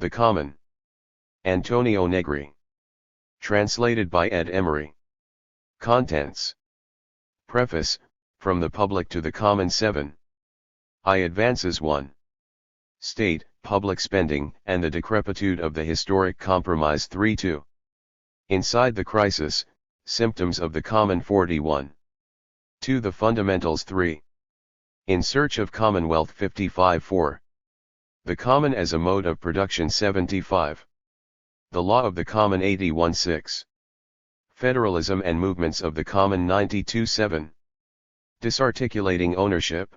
The Common. Antonio Negri. Translated by Ed Emery. Contents. Preface, From the Public to the Common 7. I Advances 1. State, Public Spending, and the Decrepitude of the Historic Compromise 3-2. Inside the Crisis, Symptoms of the Common 41. 2. The Fundamentals 3. In Search of Commonwealth 55-4. The Common as a Mode of Production 75. The Law of the Common 81-6. Federalism and Movements of the Common 92-7. Disarticulating Ownership.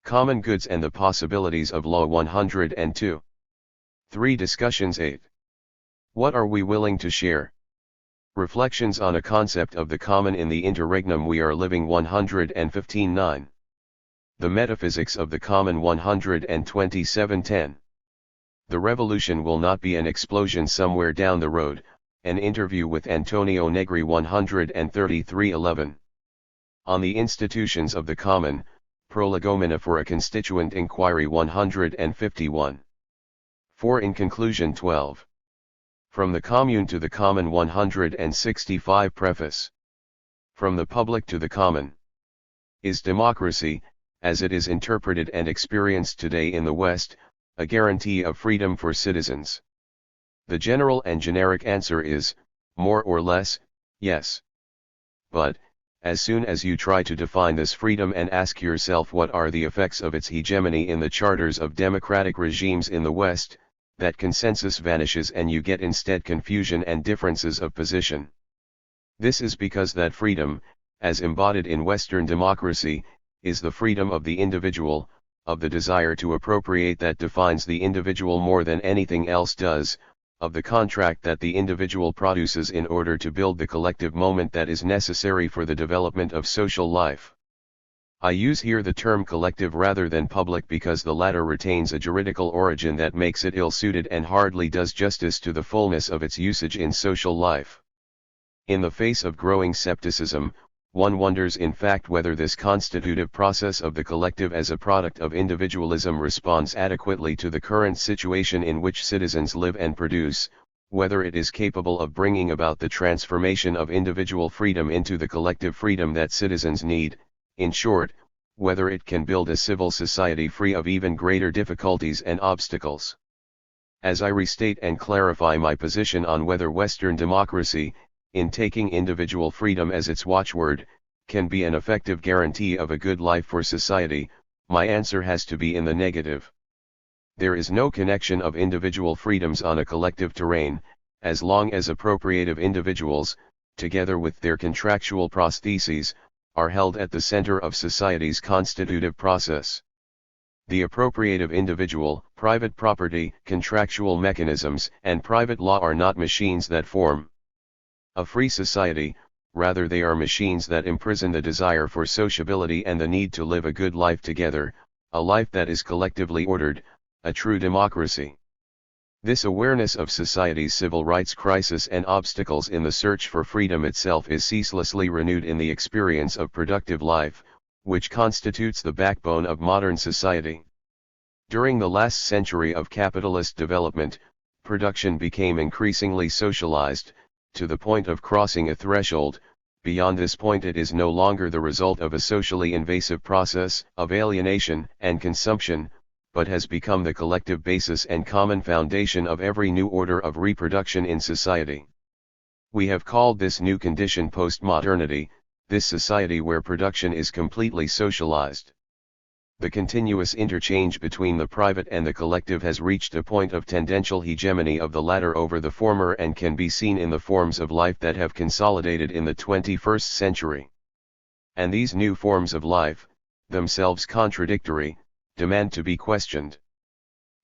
Common Goods and the Possibilities of Law 102. 3 Discussions 8. What are we willing to share? Reflections on a Concept of the Common in the Interregnum We Are Living 115-9. The Metaphysics of the Common 127-10. The Revolution Will Not Be an Explosion Somewhere Down the Road, an interview with Antonio Negri 133-11. On the Institutions of the Common, Prolegomena for a Constituent Inquiry 151. 4 In conclusion 12. From the Commune to the Common 165 Preface. From the Public to the Common. Is democracy, as it is interpreted and experienced today in the West, a guarantee of freedom for citizens? The general and generic answer is, more or less, yes. But, as soon as you try to define this freedom and ask yourself what are the effects of its hegemony in the charters of democratic regimes in the West, that consensus vanishes and you get instead confusion and differences of position. This is because that freedom, as embodied in Western democracy, is the freedom of the individual, of the desire to appropriate that defines the individual more than anything else does, of the contract that the individual produces in order to build the collective moment that is necessary for the development of social life. I use here the term collective rather than public because the latter retains a juridical origin that makes it ill-suited and hardly does justice to the fullness of its usage in social life. In the face of growing skepticism, one wonders in fact whether this constitutive process of the collective as a product of individualism responds adequately to the current situation in which citizens live and produce, whether it is capable of bringing about the transformation of individual freedom into the collective freedom that citizens need, in short, whether it can build a civil society free of even greater difficulties and obstacles. As I restate and clarify my position on whether Western democracy, in taking individual freedom as its watchword, can be an effective guarantee of a good life for society, my answer has to be in the negative. There is no connection of individual freedoms on a collective terrain, as long as appropriative individuals, together with their contractual prostheses, are held at the center of society's constitutive process. The appropriative individual, private property, contractual mechanisms, and private law are not machines that form a free society, rather they are machines that imprison the desire for sociability and the need to live a good life together, a life that is collectively ordered, a true democracy. This awareness of society's civil rights crisis and obstacles in the search for freedom itself is ceaselessly renewed in the experience of productive life, which constitutes the backbone of modern society. During the last century of capitalist development, production became increasingly socialized, to the point of crossing a threshold. Beyond this point it is no longer the result of a socially invasive process of alienation and consumption, but has become the collective basis and common foundation of every new order of reproduction in society. We have called this new condition postmodernity, this society where production is completely socialized. The continuous interchange between the private and the collective has reached a point of tendential hegemony of the latter over the former and can be seen in the forms of life that have consolidated in the 21st century. And these new forms of life, themselves contradictory, demand to be questioned.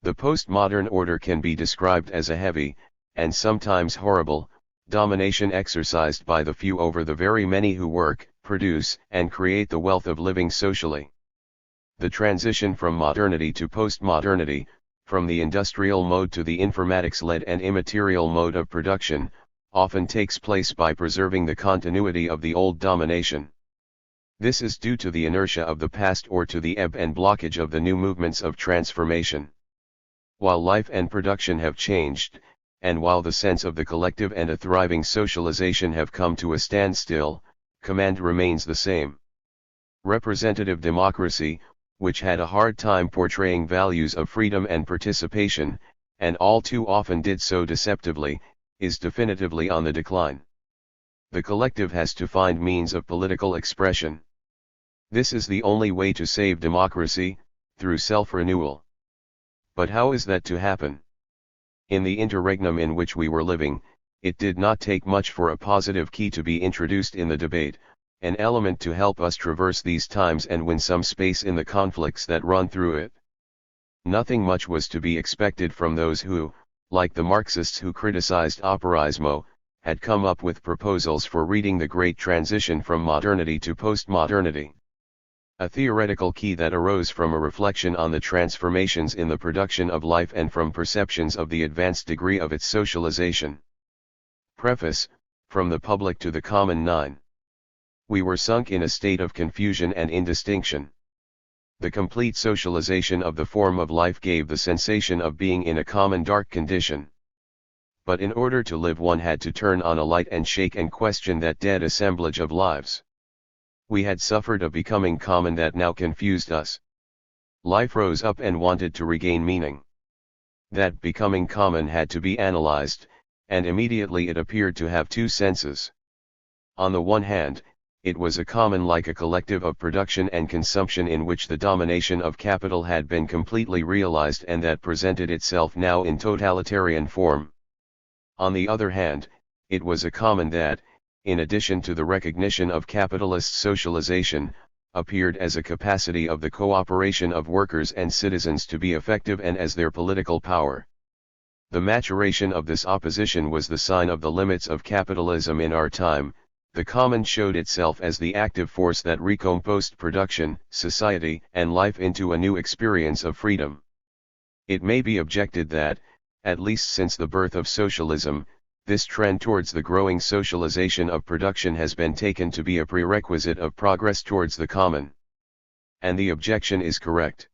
The postmodern order can be described as a heavy, and sometimes horrible, domination exercised by the few over the very many who work, produce, and create the wealth of living socially. The transition from modernity to postmodernity, from the industrial mode to the informatics-led and immaterial mode of production, often takes place by preserving the continuity of the old domination. This is due to the inertia of the past or to the ebb and blockage of the new movements of transformation. While life and production have changed, and while the sense of the collective and a thriving socialization have come to a standstill, command remains the same. Representative democracy, which had a hard time portraying values of freedom and participation, and all too often did so deceptively, is definitively on the decline. The collective has to find means of political expression. This is the only way to save democracy, through self-renewal. But how is that to happen? In the interregnum in which we were living, it did not take much for a positive key to be introduced in the debate, an element to help us traverse these times and win some space in the conflicts that run through it. Nothing much was to be expected from those who, like the Marxists who criticized operaismo, had come up with proposals for reading the great transition from modernity to postmodernity. A theoretical key that arose from a reflection on the transformations in the production of life and from perceptions of the advanced degree of its socialization. Preface, from the public to the common 9. We were sunk in a state of confusion and indistinction. The complete socialization of the form of life gave the sensation of being in a common dark condition. But in order to live one had to turn on a light and shake and question that dead assemblage of lives. We had suffered a becoming common that now confused us. Life rose up and wanted to regain meaning. That becoming common had to be analyzed, and immediately it appeared to have two senses. On the one hand, it was a common like a collective of production and consumption in which the domination of capital had been completely realized and that presented itself now in totalitarian form. On the other hand, it was a common that, in addition to the recognition of capitalist socialization, appeared as a capacity of the cooperation of workers and citizens to be effective and as their political power. The maturation of this opposition was the sign of the limits of capitalism in our time. The common showed itself as the active force that recomposed production, society, and life into a new experience of freedom. It may be objected that, at least since the birth of socialism, this trend towards the growing socialization of production has been taken to be a prerequisite of progress towards the common. And the objection is correct.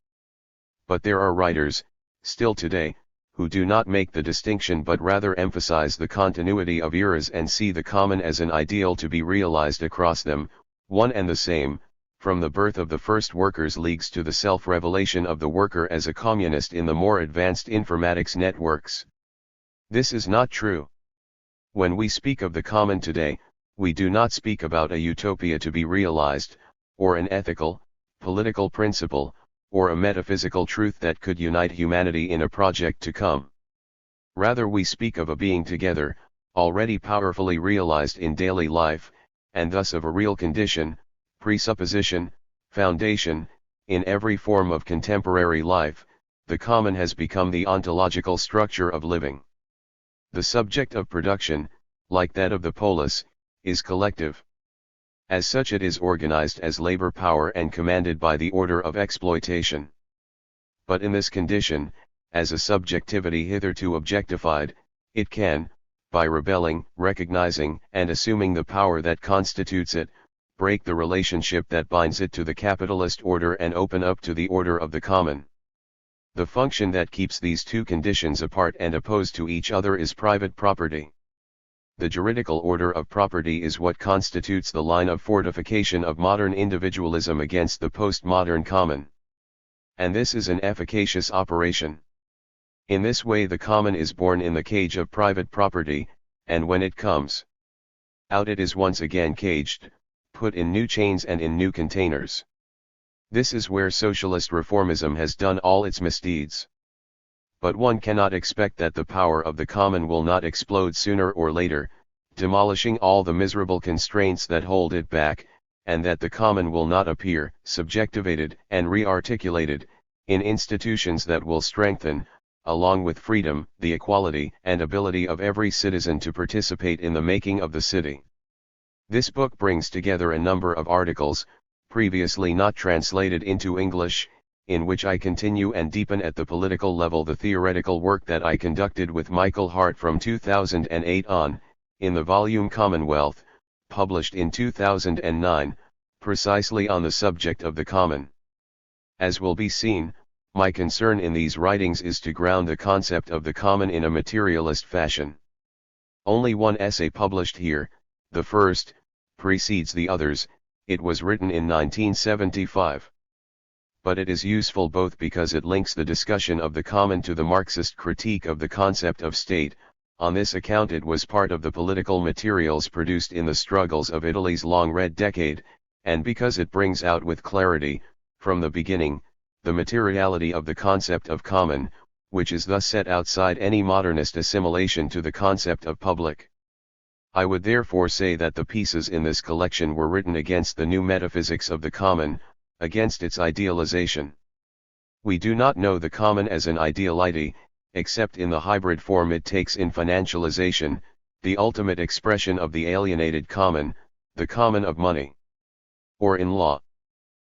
But there are writers, still today, who do not make the distinction but rather emphasize the continuity of eras and see the common as an ideal to be realized across them, one and the same, from the birth of the first workers' leagues to the self-revelation of the worker as a communist in the more advanced informatics networks. This is not true. When we speak of the common today, we do not speak about a utopia to be realized, or an ethical, political principle, or a metaphysical truth that could unite humanity in a project to come. Rather we speak of a being together, already powerfully realized in daily life, and thus of a real condition, presupposition, foundation, in every form of contemporary life. The common has become the ontological structure of living. The subject of production, like that of the polis, is collective. As such it is organized as labor power and commanded by the order of exploitation. But in this condition, as a subjectivity hitherto objectified, it can, by rebelling, recognizing, and assuming the power that constitutes it, break the relationship that binds it to the capitalist order and open up to the order of the common. The function that keeps these two conditions apart and opposed to each other is private property. The juridical order of property is what constitutes the line of fortification of modern individualism against the postmodern common. And this is an efficacious operation. In this way the common is born in the cage of private property, and when it comes out it is once again caged, put in new chains and in new containers. This is where socialist reformism has done all its misdeeds. But one cannot expect that the power of the common will not explode sooner or later, demolishing all the miserable constraints that hold it back, and that the common will not appear, subjectivated and re-articulated, in institutions that will strengthen, along with freedom, the equality and ability of every citizen to participate in the making of the city. This book brings together a number of articles, previously not translated into English, in which I continue and deepen at the political level the theoretical work that I conducted with Michael Hart from 2008 on, in the volume Commonwealth, published in 2009, precisely on the subject of the common. As will be seen, My concern in these writings is to ground the concept of the common in a materialist fashion. Only one essay published here, the first, precedes the others. It was written in 1975. But it is useful both because it links the discussion of the common to the Marxist critique of the concept of state. On this account it was part of the political materials produced in the struggles of Italy's Long Red Decade, and because it brings out with clarity, from the beginning, the materiality of the concept of common, which is thus set outside any modernist assimilation to the concept of public. I would therefore say that the pieces in this collection were written against the new metaphysics of the common, against its idealization. We do not know the common as an ideality, except in the hybrid form it takes in financialization, the ultimate expression of the alienated common, the common of money. Or in law.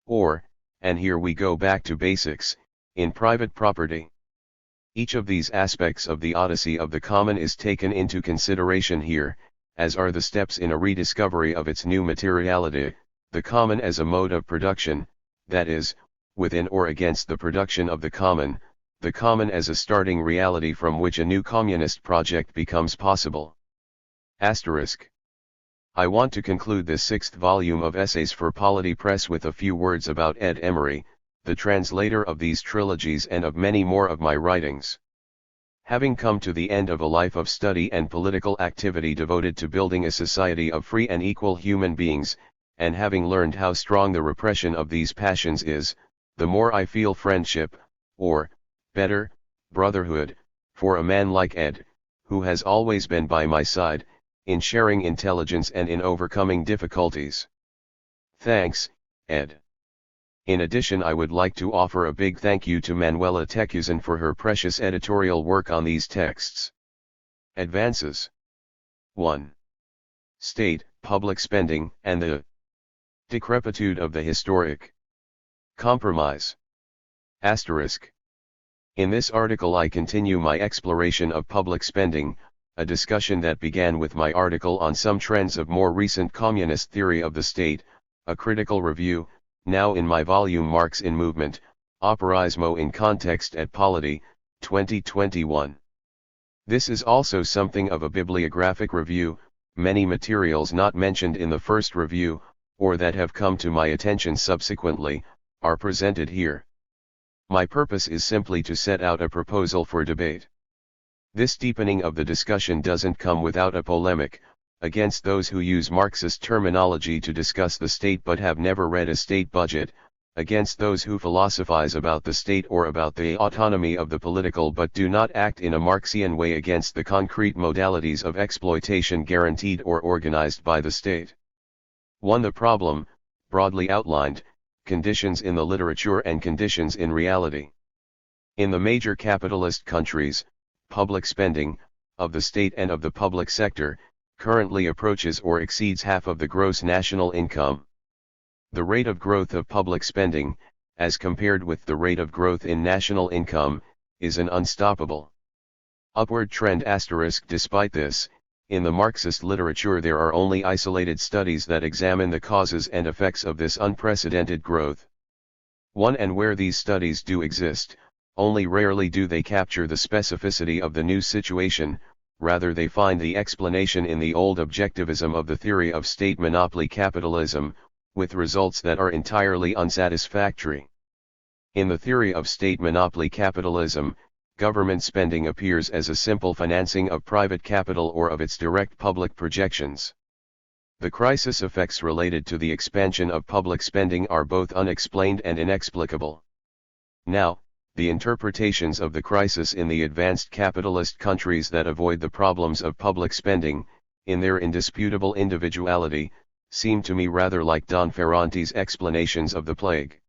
Or, and here we go back to basics, in private property. Each of these aspects of the odyssey of the common is taken into consideration here, as are the steps in a rediscovery of its new materiality, the common as a mode of production, that is, within or against the production of the common as a starting reality from which a new communist project becomes possible. Asterisk. I want to conclude this 6th volume of Essays for Polity Press with a few words about Ed Emery, the translator of these trilogies and of many more of my writings. Having come to the end of a life of study and political activity devoted to building a society of free and equal human beings, and having learned how strong the repression of these passions is, the more I feel friendship, or, better, brotherhood, for a man like Ed, who has always been by my side, in sharing intelligence and in overcoming difficulties. Thanks, Ed. In addition, I would like to offer a big thank you to Manuela Tecuzan for her precious editorial work on these texts. Advances. 1. State, public spending, and the decrepitude of the historic compromise. Asterisk. In this article I continue my exploration of public spending, a discussion that began with my article on some trends of more recent communist theory of the state, a critical review, now in my volume Marx in Movement, Operaismo in Context et Polity, 2021. This is also something of a bibliographic review. Many materials not mentioned in the first review, or that have come to my attention subsequently, are presented here. My purpose is simply to set out a proposal for debate. This deepening of the discussion doesn't come without a polemic, against those who use Marxist terminology to discuss the state but have never read a state budget, against those who philosophize about the state or about the autonomy of the political but do not act in a Marxian way, against the concrete modalities of exploitation guaranteed or organized by the state. 1. The problem, broadly outlined, conditions in the literature and conditions in reality. In the major capitalist countries, public spending, of the state and of the public sector, currently approaches or exceeds half of the gross national income. The rate of growth of public spending, as compared with the rate of growth in national income, is an unstoppable upward trend. Despite this, in the Marxist literature there are only isolated studies that examine the causes and effects of this unprecedented growth. 1. And where these studies do exist, only rarely do they capture the specificity of the new situation, rather they find the explanation in the old objectivism of the theory of state monopoly capitalism, with results that are entirely unsatisfactory. In the theory of state monopoly capitalism, government spending appears as a simple financing of private capital or of its direct public projections. The crisis effects related to the expansion of public spending are both unexplained and inexplicable. Now, the interpretations of the crisis in the advanced capitalist countries that avoid the problems of public spending, in their indisputable individuality, seem to me rather like Don Ferrante's explanations of the plague.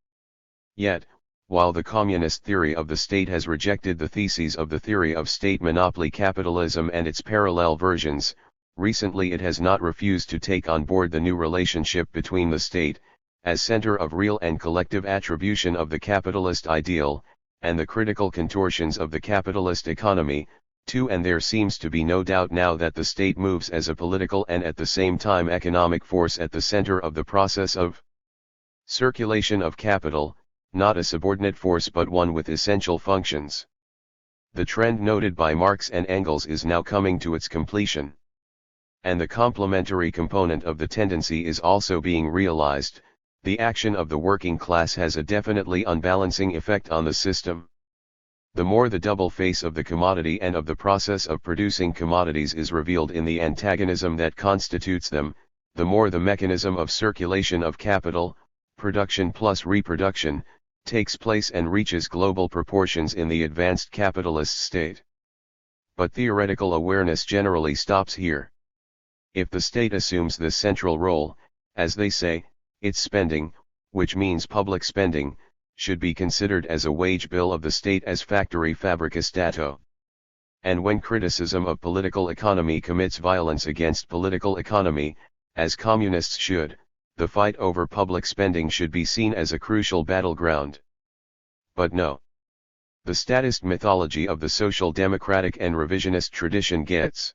Yet, while the communist theory of the state has rejected the theses of the theory of state monopoly capitalism and its parallel versions, recently it has not refused to take on board the new relationship between the state, as center of real and collective attribution of the capitalist ideal, and the critical contortions of the capitalist economy, too. And there seems to be no doubt now that the state moves as a political and at the same time economic force at the center of the process of circulation of capital, not a subordinate force but one with essential functions. The trend noted by Marx and Engels is now coming to its completion. And the complementary component of the tendency is also being realized. The action of the working class has a definitely unbalancing effect on the system. The more the double face of the commodity and of the process of producing commodities is revealed in the antagonism that constitutes them, the more the mechanism of circulation of capital, production plus reproduction, takes place and reaches global proportions in the advanced capitalist state. But theoretical awareness generally stops here. If the state assumes this central role, as they say, its spending, which means public spending, should be considered as a wage bill of the state as factori fabricus dato. And when criticism of political economy commits violence against political economy, as communists should, the fight over public spending should be seen as a crucial battleground. But no. The statist mythology of the social democratic and revisionist tradition gets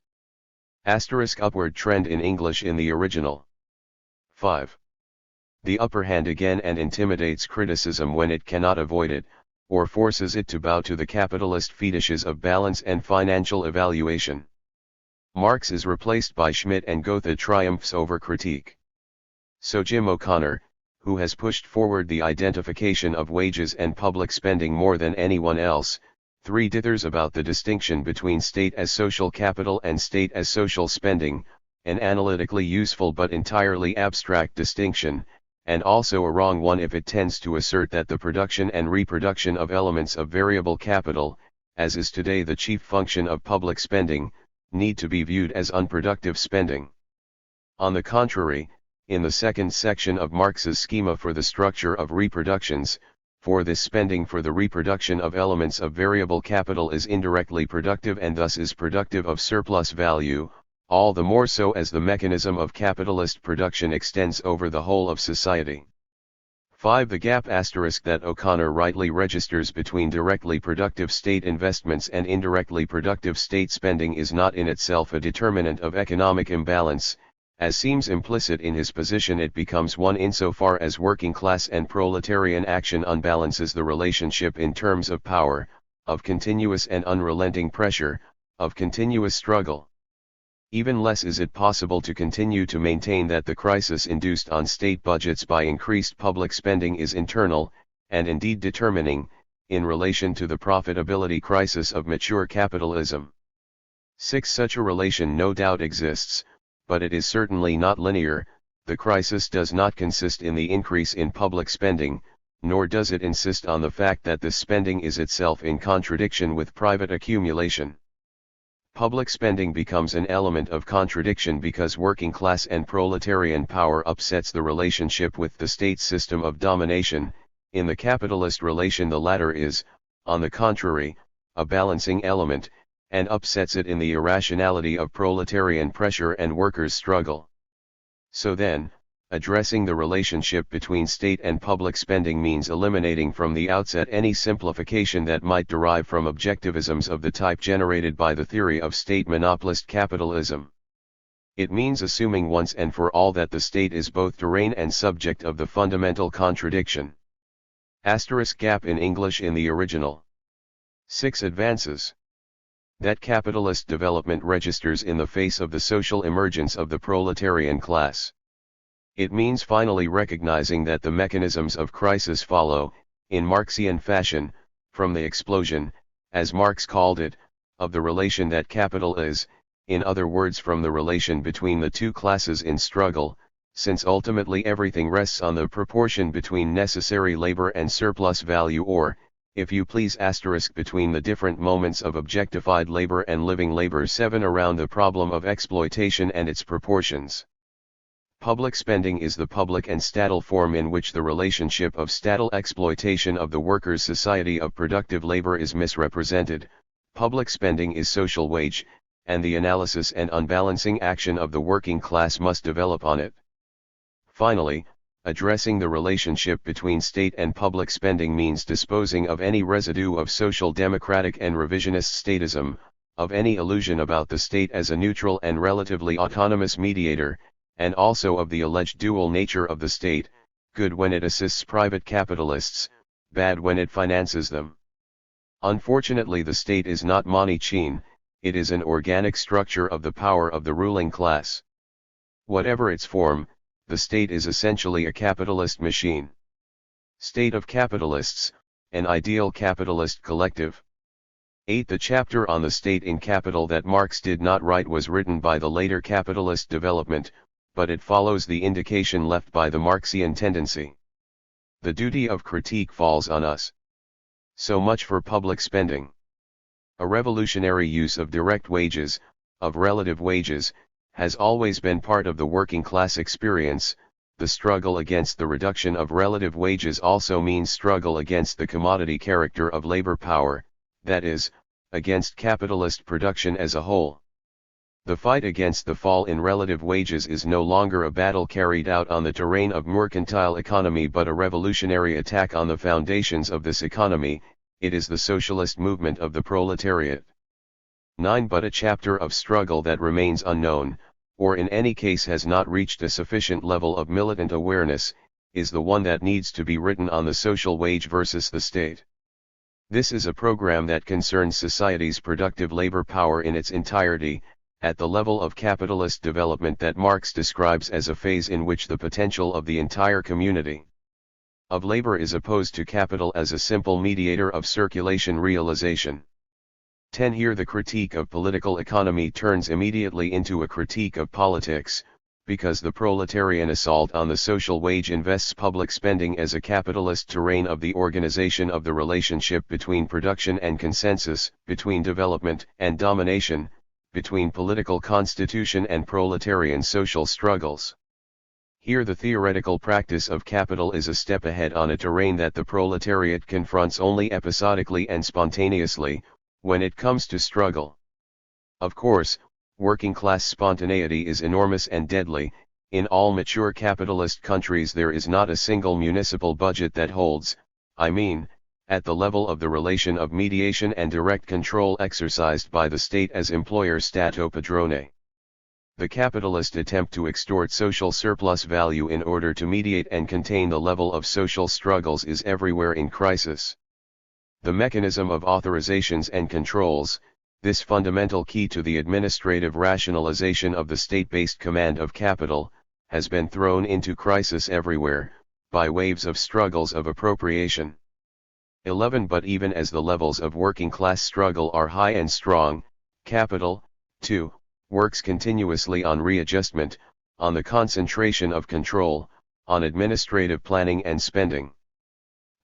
* upward trend in English in the original. 5. The upper hand again and intimidates criticism when it cannot avoid it, or forces it to bow to the capitalist fetishes of balance and financial evaluation. Marx is replaced by Schmidt and Goethe triumphs over critique. So Jim O'Connor, who has pushed forward the identification of wages and public spending more than anyone else, dithers about the distinction between state as social capital and state as social spending, an analytically useful but entirely abstract distinction, and also a wrong one if it tends to assert that the production and reproduction of elements of variable capital, as is today the chief function of public spending, need to be viewed as unproductive spending. On the contrary, in the second section of Marx's schema for the structure of reproductions, for this spending for the reproduction of elements of variable capital is indirectly productive and thus is productive of surplus value, all the more so as the mechanism of capitalist production extends over the whole of society. 5. The gap asterisk that O'Connor rightly registers between directly productive state investments and indirectly productive state spending is not in itself a determinant of economic imbalance, as seems implicit in his position. It becomes one insofar as working class and proletarian action unbalances the relationship in terms of power, of continuous and unrelenting pressure, of continuous struggle. Even less is it possible to continue to maintain that the crisis induced on state budgets by increased public spending is internal, and indeed determining, in relation to the profitability crisis of mature capitalism. 6. Such a relation no doubt exists, but it is certainly not linear. The crisis does not consist in the increase in public spending, nor does it insist on the fact that this spending is itself in contradiction with private accumulation. Public spending becomes an element of contradiction because working class and proletarian power upsets the relationship with the state system of domination. In the capitalist relation the latter is, on the contrary, a balancing element, and upsets it in the irrationality of proletarian pressure and workers' struggle. So then, addressing the relationship between state and public spending means eliminating from the outset any simplification that might derive from objectivisms of the type generated by the theory of state monopolist capitalism. It means assuming once and for all that the state is both terrain and subject of the fundamental contradiction. Gap in English in the original. 6. Advances. That capitalist development registers in the face of the social emergence of the proletarian class. It means finally recognizing that the mechanisms of crisis follow, in Marxian fashion, from the explosion, as Marx called it, of the relation that capital is, in other words from the relation between the two classes in struggle, since ultimately everything rests on the proportion between necessary labor and surplus value or, if you please between the different moments of objectified labor and living labor. 7. Around the problem of exploitation and its proportions. Public spending is the public and statal form in which the relationship of statal exploitation of the workers' society of productive labor is misrepresented. Public spending is social wage, and the analysis and unbalancing action of the working class must develop on it. Finally, addressing the relationship between state and public spending means disposing of any residue of social democratic and revisionist statism, of any illusion about the state as a neutral and relatively autonomous mediator, and also of the alleged dual nature of the state, good when it assists private capitalists, bad when it finances them. Unfortunately, the state is not money chain, it is an organic structure of the power of the ruling class. Whatever its form, the state is essentially a capitalist machine. State of capitalists, an ideal capitalist collective. 8. The chapter on the state in capital that Marx did not write was written by the later capitalist development, but it follows the indication left by the Marxian tendency. The duty of critique falls on us. So much for public spending. A revolutionary use of direct wages, of relative wages, has always been part of the working class experience. The struggle against the reduction of relative wages also means struggle against the commodity character of labor power, that is, against capitalist production as a whole. The fight against the fall in relative wages is no longer a battle carried out on the terrain of mercantile economy but a revolutionary attack on the foundations of this economy. It is the socialist movement of the proletariat. 9. But a chapter of struggle that remains unknown, or in any case has not reached a sufficient level of militant awareness, is the one that needs to be written on the social wage versus the state. This is a program that concerns society's productive labor power in its entirety, at the level of capitalist development that Marx describes as a phase in which the potential of the entire community of labor is opposed to capital as a simple mediator of circulation realization. 10. Here the critique of political economy turns immediately into a critique of politics, because the proletarian assault on the social wage invests public spending as a capitalist terrain of the organization of the relationship between production and consensus, between development and domination, between political constitution and proletarian social struggles. Here the theoretical practice of capital is a step ahead on a terrain that the proletariat confronts only episodically and spontaneously, when it comes to struggle. Of course, working class spontaneity is enormous and deadly. In all mature capitalist countries there is not a single municipal budget that holds, at the level of the relation of mediation and direct control exercised by the state as employer stato padrone. The capitalist attempt to extort social surplus value in order to mediate and contain the level of social struggles is everywhere in crisis. The mechanism of authorizations and controls, this fundamental key to the administrative rationalization of the state-based command of capital, has been thrown into crisis everywhere, by waves of struggles of appropriation. 11. But even as the levels of working class struggle are high and strong, capital, too, works continuously on readjustment, on the concentration of control, on administrative planning and spending.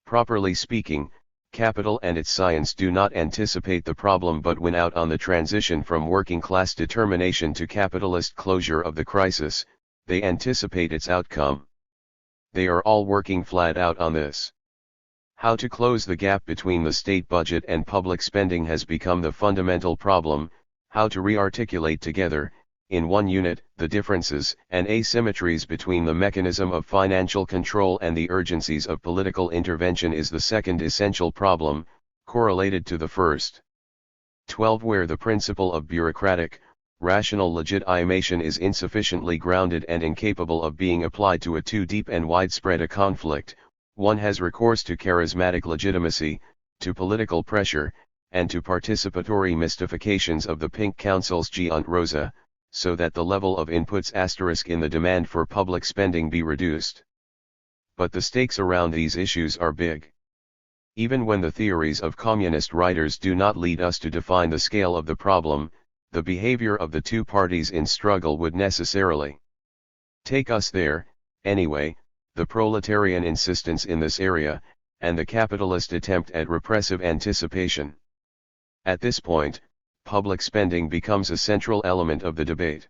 Properly speaking, capital and its science do not anticipate the problem but win out on the transition from working class determination to capitalist closure of the crisis, they anticipate its outcome. They are all working flat out on this. How to close the gap between the state budget and public spending has become the fundamental problem. How to re-articulate together, in one unit, the differences and asymmetries between the mechanism of financial control and the urgencies of political intervention is the second essential problem, correlated to the first. 12. Where the principle of bureaucratic, rational legitimation is insufficiently grounded and incapable of being applied to a too deep and widespread a conflict, one has recourse to charismatic legitimacy, to political pressure, and to participatory mystifications of the pink council's Giant Rosa, so that the level of inputs * in the demand for public spending be reduced. But the stakes around these issues are big. Even when the theories of communist writers do not lead us to define the scale of the problem, the behavior of the two parties in struggle would necessarily take us there. Anyway, the proletarian insistence in this area, and the capitalist attempt at repressive anticipation. At this point, public spending becomes a central element of the debate.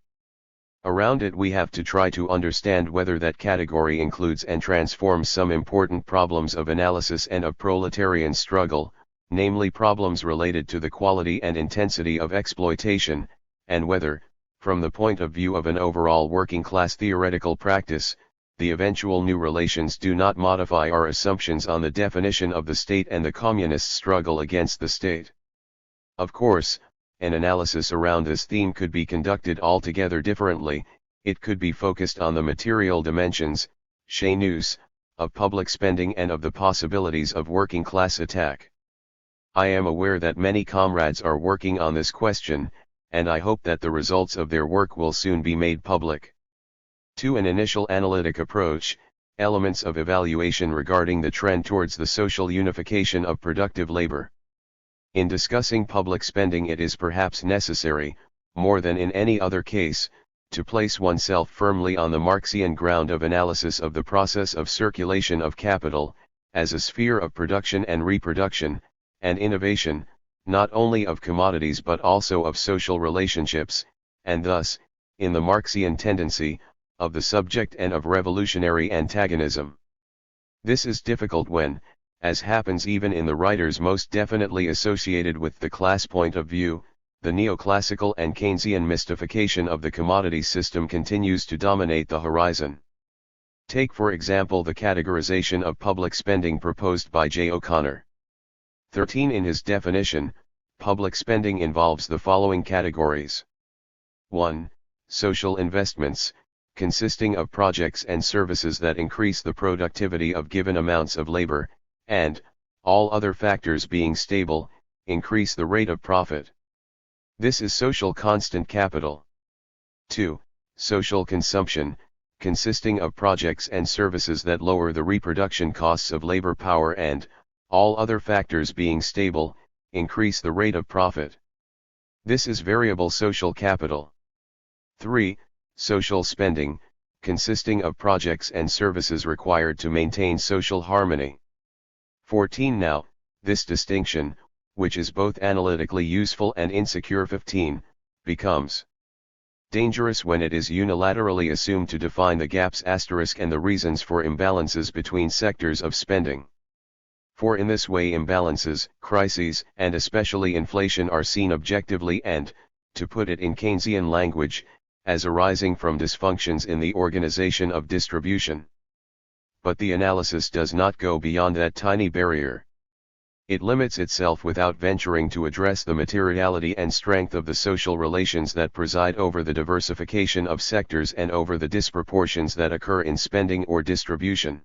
Around it we have to try to understand whether that category includes and transforms some important problems of analysis and of proletarian struggle, namely problems related to the quality and intensity of exploitation, and whether, from the point of view of an overall working class theoretical practice, the eventual new relations do not modify our assumptions on the definition of the state and the communist struggle against the state. Of course, an analysis around this theme could be conducted altogether differently. It could be focused on the material dimensions, chez nous, of public spending and of the possibilities of working class attack. I am aware that many comrades are working on this question, and I hope that the results of their work will soon be made public. To an initial analytic approach, elements of evaluation regarding the trend towards the social unification of productive labor. In discussing public spending, it is perhaps necessary, more than in any other case, to place oneself firmly on the Marxian ground of analysis of the process of circulation of capital, as a sphere of production and reproduction, and innovation, not only of commodities but also of social relationships, and thus, in the Marxian tendency, of the subject and of revolutionary antagonism. This is difficult when, as happens even in the writers most definitely associated with the class point of view, the neoclassical and Keynesian mystification of the commodity system continues to dominate the horizon. Take for example the categorization of public spending proposed by J. O'Connor. 13. In his definition, public spending involves the following categories. 1. Social investments, consisting of projects and services that increase the productivity of given amounts of labor, and, all other factors being stable, increase the rate of profit. This is social constant capital. 2. Social consumption, consisting of projects and services that lower the reproduction costs of labor power and, all other factors being stable, increase the rate of profit. This is variable social capital. 3. Social spending, consisting of projects and services required to maintain social harmony. 14. Now, this distinction, which is both analytically useful and insecure. 15, becomes dangerous when it is unilaterally assumed to define the gaps and the reasons for imbalances between sectors of spending. For in this way imbalances, crises, and especially inflation are seen objectively and, to put it in Keynesian language, as arising from dysfunctions in the organization of distribution. But the analysis does not go beyond that tiny barrier. It limits itself without venturing to address the materiality and strength of the social relations that preside over the diversification of sectors and over the disproportions that occur in spending or distribution.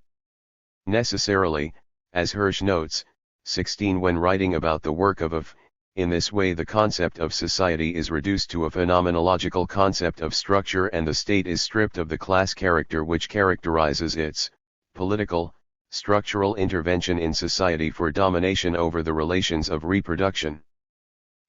Necessarily, as Hirsch notes, 16 when writing about the work of in this way the concept of society is reduced to a phenomenological concept of structure and the state is stripped of the class character which characterizes its political, structural intervention in society for domination over the relations of reproduction.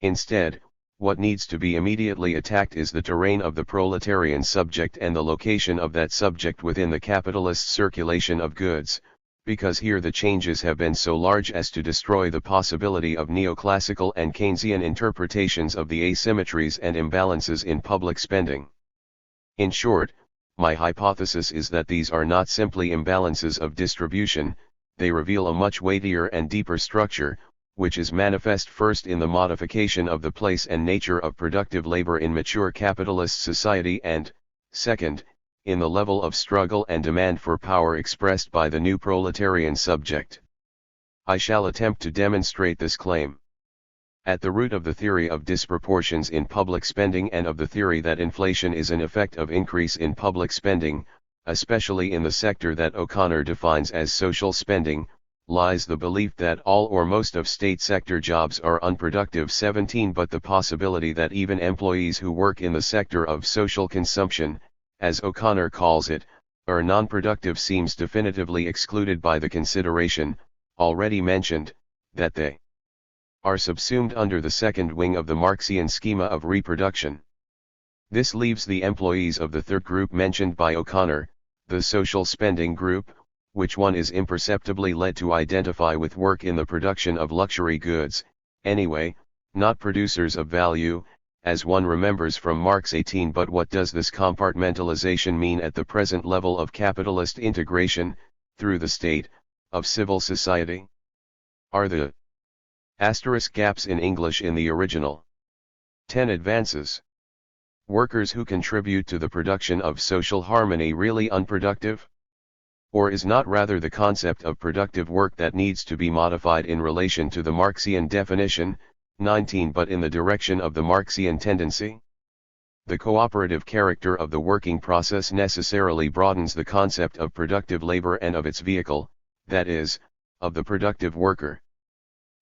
Instead, what needs to be immediately attacked is the terrain of the proletarian subject and the location of that subject within the capitalist circulation of goods, because here the changes have been so large as to destroy the possibility of neoclassical and Keynesian interpretations of the asymmetries and imbalances in public spending. In short, my hypothesis is that these are not simply imbalances of distribution, they reveal a much weightier and deeper structure, which is manifest first in the modification of the place and nature of productive labor in mature capitalist society and, second, in the level of struggle and demand for power expressed by the new proletarian subject. I shall attempt to demonstrate this claim. At the root of the theory of disproportions in public spending and of the theory that inflation is an effect of increase in public spending, especially in the sector that O'Connor defines as social spending, lies the belief that all or most of state sector jobs are unproductive. 17 But the possibility that even employees who work in the sector of social consumption, as O'Connor calls it, are non-productive seems definitively excluded by the consideration, already mentioned, that they are subsumed under the second wing of the Marxian schema of reproduction. This leaves the employees of the third group mentioned by O'Connor, the social spending group, which one is imperceptibly led to identify with work in the production of luxury goods, anyway, not producers of value, as one remembers from Marx 18. But what does this compartmentalization mean at the present level of capitalist integration, through the state, of civil society? Are the gaps in English in the original 10 advances workers who contribute to the production of social harmony really unproductive? Or is not rather the concept of productive work that needs to be modified in relation to the Marxian definition, 19 but in the direction of the Marxian tendency? The cooperative character of the working process necessarily broadens the concept of productive labor and of its vehicle, that is, of the productive worker.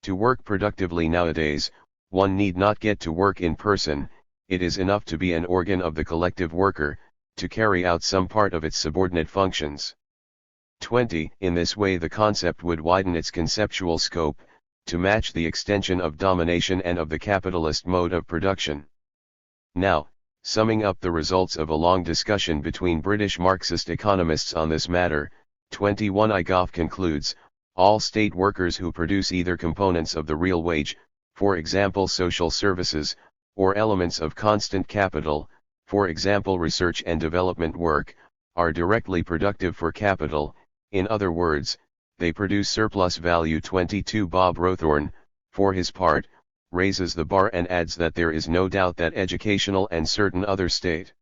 To work productively nowadays, one need not get to work in person, it is enough to be an organ of the collective worker, to carry out some part of its subordinate functions. 20. In this way the concept would widen its conceptual scope, to match the extension of domination and of the capitalist mode of production. Now, summing up the results of a long discussion between British Marxist economists on this matter, 21. Goff concludes, all state workers who produce either components of the real wage, for example social services, or elements of constant capital, for example research and development work, are directly productive for capital, in other words, they produce surplus value. 22. Bob Rothorn, for his part, raises the bar and adds that there is no doubt that educational and certain other state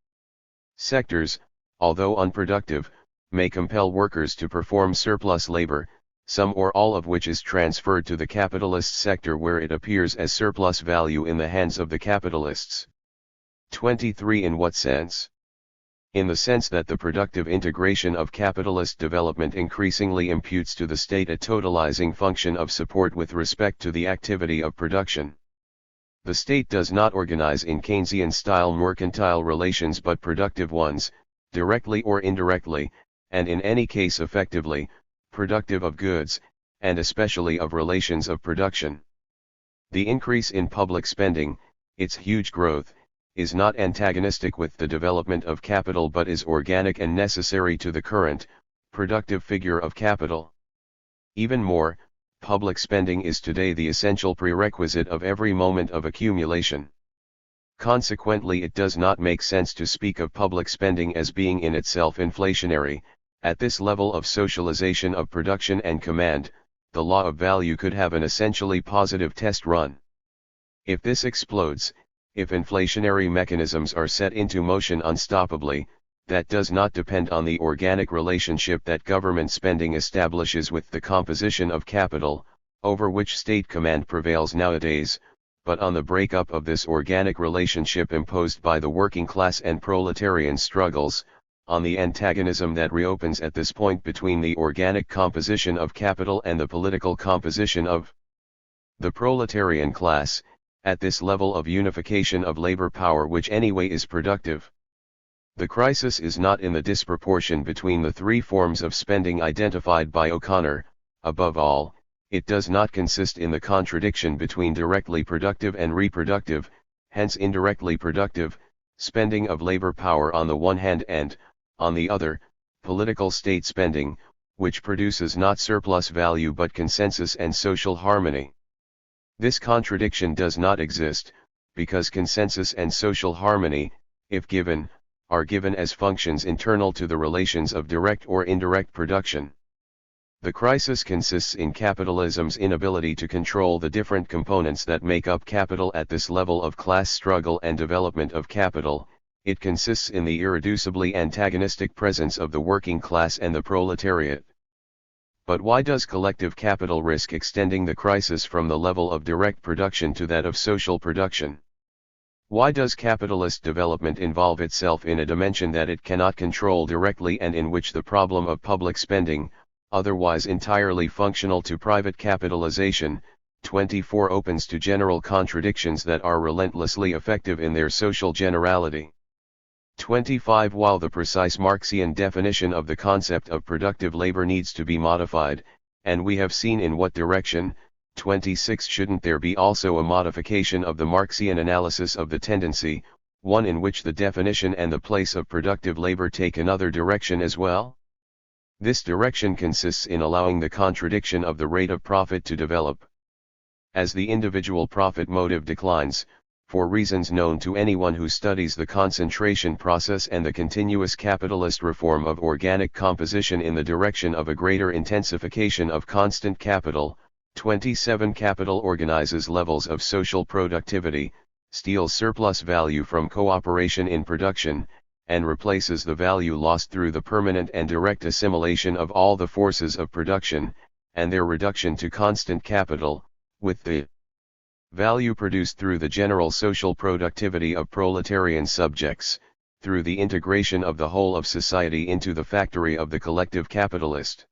sectors, although unproductive, may compel workers to perform surplus labor, some or all of which is transferred to the capitalist sector where it appears as surplus value in the hands of the capitalists. 23. In what sense? In the sense that the productive integration of capitalist development increasingly imputes to the state a totalizing function of support with respect to the activity of production. The state does not organize in Keynesian-style mercantile relations but productive ones, directly or indirectly, and in any case effectively, productive of goods, and especially of relations of production. The increase in public spending, its huge growth, is not antagonistic with the development of capital but is organic and necessary to the current, productive figure of capital. Even more, public spending is today the essential prerequisite of every moment of accumulation. Consequently, it does not make sense to speak of public spending as being in itself inflationary. At this level of socialization of production and command, the law of value could have an essentially positive test run. If this explodes, if inflationary mechanisms are set into motion unstoppably, that does not depend on the organic relationship that government spending establishes with the composition of capital, over which state command prevails nowadays, but on the breakup of this organic relationship imposed by the working class and proletarian struggles, on the antagonism that reopens at this point between the organic composition of capital and the political composition of the proletarian class, at this level of unification of labor power which anyway is productive. The crisis is not in the disproportion between the three forms of spending identified by O'Connor, above all, it does not consist in the contradiction between directly productive and reproductive, hence indirectly productive, spending of labor power on the one hand and, on the other, political state spending, which produces not surplus value but consensus and social harmony. This contradiction does not exist, because consensus and social harmony, if given, are given as functions internal to the relations of direct or indirect production. The crisis consists in capitalism's inability to control the different components that make up capital at this level of class struggle and development of capital. It consists in the irreducibly antagonistic presence of the working class and the proletariat. But why does collective capital risk extending the crisis from the level of direct production to that of social production? Why does capitalist development involve itself in a dimension that it cannot control directly and in which the problem of public spending, otherwise entirely functional to private capitalization, 24 opens to general contradictions that are relentlessly effective in their social generality? 25 While the precise Marxian definition of the concept of productive labor needs to be modified, and we have seen in what direction, 26 Shouldn't there be also a modification of the Marxian analysis of the tendency, one in which the definition and the place of productive labor take another direction as well? This direction consists in allowing the contradiction of the rate of profit to develop. As the individual profit motive declines, for reasons known to anyone who studies the concentration process and the continuous capitalist reform of organic composition in the direction of a greater intensification of constant capital, 27 Capital organizes levels of social productivity, steals surplus value from cooperation in production, and replaces the value lost through the permanent and direct assimilation of all the forces of production, and their reduction to constant capital, with the Value produced through the general social productivity of proletarian subjects, through the integration of the whole of society into the factory of the collective capitalist.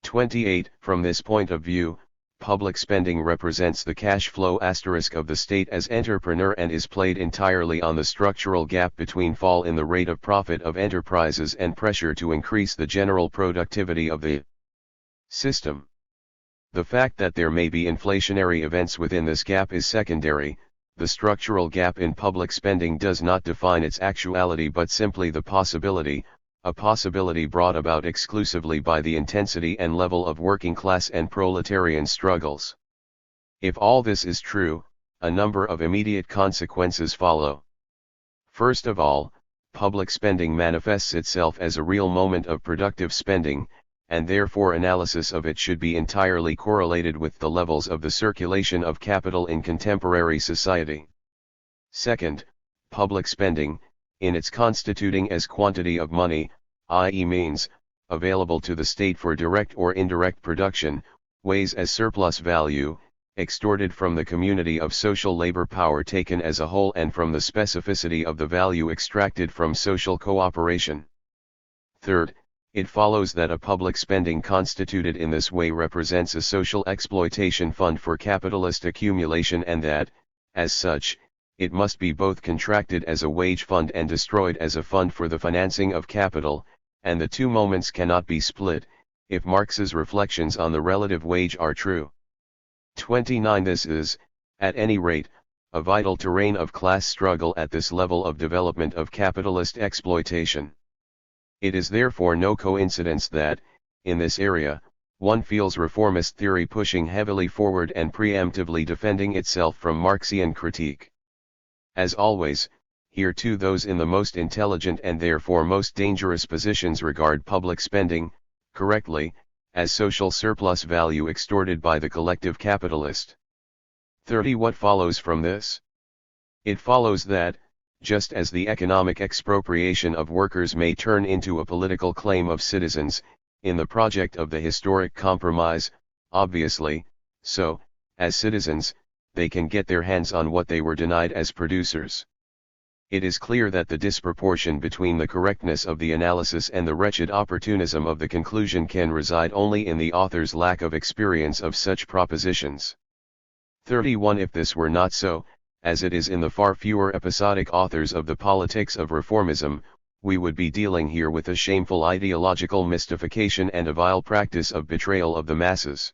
28. From this point of view, public spending represents the cash flow asterisk of the state as entrepreneur and is played entirely on the structural gap between fall in the rate of profit of enterprises and pressure to increase the general productivity of the system. The fact that there may be inflationary events within this gap is secondary. The structural gap in public spending does not define its actuality but simply the possibility, a possibility brought about exclusively by the intensity and level of working class and proletarian struggles. If all this is true, a number of immediate consequences follow. First of all, public spending manifests itself as a real moment of productive spending, and therefore analysis of it should be entirely correlated with the levels of the circulation of capital in contemporary society. Second, public spending, in its constituting as quantity of money, i.e. means, available to the state for direct or indirect production, weighs as surplus value, extorted from the community of social labor power taken as a whole and from the specificity of the value extracted from social cooperation. Third, it follows that a public spending constituted in this way represents a social exploitation fund for capitalist accumulation and that, as such, it must be both contracted as a wage fund and destroyed as a fund for the financing of capital, and the two moments cannot be split, if Marx's reflections on the relative wage are true. 29. This is, at any rate, a vital terrain of class struggle at this level of development of capitalist exploitation. It is therefore no coincidence that, in this area, one feels reformist theory pushing heavily forward and preemptively defending itself from Marxian critique. As always, here too those in the most intelligent and therefore most dangerous positions regard public spending, correctly, as social surplus value extorted by the collective capitalist. 30. What follows from this? It follows that, just as the economic expropriation of workers may turn into a political claim of citizens, in the project of the historic compromise, obviously, so, as citizens, they can get their hands on what they were denied as producers. It is clear that the disproportion between the correctness of the analysis and the wretched opportunism of the conclusion can reside only in the author's lack of experience of such propositions. 31. If this were not so, as it is in the far fewer episodic authors of the politics of reformism, we would be dealing here with a shameful ideological mystification and a vile practice of betrayal of the masses.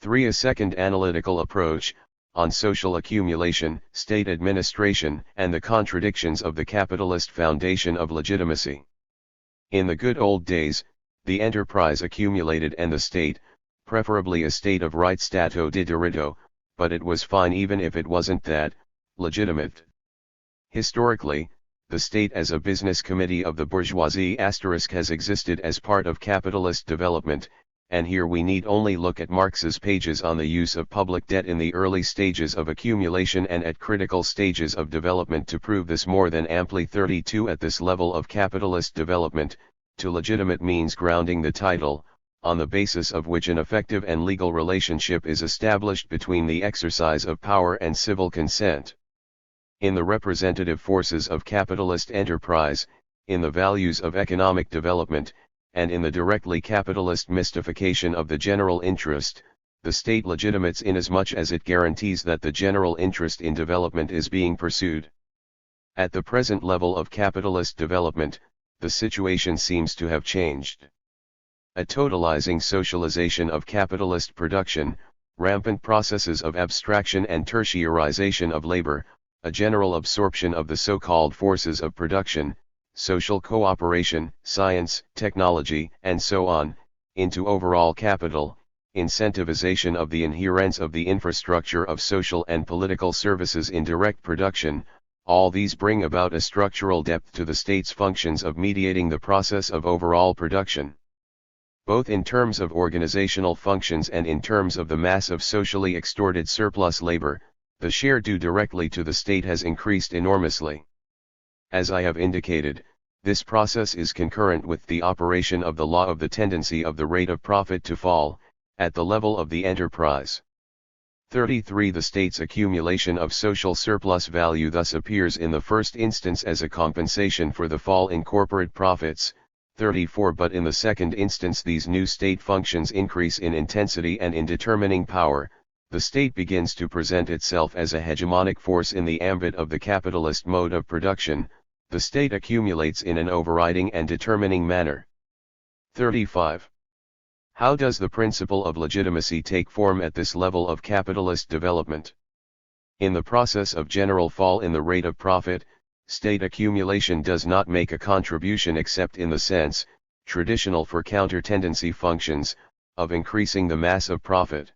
3. A second analytical approach, on social accumulation, state administration, and the contradictions of the capitalist foundation of legitimacy. In the good old days, the enterprise accumulated and the state, preferably a state of right stato di diritto, but it was fine even if it wasn't that, legitimate. Historically, the state as a business committee of the bourgeoisie has existed as part of capitalist development, and here we need only look at Marx's pages on the use of public debt in the early stages of accumulation and at critical stages of development to prove this more than amply. 32. At this level of capitalist development, to legitimate means grounding the title, on the basis of which an effective and legal relationship is established between the exercise of power and civil consent. In the representative forces of capitalist enterprise, in the values of economic development, and in the directly capitalist mystification of the general interest, the state legitimates inasmuch as it guarantees that the general interest in development is being pursued. At the present level of capitalist development, the situation seems to have changed. A totalizing socialization of capitalist production, rampant processes of abstraction and tertiarization of labor, a general absorption of the so-called forces of production, social cooperation, science, technology, and so on, into overall capital, incentivization of the inherence of the infrastructure of social and political services in direct production, all these bring about a structural depth to the state's functions of mediating the process of overall production. Both in terms of organizational functions and in terms of the mass of socially extorted surplus labor, the share due directly to the state has increased enormously. As I have indicated, this process is concurrent with the operation of the law of the tendency of the rate of profit to fall, at the level of the enterprise. 33. The state's accumulation of social surplus value thus appears in the first instance as a compensation for the fall in corporate profits. 34. But in the second instance these new state functions increase in intensity and in determining power. The state begins to present itself as a hegemonic force in the ambit of the capitalist mode of production. The state accumulates in an overriding and determining manner. 35. How does the principle of legitimacy take form at this level of capitalist development? In the process of general fall in the rate of profit, state accumulation does not make a contribution except in the sense, traditional for counter-tendency functions, of increasing the mass of profit.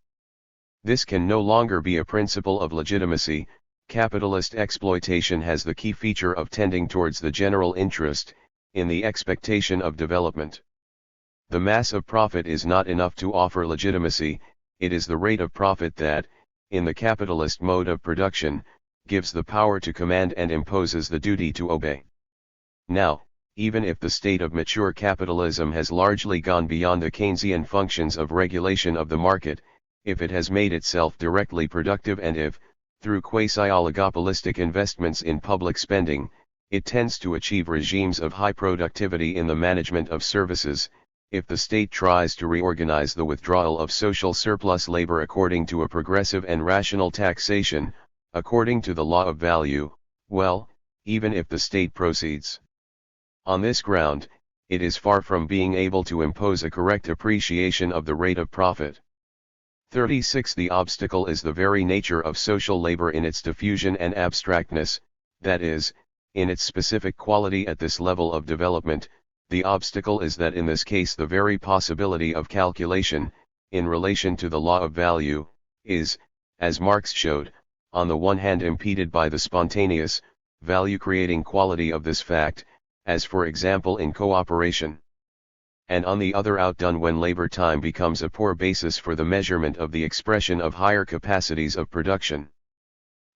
This can no longer be a principle of legitimacy. Capitalist exploitation has the key feature of tending towards the general interest, in the expectation of development. The mass of profit is not enough to offer legitimacy, it is the rate of profit that, in the capitalist mode of production, gives the power to command and imposes the duty to obey. Now, even if the state of mature capitalism has largely gone beyond the Keynesian functions of regulation of the market, if it has made itself directly productive and if, through quasi-oligopolistic investments in public spending, it tends to achieve regimes of high productivity in the management of services, if the state tries to reorganize the withdrawal of social surplus labor according to a progressive and rational taxation, according to the law of value, well, even if the state proceeds on this ground, it is far from being able to impose a correct appreciation of the rate of profit. 36. The obstacle is the very nature of social labor in its diffusion and abstractness, that is, in its specific quality at this level of development. The obstacle is that in this case the very possibility of calculation, in relation to the law of value, is, as Marx showed, on the one hand impeded by the spontaneous, value-creating quality of this fact, as for example in cooperation, and on the other outdone when labor time becomes a poor basis for the measurement of the expression of higher capacities of production.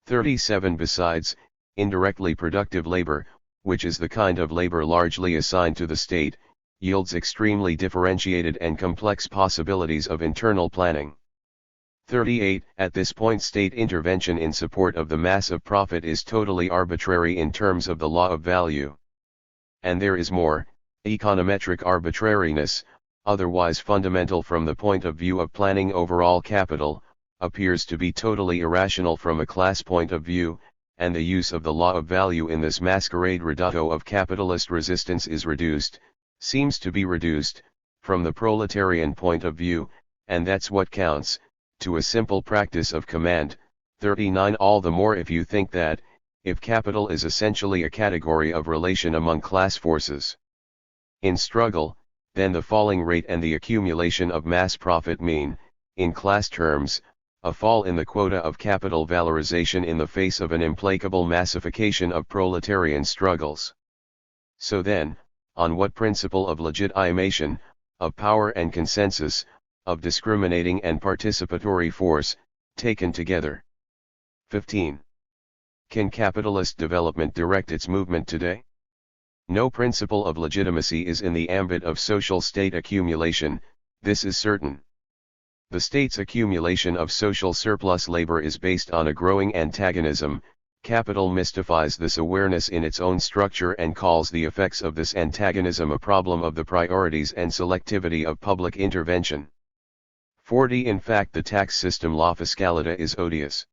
37. Besides, indirectly productive labor, which is the kind of labor largely assigned to the state, yields extremely differentiated and complex possibilities of internal planning. 38. At this point state intervention in support of the mass of profit is totally arbitrary in terms of the law of value. And there is more, econometric arbitrariness, otherwise fundamental from the point of view of planning overall capital, appears to be totally irrational from a class point of view, and the use of the law of value in this masquerade reducto of capitalist resistance is reduced, seems to be reduced, from the proletarian point of view, and that's what counts, to a simple practice of command. 39. All the more if you think that, if capital is essentially a category of relation among class forces in struggle, then the falling rate and the accumulation of mass profit mean, in class terms, a fall in the quota of capital valorization in the face of an implacable massification of proletarian struggles. So then, on what principle of legitimation, of power and consensus, of discriminating and participatory force, taken together? 15. Can capitalist development direct its movement today? No principle of legitimacy is in the ambit of social state accumulation, this is certain. The state's accumulation of social surplus labor is based on a growing antagonism. Capital mystifies this awareness in its own structure and calls the effects of this antagonism a problem of the priorities and selectivity of public intervention. 40. In fact, the tax system La Fiscalita is odious.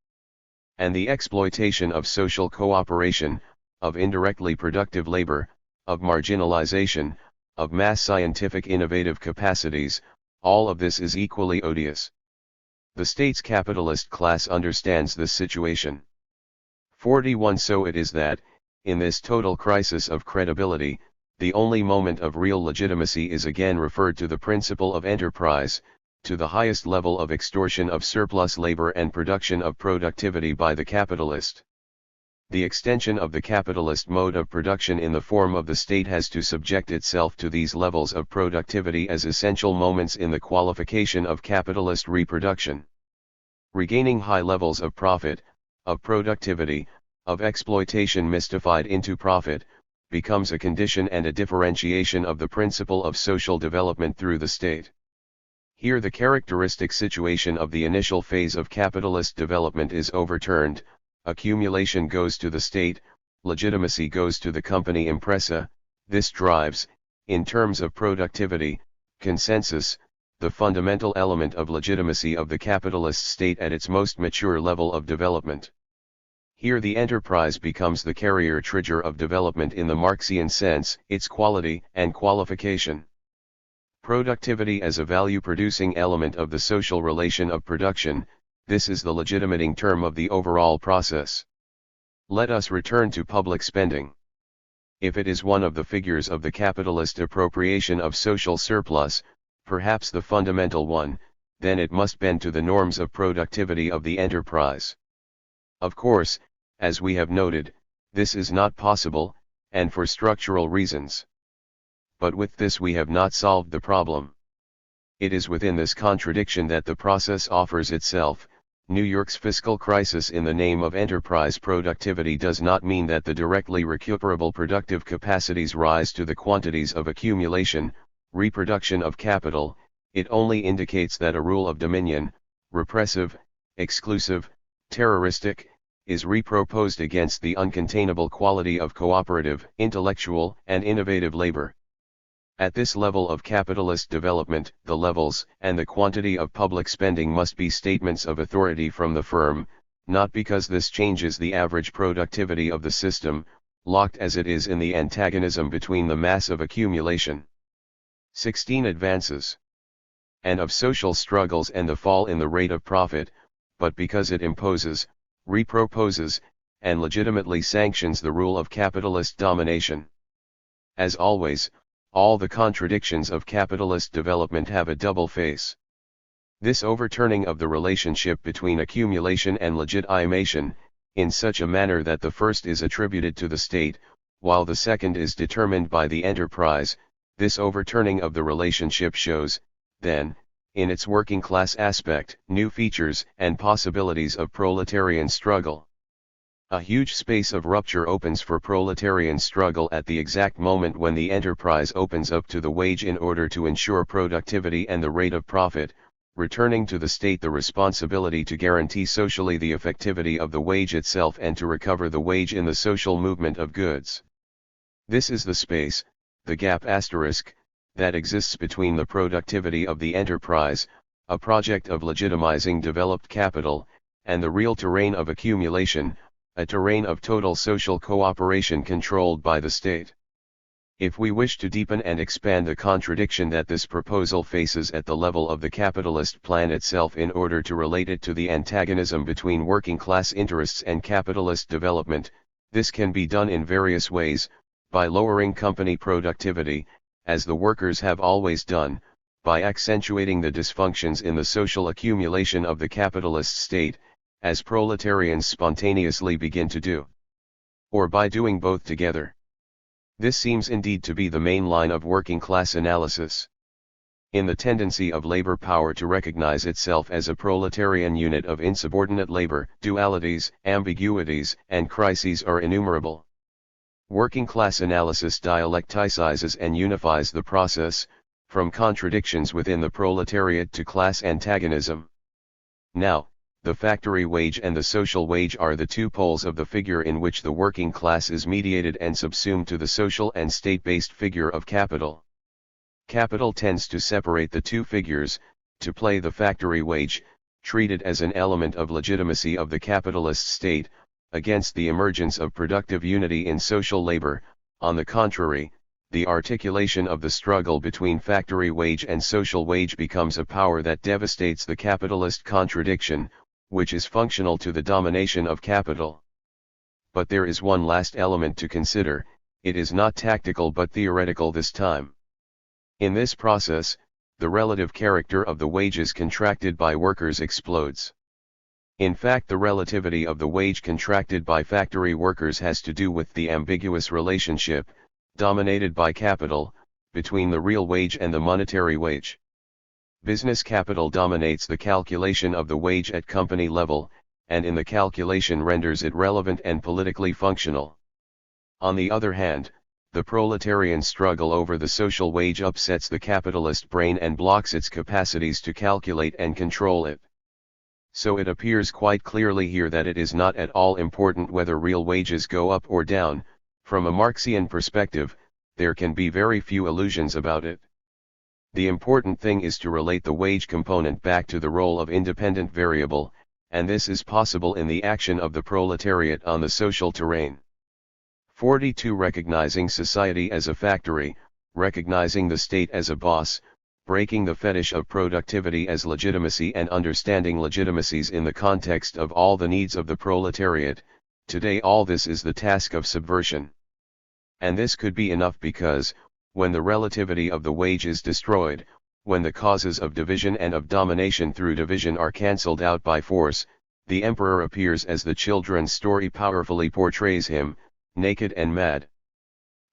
And the exploitation of social cooperation, of indirectly productive labor, of marginalization, of mass scientific innovative capacities, all of this is equally odious. The state's capitalist class understands this situation. 41. So it is that, in this total crisis of credibility, the only moment of real legitimacy is again referred to the principle of enterprise, to the highest level of extortion of surplus labor and production of productivity by the capitalist. The extension of the capitalist mode of production in the form of the state has to subject itself to these levels of productivity as essential moments in the qualification of capitalist reproduction. Regaining high levels of profit, of productivity, of exploitation mystified into profit, becomes a condition and a differentiation of the principle of social development through the state. Here the characteristic situation of the initial phase of capitalist development is overturned, accumulation goes to the state, legitimacy goes to the company impresa. This drives, in terms of productivity, consensus, the fundamental element of legitimacy of the capitalist state at its most mature level of development. Here the enterprise becomes the carrier trigger of development in the Marxian sense, its quality and qualification. Productivity as a value-producing element of the social relation of production, this is the legitimating term of the overall process. Let us return to public spending. If it is one of the figures of the capitalist appropriation of social surplus, perhaps the fundamental one, then it must bend to the norms of productivity of the enterprise. Of course, as we have noted, this is not possible, and for structural reasons. But with this we have not solved the problem. It is within this contradiction that the process offers itself. New York's fiscal crisis in the name of enterprise productivity does not mean that the directly recuperable productive capacities rise to the quantities of accumulation, reproduction of capital. It only indicates that a rule of dominion, repressive, exclusive, terroristic, is reproposed against the uncontainable quality of cooperative, intellectual, and innovative labor. At this level of capitalist development, the levels and the quantity of public spending must be statements of authority from the firm, not because this changes the average productivity of the system, locked as it is in the antagonism between the mass of accumulation. 16 advances. And of social struggles and the fall in the rate of profit, but because it imposes, reproposes, and legitimately sanctions the rule of capitalist domination. As always, all the contradictions of capitalist development have a double face. This overturning of the relationship between accumulation and legitimation, in such a manner that the first is attributed to the state, while the second is determined by the enterprise, this overturning of the relationship shows, then, in its working class aspect, new features and possibilities of proletarian struggle. A huge space of rupture opens for proletarian struggle at the exact moment when the enterprise opens up to the wage in order to ensure productivity and the rate of profit, returning to the state the responsibility to guarantee socially the effectivity of the wage itself and to recover the wage in the social movement of goods. This is the space, the gap asterisk, that exists between the productivity of the enterprise, a project of legitimizing developed capital, and the real terrain of accumulation, a terrain of total social cooperation controlled by the state. If we wish to deepen and expand the contradiction that this proposal faces at the level of the capitalist plan itself in order to relate it to the antagonism between working class interests and capitalist development, this can be done in various ways, by lowering company productivity, as the workers have always done, by accentuating the dysfunctions in the social accumulation of the capitalist state, as proletarians spontaneously begin to do. Or by doing both together. This seems indeed to be the main line of working class analysis. In the tendency of labor power to recognize itself as a proletarian unit of insubordinate labor, dualities, ambiguities, and crises are innumerable. Working class analysis dialecticizes and unifies the process, from contradictions within the proletariat to class antagonism. Now, the factory wage and the social wage are the two poles of the figure in which the working class is mediated and subsumed to the social and state-based figure of capital. Capital tends to separate the two figures, to play the factory wage, treated as an element of legitimacy of the capitalist state, against the emergence of productive unity in social labor. On the contrary, the articulation of the struggle between factory wage and social wage becomes a power that devastates the capitalist contradiction, which is functional to the domination of capital. But there is one last element to consider, it is not tactical but theoretical this time. In this process, the relative character of the wages contracted by workers explodes. In fact, the relativity of the wage contracted by factory workers has to do with the ambiguous relationship, dominated by capital, between the real wage and the monetary wage. Business capital dominates the calculation of the wage at company level, and in the calculation renders it relevant and politically functional. On the other hand, the proletarian struggle over the social wage upsets the capitalist brain and blocks its capacities to calculate and control it. So it appears quite clearly here that it is not at all important whether real wages go up or down. From a Marxian perspective, there can be very few illusions about it. The important thing is to relate the wage component back to the role of independent variable, and this is possible in the action of the proletariat on the social terrain. 42. Recognizing society as a factory, recognizing the state as a boss, breaking the fetish of productivity as legitimacy and understanding legitimacies in the context of all the needs of the proletariat. Today all this is the task of subversion. And this could be enough because, when the relativity of the wage is destroyed, when the causes of division and of domination through division are cancelled out by force, the emperor appears as the children's story powerfully portrays him, naked and mad.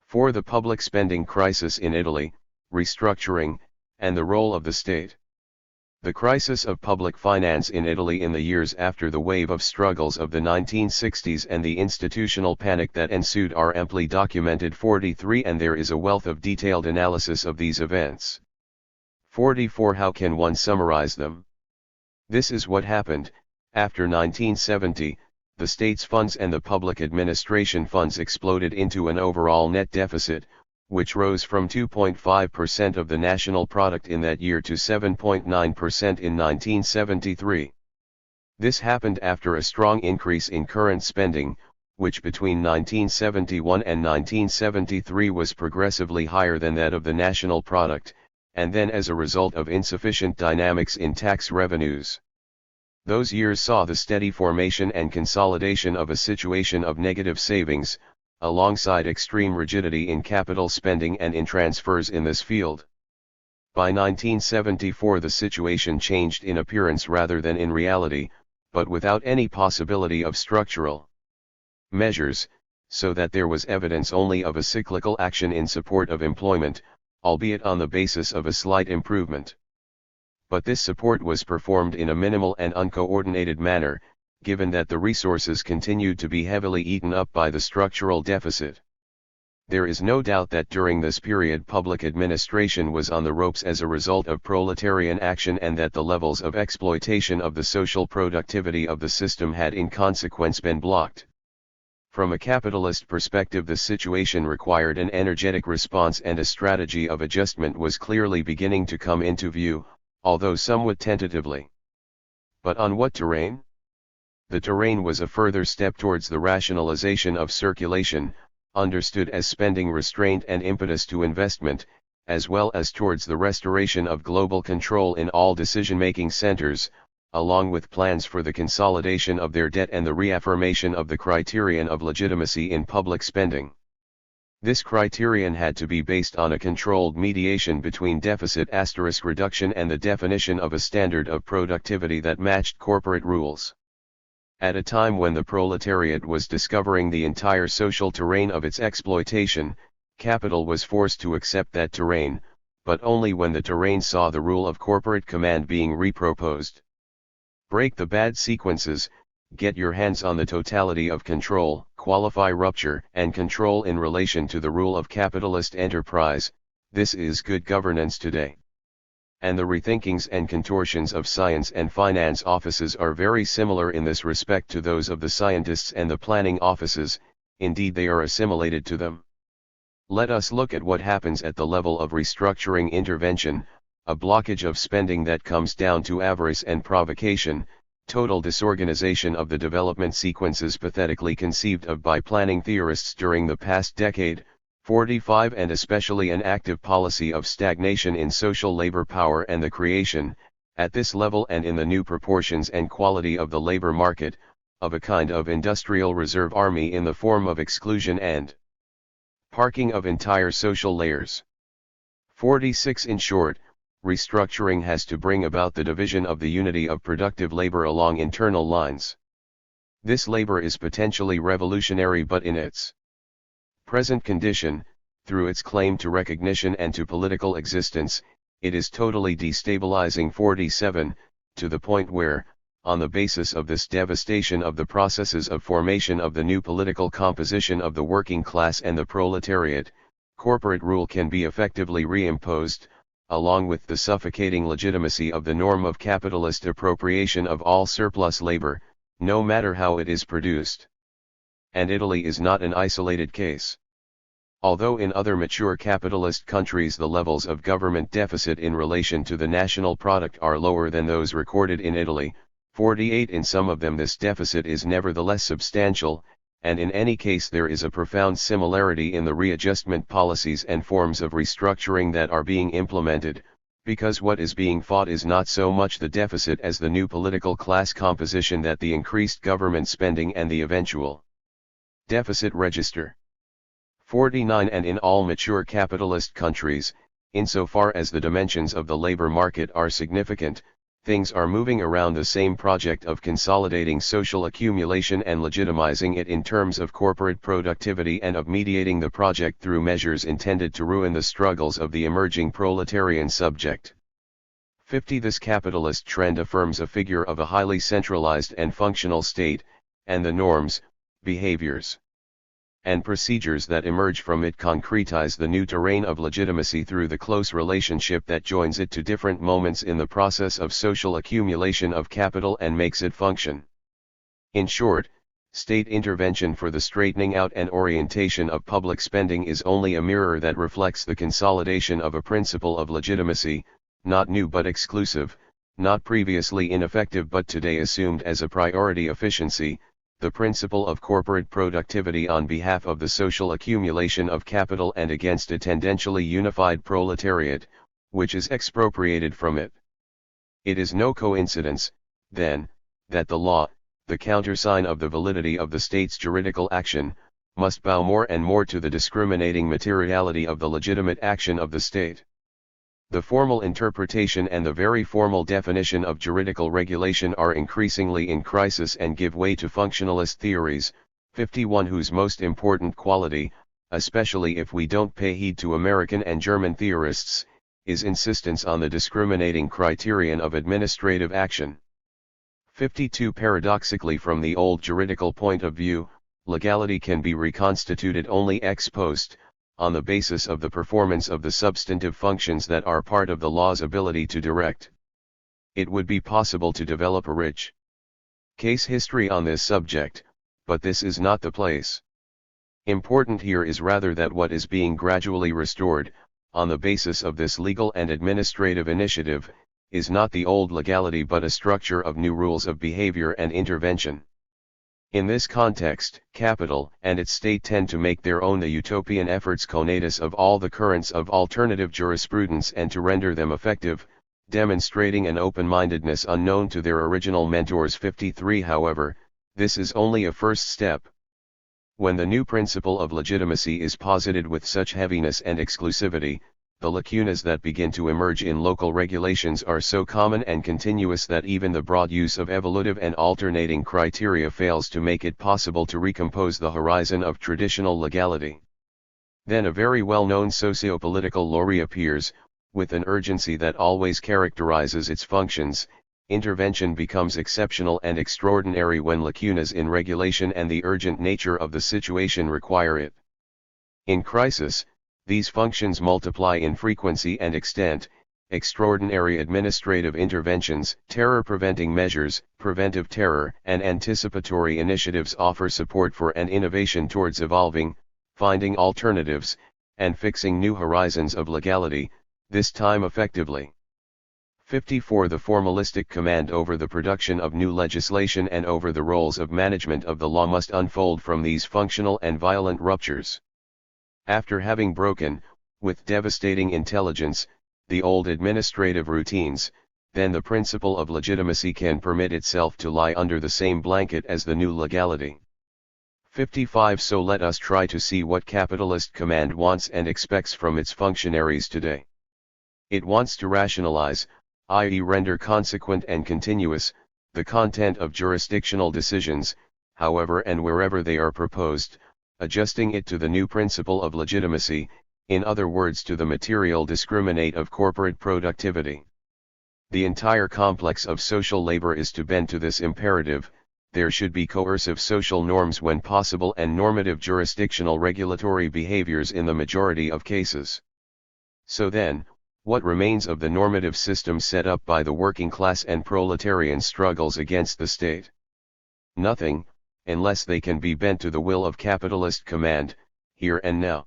For the public spending crisis in Italy, restructuring, and the role of the state. The crisis of public finance in Italy in the years after the wave of struggles of the 1960s and the institutional panic that ensued are amply documented. 43. And there is a wealth of detailed analysis of these events. 44. How can one summarize them? This is what happened. After 1970, the state's funds and the public administration funds exploded into an overall net deficit, which rose from 2.5% of the national product in that year to 7.9% in 1973. This happened after a strong increase in current spending, which between 1971 and 1973 was progressively higher than that of the national product, and then as a result of insufficient dynamics in tax revenues. Those years saw the steady formation and consolidation of a situation of negative savings, alongside extreme rigidity in capital spending and in transfers in this field. By 1974 the situation changed in appearance rather than in reality, but without any possibility of structural measures, so that there was evidence only of a cyclical action in support of employment, albeit on the basis of a slight improvement. But this support was performed in a minimal and uncoordinated manner, given that the resources continued to be heavily eaten up by the structural deficit. There is no doubt that during this period public administration was on the ropes as a result of proletarian action and that the levels of exploitation of the social productivity of the system had in consequence been blocked. From a capitalist perspective the situation required an energetic response and a strategy of adjustment was clearly beginning to come into view, although somewhat tentatively. But on what terrain? The terrain was a further step towards the rationalization of circulation, understood as spending restraint and impetus to investment, as well as towards the restoration of global control in all decision-making centers, along with plans for the consolidation of their debt and the reaffirmation of the criterion of legitimacy in public spending. This criterion had to be based on a controlled mediation between deficit * reduction and the definition of a standard of productivity that matched corporate rules. At a time when the proletariat was discovering the entire social terrain of its exploitation, capital was forced to accept that terrain, but only when the terrain saw the rule of corporate command being reproposed. Break the bad sequences, get your hands on the totality of control, qualify rupture and control in relation to the rule of capitalist enterprise. This is good governance today. And the rethinkings and contortions of science and finance offices are very similar in this respect to those of the scientists and the planning offices, indeed they are assimilated to them. Let us look at what happens at the level of restructuring intervention, a blockage of spending that comes down to avarice and provocation, total disorganization of the development sequences pathetically conceived of by planning theorists during the past decade, 45, and especially an active policy of stagnation in social labor power and the creation, at this level and in the new proportions and quality of the labor market, of a kind of industrial reserve army in the form of exclusion and parking of entire social layers. 46. In short, restructuring has to bring about the division of the unity of productive labor along internal lines. This labor is potentially revolutionary, but in its present condition, through its claim to recognition and to political existence, it is totally destabilizing. 47, to the point where, on the basis of this devastation of the processes of formation of the new political composition of the working class and the proletariat, corporate rule can be effectively reimposed, along with the suffocating legitimacy of the norm of capitalist appropriation of all surplus labor, no matter how it is produced. And Italy is not an isolated case. Although in other mature capitalist countries the levels of government deficit in relation to the national product are lower than those recorded in Italy, 48 in some of them this deficit is nevertheless substantial, and in any case there is a profound similarity in the readjustment policies and forms of restructuring that are being implemented, because what is being fought is not so much the deficit as the new political class composition that the increased government spending and the eventual deficit register. 49 And in all mature capitalist countries, insofar as the dimensions of the labor market are significant, things are moving around the same project of consolidating social accumulation and legitimizing it in terms of corporate productivity and of mediating the project through measures intended to ruin the struggles of the emerging proletarian subject. 50 This capitalist trend affirms a figure of a highly centralized and functional state, and the norms, behaviors, and procedures that emerge from it concretize the new terrain of legitimacy through the close relationship that joins it to different moments in the process of social accumulation of capital and makes it function. In short, state intervention for the straightening out and orientation of public spending is only a mirror that reflects the consolidation of a principle of legitimacy, not new but exclusive, not previously ineffective but today assumed as a priority efficiency, the principle of corporate productivity on behalf of the social accumulation of capital and against a tendentially unified proletariat, which is expropriated from it. It is no coincidence, then, that the law, the countersign of the validity of the state's juridical action, must bow more and more to the discriminating materiality of the legitimate action of the state. The formal interpretation and the very formal definition of juridical regulation are increasingly in crisis and give way to functionalist theories, 51 whose most important quality, especially if we don't pay heed to American and German theorists, is insistence on the discriminating criterion of administrative action. 52 Paradoxically, from the old juridical point of view, legality can be reconstituted only ex post, on the basis of the performance of the substantive functions that are part of the law's ability to direct. It would be possible to develop a rich case history on this subject, but this is not the place. Important here is rather that what is being gradually restored, on the basis of this legal and administrative initiative, is not the old legality but a structure of new rules of behavior and intervention. In this context, capital and its state tend to make their own the utopian efforts conatus of all the currents of alternative jurisprudence and to render them effective, demonstrating an open-mindedness unknown to their original mentors. 53 However, this is only a first step. When the new principle of legitimacy is posited with such heaviness and exclusivity, the lacunas that begin to emerge in local regulations are so common and continuous that even the broad use of evolutive and alternating criteria fails to make it possible to recompose the horizon of traditional legality. Then a very well-known socio-political law reappears, with an urgency that always characterizes its functions. Intervention becomes exceptional and extraordinary when lacunas in regulation and the urgent nature of the situation require it. In crisis, these functions multiply in frequency and extent. Extraordinary administrative interventions, terror-preventing measures, preventive terror, and anticipatory initiatives offer support for an innovation towards evolving, finding alternatives, and fixing new horizons of legality, this time effectively. 54 The formalistic command over the production of new legislation and over the roles of management of the law must unfold from these functional and violent ruptures. After having broken, with devastating intelligence, the old administrative routines, then the principle of legitimacy can permit itself to lie under the same blanket as the new legality. 55 So let us try to see what capitalist command wants and expects from its functionaries today. It wants to rationalize, i.e. render consequent and continuous, the content of jurisdictional decisions, however and wherever they are proposed, adjusting it to the new principle of legitimacy, in other words to the material discriminate of corporate productivity. The entire complex of social labor is to bend to this imperative, there should be coercive social norms when possible and normative jurisdictional regulatory behaviors in the majority of cases. So then, what remains of the normative system set up by the working class and proletarian struggles against the state? Nothing, unless they can be bent to the will of capitalist command, here and now.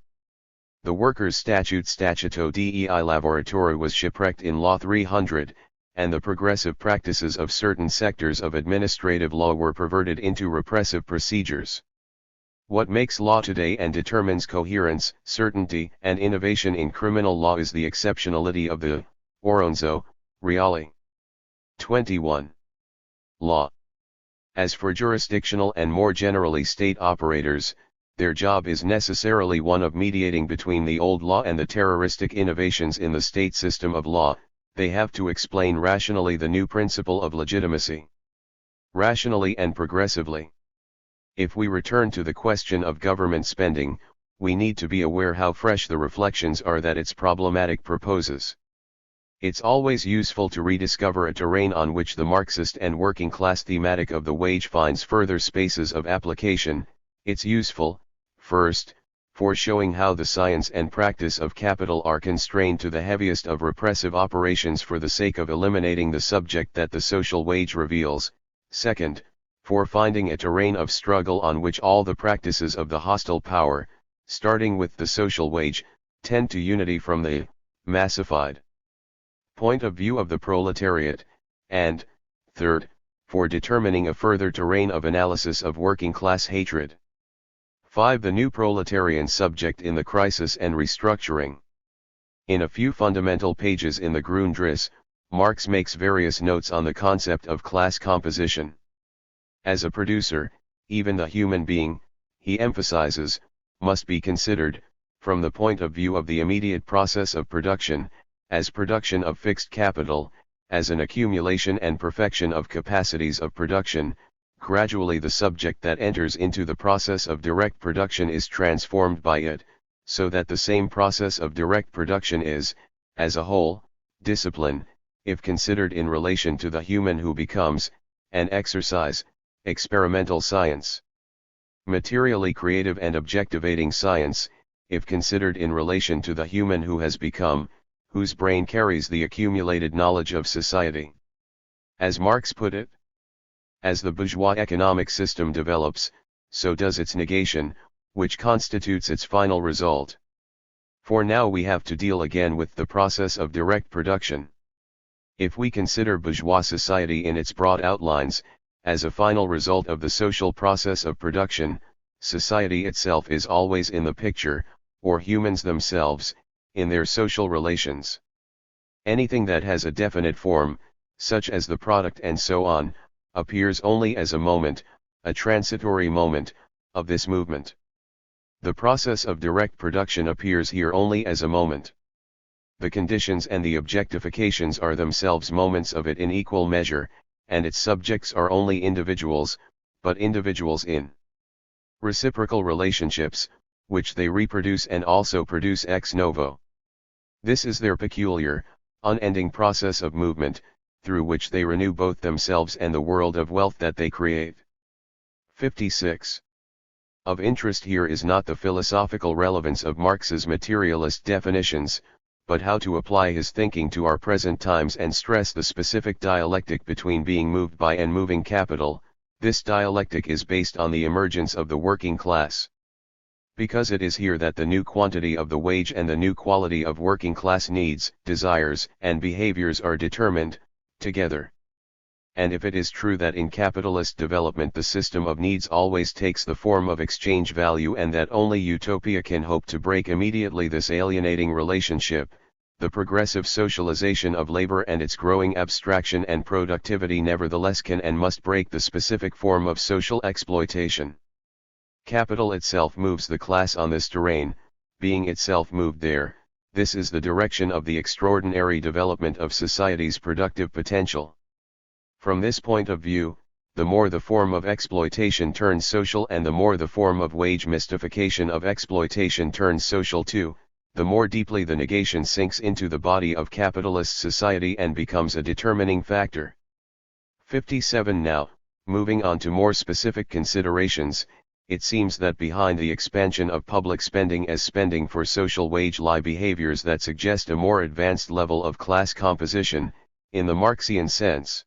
The Workers' Statute Statuto dei Lavoratori was shipwrecked in Law 300, and the progressive practices of certain sectors of administrative law were perverted into repressive procedures. What makes law today and determines coherence, certainty, and innovation in criminal law is the exceptionality of the Oronzo, Reali. 21. Law. As for jurisdictional and more generally state operators, their job is necessarily one of mediating between the old law and the terroristic innovations in the state system of law. They have to explain rationally the new principle of legitimacy. Rationally and progressively. If we return to the question of government spending, we need to be aware how fresh the reflections are that its problematic proposes. It's always useful to rediscover a terrain on which the Marxist and working class thematic of the wage finds further spaces of application. It's useful, first, for showing how the science and practice of capital are constrained to the heaviest of repressive operations for the sake of eliminating the subject that the social wage reveals. Second, for finding a terrain of struggle on which all the practices of the hostile power, starting with the social wage, tend to unity from the massified point of view of the proletariat, and, third, for determining a further terrain of analysis of working class hatred. 5. The new proletarian subject in the crisis and restructuring. In a few fundamental pages in the Grundriss, Marx makes various notes on the concept of class composition. As a producer, even the human being, he emphasizes, must be considered, from the point of view of the immediate process of production, as production of fixed capital, as an accumulation and perfection of capacities of production. Gradually the subject that enters into the process of direct production is transformed by it, so that the same process of direct production is, as a whole, discipline, if considered in relation to the human who becomes, an exercise, experimental science. Materially creative and objectivating science, if considered in relation to the human who has become, whose brain carries the accumulated knowledge of society. As Marx put it, as the bourgeois economic system develops, so does its negation, which constitutes its final result. For now we have to deal again with the process of direct production. If we consider bourgeois society in its broad outlines, as a final result of the social process of production, society itself is always in the picture, or humans themselves, in their social relations. Anything that has a definite form, such as the product and so on, appears only as a moment, a transitory moment, of this movement. The process of direct production appears here only as a moment. The conditions and the objectifications are themselves moments of it in equal measure, and its subjects are only individuals, but individuals in reciprocal relationships, which they reproduce and also produce ex novo. This is their peculiar, unending process of movement, through which they renew both themselves and the world of wealth that they create. 56. Of interest here is not the philosophical relevance of Marx's materialist definitions, but how to apply his thinking to our present times and stress the specific dialectic between being moved by and moving capital. This dialectic is based on the emergence of the working class. Because it is here that the new quantity of the wage and the new quality of working class needs, desires, and behaviors are determined, together. And if it is true that in capitalist development the system of needs always takes the form of exchange value and that only utopia can hope to break immediately this alienating relationship, the progressive socialization of labor and its growing abstraction and productivity nevertheless can and must break the specific form of social exploitation. Capital itself moves the class on this terrain, being itself moved there. This is the direction of the extraordinary development of society's productive potential. From this point of view, the more the form of exploitation turns social and the more the form of wage mystification of exploitation turns social too, the more deeply the negation sinks into the body of capitalist society and becomes a determining factor. 57. Now, Moving on to more specific considerations, it seems that behind the expansion of public spending as spending for social wage lie behaviors that suggest a more advanced level of class composition, in the Marxian sense.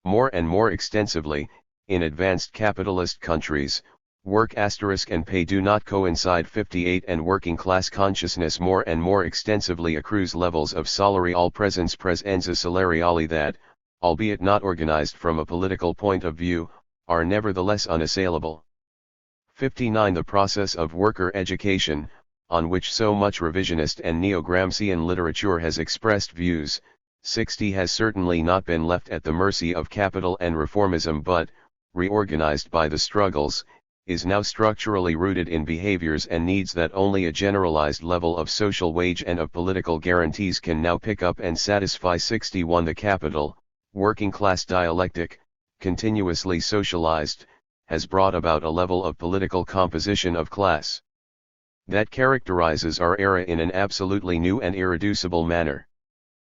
More and more extensively, in advanced capitalist countries, work and pay do not coincide. 58 And working class consciousness more and more extensively accrues levels of salarial presenza salariali that, albeit not organized from a political point of view, are nevertheless unassailable. 59 The process of worker education, on which so much revisionist and neo-Gramscian literature has expressed views, 60 has certainly not been left at the mercy of capital and reformism but, reorganized by the struggles, is now structurally rooted in behaviors and needs that only a generalized level of social wage and of political guarantees can now pick up and satisfy. 61 The capital, working class dialectic, continuously socialized, has brought about a level of political composition of class that characterizes our era in an absolutely new and irreducible manner.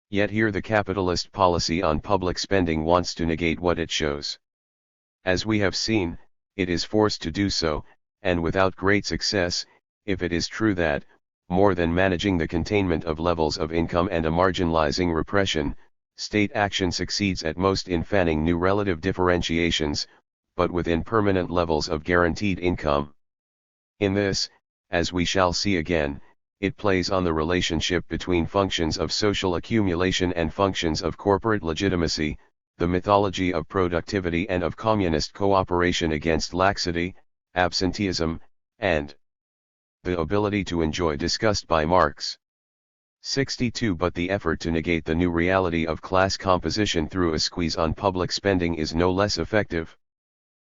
Yet here the capitalist policy on public spending wants to negate what it shows. As we have seen, it is forced to do so, and without great success, if it is true that, more than managing the containment of levels of income and a marginalizing repression, state action succeeds at most in fanning new relative differentiations, but within permanent levels of guaranteed income. In this, as we shall see again, it plays on the relationship between functions of social accumulation and functions of corporate legitimacy, the mythology of productivity and of communist cooperation against laxity, absenteeism, and the ability to enjoy discussed by Marx. 62 But the effort to negate the new reality of class composition through a squeeze on public spending is no less effective.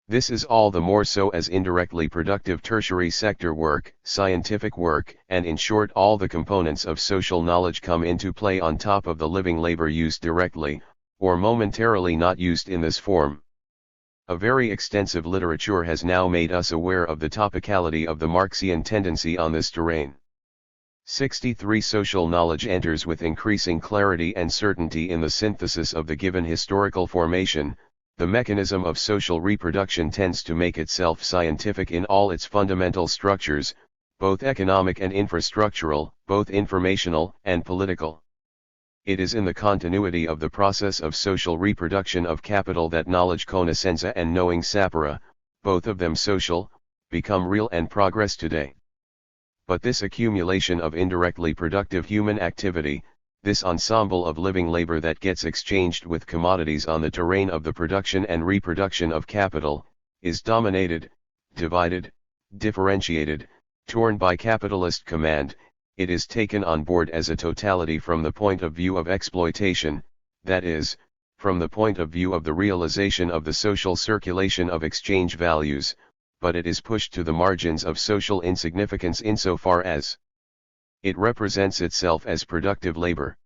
This is all the more so as indirectly productive tertiary sector work, scientific work, and in short all the components of social knowledge come into play on top of the living labor used directly, or momentarily not used in this form. A very extensive literature has now made us aware of the topicality of the Marxian tendency on this terrain. 63 Social knowledge enters with increasing clarity and certainty in the synthesis of the given historical formation. The mechanism of social reproduction tends to make itself scientific in all its fundamental structures, both economic and infrastructural, both informational and political. It is in the continuity of the process of social reproduction of capital that knowledge conoscenza and knowing sapere, both of them social, become real and progress today. But this accumulation of indirectly productive human activity, this ensemble of living labor that gets exchanged with commodities on the terrain of the production and reproduction of capital, is dominated, divided, differentiated, torn by capitalist command. It is taken on board as a totality from the point of view of exploitation, that is, from the point of view of the realization of the social circulation of exchange values, but it is pushed to the margins of social insignificance insofar as it represents itself as productive labor.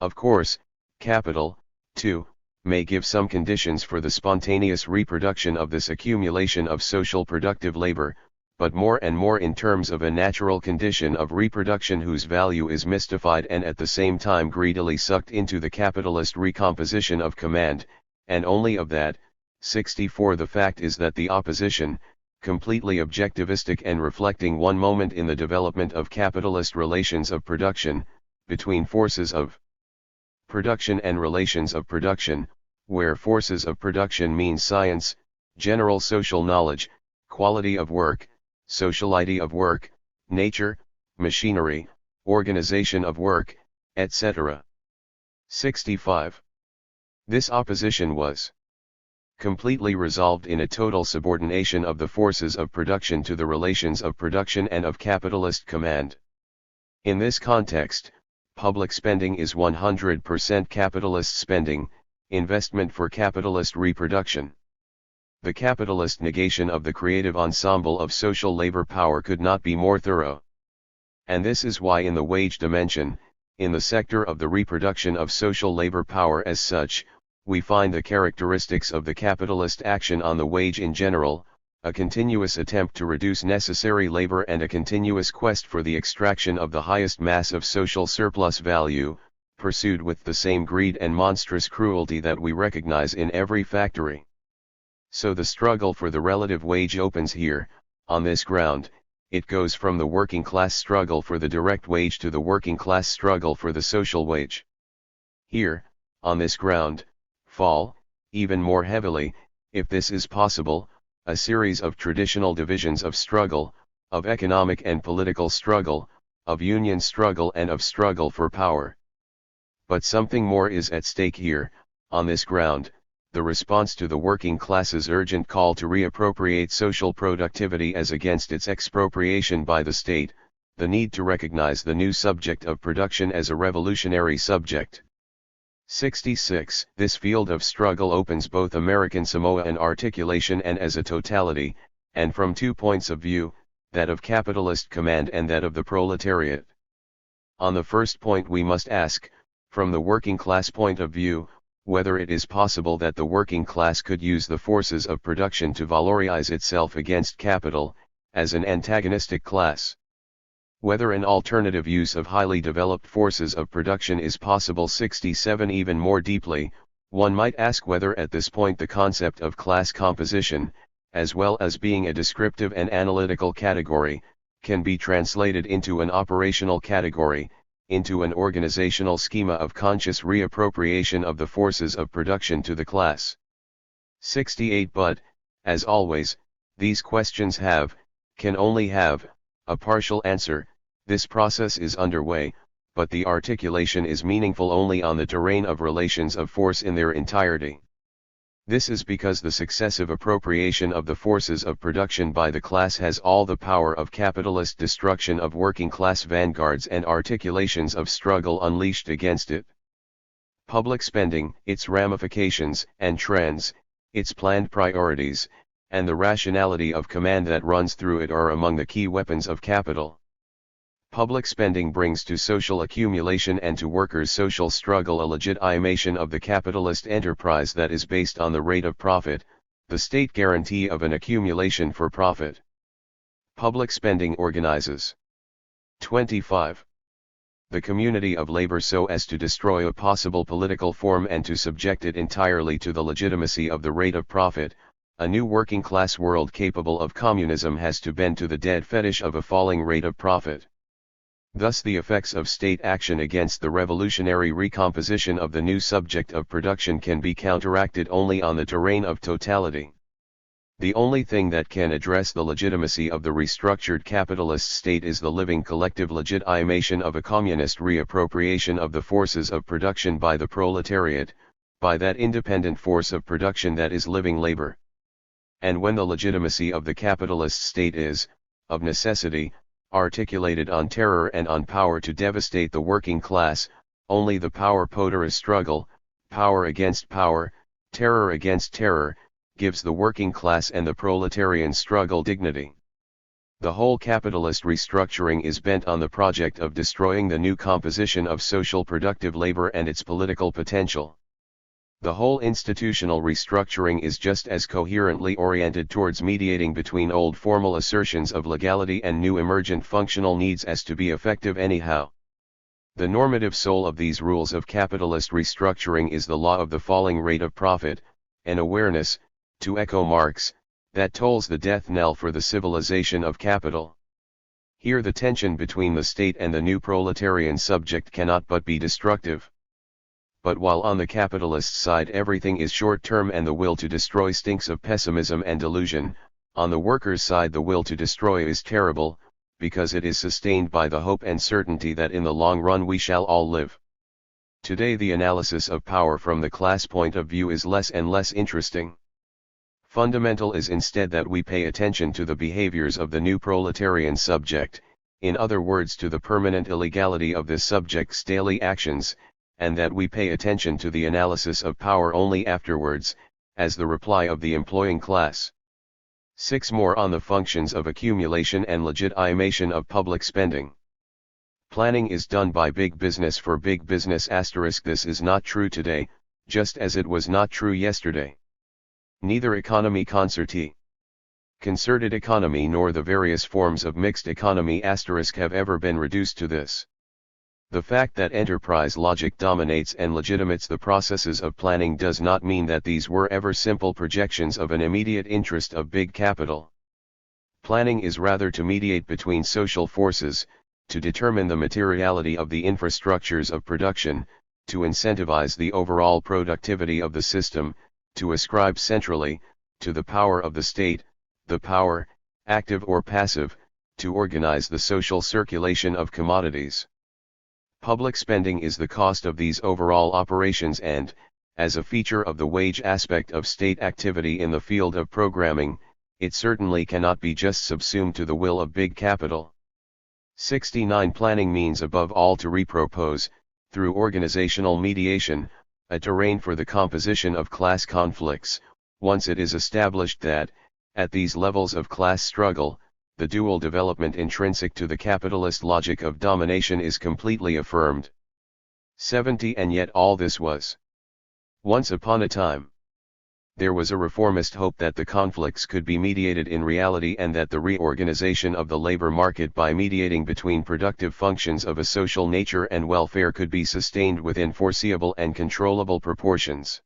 Of course, capital, too, may give some conditions for the spontaneous reproduction of this accumulation of social productive labor, but more and more in terms of a natural condition of reproduction whose value is mystified and at the same time greedily sucked into the capitalist recomposition of command, and only of that. 64 The fact is that the opposition, completely objectivistic and reflecting one moment in the development of capitalist relations of production, between forces of production and relations of production, where forces of production mean science, general social knowledge, quality of work, sociality of work, nature, machinery, organization of work, etc. 65. This opposition was completely resolved in a total subordination of the forces of production to the relations of production and of capitalist command. In this context, public spending is 100% capitalist spending, investment for capitalist reproduction. The capitalist negation of the creative ensemble of social labor power could not be more thorough. And this is why in the wage dimension, in the sector of the reproduction of social labor power as such, we find the characteristics of the capitalist action on the wage in general, a continuous attempt to reduce necessary labor and a continuous quest for the extraction of the highest mass of social surplus value, pursued with the same greed and monstrous cruelty that we recognize in every factory. So the struggle for the relative wage opens here. On this ground, it goes from the working class struggle for the direct wage to the working class struggle for the social wage. Here, on this ground, fall, even more heavily, if this is possible, a series of traditional divisions of struggle, of economic and political struggle, of union struggle and of struggle for power. But something more is at stake here. On this ground, the response to the working class's urgent call to reappropriate social productivity as against its expropriation by the state, the need to recognize the new subject of production as a revolutionary subject. 66. This field of struggle opens both American Samoa and articulation and as a totality, and from two points of view, that of capitalist command and that of the proletariat. On the first point we must ask, from the working class point of view, whether it is possible that the working class could use the forces of production to valorize itself against capital, as an antagonistic class. Whether an alternative use of highly developed forces of production is possible. 67. Even more deeply, one might ask whether at this point the concept of class composition, as well as being a descriptive and analytical category, can be translated into an operational category, into an organizational schema of conscious reappropriation of the forces of production to the class. 68. But, as always, these questions can only have, a partial answer. This process is underway, but the articulation is meaningful only on the terrain of relations of force in their entirety. This is because the successive appropriation of the forces of production by the class has all the power of capitalist destruction of working class vanguards and articulations of struggle unleashed against it. Public spending, its ramifications and trends, its planned priorities, and the rationality of command that runs through it are among the key weapons of capital. Public spending brings to social accumulation and to workers' social struggle a legitimation of the capitalist enterprise that is based on the rate of profit, the state guarantee of an accumulation for profit. Public spending organizes 25. The community of labor so as to destroy a possible political form and to subject it entirely to the legitimacy of the rate of profit. A new working class world capable of communism has to bend to the dead fetish of a falling rate of profit. Thus the effects of state action against the revolutionary recomposition of the new subject of production can be counteracted only on the terrain of totality. The only thing that can address the legitimacy of the restructured capitalist state is the living collective legitimation of a communist reappropriation of the forces of production by the proletariat, by that independent force of production that is living labor. And when the legitimacy of the capitalist state is, of necessity, articulated on terror and on power to devastate the working class, only the power-poderous struggle, power against power, terror against terror, gives the working class and the proletarian struggle dignity. The whole capitalist restructuring is bent on the project of destroying the new composition of social productive labor and its political potential. The whole institutional restructuring is just as coherently oriented towards mediating between old formal assertions of legality and new emergent functional needs as to be effective anyhow. The normative soul of these rules of capitalist restructuring is the law of the falling rate of profit, an awareness, to echo Marx, that tolls the death knell for the civilization of capital. Here the tension between the state and the new proletarian subject cannot but be destructive. But while on the capitalist side everything is short-term and the will to destroy stinks of pessimism and delusion, on the workers' side the will to destroy is terrible, because it is sustained by the hope and certainty that in the long run we shall all live. Today the analysis of power from the class point of view is less and less interesting. Fundamental is instead that we pay attention to the behaviors of the new proletarian subject, in other words to the permanent illegality of this subject's daily actions, and that we pay attention to the analysis of power only afterwards, as the reply of the employing class. 6. More on the functions of accumulation and legitimation of public spending. Planning is done by big business for big business. This is not true today, just as it was not true yesterday. Neither economy concerted economy nor the various forms of mixed economy have ever been reduced to this. The fact that enterprise logic dominates and legitimates the processes of planning does not mean that these were ever simple projections of an immediate interest of big capital. Planning is rather to mediate between social forces, to determine the materiality of the infrastructures of production, to incentivize the overall productivity of the system, to ascribe centrally, to the power of the state, the power, active or passive, to organize the social circulation of commodities. Public spending is the cost of these overall operations and, as a feature of the wage aspect of state activity in the field of programming, it certainly cannot be just subsumed to the will of big capital. 69 Planning means above all to repropose, through organizational mediation, a terrain for the composition of class conflicts, once it is established that, at these levels of class struggle, the dual development intrinsic to the capitalist logic of domination is completely affirmed. 70 And yet all this was. Once upon a time, there was a reformist hope that the conflicts could be mediated in reality and that the reorganization of the labor market by mediating between productive functions of a social nature and welfare could be sustained within foreseeable and controllable proportions.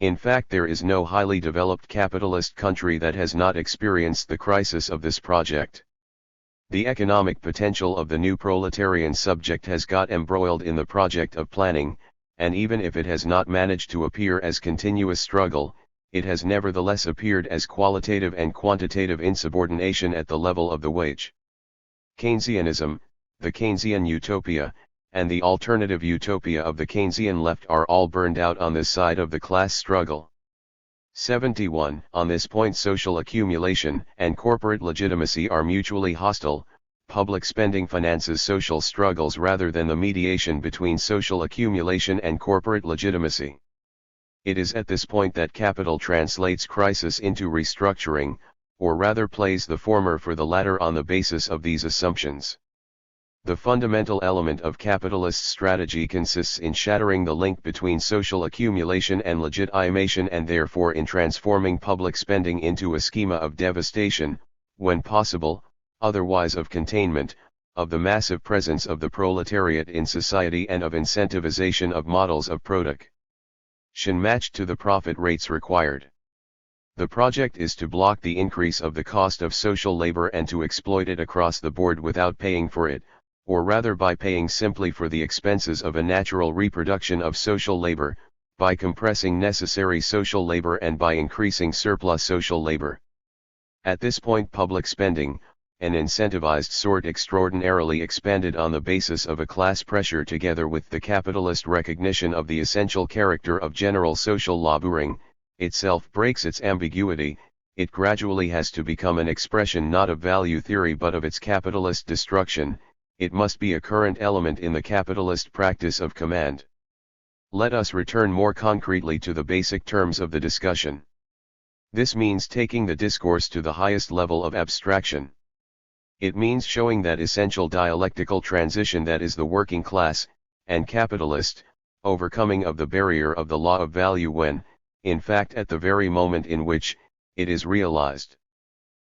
In fact, there is no highly developed capitalist country that has not experienced the crisis of this project. The economic potential of the new proletarian subject has got embroiled in the project of planning, and even if it has not managed to appear as continuous struggle, it has nevertheless appeared as qualitative and quantitative insubordination at the level of the wage. Keynesianism, the Keynesian utopia, and the alternative utopia of the Keynesian left are all burned out on this side of the class struggle. 71 On this point, social accumulation and corporate legitimacy are mutually hostile. Public spending finances social struggles rather than the mediation between social accumulation and corporate legitimacy. It is at this point that capital translates crisis into restructuring, or rather plays the former for the latter on the basis of these assumptions. The fundamental element of capitalist strategy consists in shattering the link between social accumulation and legitimation, and therefore in transforming public spending into a schema of devastation, when possible, otherwise of containment, of the massive presence of the proletariat in society and of incentivization of models of production matched to the profit rates required. The project is to block the increase of the cost of social labor and to exploit it across the board without paying for it, or rather by paying simply for the expenses of a natural reproduction of social labor, by compressing necessary social labor and by increasing surplus social labor. At this point, public spending, an incentivized sort extraordinarily expanded on the basis of a class pressure together with the capitalist recognition of the essential character of general social laboring, itself breaks its ambiguity. It gradually has to become an expression not of value theory but of its capitalist destruction. It must be a current element in the capitalist practice of command. Let us return more concretely to the basic terms of the discussion. This means taking the discourse to the highest level of abstraction. It means showing that essential dialectical transition that is the working class and capitalist overcoming of the barrier of the law of value when, in fact, at the very moment in which it is realized.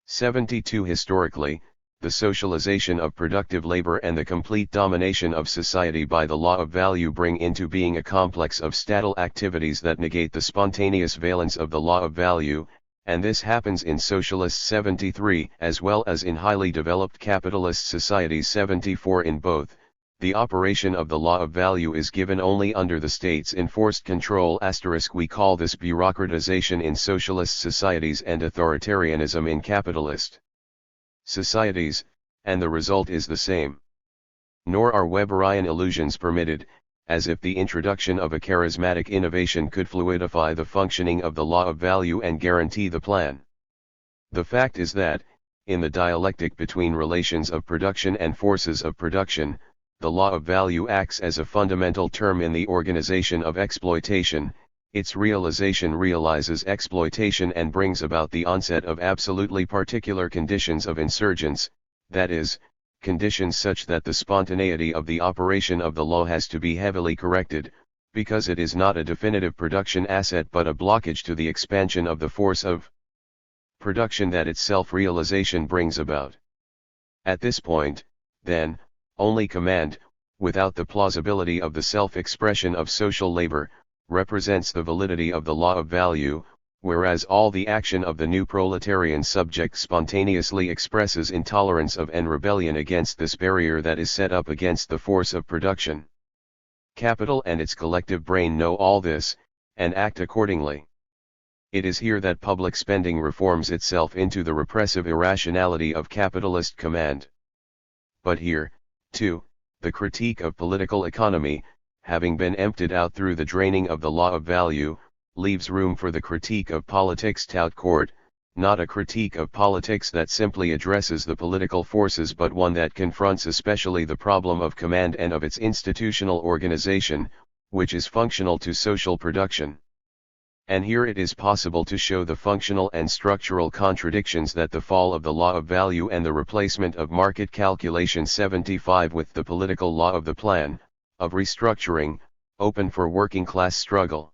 72 Historically, the socialization of productive labor and the complete domination of society by the law of value bring into being a complex of statal activities that negate the spontaneous valence of the law of value, and this happens in socialist 73 as well as in highly developed capitalist societies 74. In both, the operation of the law of value is given only under the state's enforced control. We call this bureaucratization in socialist societies and authoritarianism in capitalist societies, and the result is the same. Nor are Weberian illusions permitted, as if the introduction of a charismatic innovation could fluidify the functioning of the law of value and guarantee the plan. The fact is that, in the dialectic between relations of production and forces of production, the law of value acts as a fundamental term in the organization of exploitation. Its realization realizes exploitation and brings about the onset of absolutely particular conditions of insurgence, that is, conditions such that the spontaneity of the operation of the law has to be heavily corrected, because it is not a definitive production asset but a blockage to the expansion of the force of production that its self-realization brings about. At this point, then, only command, without the plausibility of the self-expression of social labor, represents the validity of the law of value, whereas all the action of the new proletarian subject spontaneously expresses intolerance of and rebellion against this barrier that is set up against the force of production. Capital and its collective brain know all this, and act accordingly. It is here that public spending reforms itself into the repressive irrationality of capitalist command. But here, too, the critique of political economy, having been emptied out through the draining of the law of value, leaves room for the critique of politics tout court, not a critique of politics that simply addresses the political forces but one that confronts especially the problem of command and of its institutional organization, which is functional to social production. And here it is possible to show the functional and structural contradictions that the fall of the law of value and the replacement of market calculation 75 with the political law of the plan, of restructuring, open for working class struggle.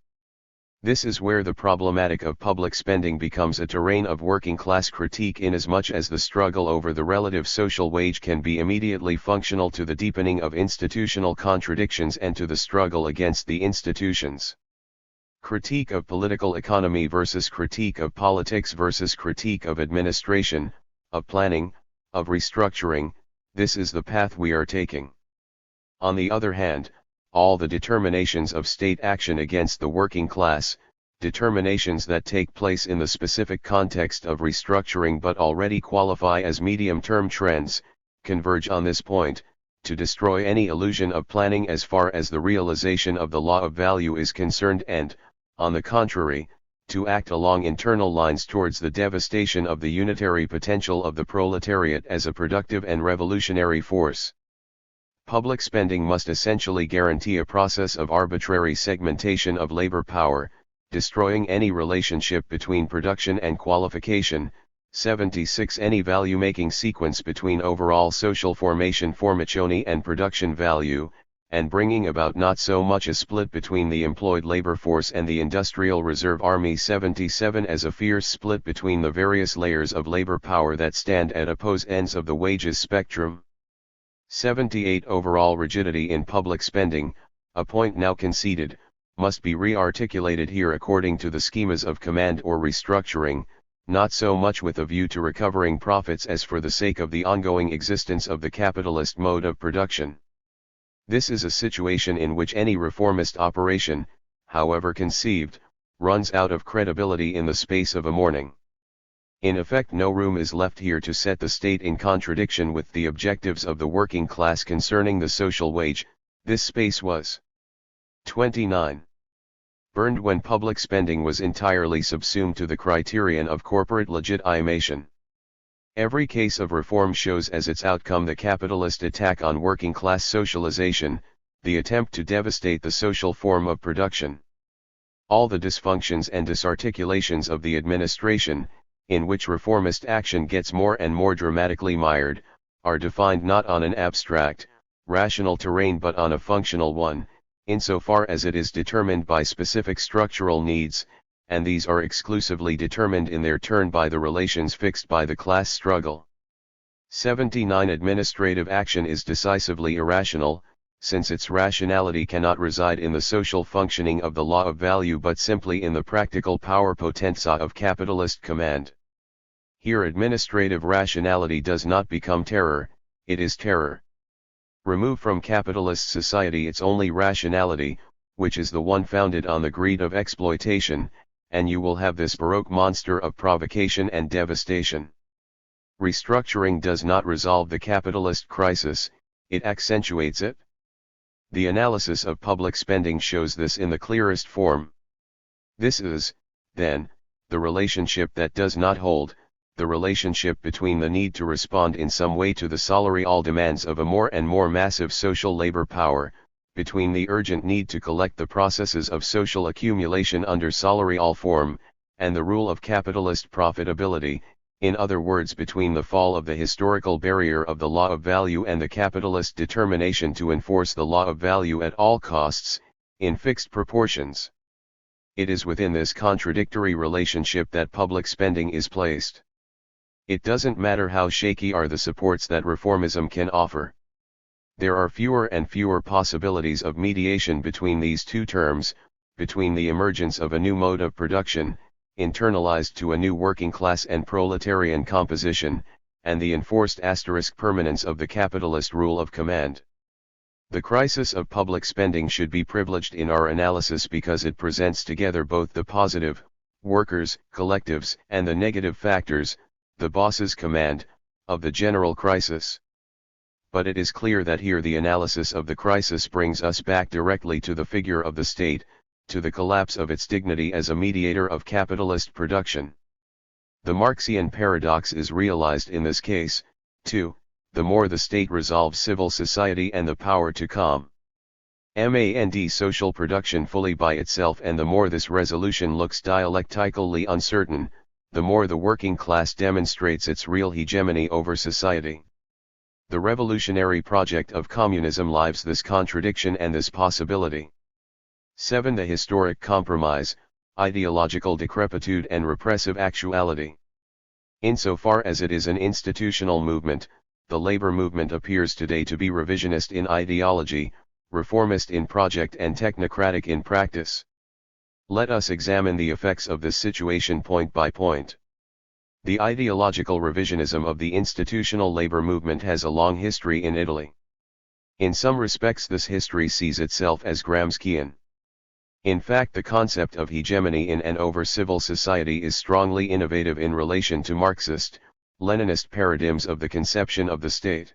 This is where the problematic of public spending becomes a terrain of working class critique, inasmuch as the struggle over the relative social wage can be immediately functional to the deepening of institutional contradictions and to the struggle against the institutions. Critique of political economy versus critique of politics versus critique of administration, of planning, of restructuring, this is the path we are taking. On the other hand, all the determinations of state action against the working class, determinations that take place in the specific context of restructuring but already qualify as medium-term trends, converge on this point, to destroy any illusion of planning as far as the realization of the law of value is concerned and, on the contrary, to act along internal lines towards the devastation of the unitary potential of the proletariat as a productive and revolutionary force. Public spending must essentially guarantee a process of arbitrary segmentation of labor power, destroying any relationship between production and qualification. 76 Any value-making sequence between overall social formazione and production value, and bringing about not so much a split between the employed labor force and the industrial reserve army. 77 As a fierce split between the various layers of labor power that stand at opposed ends of the wages spectrum. 78 Overall rigidity in public spending, a point now conceded, must be re-articulated here according to the schemas of command or restructuring, not so much with a view to recovering profits as for the sake of the ongoing existence of the capitalist mode of production. This is a situation in which any reformist operation, however conceived, runs out of credibility in the space of a morning. In effect, no room is left here to set the state in contradiction with the objectives of the working class concerning the social wage. This space was 29. Burned when public spending was entirely subsumed to the criterion of corporate legitimation. Every case of reform shows as its outcome the capitalist attack on working class socialization, the attempt to devastate the social form of production. All the dysfunctions and disarticulations of the administration, in which reformist action gets more and more dramatically mired, are defined not on an abstract, rational terrain but on a functional one, insofar as it is determined by specific structural needs, and these are exclusively determined in their turn by the relations fixed by the class struggle. 79 Administrative action is decisively irrational, since its rationality cannot reside in the social functioning of the law of value but simply in the practical power potenza of capitalist command. Here administrative rationality does not become terror, it is terror. Remove from capitalist society its only rationality, which is the one founded on the greed of exploitation, and you will have this baroque monster of provocation and devastation. Restructuring does not resolve the capitalist crisis, it accentuates it. The analysis of public spending shows this in the clearest form. This is, then, the relationship that does not hold, the relationship between the need to respond in some way to the salarial demands of a more and more massive social labor power, between the urgent need to collect the processes of social accumulation under salarial form, and the rule of capitalist profitability, in other words between the fall of the historical barrier of the law of value and the capitalist determination to enforce the law of value at all costs, in fixed proportions. It is within this contradictory relationship that public spending is placed. It doesn't matter how shaky are the supports that reformism can offer. There are fewer and fewer possibilities of mediation between these two terms, between the emergence of a new mode of production, internalized to a new working class and proletarian composition, and the enforced permanence of the capitalist rule of command. The crisis of public spending should be privileged in our analysis because it presents together both the positive, workers, collectives, and the negative factors, the boss's command, of the general crisis. But it is clear that here the analysis of the crisis brings us back directly to the figure of the state, to the collapse of its dignity as a mediator of capitalist production. The Marxian paradox is realized in this case, too, the more the state resolves civil society and the power to command social production fully by itself, and the more this resolution looks dialectically uncertain, the more the working class demonstrates its real hegemony over society. The revolutionary project of communism lives this contradiction and this possibility. 7. The historic compromise, ideological decrepitude and repressive actuality. Insofar as it is an institutional movement, the labor movement appears today to be revisionist in ideology, reformist in project and technocratic in practice. Let us examine the effects of this situation point by point. The ideological revisionism of the institutional labor movement has a long history in Italy. In some respects this history sees itself as Gramscian. In fact, the concept of hegemony in and over civil society is strongly innovative in relation to Marxist, Leninist paradigms of the conception of the state.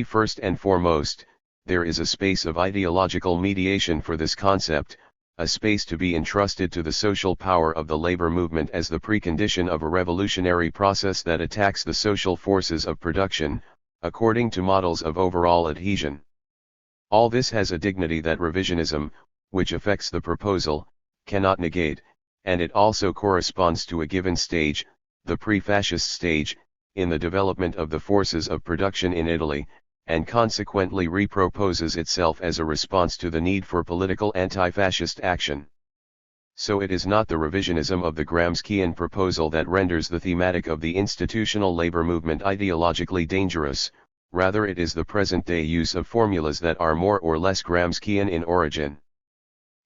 First and foremost, there is a space of ideological mediation for this concept, a space to be entrusted to the social power of the labor movement as the precondition of a revolutionary process that attacks the social forces of production, according to models of overall adhesion. All this has a dignity that revisionism, which affects the proposal, cannot negate, and it also corresponds to a given stage, the pre-fascist stage, in the development of the forces of production in Italy, and consequently reproposes itself as a response to the need for political anti-fascist action. So it is not the revisionism of the Gramscian proposal that renders the thematic of the institutional labor movement ideologically dangerous, rather it is the present-day use of formulas that are more or less Gramscian in origin.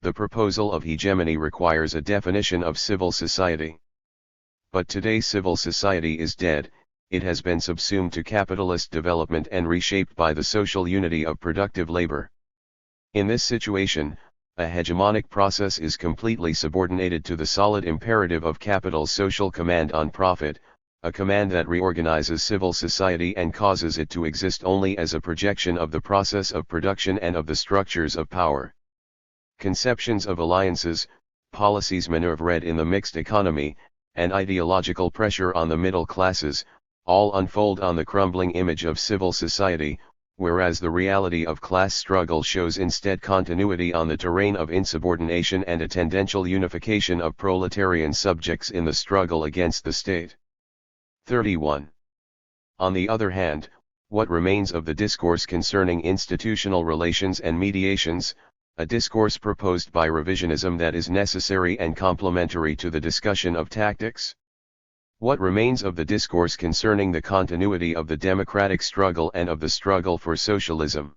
The proposal of hegemony requires a definition of civil society. But today civil society is dead. It has been subsumed to capitalist development and reshaped by the social unity of productive labor. In this situation, a hegemonic process is completely subordinated to the solid imperative of capital's social command on profit, a command that reorganizes civil society and causes it to exist only as a projection of the process of production and of the structures of power. Conceptions of alliances, policies maneuvered in the mixed economy, and ideological pressure on the middle classes, all unfold on the crumbling image of civil society, whereas the reality of class struggle shows instead continuity on the terrain of insubordination and a tendential unification of proletarian subjects in the struggle against the state. 31. On the other hand, what remains of the discourse concerning institutional relations and mediations, a discourse proposed by revisionism that is necessary and complementary to the discussion of tactics? What remains of the discourse concerning the continuity of the democratic struggle and of the struggle for socialism?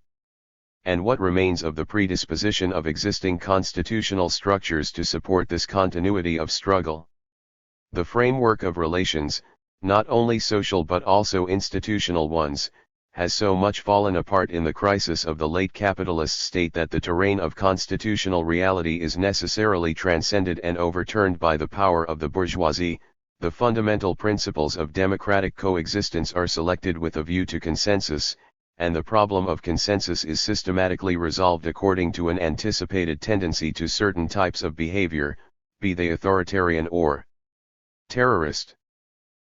And what remains of the predisposition of existing constitutional structures to support this continuity of struggle? The framework of relations, not only social but also institutional ones, has so much fallen apart in the crisis of the late capitalist state that the terrain of constitutional reality is necessarily transcended and overturned by the power of the bourgeoisie. The fundamental principles of democratic coexistence are selected with a view to consensus, and the problem of consensus is systematically resolved according to an anticipated tendency to certain types of behavior, be they authoritarian or terrorist.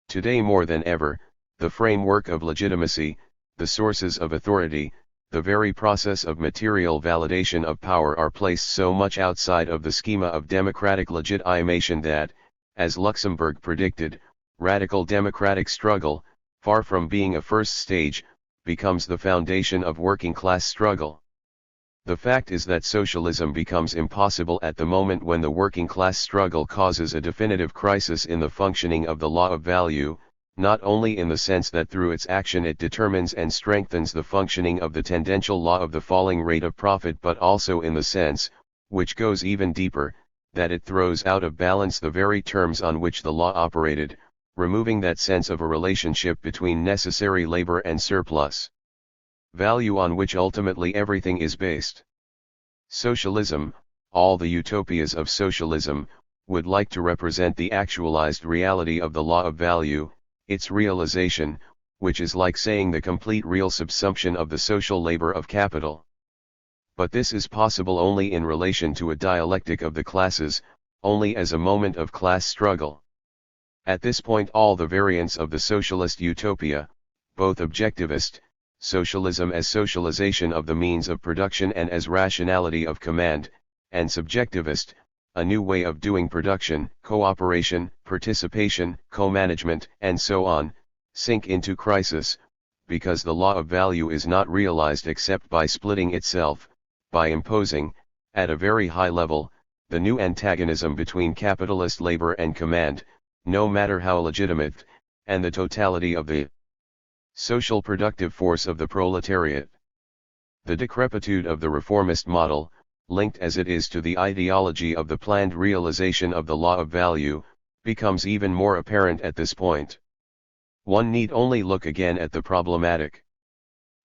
Today more than ever, the framework of legitimacy, the sources of authority, the very process of material validation of power are placed so much outside of the schema of democratic legitimation that, as Luxemburg predicted, radical democratic struggle, far from being a first stage, becomes the foundation of working class struggle. The fact is that socialism becomes impossible at the moment when the working class struggle causes a definitive crisis in the functioning of the law of value, not only in the sense that through its action it determines and strengthens the functioning of the tendential law of the falling rate of profit, but also in the sense, which goes even deeper, that it throws out of balance the very terms on which the law operated, removing that sense of a relationship between necessary labor and surplus value on which ultimately everything is based. Socialism, all the utopias of socialism, would like to represent the actualized reality of the law of value, its realization, which is like saying the complete real subsumption of the social labor of capital. But this is possible only in relation to a dialectic of the classes, only as a moment of class struggle. At this point all the variants of the socialist utopia, both objectivist, socialism as socialization of the means of production and as rationality of command, and subjectivist, a new way of doing production, cooperation, participation, co-management, and so on, sink into crisis, because the law of value is not realized except by splitting itself, by imposing, at a very high level, the new antagonism between capitalist labor and command, no matter how legitimate, and the totality of the social productive force of the proletariat. The decrepitude of the reformist model, linked as it is to the ideology of the planned realization of the law of value, becomes even more apparent at this point. One need only look again at the problematic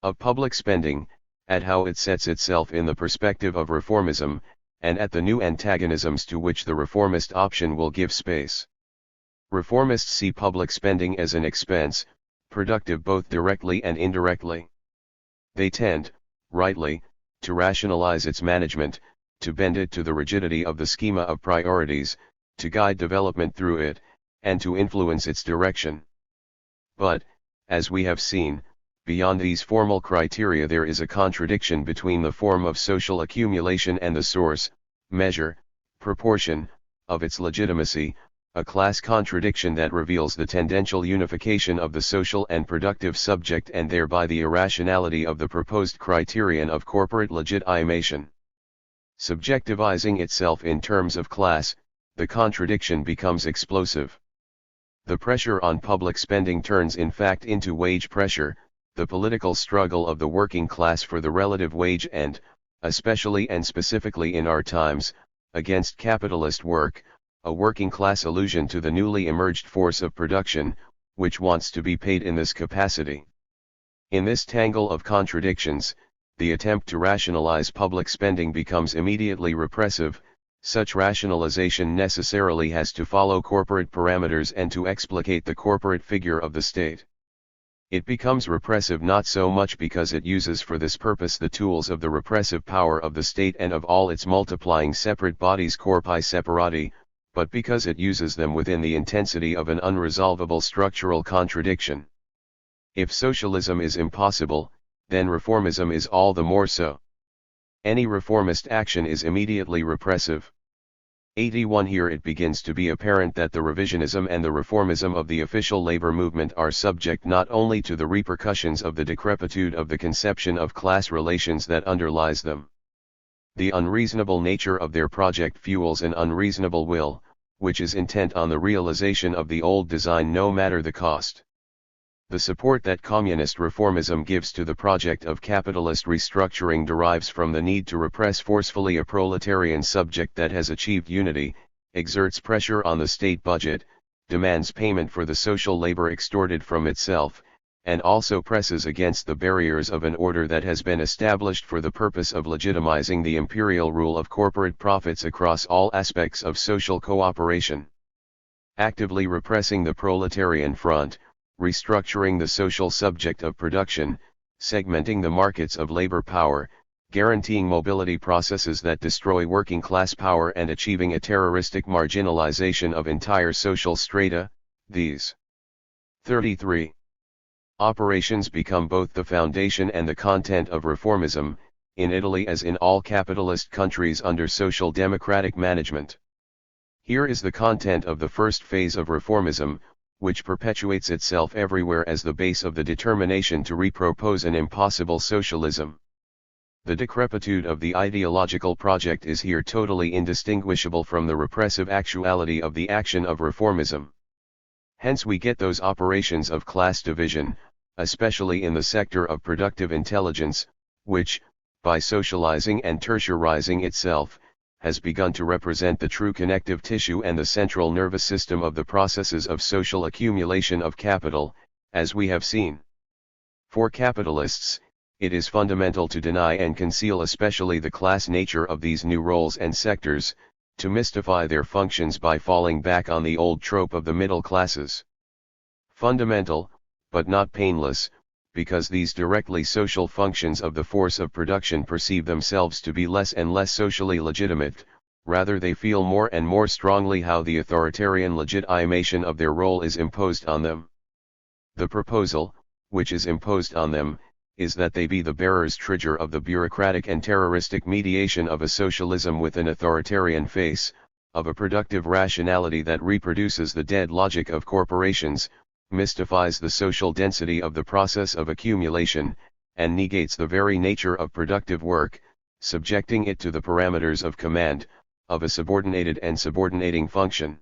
of public spending, at how it sets itself in the perspective of reformism, and at the new antagonisms to which the reformist option will give space. Reformists see public spending as an expense, productive both directly and indirectly. They tend, rightly, to rationalize its management, to bend it to the rigidity of the schema of priorities, to guide development through it, and to influence its direction. But, as we have seen, beyond these formal criteria there is a contradiction between the form of social accumulation and the source, measure, proportion, of its legitimacy, a class contradiction that reveals the tendential unification of the social and productive subject and thereby the irrationality of the proposed criterion of corporate legitimation. Subjectivizing itself in terms of class, the contradiction becomes explosive. The pressure on public spending turns in fact into wage pressure, the political struggle of the working class for the relative wage and, especially and specifically in our times, against capitalist work, a working class allusion to the newly emerged force of production, which wants to be paid in this capacity. In this tangle of contradictions, the attempt to rationalize public spending becomes immediately repressive. Such rationalization necessarily has to follow corporate parameters and to explicate the corporate figure of the state. It becomes repressive not so much because it uses for this purpose the tools of the repressive power of the state and of all its multiplying separate bodies corpi separati, but because it uses them within the intensity of an unresolvable structural contradiction. If socialism is impossible, then reformism is all the more so. Any reformist action is immediately repressive. 81 Here it begins to be apparent that the revisionism and the reformism of the official labor movement are subject not only to the repercussions of the decrepitude of the conception of class relations that underlies them. The unreasonable nature of their project fuels an unreasonable will, which is intent on the realization of the old design no matter the cost. The support that communist reformism gives to the project of capitalist restructuring derives from the need to repress forcefully a proletarian subject that has achieved unity, exerts pressure on the state budget, demands payment for the social labor extorted from itself, and also presses against the barriers of an order that has been established for the purpose of legitimizing the imperial rule of corporate profits across all aspects of social cooperation. Actively repressing the proletarian front, restructuring the social subject of production, segmenting the markets of labor power, guaranteeing mobility processes that destroy working class power and achieving a terroristic marginalization of entire social strata, these 33 operations become both the foundation and the content of reformism, in Italy as in all capitalist countries under social democratic management. Here is the content of the first phase of reformism, which perpetuates itself everywhere as the base of the determination to repropose an impossible socialism. The decrepitude of the ideological project is here totally indistinguishable from the repressive actuality of the action of reformism. Hence we get those operations of class division, especially in the sector of productive intelligence, which, by socializing and tertiarizing itself, has begun to represent the true connective tissue and the central nervous system of the processes of social accumulation of capital, as we have seen. For capitalists, it is fundamental to deny and conceal especially the class nature of these new roles and sectors, to mystify their functions by falling back on the old trope of the middle classes. Fundamental, but not painless, because these directly social functions of the force of production perceive themselves to be less and less socially legitimate, rather they feel more and more strongly how the authoritarian legitimation of their role is imposed on them. The proposal, which is imposed on them, is that they be the bearers trigger of the bureaucratic and terroristic mediation of a socialism with an authoritarian face, of a productive rationality that reproduces the dead logic of corporations, mystifies the social density of the process of accumulation, and negates the very nature of productive work, subjecting it to the parameters of command, of a subordinated and subordinating function.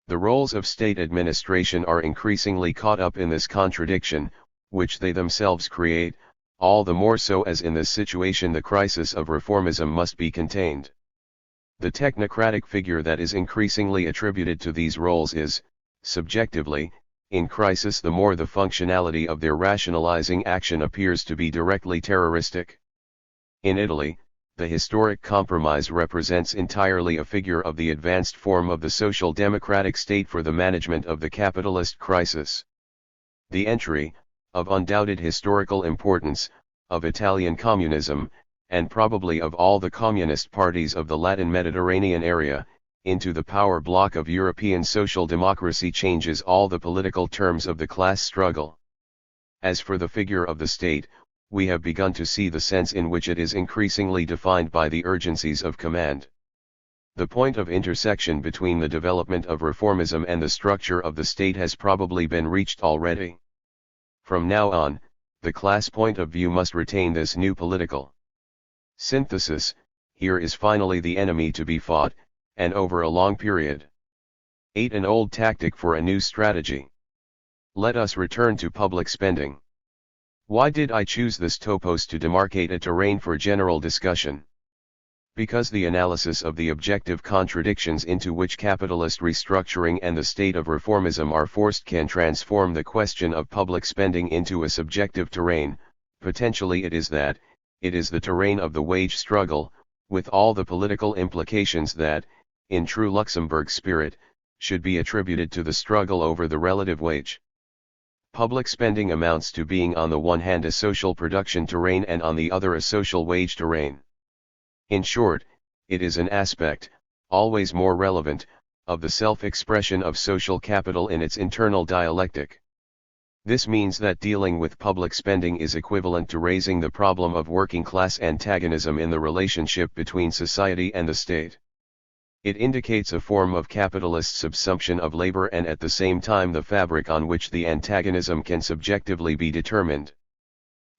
The roles of state administration are increasingly caught up in this contradiction, which they themselves create, all the more so as in this situation the crisis of reformism must be contained. The technocratic figure that is increasingly attributed to these roles is, subjectively, in crisis the more the functionality of their rationalizing action appears to be directly terroristic. In Italy, the historic compromise represents entirely a figure of the advanced form of the social democratic state for the management of the capitalist crisis. The entry, of undoubted historical importance, of Italian communism, and probably of all the communist parties of the Latin Mediterranean area, into the power block of European social democracy changes all the political terms of the class struggle. As for the figure of the state, we have begun to see the sense in which it is increasingly defined by the urgencies of command. The point of intersection between the development of reformism and the structure of the state has probably been reached already. From now on, the class point of view must retain this new political synthesis. Here is finally the enemy to be fought, and over a long period. 8. An old tactic for a new strategy. Let us return to public spending. Why did I choose this topos to demarcate a terrain for general discussion? Because the analysis of the objective contradictions into which capitalist restructuring and the state of reformism are forced can transform the question of public spending into a subjective terrain. Potentially it is the terrain of the wage struggle, with all the political implications that, in true Luxembourg spirit, should be attributed to the struggle over the relative wage. Public spending amounts to being on the one hand a social production terrain and on the other a social wage terrain. In short, it is an aspect, always more relevant, of the self-expression of social capital in its internal dialectic. This means that dealing with public spending is equivalent to raising the problem of working-class antagonism in the relationship between society and the state. It indicates a form of capitalist subsumption of labor and at the same time the fabric on which the antagonism can subjectively be determined.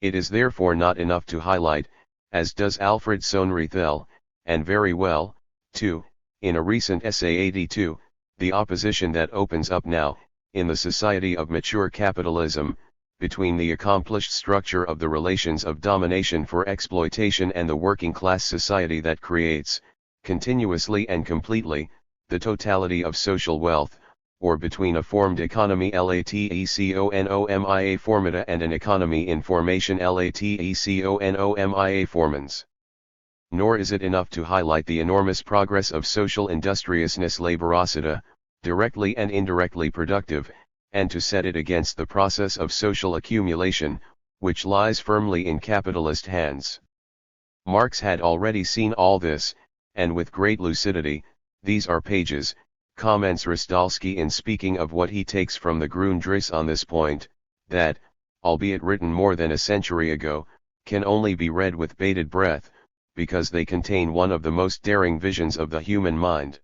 It is therefore not enough to highlight, as does Alfred Sohnrethel, and very well, too, in a recent essay 82, the opposition that opens up now, in the society of mature capitalism, between the accomplished structure of the relations of domination for exploitation and the working class society that creates, continuously and completely, the totality of social wealth, or between a formed economy lateconomia formata and an economy in formation lateconomia formans. Nor is it enough to highlight the enormous progress of social industriousness laborosita, directly and indirectly productive, and to set it against the process of social accumulation, which lies firmly in capitalist hands. Marx had already seen all this, and with great lucidity. These are pages, comments Rostalski in speaking of what he takes from the Grundrisse on this point, that, albeit written more than a century ago, can only be read with bated breath, because they contain one of the most daring visions of the human mind.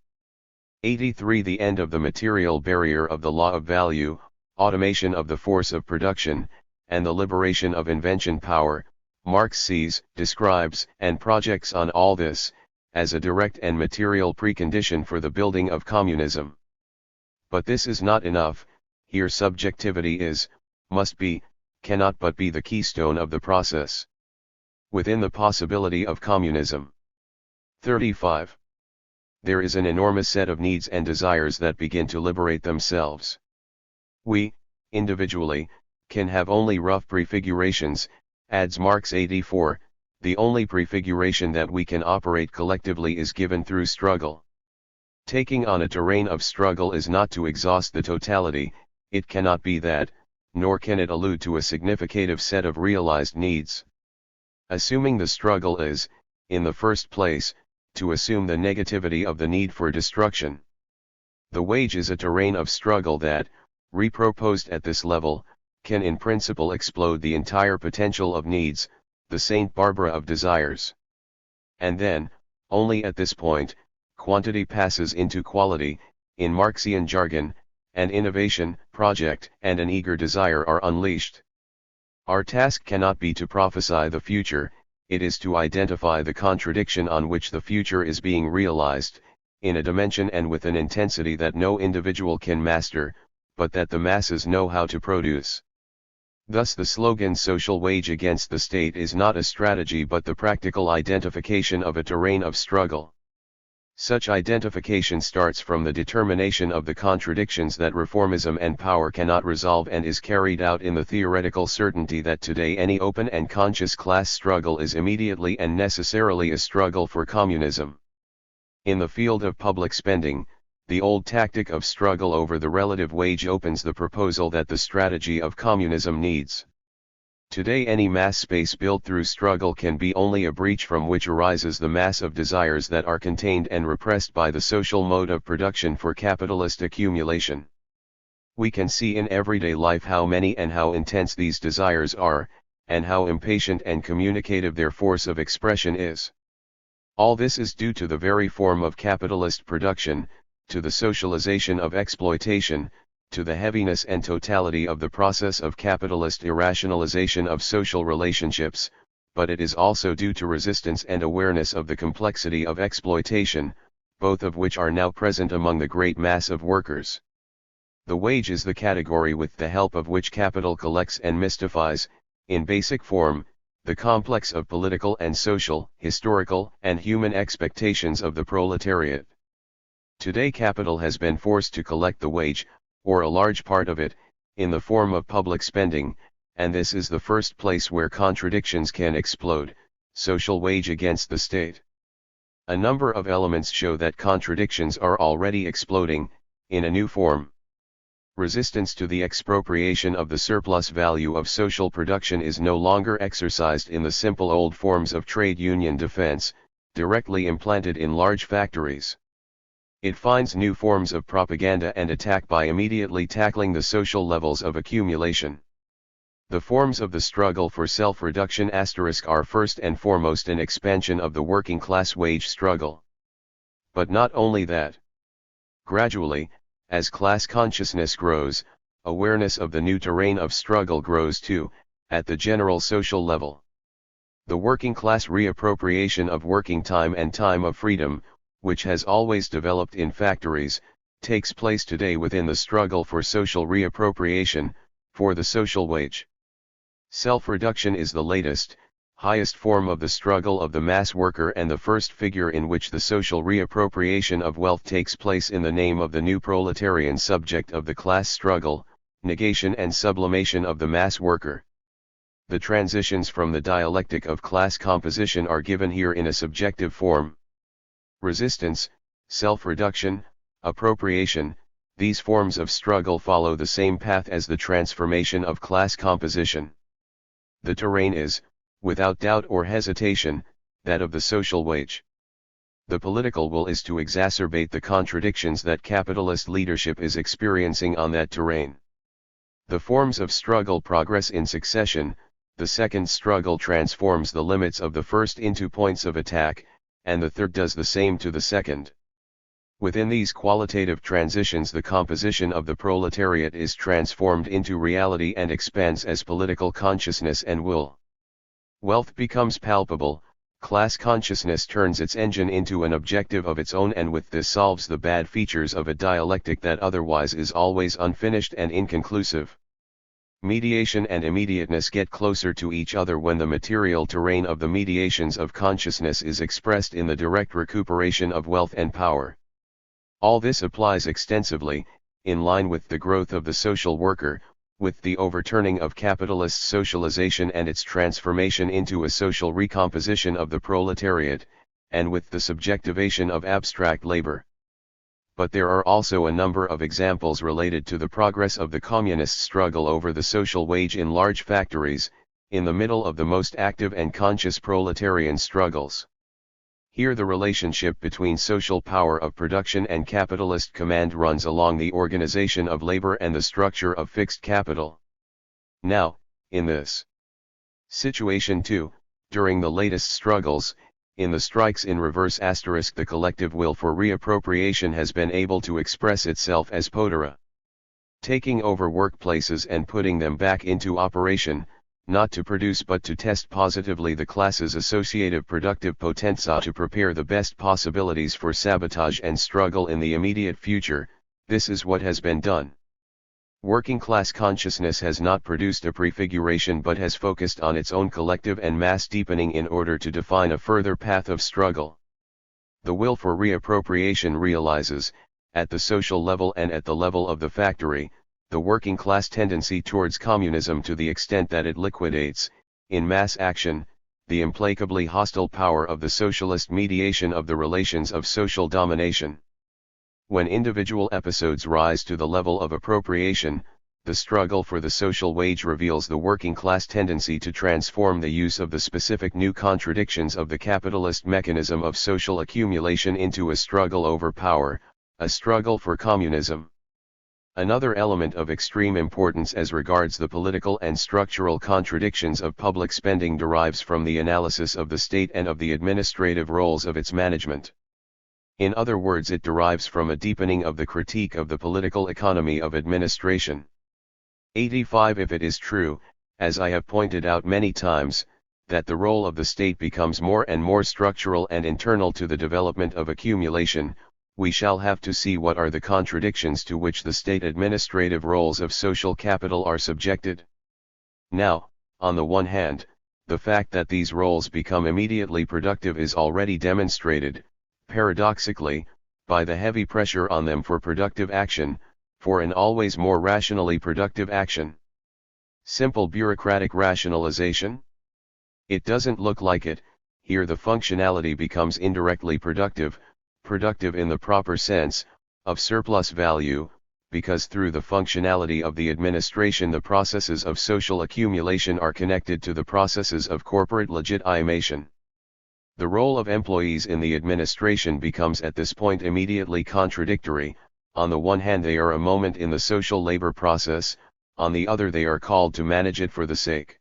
83. The end of the material barrier of the law of value, automation of the force of production, and the liberation of invention power. Marx sees, describes, and projects on all this, as a direct and material precondition for the building of communism. But this is not enough, here subjectivity is, must be, cannot but be the keystone of the process. Within the possibility of communism. 35. There is an enormous set of needs and desires that begin to liberate themselves. We, individually, can have only rough prefigurations, adds Marx 84, the only prefiguration that we can operate collectively is given through struggle. Taking on a terrain of struggle is not to exhaust the totality, it cannot be that, nor can it allude to a significative set of realized needs. Assuming the struggle is, in the first place, to assume the negativity of the need for destruction. The wage is a terrain of struggle that, reproposed at this level, can in principle explode the entire potential of needs, the Saint Barbara of desires. And then, only at this point, quantity passes into quality, in Marxian jargon, and innovation, project, and an eager desire are unleashed. Our task cannot be to prophesy the future, it is to identify the contradiction on which the future is being realized, in a dimension and with an intensity that no individual can master, but that the masses know how to produce. Thus the slogan social wage against the state is not a strategy but the practical identification of a terrain of struggle. Such identification starts from the determination of the contradictions that reformism and power cannot resolve and is carried out in the theoretical certainty that today any open and conscious class struggle is immediately and necessarily a struggle for communism. In the field of public spending, the old tactic of struggle over the relative wage opens the proposal that the strategy of communism needs. Today any mass space built through struggle can be only a breach from which arises the mass of desires that are contained and repressed by the social mode of production for capitalist accumulation. We can see in everyday life how many and how intense these desires are, and how impatient and communicative their force of expression is. All this is due to the very form of capitalist production, to the socialization of exploitation, to the heaviness and totality of the process of capitalist irrationalization of social relationships, but it is also due to resistance and awareness of the complexity of exploitation, both of which are now present among the great mass of workers. The wage is the category with the help of which capital collects and mystifies, in basic form, the complex of political and social, historical, and human expectations of the proletariat. Today capital has been forced to collect the wage, or a large part of it, in the form of public spending, and this is the first place where contradictions can explode, social wage against the state. A number of elements show that contradictions are already exploding, in a new form. Resistance to the expropriation of the surplus value of social production is no longer exercised in the simple old forms of trade union defense, directly implanted in large factories. It finds new forms of propaganda and attack by immediately tackling the social levels of accumulation. The forms of the struggle for self-reduction are first and foremost an expansion of the working class wage struggle. But not only that. Gradually, as class consciousness grows, awareness of the new terrain of struggle grows too, at the general social level. The working class reappropriation of working time and time of freedom, which has always developed in factories, takes place today within the struggle for social reappropriation, for the social wage. Self-reduction is the latest, highest form of the struggle of the mass worker and the first figure in which the social reappropriation of wealth takes place in the name of the new proletarian subject of the class struggle, negation and sublimation of the mass worker. The transitions from the dialectic of class composition are given here in a subjective form. Resistance, self-reduction, appropriation, these forms of struggle follow the same path as the transformation of class composition. The terrain is, without doubt or hesitation, that of the social wage. The political will is to exacerbate the contradictions that capitalist leadership is experiencing on that terrain. The forms of struggle progress in succession, the second struggle transforms the limits of the first into points of attack, and the third does the same to the second. Within these qualitative transitions the composition of the proletariat is transformed into reality and expands as political consciousness and will. Wealth becomes palpable, Class consciousness turns its engine into an objective of its own, and with this solves the bad features of a dialectic that otherwise is always unfinished and inconclusive. Mediation and immediateness get closer to each other when the material terrain of the mediations of consciousness is expressed in the direct recuperation of wealth and power. All this applies extensively, in line with the growth of the social worker, with the overturning of capitalist socialization and its transformation into a social recomposition of the proletariat, and with the subjectivation of abstract labor. But there are also a number of examples related to the progress of the communist struggle over the social wage in large factories, in the middle of the most active and conscious proletarian struggles. Here the relationship between social power of production and capitalist command runs along the organization of labor and the structure of fixed capital. Now, in this situation too, during the latest struggles, in the strikes in reverse *, the collective will for reappropriation has been able to express itself as podera. Taking over workplaces and putting them back into operation, not to produce but to test positively the class's associative productive potenza to prepare the best possibilities for sabotage and struggle in the immediate future. This is what has been done. Working class consciousness has not produced a prefiguration but has focused on its own collective and mass deepening in order to define a further path of struggle. The will for reappropriation realizes, at the social level and at the level of the factory, the working class tendency towards communism to the extent that it liquidates, in mass action, the implacably hostile power of the socialist mediation of the relations of social domination. When individual episodes rise to the level of appropriation, the struggle for the social wage reveals the working class tendency to transform the use of the specific new contradictions of the capitalist mechanism of social accumulation into a struggle over power, a struggle for communism. Another element of extreme importance as regards the political and structural contradictions of public spending derives from the analysis of the state and of the administrative roles of its management. In other words, it derives from a deepening of the critique of the political economy of administration. 85 If it is true, as I have pointed out many times, that the role of the state becomes more and more structural and internal to the development of accumulation, we shall have to see what are the contradictions to which the state administrative roles of social capital are subjected. Now, on the one hand, the fact that these roles become immediately productive is already demonstrated, paradoxically, by the heavy pressure on them for productive action, for an always more rationally productive action. Simple bureaucratic rationalization? It doesn't look like it. Here the functionality becomes indirectly productive in the proper sense, of surplus value, because through the functionality of the administration the processes of social accumulation are connected to the processes of corporate legitimation. The role of employees in the administration becomes at this point immediately contradictory. On the one hand they are a moment in the social labor process, on the other they are called to manage it for the sake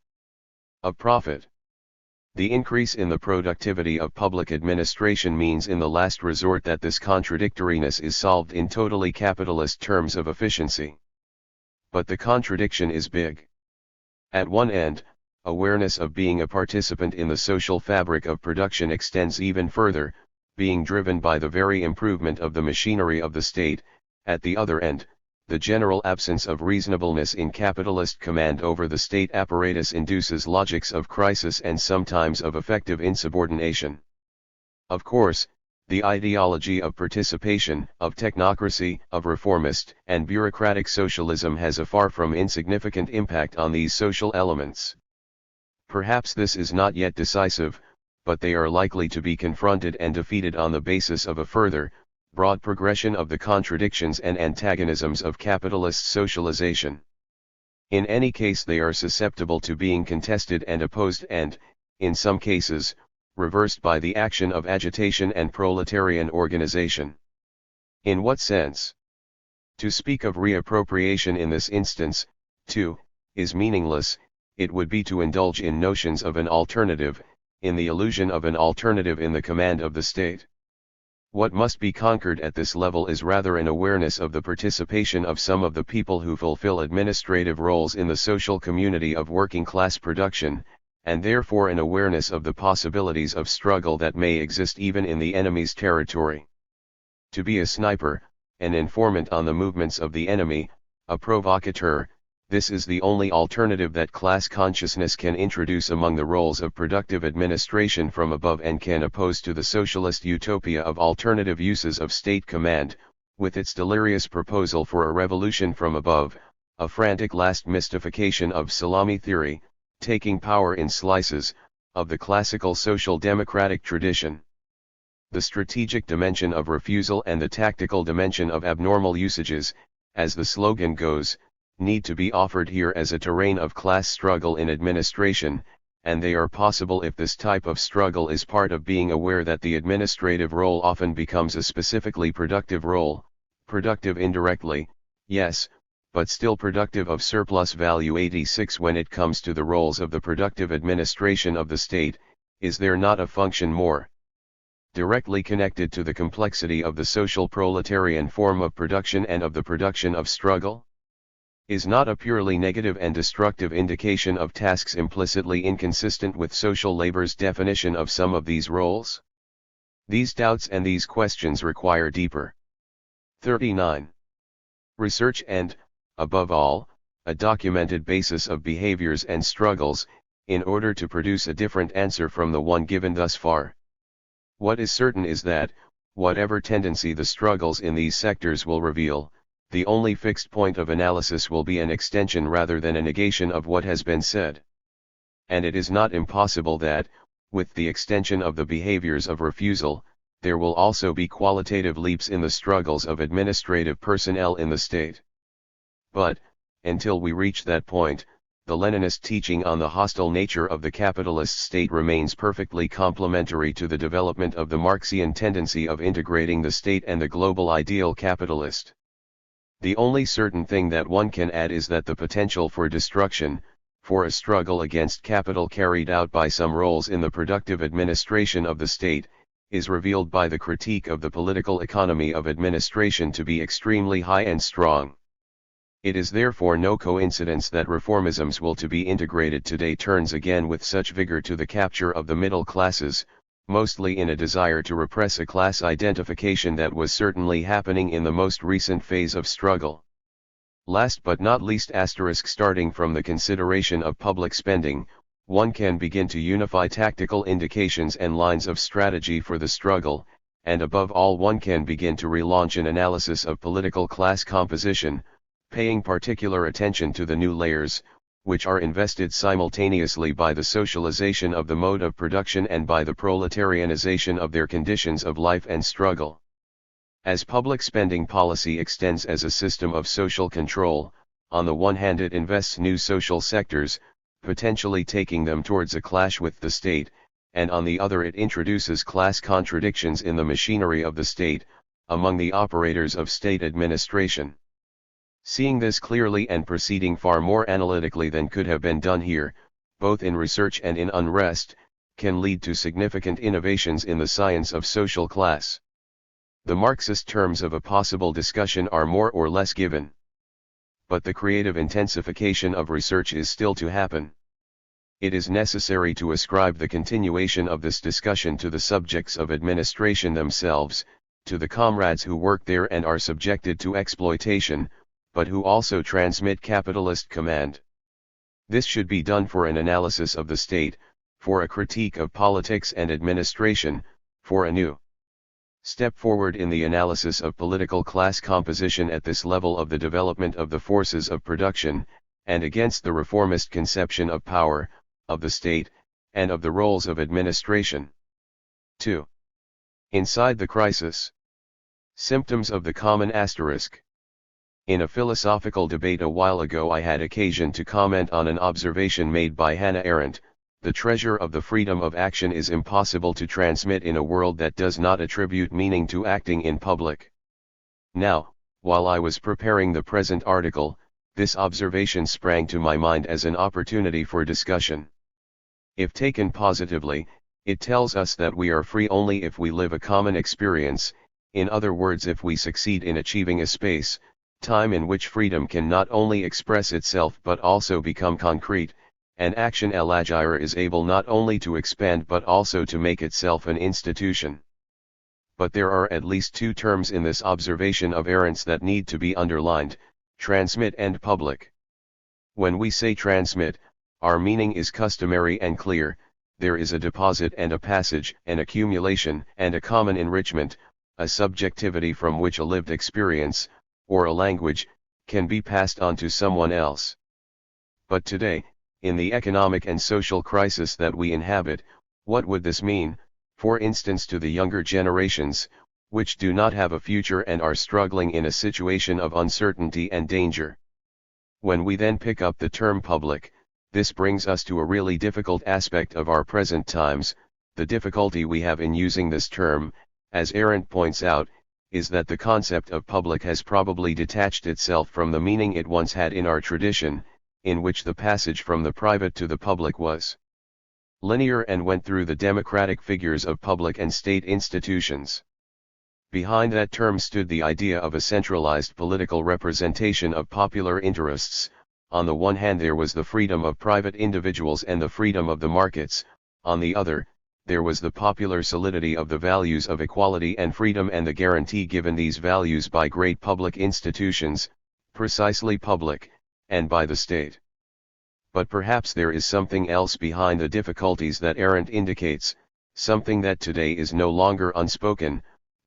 of profit. The increase in the productivity of public administration means in the last resort that this contradictoriness is solved in totally capitalist terms of efficiency. But the contradiction is big. At one end, awareness of being a participant in the social fabric of production extends even further, being driven by the very improvement of the machinery of the state. At the other end, the general absence of reasonableness in capitalist command over the state apparatus induces logics of crisis and sometimes of effective insubordination. Of course, the ideology of participation, of technocracy, of reformist and bureaucratic socialism has a far from insignificant impact on these social elements. Perhaps this is not yet decisive, but they are likely to be confronted and defeated on the basis of a further, broad progression of the contradictions and antagonisms of capitalist socialization. In any case they are susceptible to being contested and opposed and, in some cases, reversed by the action of agitation and proletarian organization. In what sense? To speak of reappropriation in this instance, too, is meaningless. It would be to indulge in notions of an alternative, in the illusion of an alternative in the command of the state. What must be conquered at this level is rather an awareness of the participation of some of the people who fulfill administrative roles in the social community of working class production, and therefore an awareness of the possibilities of struggle that may exist even in the enemy's territory. To be a sniper, an informant on the movements of the enemy, a provocateur, this is the only alternative that class consciousness can introduce among the roles of productive administration from above and can oppose to the socialist utopia of alternative uses of state command, with its delirious proposal for a revolution from above, a frantic last mystification of salami theory, taking power in slices, of the classical social democratic tradition. The strategic dimension of refusal and the tactical dimension of abnormal usages, as the slogan goes, need to be offered here as a terrain of class struggle in administration, and they are possible if this type of struggle is part of being aware that the administrative role often becomes a specifically productive role, productive indirectly, yes, but still productive of surplus value. 86 When it comes to the roles of the productive administration of the state, is there not a function more directly connected to the complexity of the social proletarian form of production and of the production of struggle? Is not a purely negative and destructive indication of tasks implicitly inconsistent with social labor's definition of some of these roles? These doubts and these questions require deeper 39. Research and, above all, a documented basis of behaviors and struggles, in order to produce a different answer from the one given thus far. What is certain is that, whatever tendency the struggles in these sectors will reveal, the only fixed point of analysis will be an extension rather than a negation of what has been said. And it is not impossible that, with the extension of the behaviors of refusal, there will also be qualitative leaps in the struggles of administrative personnel in the state. But, until we reach that point, the Leninist teaching on the hostile nature of the capitalist state remains perfectly complementary to the development of the Marxian tendency of integrating the state and the global ideal capitalist. The only certain thing that one can add is that the potential for destruction, for a struggle against capital carried out by some roles in the productive administration of the state, is revealed by the critique of the political economy of administration to be extremely high and strong. It is therefore no coincidence that reformism's will to be integrated today turns again with such vigor to the capture of the middle classes, mostly in a desire to repress a class identification that was certainly happening in the most recent phase of struggle. Last but not least, starting from the consideration of public spending, one can begin to unify tactical indications and lines of strategy for the struggle, and above all one can begin to relaunch an analysis of political class composition, paying particular attention to the new layers, which are invested simultaneously by the socialization of the mode of production and by the proletarianization of their conditions of life and struggle. As public spending policy extends as a system of social control, on the one hand it invests new social sectors, potentially taking them towards a clash with the state, and on the other it introduces class contradictions in the machinery of the state, among the operators of state administration. Seeing this clearly and proceeding far more analytically than could have been done here, both in research and in unrest, can lead to significant innovations in the science of social class. The Marxist terms of a possible discussion are more or less given. But the creative intensification of research is still to happen. It is necessary to ascribe the continuation of this discussion to the subjects of administration themselves, to the comrades who work there and are subjected to exploitation, but who also transmit capitalist command. This should be done for an analysis of the state, for a critique of politics and administration, for a new step forward in the analysis of political class composition at this level of the development of the forces of production, and against the reformist conception of power, of the state, and of the roles of administration. 2. Inside the crisis. Symptoms of the common asterisk. In a philosophical debate a while ago I had occasion to comment on an observation made by Hannah Arendt: the treasure of the freedom of action is impossible to transmit in a world that does not attribute meaning to acting in public. Now, while I was preparing the present article, this observation sprang to my mind as an opportunity for discussion. If taken positively, it tells us that we are free only if we live a common experience, in other words if we succeed in achieving a space, time in which freedom can not only express itself but also become concrete, An action elagire is able not only to expand but also to make itself an institution. But there are at least two terms in this observation of errants that need to be underlined: transmit and public. When we say transmit, our meaning is customary and clear: there is a deposit and a passage, an accumulation and a common enrichment, a subjectivity from which a lived experience, or a language, can be passed on to someone else. But today, in the economic and social crisis that we inhabit, what would this mean, for instance, to the younger generations, which do not have a future and are struggling in a situation of uncertainty and danger? When we then pick up the term public, this brings us to a really difficult aspect of our present times. The difficulty we have in using this term, as Arendt points out, is that the concept of public has probably detached itself from the meaning it once had in our tradition, in which the passage from the private to the public was linear and went through the democratic figures of public and state institutions. Behind that term stood the idea of a centralized political representation of popular interests. On the one hand there was the freedom of private individuals and the freedom of the markets; on the other, there was the popular solidity of the values of equality and freedom and the guarantee given these values by great public institutions, precisely public, and by the state. But perhaps there is something else behind the difficulties that Arendt indicates, something that today is no longer unspoken.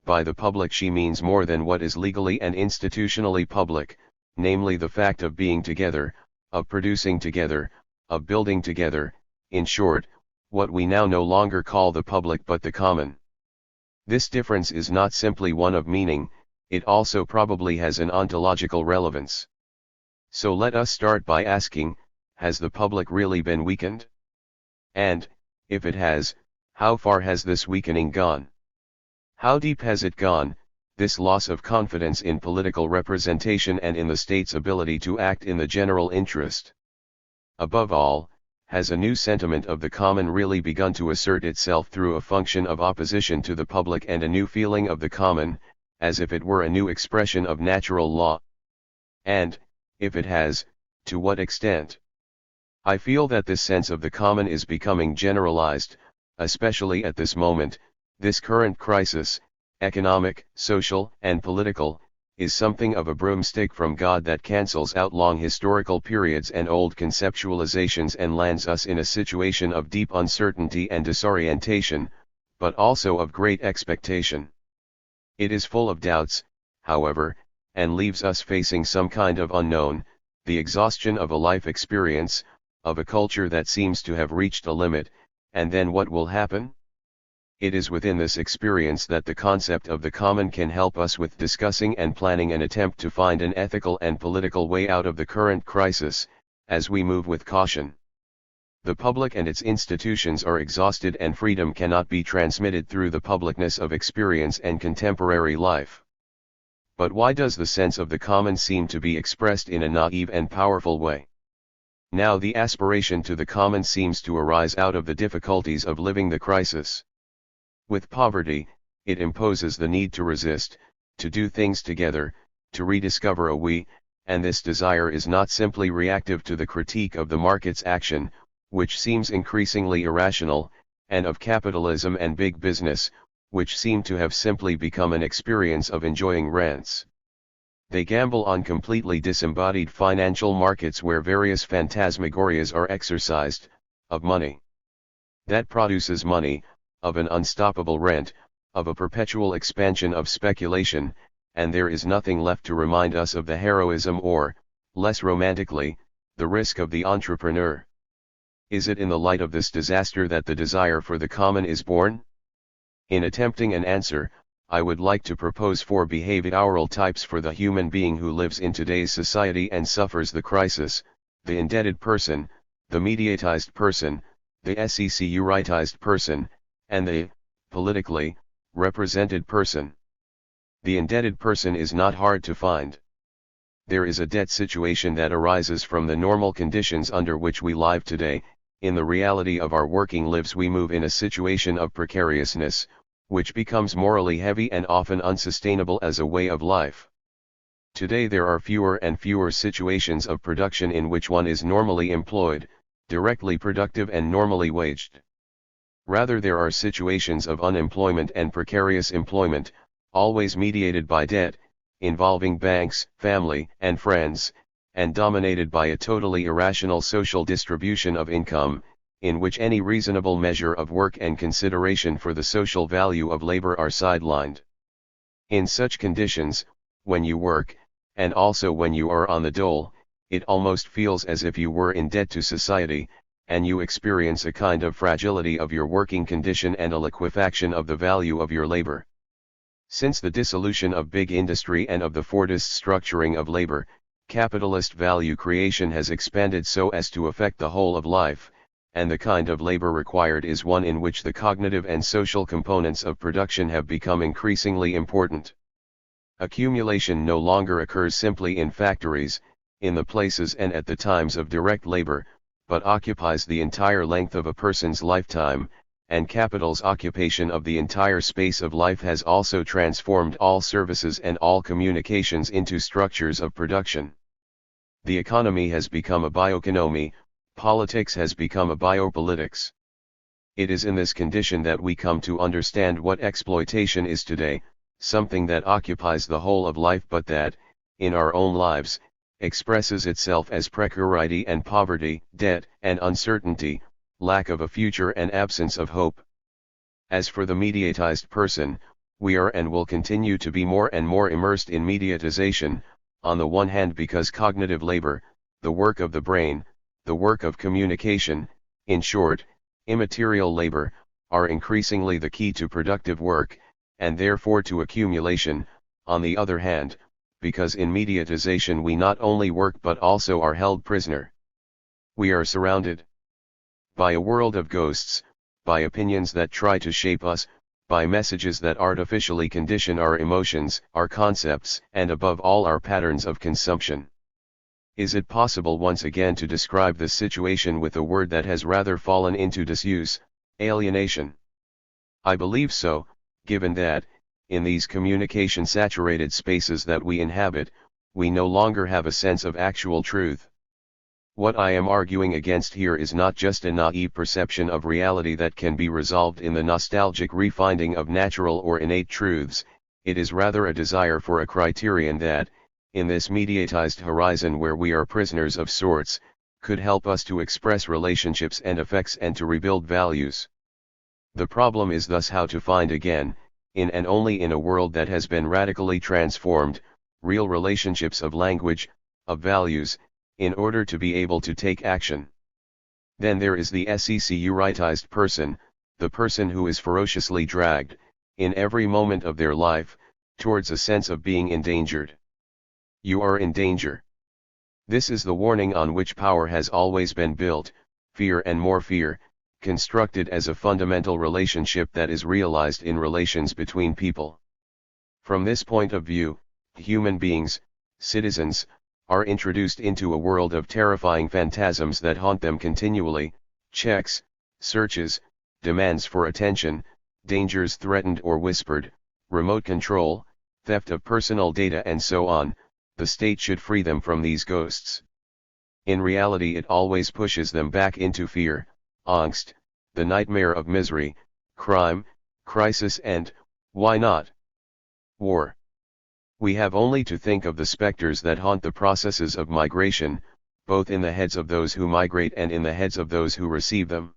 By the public she means more than what is legally and institutionally public, namely the fact of being together, of producing together, of building together, in short, what we now no longer call the public but the common. This difference is not simply one of meaning, it also probably has an ontological relevance. So let us start by asking, has the public really been weakened? And, if it has, how far has this weakening gone? How deep has it gone, this loss of confidence in political representation and in the state's ability to act in the general interest? Above all, has a new sentiment of the common really begun to assert itself through a function of opposition to the public and a new feeling of the common, as if it were a new expression of natural law? And, if it has, to what extent? I feel that this sense of the common is becoming generalized, especially at this moment. This current crisis, economic, social, and political, is something of a broomstick from God that cancels out long historical periods and old conceptualizations and lands us in a situation of deep uncertainty and disorientation, but also of great expectation. It is full of doubts, however, and leaves us facing some kind of unknown, the exhaustion of a life experience, of a culture that seems to have reached a limit. And then what will happen? It is within this experience that the concept of the common can help us with discussing and planning an attempt to find an ethical and political way out of the current crisis, as we move with caution. The public and its institutions are exhausted and freedom cannot be transmitted through the publicness of experience and contemporary life. But why does the sense of the common seem to be expressed in a naive and powerful way? Now the aspiration to the common seems to arise out of the difficulties of living the crisis. With poverty, it imposes the need to resist, to do things together, to rediscover a we, and this desire is not simply reactive to the critique of the market's action, which seems increasingly irrational, and of capitalism and big business, which seem to have simply become an experience of enjoying rents. They gamble on completely disembodied financial markets where various phantasmagorias are exercised, of money that produces money, of an unstoppable rent, of a perpetual expansion of speculation, and there is nothing left to remind us of the heroism or, less romantically, the risk of the entrepreneur. Is it in the light of this disaster that the desire for the common is born? In attempting an answer, I would like to propose 4 behavioral types for the human being who lives in today's society and suffers the crisis: the indebted person, the mediatized person, the securitized person, and the, politically, represented person. The indebted person is not hard to find. There is a debt situation that arises from the normal conditions under which we live today. In the reality of our working lives we move in a situation of precariousness, which becomes morally heavy and often unsustainable as a way of life. Today there are fewer and fewer situations of production in which one is normally employed, directly productive and normally waged. Rather, there are situations of unemployment and precarious employment, always mediated by debt, involving banks, family, and friends, and dominated by a totally irrational social distribution of income, in which any reasonable measure of work and consideration for the social value of labor are sidelined. In such conditions, when you work, and also when you are on the dole, it almost feels as if you were in debt to society, and you experience a kind of fragility of your working condition and a liquefaction of the value of your labor. Since the dissolution of big industry and of the Fordist structuring of labor, capitalist value creation has expanded so as to affect the whole of life, and the kind of labor required is one in which the cognitive and social components of production have become increasingly important. Accumulation no longer occurs simply in factories, in the places and at the times of direct labor, but occupies the entire length of a person's lifetime, and capital's occupation of the entire space of life has also transformed all services and all communications into structures of production. The economy has become a bioeconomy, politics has become a biopolitics. It is in this condition that we come to understand what exploitation is today, something that occupies the whole of life but that, in our own lives, expresses itself as precarity and poverty, debt and uncertainty, lack of a future and absence of hope. As for the mediatized person, we are and will continue to be more and more immersed in mediatization, on the one hand because cognitive labor, the work of the brain, the work of communication, in short, immaterial labor, are increasingly the key to productive work, and therefore to accumulation, on the other hand, because in mediatization we not only work but also are held prisoner. We are surrounded by a world of ghosts, by opinions that try to shape us, by messages that artificially condition our emotions, our concepts, and above all our patterns of consumption. Is it possible once again to describe this situation with a word that has rather fallen into disuse, alienation? I believe so, given that, in these communication-saturated spaces that we inhabit, we no longer have a sense of actual truth. What I am arguing against here is not just a naive perception of reality that can be resolved in the nostalgic refinding of natural or innate truths, it is rather a desire for a criterion that, in this mediatized horizon where we are prisoners of sorts, could help us to express relationships and effects and to rebuild values. The problem is thus how to find again, in and only in a world that has been radically transformed, real relationships of language, of values, in order to be able to take action. Then there is the securitized person, the person who is ferociously dragged, in every moment of their life, towards a sense of being endangered. You are in danger. This is the warning on which power has always been built, fear and more fear, constructed as a fundamental relationship that is realized in relations between people. From this point of view, human beings, citizens, are introduced into a world of terrifying phantasms that haunt them continually, checks, searches, demands for attention, dangers threatened or whispered, remote control, theft of personal data and so on. The state should free them from these ghosts. In reality it always pushes them back into fear, angst, the nightmare of misery, crime, crisis and, why not, war. We have only to think of the specters that haunt the processes of migration, both in the heads of those who migrate and in the heads of those who receive them.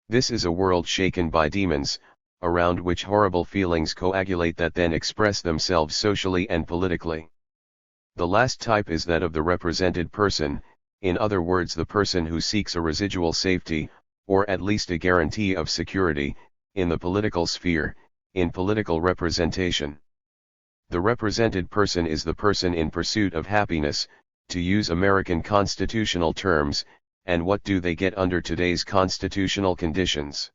This is a world shaken by demons, around which horrible feelings coagulate that then express themselves socially and politically. The last type is that of the represented person, in other words the person who seeks a residual safety, or at least a guarantee of security, in the political sphere, in political representation. The represented person is the person in pursuit of happiness, to use American constitutional terms, and what do they get under today's constitutional conditions?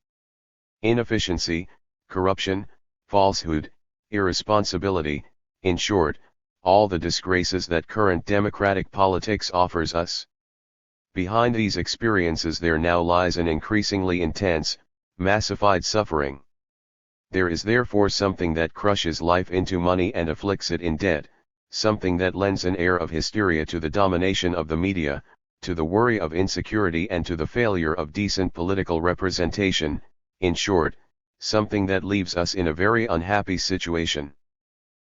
Inefficiency, corruption, falsehood, irresponsibility, in short, all the disgraces that current democratic politics offers us. Behind these experiences there now lies an increasingly intense, massified suffering. There is therefore something that crushes life into money and afflicts it in debt, something that lends an air of hysteria to the domination of the media, to the worry of insecurity and to the failure of decent political representation, in short, something that leaves us in a very unhappy situation.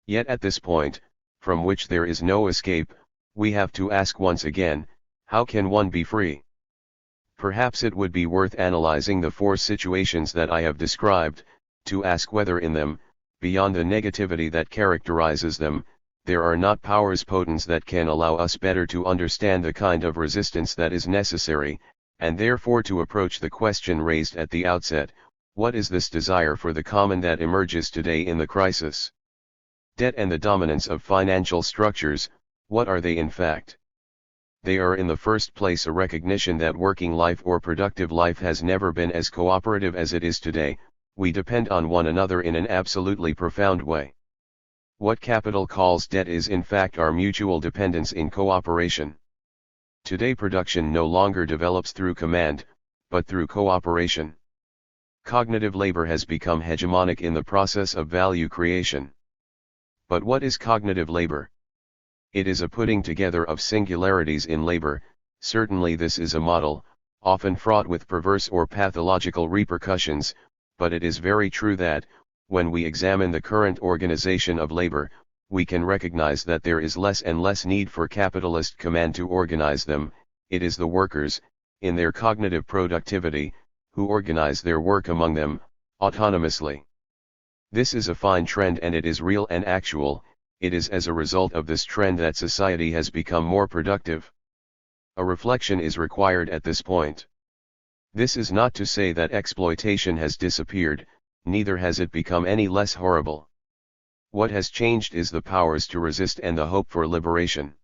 Yet at this point, from which there is no escape, we have to ask once again, how can one be free? Perhaps it would be worth analyzing the four situations that I have described, to ask whether in them, beyond the negativity that characterizes them, there are not powers potent that can allow us better to understand the kind of resistance that is necessary, and therefore to approach the question raised at the outset, what is this desire for the common that emerges today in the crisis? Debt and the dominance of financial structures, what are they in fact? They are in the first place a recognition that working life or productive life has never been as cooperative as it is today. We depend on one another in an absolutely profound way. What capital calls debt is in fact our mutual dependence in cooperation. Today production no longer develops through command, but through cooperation. Cognitive labor has become hegemonic in the process of value creation. But what is cognitive labor? It is a putting together of singularities in labor. Certainly this is a model, often fraught with perverse or pathological repercussions, but it is very true that, when we examine the current organization of labor, we can recognize that there is less and less need for capitalist command to organize them. It is the workers, in their cognitive productivity, who organize their work among them, autonomously. This is a fine trend and it is real and actual. It is as a result of this trend that society has become more productive. A reflection is required at this point. This is not to say that exploitation has disappeared, neither has it become any less horrible. What has changed is the powers to resist and the hope for liberation.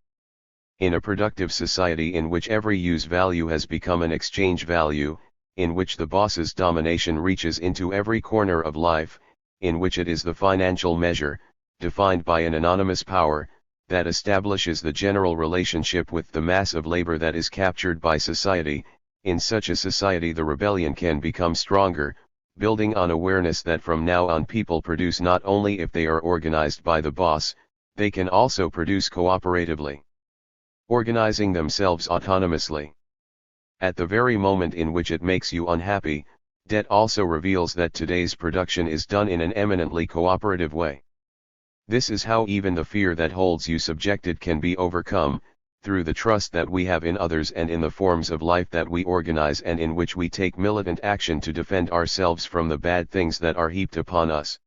In a productive society in which every use value has become an exchange value, in which the boss's domination reaches into every corner of life, in which it is the financial measure, defined by an anonymous power, that establishes the general relationship with the mass of labor that is captured by society, in such a society the rebellion can become stronger, building on awareness that from now on people produce not only if they are organized by the boss, they can also produce cooperatively. Organizing themselves autonomously. At the very moment in which it makes you unhappy, debt also reveals that today's production is done in an eminently cooperative way. This is how even the fear that holds you subjected can be overcome, through the trust that we have in others and in the forms of life that we organize and in which we take militant action to defend ourselves from the bad things that are heaped upon us.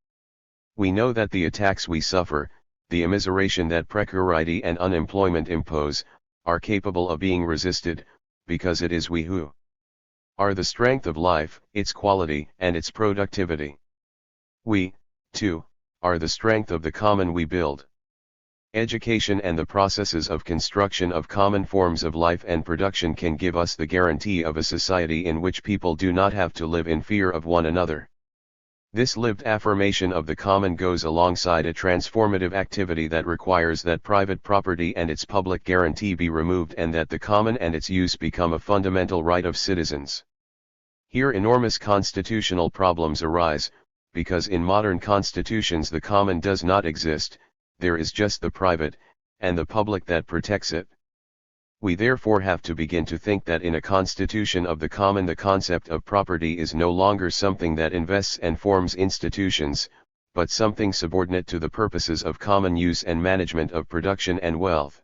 We know that the attacks we suffer, the immiseration that precarity and unemployment impose, are capable of being resisted, because it is we who are the strength of life, its quality and its productivity. We, too, are the strength of the common we build. Education and the processes of construction of common forms of life and production can give us the guarantee of a society in which people do not have to live in fear of one another. This lived affirmation of the common goes alongside a transformative activity that requires that private property and its public guarantee be removed and that the common and its use become a fundamental right of citizens. Here enormous constitutional problems arise, because in modern constitutions the common does not exist, there is just the private, and the public that protects it. We therefore have to begin to think that in a constitution of the common the concept of property is no longer something that invests and forms institutions, but something subordinate to the purposes of common use and management of production and wealth.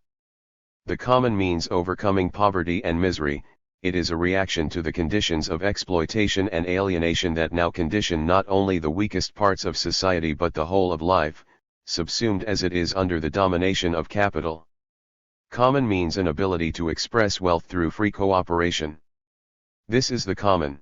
The common means overcoming poverty and misery. It is a reaction to the conditions of exploitation and alienation that now condition not only the weakest parts of society but the whole of life, subsumed as it is under the domination of capital. Common means an ability to express wealth through free cooperation. This is the common.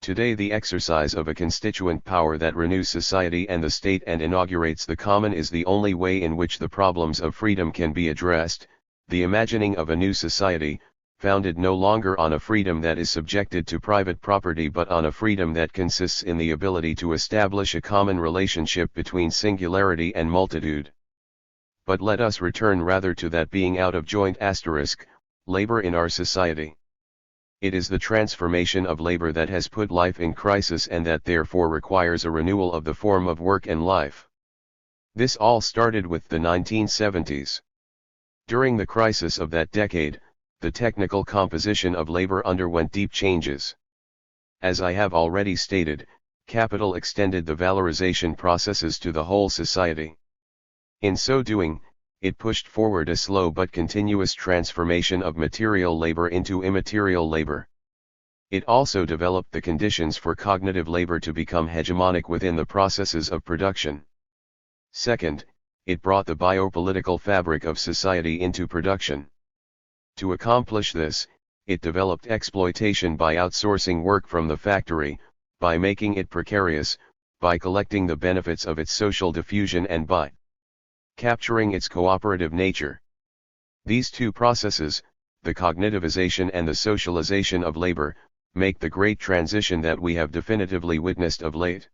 Today the exercise of a constituent power that renews society and the state and inaugurates the common is the only way in which the problems of freedom can be addressed. The imagining of a new society, founded no longer on a freedom that is subjected to private property but on a freedom that consists in the ability to establish a common relationship between singularity and multitude. But let us return rather to that being out of joint asterisk, labor in our society. It is the transformation of labor that has put life in crisis and that therefore requires a renewal of the form of work and life. This all started with the 1970s. During the crisis of that decade, the technical composition of labor underwent deep changes. As I have already stated, capital extended the valorization processes to the whole society. In so doing, it pushed forward a slow but continuous transformation of material labor into immaterial labor. It also developed the conditions for cognitive labor to become hegemonic within the processes of production. Second, it brought the biopolitical fabric of society into production. To accomplish this, it developed exploitation by outsourcing work from the factory, by making it precarious, by collecting the benefits of its social diffusion and by capturing its cooperative nature. These two processes, the cognitivization and the socialization of labor, make the great transition that we have definitively witnessed of late.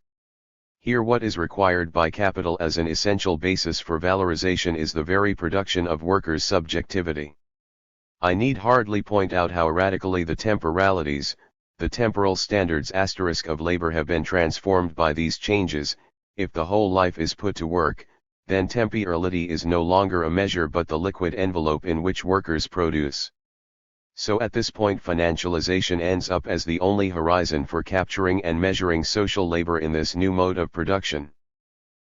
Here what is required by capital as an essential basis for valorization is the very production of workers' subjectivity. I need hardly point out how radically the temporalities, the temporal standards of labor have been transformed by these changes. If the whole life is put to work, then temporality is no longer a measure but the liquid envelope in which workers produce. So at this point financialization ends up as the only horizon for capturing and measuring social labor in this new mode of production.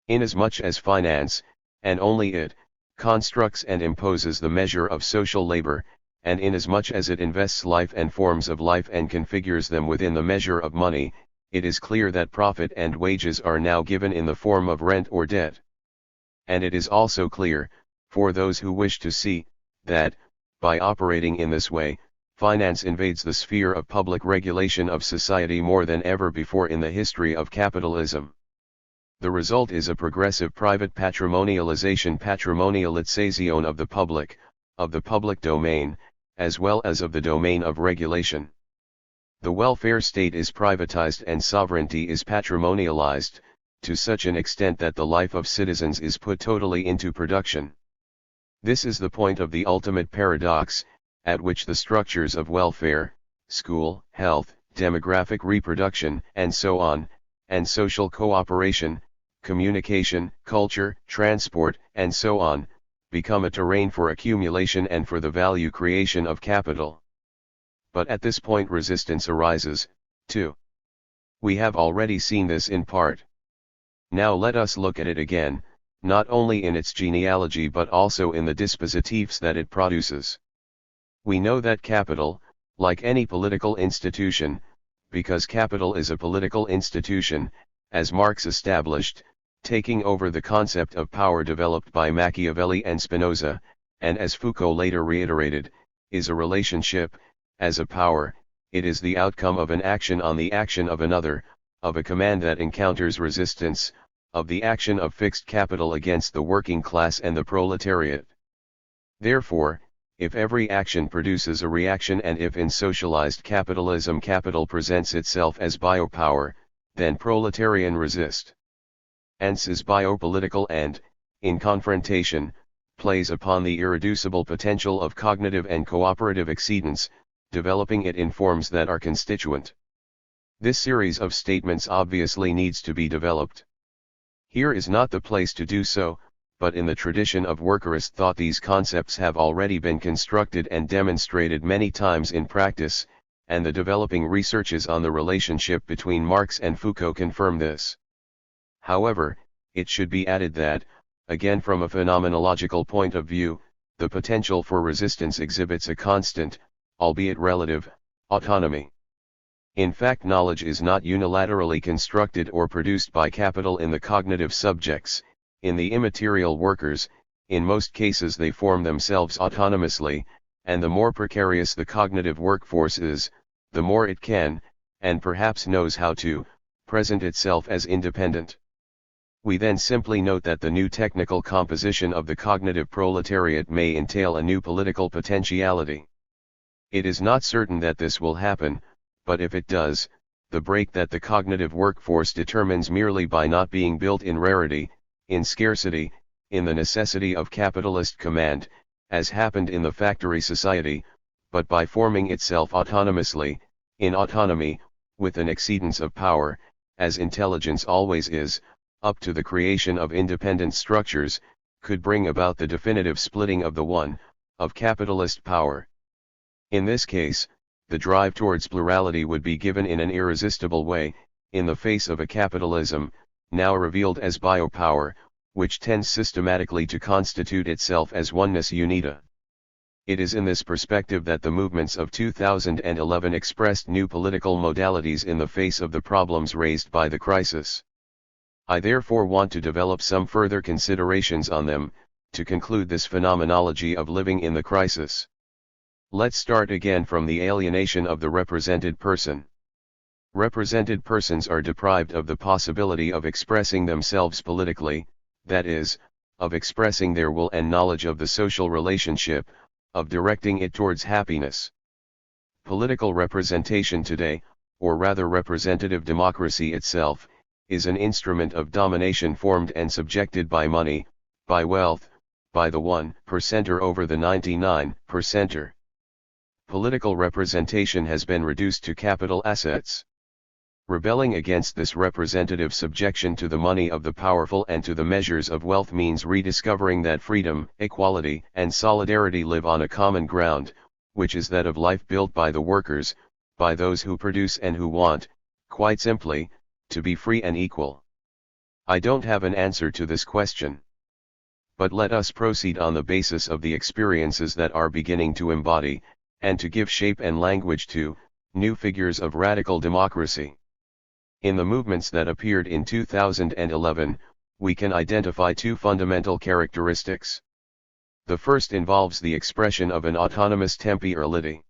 Inasmuch as finance, and only it, constructs and imposes the measure of social labor, and inasmuch as it invests life and forms of life and configures them within the measure of money, it is clear that profit and wages are now given in the form of rent or debt. And it is also clear, for those who wish to see, that, by operating in this way, finance invades the sphere of public regulation of society more than ever before in the history of capitalism. The result is a progressive private patrimonialization of the public domain, as well as of the domain of regulation. The welfare state is privatized and sovereignty is patrimonialized, to such an extent that the life of citizens is put totally into production. This is the point of the ultimate paradox, at which the structures of welfare, school, health, demographic reproduction, and so on, and social cooperation, communication, culture, transport, and so on, become a terrain for accumulation and for the value creation of capital. But at this point resistance arises, too. We have already seen this in part. Now let us look at it again, not only in its genealogy but also in the dispositives that it produces. We know that capital, like any political institution, because capital is a political institution, as Marx established, taking over the concept of power developed by Machiavelli and Spinoza, and as Foucault later reiterated, is a relationship. As a power, it is the outcome of an action on the action of another, of a command that encounters resistance, of the action of fixed capital against the working class and the proletariat. Therefore, if every action produces a reaction and if in socialized capitalism capital presents itself as biopower, then proletarian resist. Hence is biopolitical and, in confrontation, plays upon the irreducible potential of cognitive and cooperative exceedance, developing it in forms that are constituent. This series of statements obviously needs to be developed. Here is not the place to do so, but in the tradition of workerist thought these concepts have already been constructed and demonstrated many times in practice, and the developing researches on the relationship between Marx and Foucault confirm this. However, it should be added that, again from a phenomenological point of view, the potential for resistance exhibits a constant, albeit relative, autonomy. In fact, knowledge is not unilaterally constructed or produced by capital in the cognitive subjects. In the immaterial workers, in most cases they form themselves autonomously, and the more precarious the cognitive workforce is, the more it can, and perhaps knows how to, present itself as independent. We then simply note that the new technical composition of the cognitive proletariat may entail a new political potentiality. It is not certain that this will happen, but if it does, the break that the cognitive workforce determines merely by not being built in rarity, in scarcity, in the necessity of capitalist command, as happened in the factory society, but by forming itself autonomously, in autonomy, with an exceedance of power, as intelligence always is, up to the creation of independent structures, could bring about the definitive splitting of the one, of capitalist power. In this case, the drive towards plurality would be given in an irresistible way, in the face of a capitalism, now revealed as biopower, which tends systematically to constitute itself as oneness unita. It is in this perspective that the movements of 2011 expressed new political modalities in the face of the problems raised by the crisis. I therefore want to develop some further considerations on them, to conclude this phenomenology of living in the crisis. Let's start again from the alienation of the represented person. Represented persons are deprived of the possibility of expressing themselves politically, that is, of expressing their will and knowledge of the social relationship, of directing it towards happiness. Political representation today, or rather representative democracy itself, is an instrument of domination formed and subjected by money, by wealth, by the 1%er over the 99%er. Political representation has been reduced to capital assets. Rebelling against this representative subjection to the money of the powerful and to the measures of wealth means rediscovering that freedom, equality, and solidarity live on a common ground, which is that of life built by the workers, by those who produce and who want, quite simply, to be free and equal. I don't have an answer to this question. But let us proceed on the basis of the experiences that are beginning to embody, and to give shape and language to, new figures of radical democracy. In the movements that appeared in 2011, we can identify two fundamental characteristics. The first involves the expression of an autonomous temporality.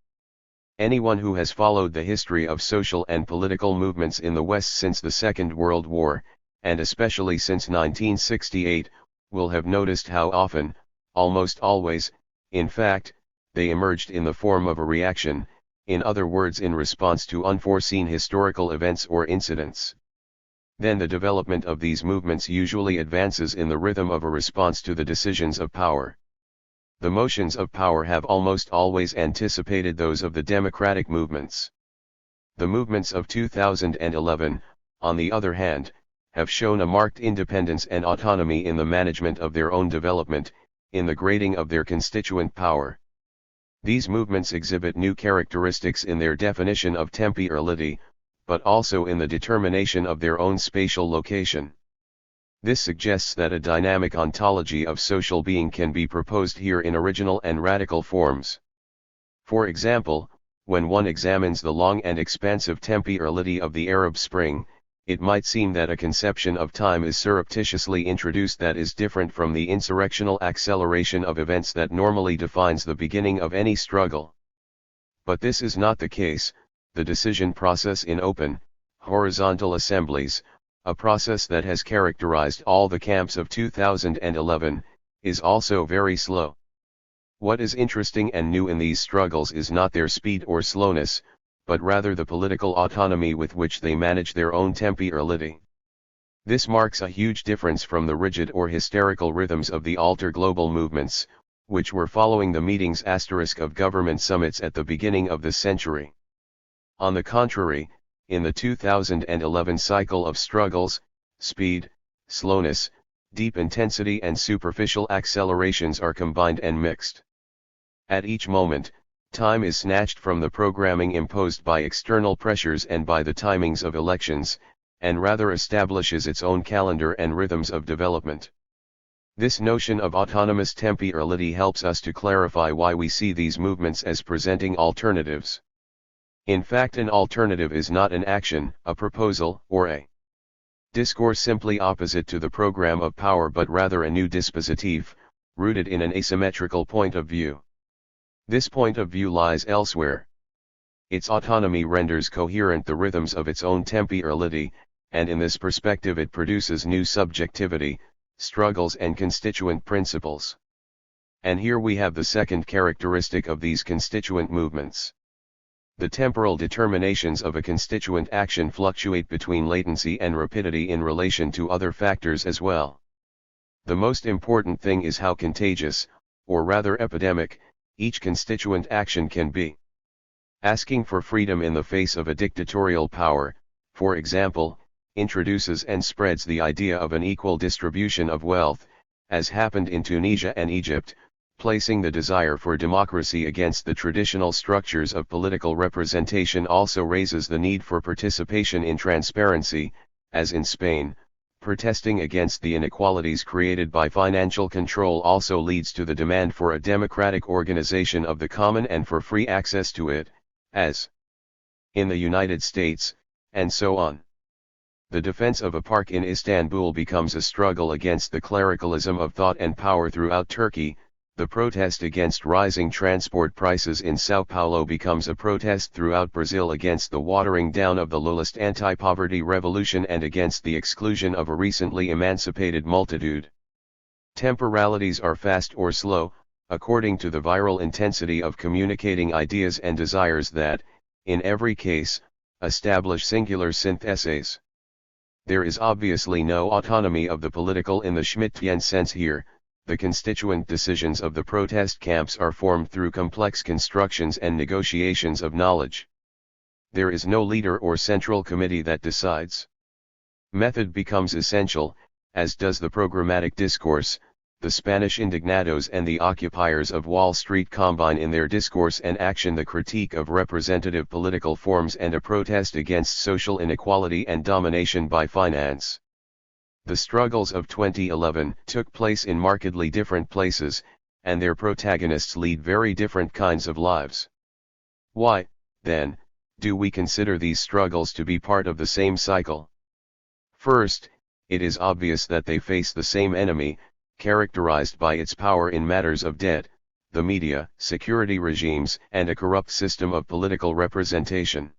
Anyone who has followed the history of social and political movements in the West since the Second World War, and especially since 1968, will have noticed how often, almost always, in fact, they emerged in the form of a reaction, in other words in response to unforeseen historical events or incidents. Then the development of these movements usually advances in the rhythm of a response to the decisions of power. The motions of power have almost always anticipated those of the democratic movements. The movements of 2011, on the other hand, have shown a marked independence and autonomy in the management of their own development, in the grading of their constituent power. These movements exhibit new characteristics in their definition of temporality, but also in the determination of their own spatial location. This suggests that a dynamic ontology of social being can be proposed here in original and radical forms. For example, when one examines the long and expansive temporality of the Arab Spring, it might seem that a conception of time is surreptitiously introduced that is different from the insurrectional acceleration of events that normally defines the beginning of any struggle. But this is not the case. The decision process in open, horizontal assemblies, a process that has characterized all the camps of 2011, is also very slow. What is interesting and new in these struggles is not their speed or slowness, but rather the political autonomy with which they manage their own temporality. This marks a huge difference from the rigid or hysterical rhythms of the alter global movements, which were following the meetings of government summits at the beginning of the century. On the contrary, in the 2011 cycle of struggles, speed, slowness, deep intensity and superficial accelerations are combined and mixed. At each moment, time is snatched from the programming imposed by external pressures and by the timings of elections, and rather establishes its own calendar and rhythms of development. This notion of autonomous temporality helps us to clarify why we see these movements as presenting alternatives. In fact, an alternative is not an action, a proposal, or a discourse simply opposite to the program of power, but rather a new dispositif, rooted in an asymmetrical point of view. This point of view lies elsewhere. Its autonomy renders coherent the rhythms of its own temporality, and in this perspective it produces new subjectivity, struggles and constituent principles. And here we have the second characteristic of these constituent movements. The temporal determinations of a constituent action fluctuate between latency and rapidity in relation to other factors as well. The most important thing is how contagious, or rather epidemic, each constituent action can be. Asking for freedom in the face of a dictatorial power, for example, introduces and spreads the idea of an equal distribution of wealth, as happened in Tunisia and Egypt, Placing the desire for democracy against the traditional structures of political representation also raises the need for participation in transparency, as in Spain. Protesting against the inequalities created by financial control also leads to the demand for a democratic organization of the common and for free access to it, as in the United States, and so on. The defense of a park in Istanbul becomes a struggle against the clericalism of thought and power throughout Turkey. The protest against rising transport prices in São Paulo becomes a protest throughout Brazil against the watering down of the Lulist anti-poverty revolution and against the exclusion of a recently emancipated multitude. Temporalities are fast or slow, according to the viral intensity of communicating ideas and desires that, in every case, establish singular syntheses. There is obviously no autonomy of the political in the Schmittian sense here. The constituent decisions of the protest camps are formed through complex constructions and negotiations of knowledge. There is no leader or central committee that decides. Method becomes essential, as does the programmatic discourse. The Spanish indignados and the occupiers of Wall Street combine in their discourse and action the critique of representative political forms and a protest against social inequality and domination by finance. The struggles of 2011 took place in markedly different places, and their protagonists lead very different kinds of lives. Why, then, do we consider these struggles to be part of the same cycle? First, it is obvious that they face the same enemy, characterized by its power in matters of debt, the media, security regimes, and a corrupt system of political representation.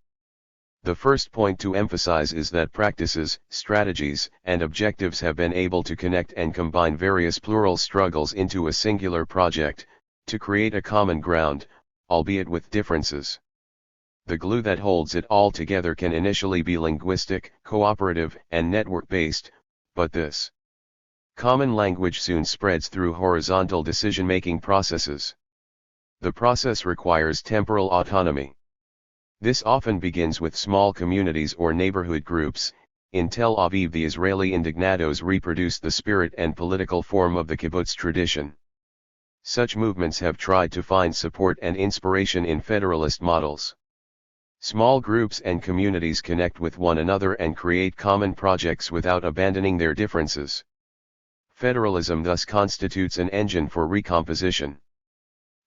The first point to emphasize is that practices, strategies, and objectives have been able to connect and combine various plural struggles into a singular project, to create a common ground, albeit with differences. The glue that holds it all together can initially be linguistic, cooperative, and network-based, but this common language soon spreads through horizontal decision-making processes. The process requires temporal autonomy. This often begins with small communities or neighborhood groups. In Tel Aviv, the Israeli indignados reproduced the spirit and political form of the kibbutz tradition. Such movements have tried to find support and inspiration in federalist models. Small groups and communities connect with one another and create common projects without abandoning their differences. Federalism thus constitutes an engine for recomposition.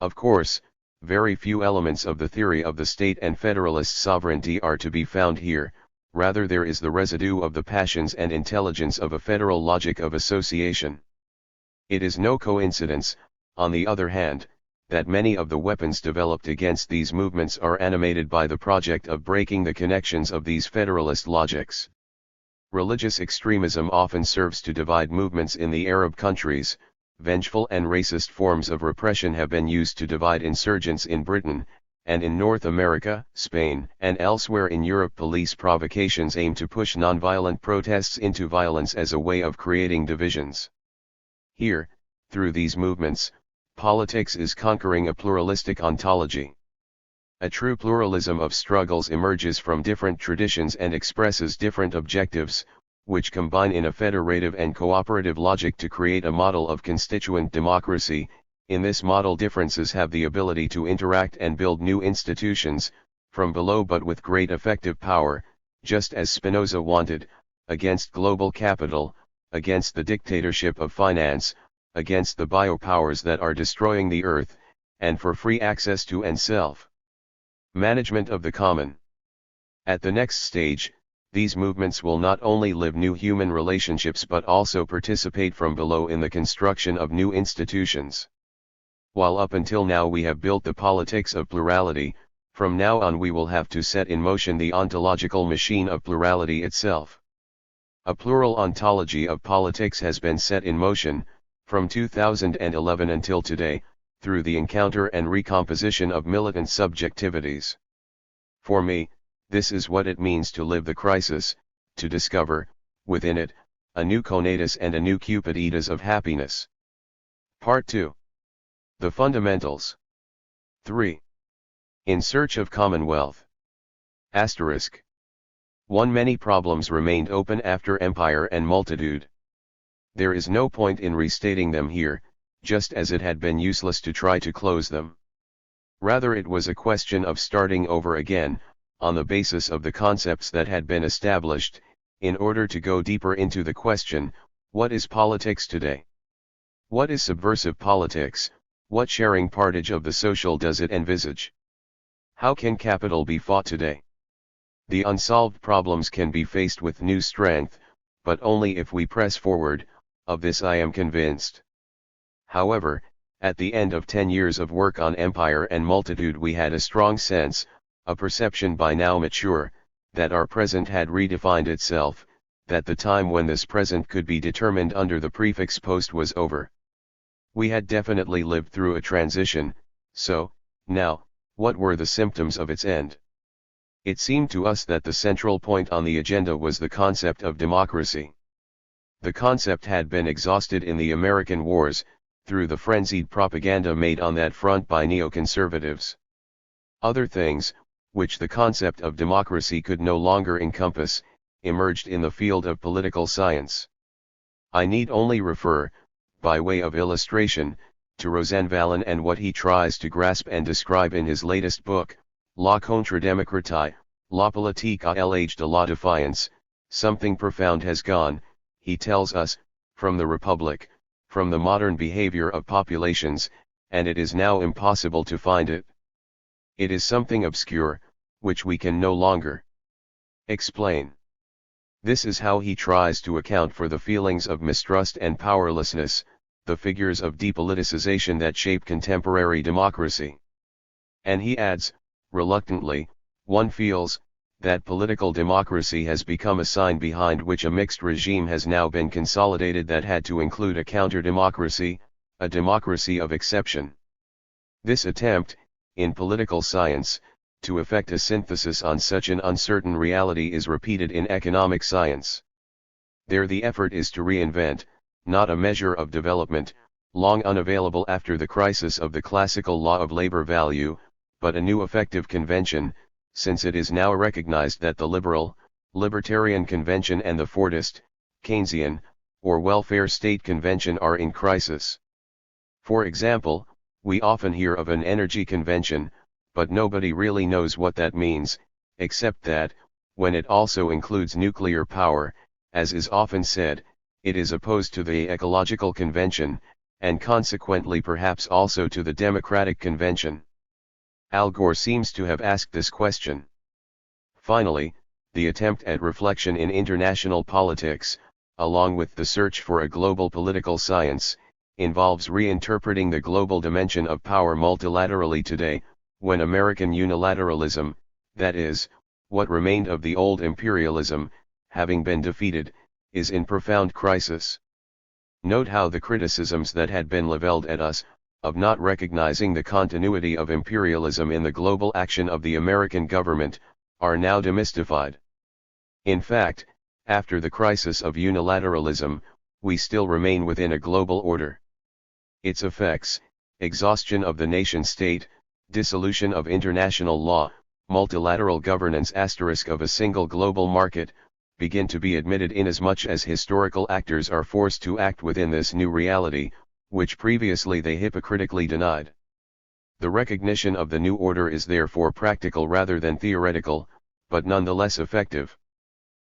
Of course, very few elements of the theory of the state and federalist sovereignty are to be found here, rather there is the residue of the passions and intelligence of a federal logic of association. It is no coincidence, on the other hand, that many of the weapons developed against these movements are animated by the project of breaking the connections of these federalist logics. Religious extremism often serves to divide movements in the Arab countries. Vengeful and racist forms of repression have been used to divide insurgents in Britain, and in North America, Spain, and elsewhere in Europe police provocations aim to push nonviolent protests into violence as a way of creating divisions. Here, through these movements, politics is conquering a pluralistic ontology. A true pluralism of struggles emerges from different traditions and expresses different objectives, which combine in a federative and cooperative logic to create a model of constituent democracy. In this model, differences have the ability to interact and build new institutions, from below but with great effective power, just as Spinoza wanted, against global capital, against the dictatorship of finance, against the biopowers that are destroying the earth, and for free access to and self-management of the common. At the next stage, these movements will not only live new human relationships but also participate from below in the construction of new institutions. While up until now we have built the politics of plurality, from now on we will have to set in motion the ontological machine of plurality itself. A plural ontology of politics has been set in motion, from 2011 until today, through the encounter and recomposition of militant subjectivities. For me, this is what it means to live the crisis, to discover, within it, a new conatus and a new cupiditas of happiness. Part 2. The Fundamentals. 3. In Search of Commonwealth. Asterisk. 1. Many problems remained open after empire and multitude. There is no point in restating them here, just as it had been useless to try to close them. Rather, it was a question of starting over again, on the basis of the concepts that had been established, in order to go deeper into the question, what is politics today? What is subversive politics? What sharing partage of the social does it envisage? How can capital be fought today? The unsolved problems can be faced with new strength, but only if we press forward, of this I am convinced. However, at the end of 10 years of work on empire and multitude, we had a strong sense, a perception by now mature, that our present had redefined itself, that the time when this present could be determined under the prefix post was over. We had definitely lived through a transition, so, now, what were the symptoms of its end? It seemed to us that the central point on the agenda was the concept of democracy. The concept had been exhausted in the American wars, through the frenzied propaganda made on that front by neoconservatives. Other things, which the concept of democracy could no longer encompass, emerged in the field of political science. I need only refer, by way of illustration, to Rosanvallon and what he tries to grasp and describe in his latest book, La contre-démocratie, la politique à l'âge de la défiance. Something profound has gone, he tells us, from the Republic, from the modern behavior of populations, and it is now impossible to find it. It is something obscure, which we can no longer explain. This is how he tries to account for the feelings of mistrust and powerlessness, the figures of depoliticization that shape contemporary democracy. And he adds, reluctantly, one feels, that political democracy has become a sign behind which a mixed regime has now been consolidated that had to include a counter-democracy, a democracy of exception. This attempt, in political science, to effect a synthesis on such an uncertain reality is repeated in economic science. There the effort is to reinvent, not a measure of development, long unavailable after the crisis of the classical law of labor value, but a new effective convention, since it is now recognized that the libertarian convention and the Fordist, Keynesian, or welfare state convention are in crisis. For example, we often hear of an energy convention, but nobody really knows what that means, except that, when it also includes nuclear power, as is often said, it is opposed to the ecological convention, and consequently perhaps also to the democratic convention. Al Gore seems to have asked this question. Finally, the attempt at reflection in international politics, along with the search for a global political science, involves reinterpreting the global dimension of power multilaterally today, when American unilateralism, that is, what remained of the old imperialism, having been defeated, is in profound crisis. Note how the criticisms that had been leveled at us, of not recognizing the continuity of imperialism in the global action of the American government, are now demystified. In fact, after the crisis of unilateralism, we still remain within a global order. Its effects, exhaustion of the nation-state, dissolution of international law, multilateral governance * of a single global market, begin to be admitted inasmuch as historical actors are forced to act within this new reality, which previously they hypocritically denied. The recognition of the new order is therefore practical rather than theoretical, but nonetheless effective.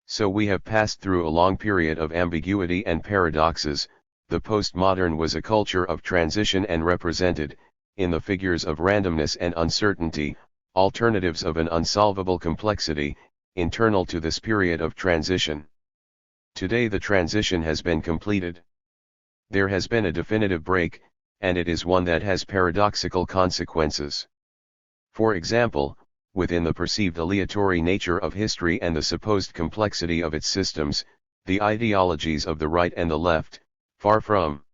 So we have passed through a long period of ambiguity and paradoxes. The postmodern was a culture of transition and represented, in the figures of randomness and uncertainty, alternatives of an unsolvable complexity, internal to this period of transition. Today the transition has been completed. There has been a definitive break, and it is one that has paradoxical consequences. For example, within the perceived aleatory nature of history and the supposed complexity of its systems, the ideologies of the right and the left, far from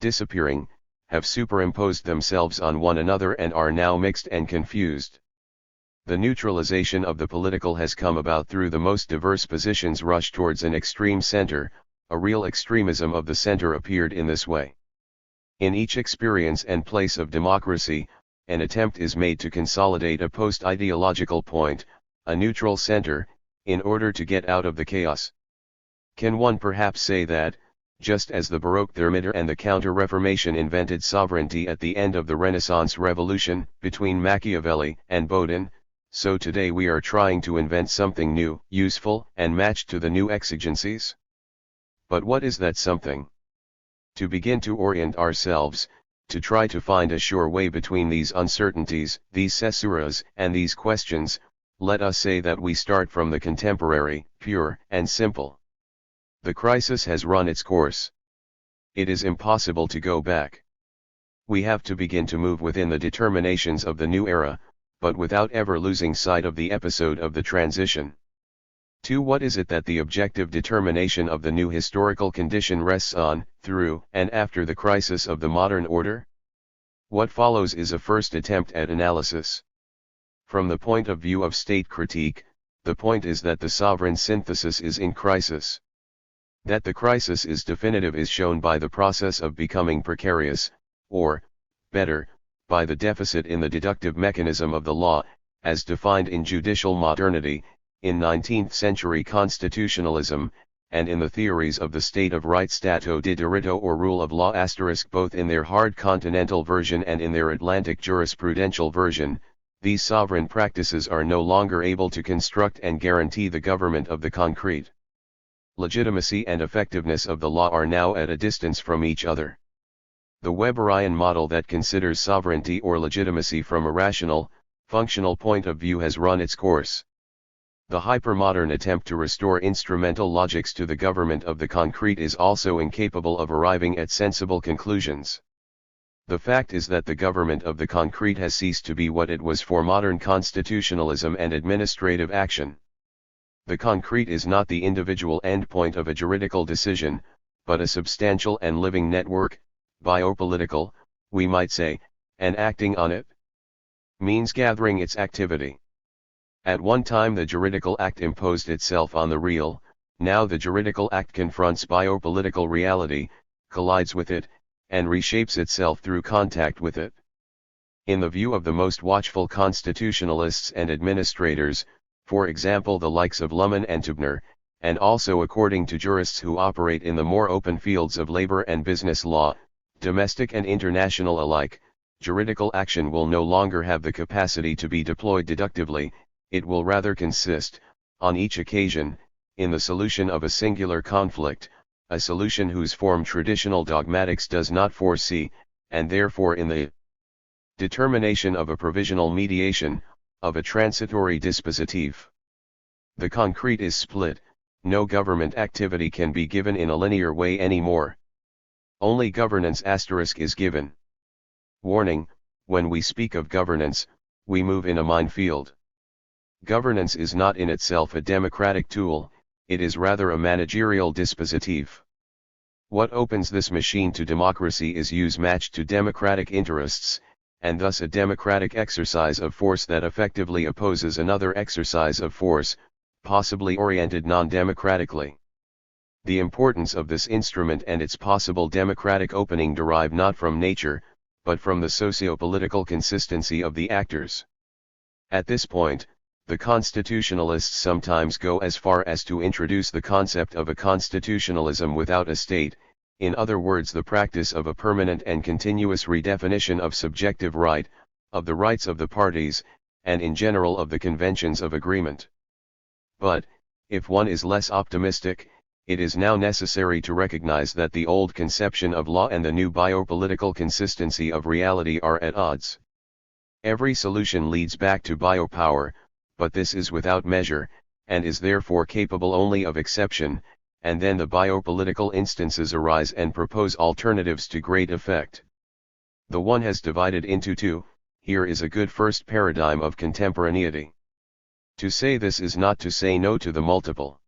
disappearing, have superimposed themselves on one another and are now mixed and confused. The neutralization of the political has come about through the most diverse positions rush towards an extreme center. A real extremism of the center appeared in this way. In each experience and place of democracy, an attempt is made to consolidate a post-ideological point, a neutral center, in order to get out of the chaos. Can one perhaps say that, Just as the Baroque thermometer and the Counter-Reformation invented sovereignty at the end of the Renaissance Revolution, between Machiavelli and Bodin, so today we are trying to invent something new, useful, and matched to the new exigencies. But what is that something? To begin to orient ourselves, to try to find a sure way between these uncertainties, these caesuras, and these questions, let us say that we start from the contemporary, pure, and simple. The crisis has run its course. It is impossible to go back. We have to begin to move within the determinations of the new era, but without ever losing sight of the episode of the transition. To what is it that the objective determination of the new historical condition rests on, through, and after the crisis of the modern order? What follows is a first attempt at analysis. From the point of view of state critique, the point is that the sovereign synthesis is in crisis. That the crisis is definitive is shown by the process of becoming precarious, or, better, by the deficit in the deductive mechanism of the law, as defined in judicial modernity, in 19th-century constitutionalism, and in the theories of the state of right Stato di diritto or rule of law *, both in their hard continental version and in their Atlantic jurisprudential version. These sovereign practices are no longer able to construct and guarantee the government of the concrete. Legitimacy and effectiveness of the law are now at a distance from each other. The Weberian model that considers sovereignty or legitimacy from a rational, functional point of view has run its course. The hypermodern attempt to restore instrumental logics to the government of the concrete is also incapable of arriving at sensible conclusions. The fact is that the government of the concrete has ceased to be what it was for modern constitutionalism and administrative action. The concrete is not the individual endpoint of a juridical decision, but a substantial and living network, biopolitical, we might say, and acting on it means gathering its activity. At one time the juridical act imposed itself on the real, now the juridical act confronts biopolitical reality, collides with it, and reshapes itself through contact with it. In the view of the most watchful constitutionalists and administrators, for example the likes of Luhmann and Tübner, and also according to jurists who operate in the more open fields of labor and business law, domestic and international alike, juridical action will no longer have the capacity to be deployed deductively. It will rather consist, on each occasion, in the solution of a singular conflict, a solution whose form traditional dogmatics does not foresee, and therefore in the determination of a provisional mediation, of a transitory dispositif. The concrete is split, no government activity can be given in a linear way anymore. Only governance * is given. Warning, when we speak of governance, we move in a minefield. Governance is not in itself a democratic tool, it is rather a managerial dispositif. What opens this machine to democracy is use matched to democratic interests, and thus a democratic exercise of force that effectively opposes another exercise of force, possibly oriented non-democratically. The importance of this instrument and its possible democratic opening derive not from nature, but from the socio-political consistency of the actors. At this point, the constitutionalists sometimes go as far as to introduce the concept of a constitutionalism without a state, in other words the practice of a permanent and continuous redefinition of subjective right, of the rights of the parties, and in general of the conventions of agreement. But, if one is less optimistic, it is now necessary to recognize that the old conception of law and the new biopolitical consistency of reality are at odds. Every solution leads back to biopower, but this is without measure, and is therefore capable only of exception, and then the biopolitical instances arise and propose alternatives to great effect. The one has divided into two. Here is a good first paradigm of contemporaneity. To say this is not to say no to the multiple.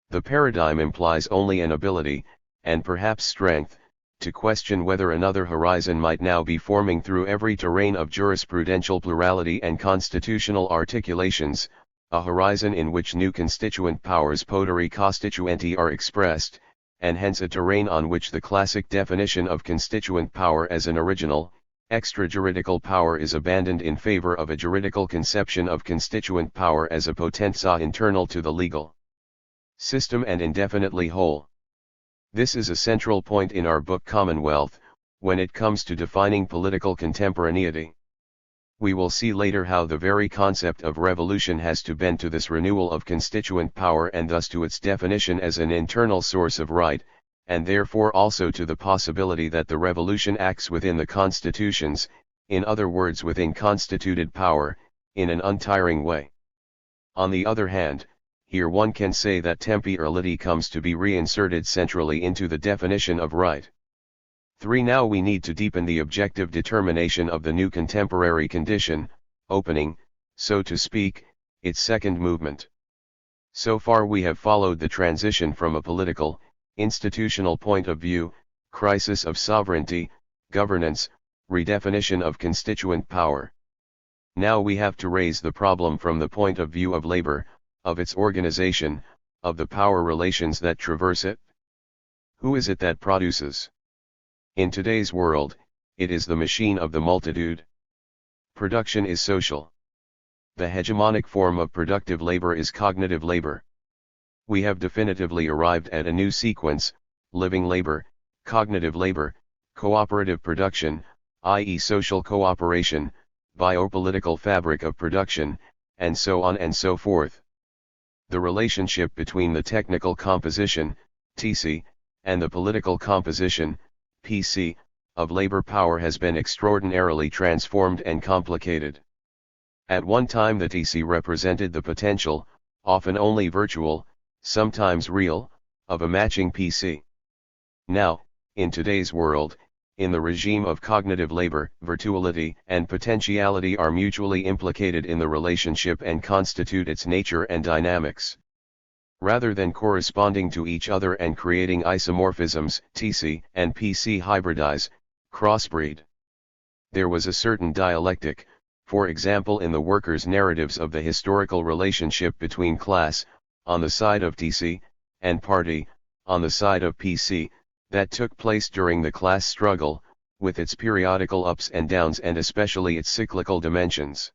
The paradigm implies only an ability, and perhaps strength, to question whether another horizon might now be forming through every terrain of jurisprudential plurality and constitutional articulations, a horizon in which new constituent powers poteri constituenti are expressed, and hence a terrain on which the classic definition of constituent power as an original, extrajuridical power is abandoned in favor of a juridical conception of constituent power as a potenza internal to the legal system and indefinitely whole. This is a central point in our book Commonwealth, when it comes to defining political contemporaneity. We will see later how the very concept of revolution has to bend to this renewal of constituent power and thus to its definition as an internal source of right, and therefore also to the possibility that the revolution acts within the constitutions, in other words within constituted power, in an untiring way. On the other hand, here one can say that temporality comes to be reinserted centrally into the definition of right. 3. Now we need to deepen the objective determination of the new contemporary condition, opening, so to speak, its second movement. So far we have followed the transition from a political, institutional point of view, crisis of sovereignty, governance, redefinition of constituent power. Now we have to raise the problem from the point of view of labor, of its organization, of the power relations that traverse it. Who is it that produces? In today's world, it is the machine of the multitude. Production is social. The hegemonic form of productive labor is cognitive labor. We have definitively arrived at a new sequence: living labor, cognitive labor, cooperative production, i.e. social cooperation, biopolitical fabric of production, and so on and so forth. The relationship between the technical composition, TC, and the political composition, PC, of labor power has been extraordinarily transformed and complicated. At one time the TC represented the potential, often only virtual, sometimes real, of a matching PC. Now, in today's world, in the regime of cognitive labor, virtuality and potentiality are mutually implicated in the relationship and constitute its nature and dynamics. Rather than corresponding to each other and creating isomorphisms, TC and PC hybridize, crossbreed. There was a certain dialectic, for example in the workers' narratives of the historical relationship between class, on the side of TC, and party, on the side of PC, that took place during the class struggle, with its periodical ups and downs and especially its cyclical dimensions.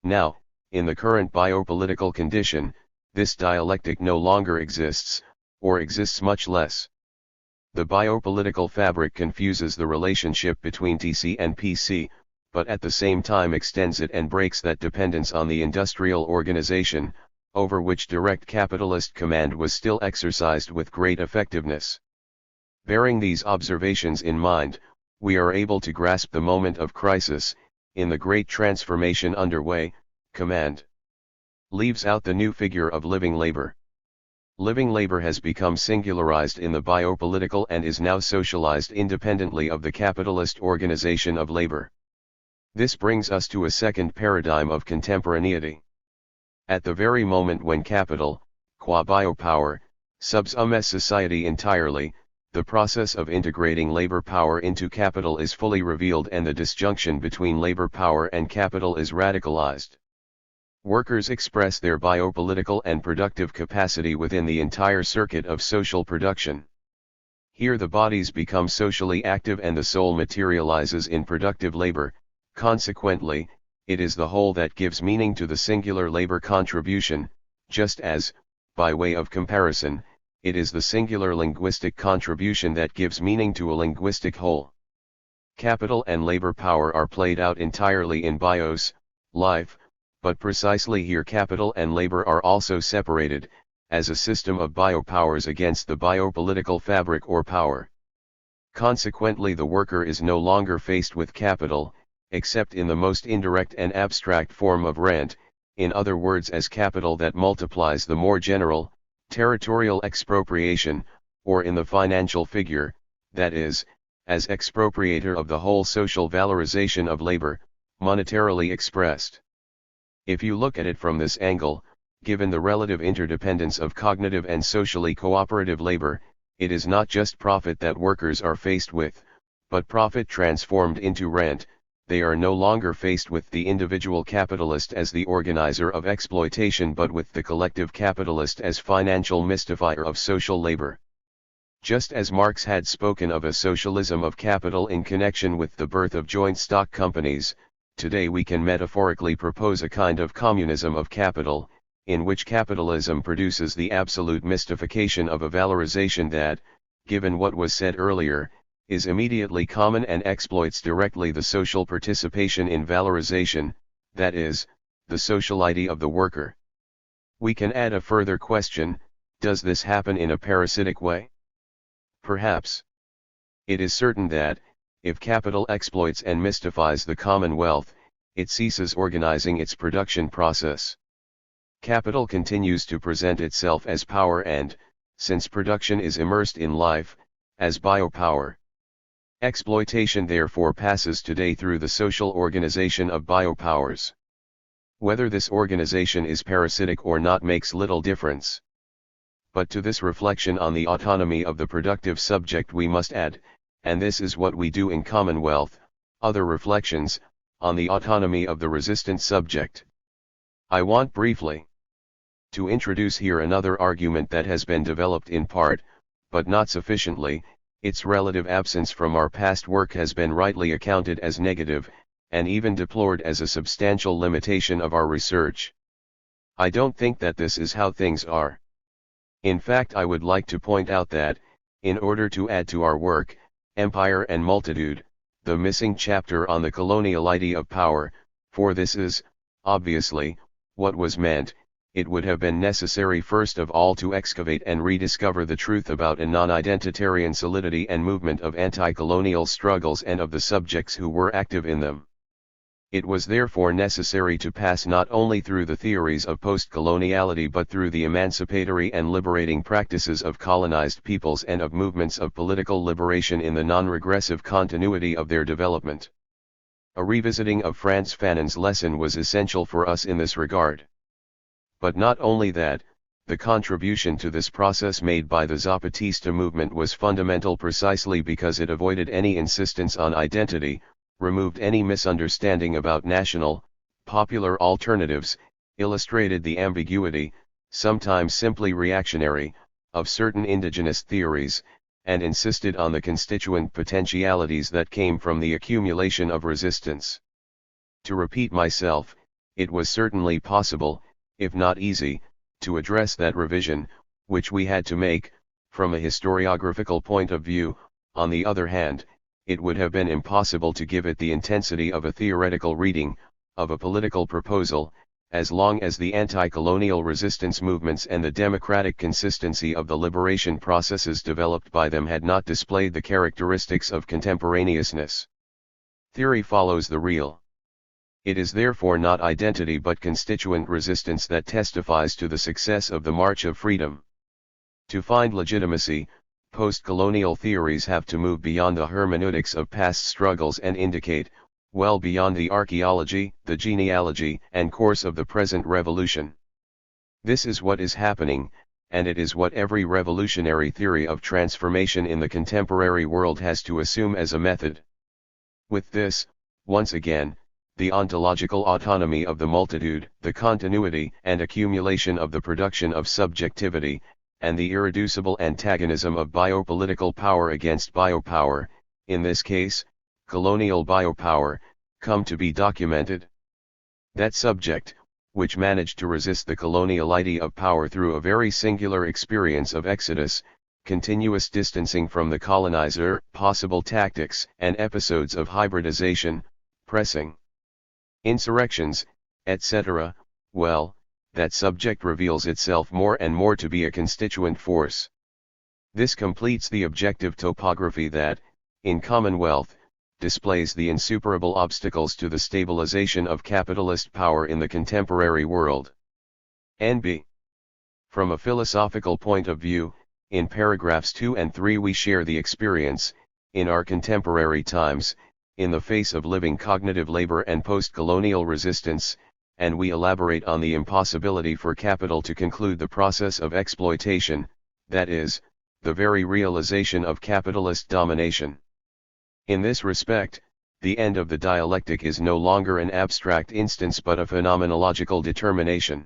Now, in the current biopolitical condition, this dialectic no longer exists, or exists much less. The biopolitical fabric confuses the relationship between TC and PC, but at the same time extends it and breaks that dependence on the industrial organization, over which direct capitalist command was still exercised with great effectiveness. Bearing these observations in mind, we are able to grasp the moment of crisis, in the great transformation underway. Command leaves out the new figure of living labor. Living labor has become singularized in the biopolitical and is now socialized independently of the capitalist organization of labor. This brings us to a second paradigm of contemporaneity. At the very moment when capital, qua biopower, subsumes society entirely, the process of integrating labor power into capital is fully revealed and the disjunction between labor power and capital is radicalized. Workers express their biopolitical and productive capacity within the entire circuit of social production. Here the bodies become socially active and the soul materializes in productive labor. Consequently, it is the whole that gives meaning to the singular labor contribution, just as, by way of comparison, it is the singular linguistic contribution that gives meaning to a linguistic whole. Capital and labor power are played out entirely in bios, life, but precisely here capital and labor are also separated, as a system of biopowers against the biopolitical fabric or power. Consequently the worker is no longer faced with capital, except in the most indirect and abstract form of rent, in other words as capital that multiplies the more general, territorial expropriation, or in the financial figure, that is, as expropriator of the whole social valorization of labor, monetarily expressed. If you look at it from this angle, given the relative interdependence of cognitive and socially cooperative labor, it is not just profit that workers are faced with, but profit transformed into rent. They are no longer faced with the individual capitalist as the organizer of exploitation but with the collective capitalist as financial mystifier of social labor. Just as Marx had spoken of a socialism of capital in connection with the birth of joint stock companies, today we can metaphorically propose a kind of communism of capital, in which capitalism produces the absolute mystification of a valorization that, given what was said earlier, is immediately common and exploits directly the social participation in valorization, that is, the sociality of the worker. We can add a further question: does this happen in a parasitic way? Perhaps. It is certain that, if capital exploits and mystifies the commonwealth, it ceases organizing its production process. Capital continues to present itself as power and, since production is immersed in life, as biopower. Exploitation therefore passes today through the social organization of biopowers. Whether this organization is parasitic or not makes little difference. But to this reflection on the autonomy of the productive subject we must add, and this is what we do in Commonwealth, other reflections, on the autonomy of the resistant subject. I want briefly to introduce here another argument that has been developed in part, but not sufficiently. Its relative absence from our past work has been rightly accounted as negative, and even deplored as a substantial limitation of our research. I don't think that this is how things are. In fact, I would like to point out that, in order to add to our work, Empire and Multitude, the missing chapter on the coloniality of power, for this is, obviously, what was meant, it would have been necessary first of all to excavate and rediscover the truth about a non-identitarian solidity and movement of anti-colonial struggles and of the subjects who were active in them. It was therefore necessary to pass not only through the theories of post-coloniality but through the emancipatory and liberating practices of colonized peoples and of movements of political liberation in the non-regressive continuity of their development. A revisiting of Frantz Fanon's lesson was essential for us in this regard. But not only that, the contribution to this process made by the Zapatista movement was fundamental precisely because it avoided any insistence on identity, removed any misunderstanding about national, popular alternatives, illustrated the ambiguity, sometimes simply reactionary, of certain indigenous theories, and insisted on the constituent potentialities that came from the accumulation of resistance. To repeat myself, it was certainly possible, if not easy, to address that revision, which we had to make, from a historiographical point of view. On the other hand, it would have been impossible to give it the intensity of a theoretical reading, of a political proposal, as long as the anti-colonial resistance movements and the democratic consistency of the liberation processes developed by them had not displayed the characteristics of contemporaneousness. Theory follows the real. It is therefore not identity but constituent resistance that testifies to the success of the March of Freedom. To find legitimacy, post-colonial theories have to move beyond the hermeneutics of past struggles and indicate, well beyond the archaeology, the genealogy, and course of the present revolution. This is what is happening, and it is what every revolutionary theory of transformation in the contemporary world has to assume as a method. With this, once again, the ontological autonomy of the multitude, the continuity and accumulation of the production of subjectivity, and the irreducible antagonism of biopolitical power against biopower, in this case, colonial biopower, come to be documented. That subject, which managed to resist the coloniality of power through a very singular experience of exodus, continuous distancing from the colonizer, possible tactics and episodes of hybridization, pressing insurrections, etc., well, that subject reveals itself more and more to be a constituent force. This completes the objective topography that, in Commonwealth, displays the insuperable obstacles to the stabilization of capitalist power in the contemporary world. NB. From a philosophical point of view, in paragraphs 2 and 3 we share the experience, in our contemporary times, in the face of living cognitive labor and post-colonial resistance, and we elaborate on the impossibility for capital to conclude the process of exploitation, that is, the very realization of capitalist domination. In this respect, the end of the dialectic is no longer an abstract instance but a phenomenological determination.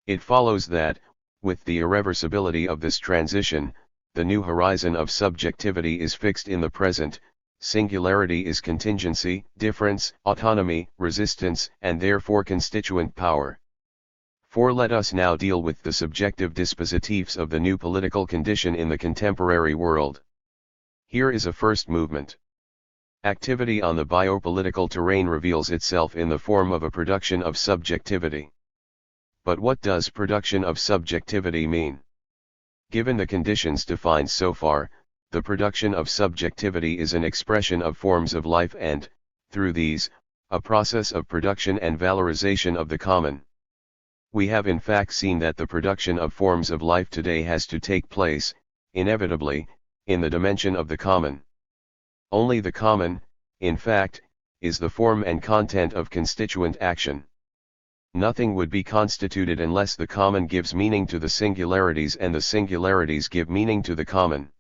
It follows that, with the irreversibility of this transition, the new horizon of subjectivity is fixed in the present. Singularity is contingency, difference, autonomy, resistance, and therefore constituent power. For let us now deal with the subjective dispositives of the new political condition in the contemporary world. Here is a first movement. Activity on the biopolitical terrain reveals itself in the form of a production of subjectivity. But what does production of subjectivity mean? Given the conditions defined so far, the production of subjectivity is an expression of forms of life and, through these, a process of production and valorization of the common. We have in fact seen that the production of forms of life today has to take place, inevitably, in the dimension of the common. Only the common, in fact, is the form and content of constituent action. Nothing would be constituted unless the common gives meaning to the singularities and the singularities give meaning to the common.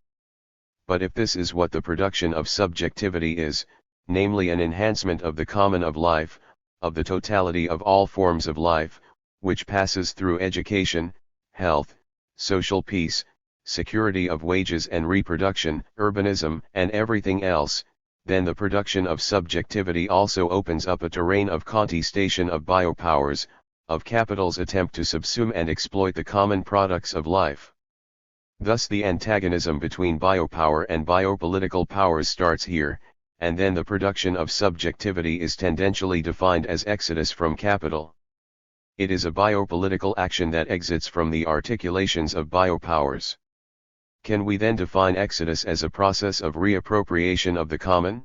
But if this is what the production of subjectivity is, namely an enhancement of the common of life, of the totality of all forms of life, which passes through education, health, social peace, security of wages and reproduction, urbanism, and everything else, then the production of subjectivity also opens up a terrain of contestation of biopowers, of capital's attempt to subsume and exploit the common products of life. Thus the antagonism between biopower and biopolitical powers starts here, and then the production of subjectivity is tendentially defined as exodus from capital. It is a biopolitical action that exits from the articulations of biopowers. Can we then define exodus as a process of reappropriation of the common?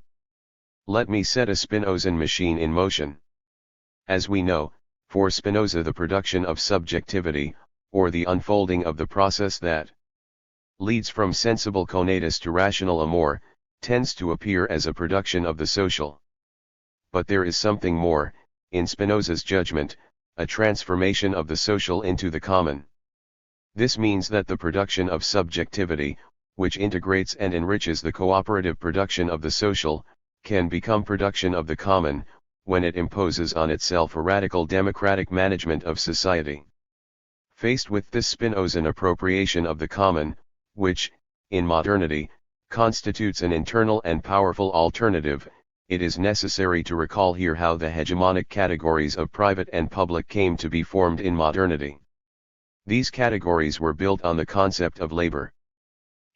Let me set a Spinozan machine in motion. As we know, for Spinoza the production of subjectivity, or the unfolding of the process that leads from sensible conatus to rational amor, tends to appear as a production of the social. But there is something more, in Spinoza's judgment, a transformation of the social into the common. This means that the production of subjectivity, which integrates and enriches the cooperative production of the social, can become production of the common, when it imposes on itself a radical democratic management of society. Faced with this Spinozan appropriation of the common, which, in modernity, constitutes an internal and powerful alternative, it is necessary to recall here how the hegemonic categories of private and public came to be formed in modernity. These categories were built on the concept of labor.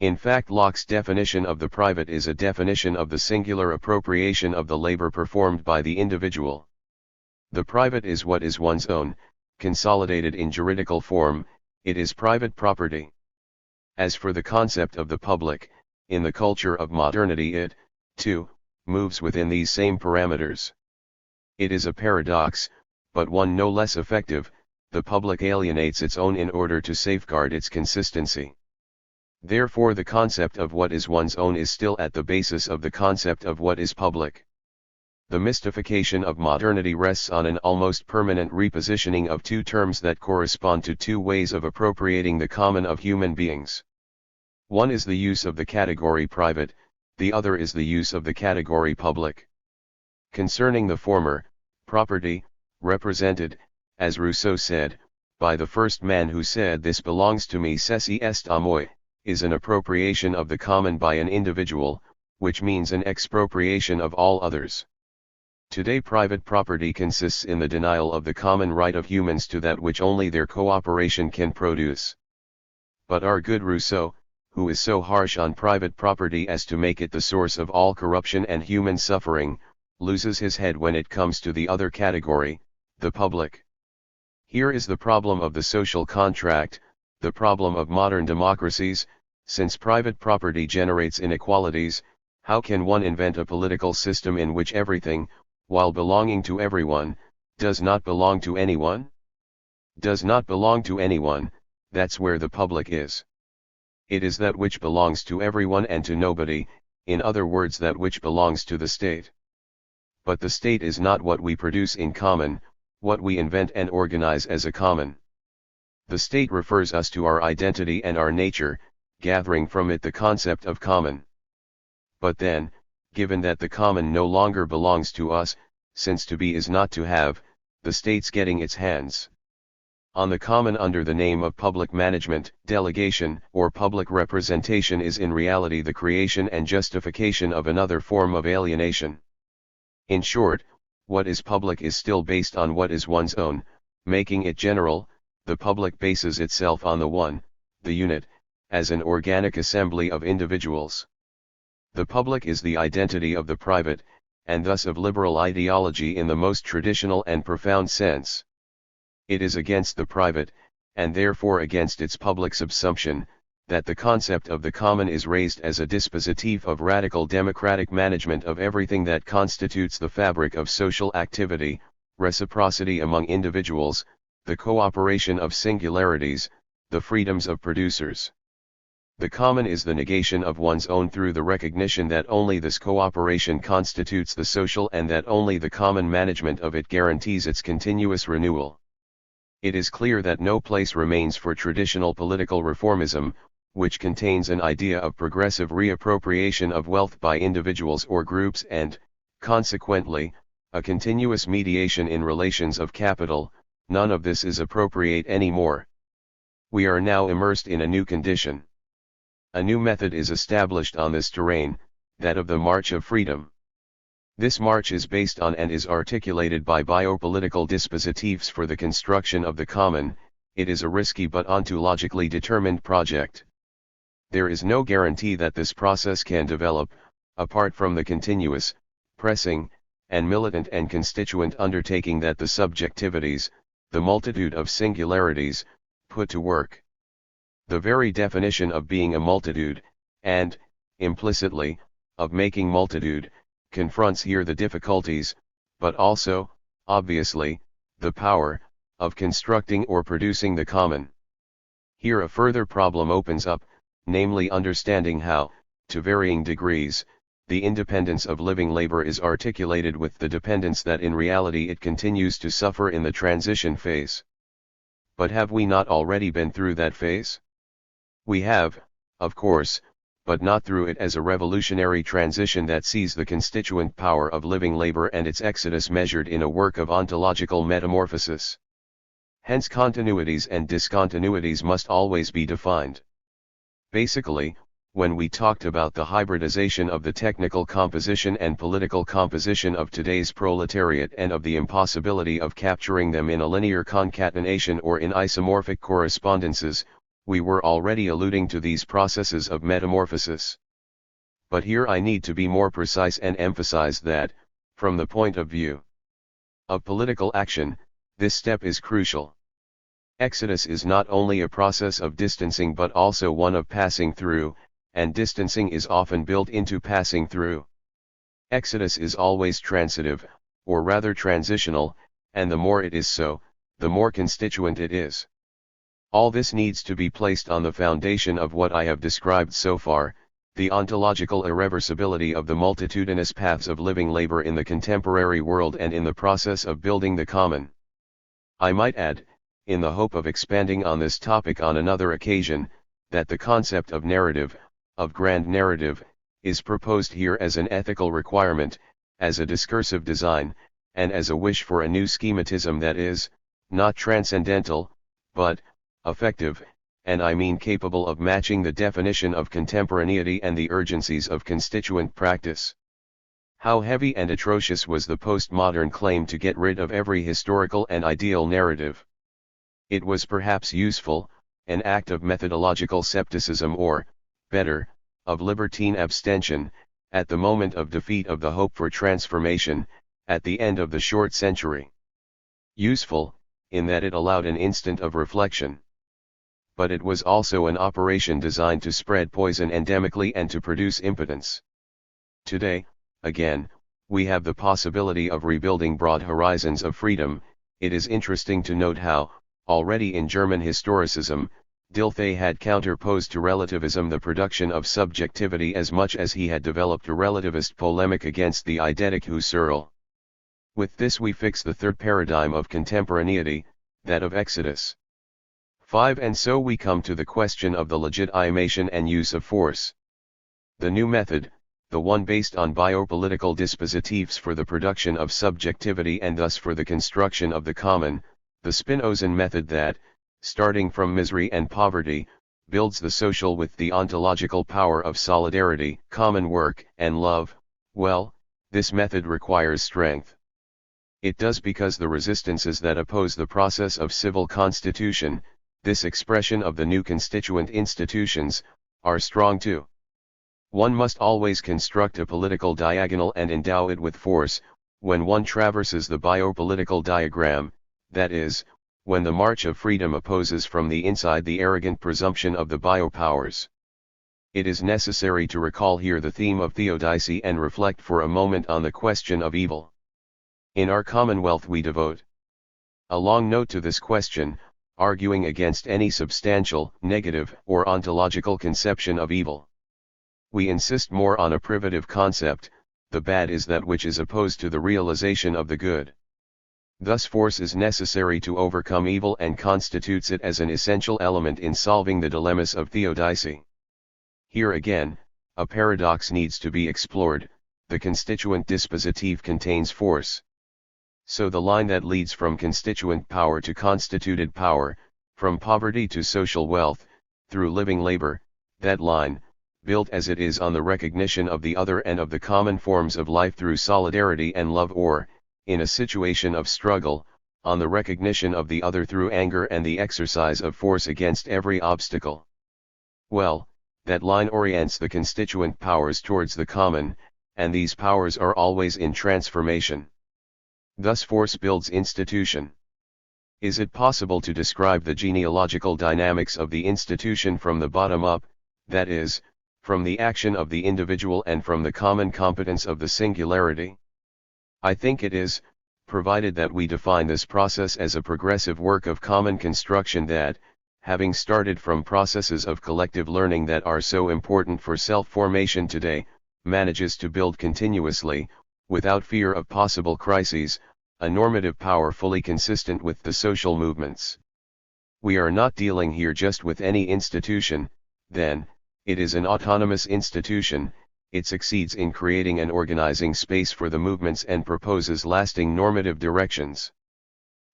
In fact, Locke's definition of the private is a definition of the singular appropriation of the labor performed by the individual. The private is what is one's own, consolidated in juridical form, it is private property. As for the concept of the public, in the culture of modernity it, too, moves within these same parameters. It is a paradox, but one no less effective. The public alienates its own in order to safeguard its consistency. Therefore the concept of what is one's own is still at the basis of the concept of what is public. The mystification of modernity rests on an almost permanent repositioning of two terms that correspond to two ways of appropriating the common of human beings. One is the use of the category private, the other is the use of the category public. Concerning the former, property, represented, as Rousseau said, by the first man who said this belongs to me ceci est à moi, is an appropriation of the common by an individual, which means an expropriation of all others. Today private property consists in the denial of the common right of humans to that which only their cooperation can produce. But our good Rousseau, who is so harsh on private property as to make it the source of all corruption and human suffering, loses his head when it comes to the other category, the public. Here is the problem of the social contract, the problem of modern democracies. Since private property generates inequalities, how can one invent a political system in which everything, while belonging to everyone, does not belong to anyone? Does not belong to anyone, that's where the public is. It is that which belongs to everyone and to nobody, in other words that which belongs to the state. But the state is not what we produce in common, what we invent and organize as a common. The state refers us to our identity and our nature, gathering from it the concept of common. But then, given that the common no longer belongs to us, since to be is not to have, the state's getting its hands on the common under the name of public management, delegation, or public representation is in reality the creation and justification of another form of alienation. In short, what is public is still based on what is one's own, making it general, the public bases itself on the one, the unit, as an organic assembly of individuals. The public is the identity of the private, and thus of liberal ideology in the most traditional and profound sense. It is against the private, and therefore against its public subsumption, that the concept of the common is raised as a dispositif of radical democratic management of everything that constitutes the fabric of social activity, reciprocity among individuals, the cooperation of singularities, the freedoms of producers. The common is the negation of one's own through the recognition that only this cooperation constitutes the social and that only the common management of it guarantees its continuous renewal. It is clear that no place remains for traditional political reformism, which contains an idea of progressive reappropriation of wealth by individuals or groups and, consequently, a continuous mediation in relations of capital. None of this is appropriate anymore. We are now immersed in a new condition. A new method is established on this terrain, that of the march of freedom. This march is based on and is articulated by biopolitical dispositifs for the construction of the common. It is a risky but ontologically determined project. There is no guarantee that this process can develop, apart from the continuous, pressing, and militant and constituent undertaking that the subjectivities, the multitude of singularities, put to work. The very definition of being a multitude, and, implicitly, of making multitude, confronts here the difficulties, but also, obviously, the power, of constructing or producing the common. Here a further problem opens up, namely understanding how, to varying degrees, the independence of living labor is articulated with the dependence that in reality it continues to suffer in the transition phase. But have we not already been through that phase? We have, of course, but not through it as a revolutionary transition that sees the constituent power of living labor and its exodus measured in a work of ontological metamorphosis. Hence continuities and discontinuities must always be defined. Basically, when we talked about the hybridization of the technical composition and political composition of today's proletariat and of the impossibility of capturing them in a linear concatenation or in isomorphic correspondences, we were already alluding to these processes of metamorphosis. But here I need to be more precise and emphasize that, from the point of view of political action, this step is crucial. Exodus is not only a process of distancing but also one of passing through, and distancing is often built into passing through. Exodus is always transitive, or rather transitional, and the more it is so, the more constituent it is. All this needs to be placed on the foundation of what I have described so far, the ontological irreversibility of the multitudinous paths of living labor in the contemporary world and in the process of building the common. I might add, in the hope of expanding on this topic on another occasion, that the concept of narrative, of grand narrative, is proposed here as an ethical requirement, as a discursive design, and as a wish for a new schematism that is, not transcendental, but, effective, and I mean capable of matching the definition of contemporaneity and the urgencies of constituent practice. How heavy and atrocious was the postmodern claim to get rid of every historical and ideal narrative. It was perhaps useful, an act of methodological scepticism or, better, of libertine abstention, at the moment of defeat of the hope for transformation, at the end of the short century. Useful, in that it allowed an instant of reflection. But it was also an operation designed to spread poison endemically and to produce impotence. Today, again, we have the possibility of rebuilding broad horizons of freedom. It is interesting to note how, already in German historicism, Dilthey had counterposed to relativism the production of subjectivity as much as he had developed a relativist polemic against the eidetic Husserl. With this we fix the third paradigm of contemporaneity, that of Exodus. 5. And so we come to the question of the legitimation and use of force. The new method, the one based on biopolitical dispositifs for the production of subjectivity and thus for the construction of the common, the Spinozan method that, starting from misery and poverty, builds the social with the ontological power of solidarity, common work, and love, well, this method requires strength. It does because the resistances that oppose the process of civil constitution, this expression of the new constituent institutions, are strong too. One must always construct a political diagonal and endow it with force, when one traverses the biopolitical diagram, that is, when the march of freedom opposes from the inside the arrogant presumption of the biopowers. It is necessary to recall here the theme of theodicy and reflect for a moment on the question of evil. In our Commonwealth we devote a long note to this question, arguing against any substantial, negative, or ontological conception of evil. We insist more on a privative concept: the bad is that which is opposed to the realization of the good. Thus force is necessary to overcome evil and constitutes it as an essential element in solving the dilemmas of theodicy. Here again, a paradox needs to be explored: the constituent dispositive contains force. So the line that leads from constituent power to constituted power, from poverty to social wealth, through living labor, that line, built as it is on the recognition of the other and of the common forms of life through solidarity and love, or, in a situation of struggle, on the recognition of the other through anger and the exercise of force against every obstacle. Well, that line orients the constituent powers towards the common, and these powers are always in transformation. Thus force builds institution. Is it possible to describe the genealogical dynamics of the institution from the bottom up, that is, from the action of the individual and from the common competence of the singularity? I think it is, provided that we define this process as a progressive work of common construction that, having started from processes of collective learning that are so important for self-formation today, manages to build continuously, without fear of possible crises, a normative power fully consistent with the social movements. We are not dealing here just with any institution, then. It is an autonomous institution. It succeeds in creating an organizing space for the movements and proposes lasting normative directions.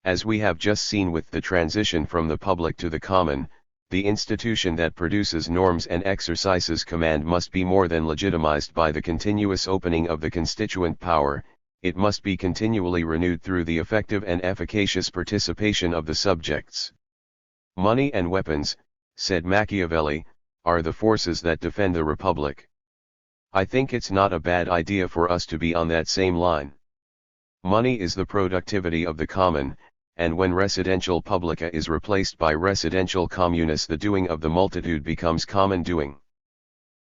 As we have just seen with the transition from the public to the common, the institution that produces norms and exercises command must be more than legitimized by the continuous opening of the constituent power. It must be continually renewed through the effective and efficacious participation of the subjects. Money and weapons, said Machiavelli, are the forces that defend the republic. I think it's not a bad idea for us to be on that same line. Money is the productivity of the common, and when residential publica is replaced by residential communis, the doing of the multitude becomes common doing.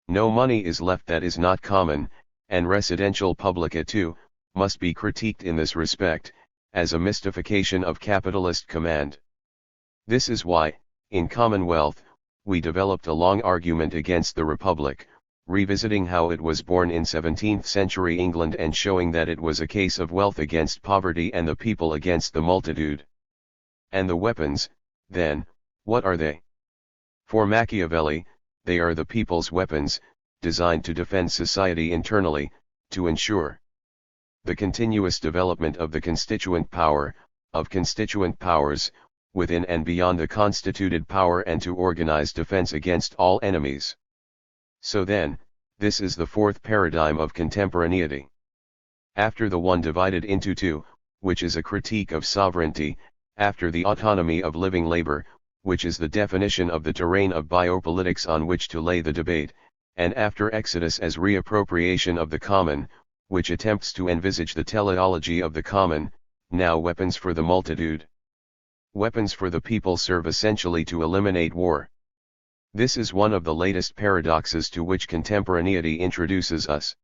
No money is left that is not common, and residential publica too, must be critiqued in this respect, as a mystification of capitalist command. This is why, in Commonwealth, we developed a long argument against the Republic, revisiting how it was born in 17th century England and showing that it was a case of wealth against poverty and the people against the multitude. And the weapons, then, what are they? For Machiavelli, they are the people's weapons, designed to defend society internally, to ensure the continuous development of the constituent power, of constituent powers, within and beyond the constituted power, and to organize defense against all enemies. So then, this is the fourth paradigm of contemporaneity. After the one divided into two, which is a critique of sovereignty, after the autonomy of living labor, which is the definition of the terrain of biopolitics on which to lay the debate, and after Exodus as reappropriation of the common, which attempts to envisage the teleology of the common, now weapons for the multitude. Weapons for the people serve essentially to eliminate war. This is one of the latest paradoxes to which contemporaneity introduces us.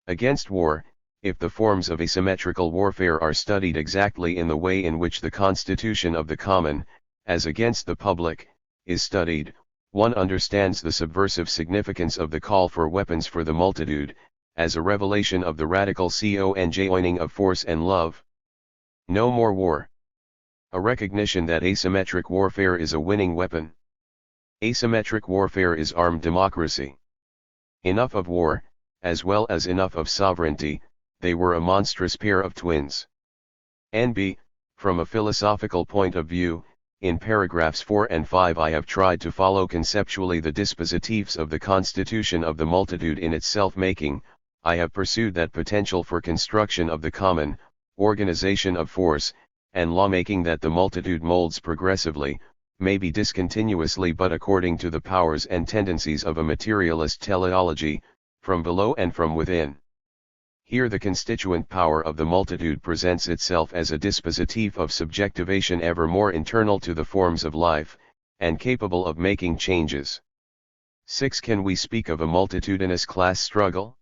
Against war, if the forms of asymmetrical warfare are studied exactly in the way in which the constitution of the common, as against the public, is studied, one understands the subversive significance of the call for weapons for the multitude, as a revelation of the radical conjoining of force and love. No more war. A recognition that asymmetric warfare is a winning weapon. Asymmetric warfare is armed democracy. Enough of war, as well as enough of sovereignty, they were a monstrous pair of twins. N.B. From a philosophical point of view, in paragraphs 4 and 5 I have tried to follow conceptually the dispositives of the constitution of the multitude in its self-making. I have pursued that potential for construction of the common, organization of force, and lawmaking that the multitude molds progressively, maybe discontinuously but according to the powers and tendencies of a materialist teleology, from below and from within. Here the constituent power of the multitude presents itself as a dispositif of subjectivation ever more internal to the forms of life, and capable of making changes. 6. Can we speak of a multitudinous class struggle?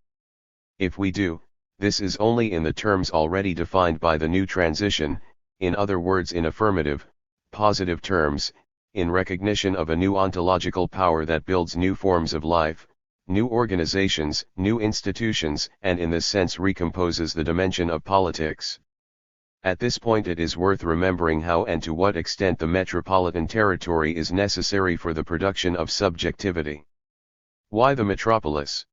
If we do, this is only in the terms already defined by the new transition, in other words in affirmative, positive terms, in recognition of a new ontological power that builds new forms of life, new organizations, new institutions, and in this sense recomposes the dimension of politics. At this point it is worth remembering how and to what extent the metropolitan territory is necessary for the production of subjectivity. Why the metropolis?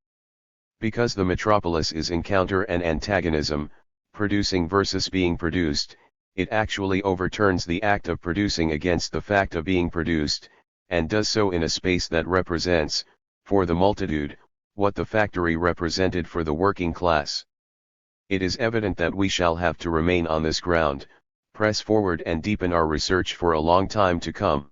Because the metropolis is encounter and antagonism, producing versus being produced. It actually overturns the act of producing against the fact of being produced, and does so in a space that represents, for the multitude, what the factory represented for the working class. It is evident that we shall have to remain on this ground, press forward and deepen our research for a long time to come.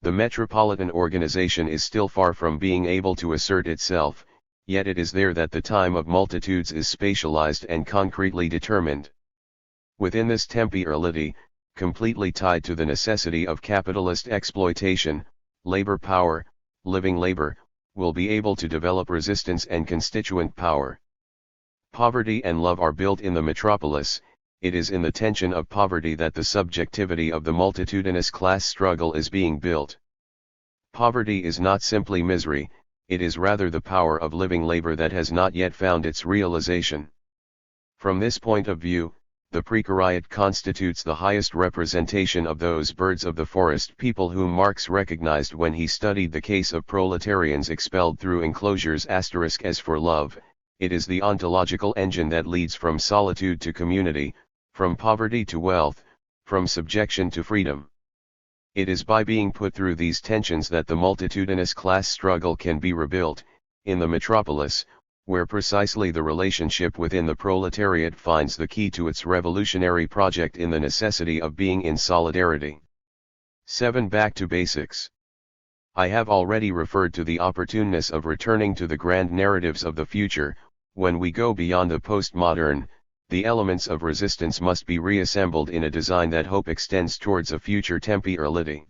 The metropolitan organization is still far from being able to assert itself, yet it is there that the time of multitudes is spatialized and concretely determined. Within this temporality, completely tied to the necessity of capitalist exploitation, labor power, living labor, will be able to develop resistance and constituent power. Poverty and love are built in the metropolis. It is in the tension of poverty that the subjectivity of the multitudinous class struggle is being built. Poverty is not simply misery, it is rather the power of living labor that has not yet found its realization. From this point of view, the precariat constitutes the highest representation of those birds of the forest people whom Marx recognized when he studied the case of proletarians expelled through enclosures as for love. It is the ontological engine that leads from solitude to community, from poverty to wealth, from subjection to freedom. It is by being put through these tensions that the multitudinous class struggle can be rebuilt, in the metropolis, where precisely the relationship within the proletariat finds the key to its revolutionary project in the necessity of being in solidarity. 7. Back to basics. I have already referred to the opportuneness of returning to the grand narratives of the future. When we go beyond the postmodern, the elements of resistance must be reassembled in a design that hope extends towards a future temporality.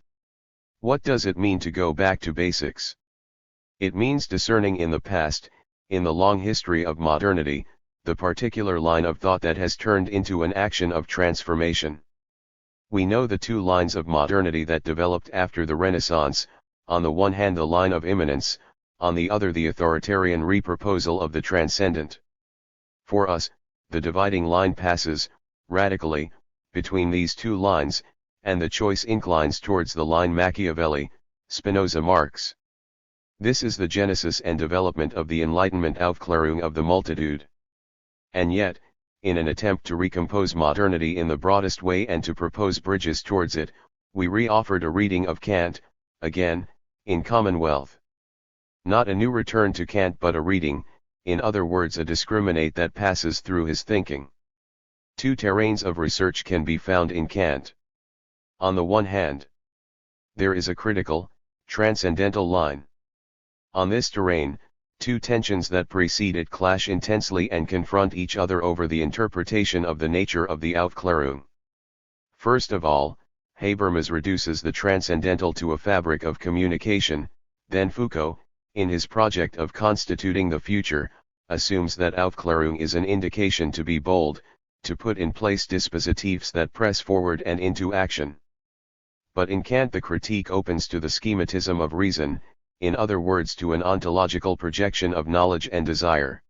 What does it mean to go back to basics? It means discerning in the past, in the long history of modernity, the particular line of thought that has turned into an action of transformation. We know the two lines of modernity that developed after the Renaissance, on the one hand the line of immanence, on the other the authoritarian reproposal of the transcendent. For us, the dividing line passes, radically, between these two lines, and the choice inclines towards the line Machiavelli, Spinoza Marx. This is the genesis and development of the Enlightenment Aufklärung of the multitude. And yet, in an attempt to recompose modernity in the broadest way and to propose bridges towards it, we re-offered a reading of Kant, again, in Commonwealth. Not a new return to Kant but a reading, in other words a discriminate that passes through his thinking. Two terrains of research can be found in Kant. On the one hand, there is a critical, transcendental line. On this terrain, two tensions that precede it clash intensely and confront each other over the interpretation of the nature of the Aufklärung. First of all, Habermas reduces the transcendental to a fabric of communication, then Foucault, in his project of constituting the future, assumes that Aufklärung is an indication to be bold, to put in place dispositifs that press forward and into action. But in Kant the critique opens to the schematism of reason, in other words to an ontological projection of knowledge and desire.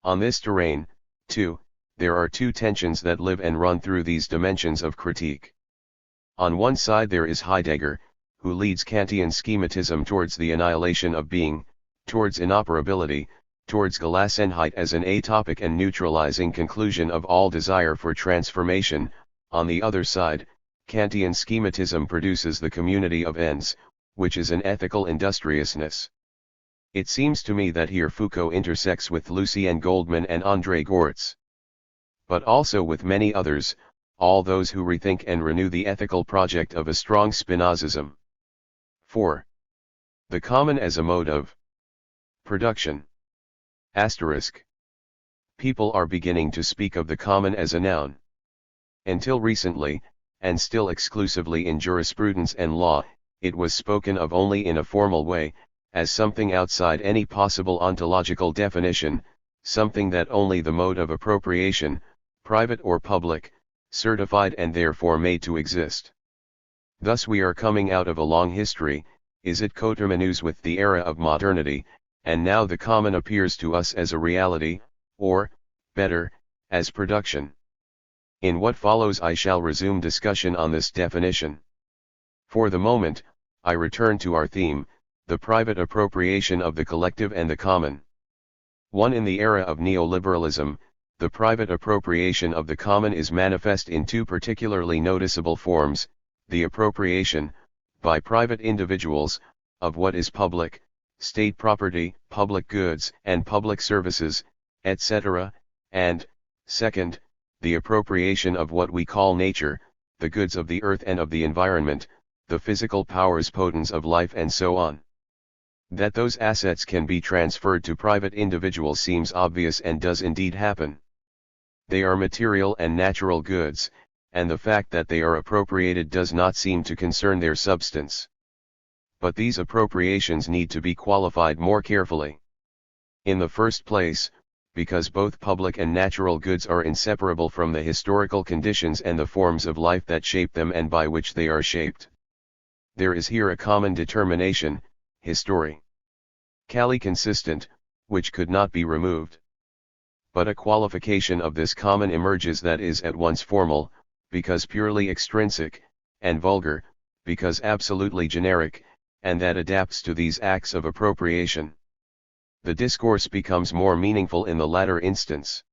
On this terrain, too, there are two tensions that live and run through these dimensions of critique. On one side there is Heidegger, who leads Kantian schematism towards the annihilation of being, towards inoperability, towards Gelassenheit as an atopic and neutralizing conclusion of all desire for transformation. On the other side, Kantian schematism produces the community of ends, which is an ethical industriousness. It seems to me that here Foucault intersects with Lucien Goldman and André Gortz. but also with many others, all those who rethink and renew the ethical project of a strong Spinozism. 4. The common as a mode of production. Asterisk. People are beginning to speak of the common as a noun. Until recently, and still exclusively in jurisprudence and law, it was spoken of only in a formal way, as something outside any possible ontological definition, something that only the mode of appropriation, private or public, certified and therefore made to exist. Thus we are coming out of a long history, is it coterminous with the era of modernity, and now the common appears to us as a reality, or, better, as production. In what follows I shall resume discussion on this definition. For the moment, I return to our theme, the private appropriation of the collective and the common. 1. In the era of neoliberalism, the private appropriation of the common is manifest in two particularly noticeable forms: the appropriation, by private individuals, of what is public, state property, public goods and public services, etc., and, second, the appropriation of what we call nature, the goods of the earth and of the environment, the physical powers potens of life and so on. That those assets can be transferred to private individuals seems obvious and does indeed happen. They are material and natural goods, and the fact that they are appropriated does not seem to concern their substance. But these appropriations need to be qualified more carefully. In the first place, because both public and natural goods are inseparable from the historical conditions and the forms of life that shape them and by which they are shaped. There is here a common determination, historically consistent, which could not be removed. But a qualification of this common emerges that is at once formal, because purely extrinsic, and vulgar, because absolutely generic, and that adapts to these acts of appropriation. The discourse becomes more meaningful in the latter instance.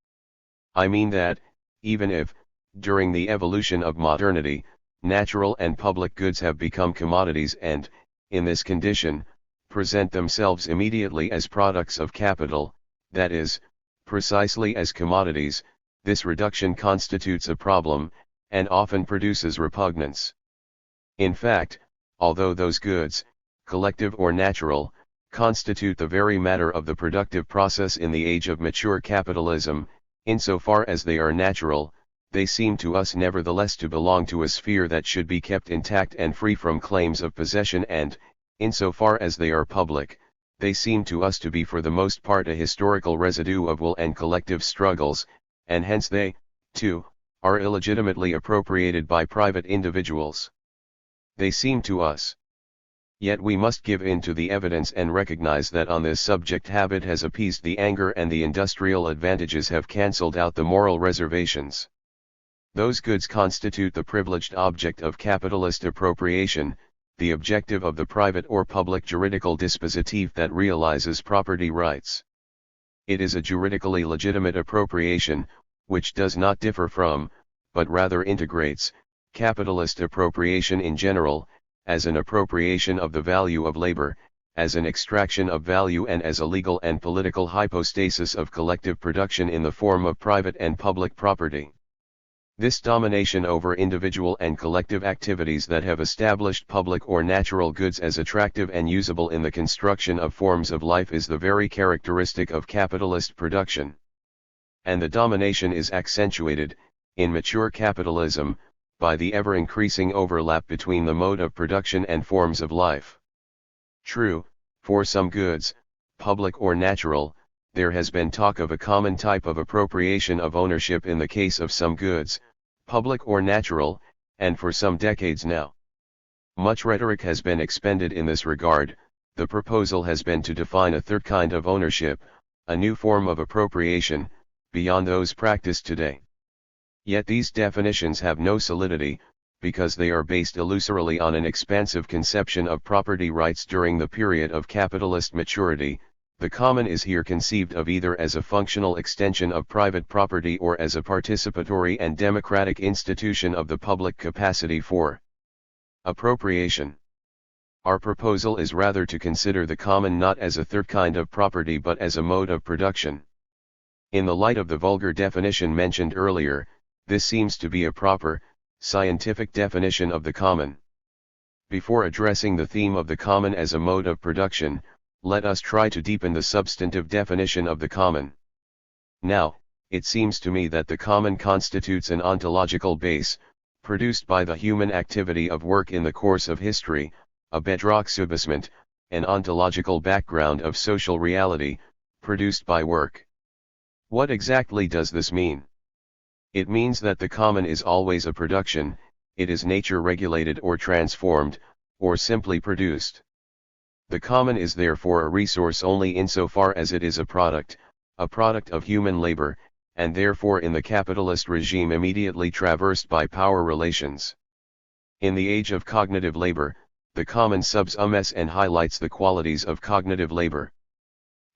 I mean that, even if, during the evolution of modernity, natural and public goods have become commodities and, in this condition, present themselves immediately as products of capital, that is, precisely as commodities, this reduction constitutes a problem, and often produces repugnance. In fact, although those goods, collective or natural, constitute the very matter of the productive process in the age of mature capitalism, insofar as they are natural, they seem to us nevertheless to belong to a sphere that should be kept intact and free from claims of possession, and, insofar as they are public, they seem to us to be for the most part a historical residue of will and collective struggles, and hence they, too, are illegitimately appropriated by private individuals. They seem to us. Yet we must give in to the evidence and recognize that on this subject habit has appeased the anger and the industrial advantages have cancelled out the moral reservations. Those goods constitute the privileged object of capitalist appropriation, the objective of the private or public juridical dispositif that realizes property rights. It is a juridically legitimate appropriation, which does not differ from, but rather integrates, capitalist appropriation in general, as an appropriation of the value of labor, as an extraction of value and as a legal and political hypostasis of collective production in the form of private and public property. This domination over individual and collective activities that have established public or natural goods as attractive and usable in the construction of forms of life is the very characteristic of capitalist production. And the domination is accentuated, in mature capitalism, by the ever-increasing overlap between the mode of production and forms of life. True, for some goods, public or natural, there has been talk of a common type of appropriation of ownership in the case of some goods, public or natural, and for some decades now. Much rhetoric has been expended in this regard. The proposal has been to define a third kind of ownership, a new form of appropriation, beyond those practiced today. Yet these definitions have no solidity, because they are based illusorily on an expansive conception of property rights during the period of capitalist maturity. The common is here conceived of either as a functional extension of private property or as a participatory and democratic institution of the public capacity for appropriation. Our proposal is rather to consider the common not as a third kind of property but as a mode of production. In the light of the vulgar definition mentioned earlier, this seems to be a proper, scientific definition of the common. Before addressing the theme of the common as a mode of production, let us try to deepen the substantive definition of the common. Now, it seems to me that the common constitutes an ontological base, produced by the human activity of work in the course of history, a bedrock subsistent, an ontological background of social reality, produced by work. What exactly does this mean? It means that the common is always a production, it is nature regulated or transformed, or simply produced. The common is therefore a resource only insofar as it is a product of human labor, and therefore in the capitalist regime immediately traversed by power relations. In the age of cognitive labor, the common subsumes and highlights the qualities of cognitive labor.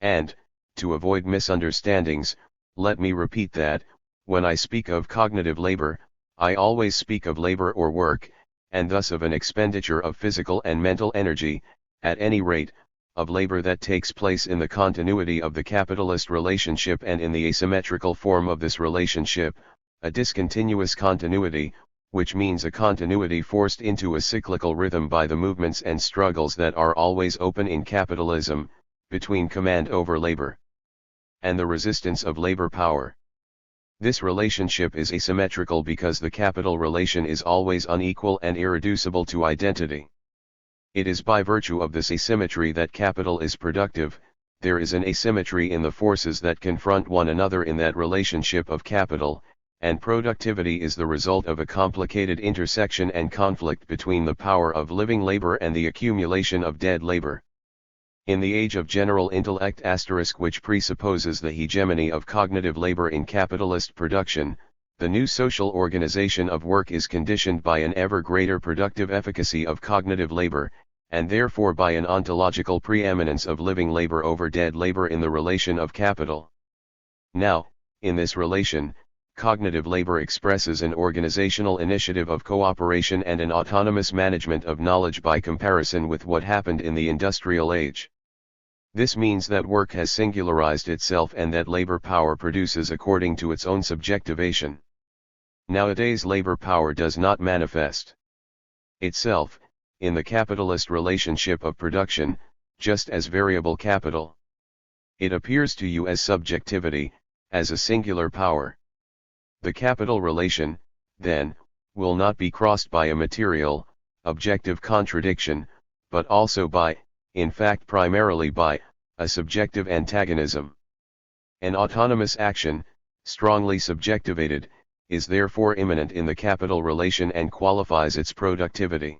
And, to avoid misunderstandings, let me repeat that, when I speak of cognitive labor, I always speak of labor or work, and thus of an expenditure of physical and mental energy, at any rate, of labor that takes place in the continuity of the capitalist relationship and in the asymmetrical form of this relationship, a discontinuous continuity, which means a continuity forced into a cyclical rhythm by the movements and struggles that are always open in capitalism, between command over labor and the resistance of labor power. This relationship is asymmetrical because the capital relation is always unequal and irreducible to identity. It is by virtue of this asymmetry that capital is productive. There is an asymmetry in the forces that confront one another in that relationship of capital, and productivity is the result of a complicated intersection and conflict between the power of living labor and the accumulation of dead labor. In the age of general intellect which presupposes the hegemony of cognitive labor in capitalist production, the new social organization of work is conditioned by an ever greater productive efficacy of cognitive labor, and therefore by an ontological preeminence of living labor over dead labor in the relation of capital. Now, in this relation, cognitive labor expresses an organizational initiative of cooperation and an autonomous management of knowledge by comparison with what happened in the industrial age. This means that work has singularized itself and that labor power produces according to its own subjectivation. Nowadays labor power does not manifest itself, in the capitalist relationship of production, just as variable capital. It appears to you as subjectivity, as a singular power. The capital relation, then, will not be crossed by a material, objective contradiction, but also by, in fact primarily by, a subjective antagonism. An autonomous action, strongly subjectivated, is therefore immanent in the capital relation and qualifies its productivity.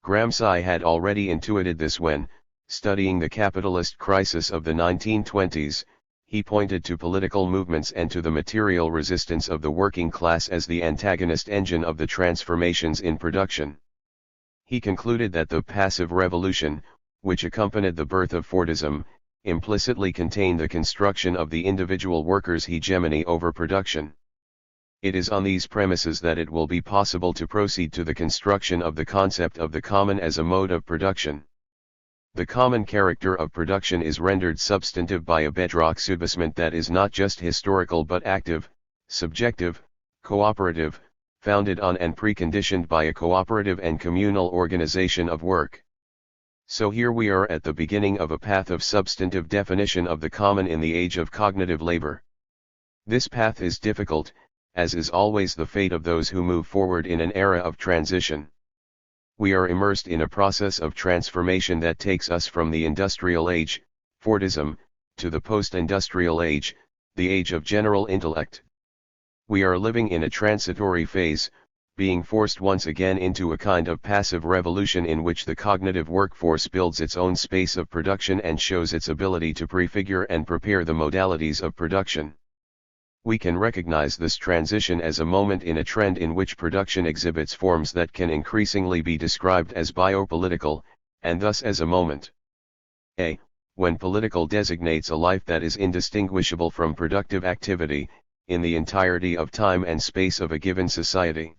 Gramsci had already intuited this when, studying the capitalist crisis of the 1920s, he pointed to political movements and to the material resistance of the working class as the antagonist engine of the transformations in production. He concluded that the passive revolution, which accompanied the birth of Fordism, implicitly contained the construction of the individual worker's hegemony over production. It is on these premises that it will be possible to proceed to the construction of the concept of the common as a mode of production. The common character of production is rendered substantive by a bedrock subsistent that is not just historical but active, subjective, cooperative, founded on and preconditioned by a cooperative and communal organization of work. So here we are at the beginning of a path of substantive definition of the common in the age of cognitive labor. This path is difficult, as is always the fate of those who move forward in an era of transition. We are immersed in a process of transformation that takes us from the industrial age, Fordism, to the post-industrial age, the age of general intellect. We are living in a transitory phase, being forced once again into a kind of passive revolution in which the cognitive workforce builds its own space of production and shows its ability to prefigure and prepare the modalities of production. We can recognize this transition as a moment in a trend in which production exhibits forms that can increasingly be described as biopolitical, and thus as a moment. When political designates a life that is indistinguishable from productive activity, in the entirety of time and space of a given society.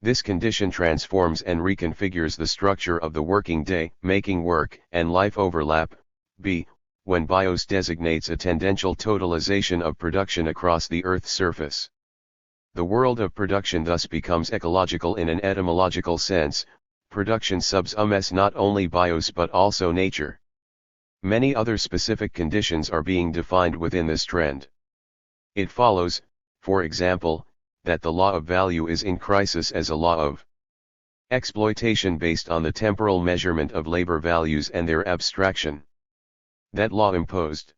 This condition transforms and reconfigures the structure of the working day, making work and life overlap, when bios designates a tendential totalization of production across the Earth's surface. The world of production thus becomes ecological in an etymological sense, production subs not only bios but also nature. Many other specific conditions are being defined within this trend. It follows, for example, that the law of value is in crisis as a law of exploitation based on the temporal measurement of labor values and their abstraction. That law imposed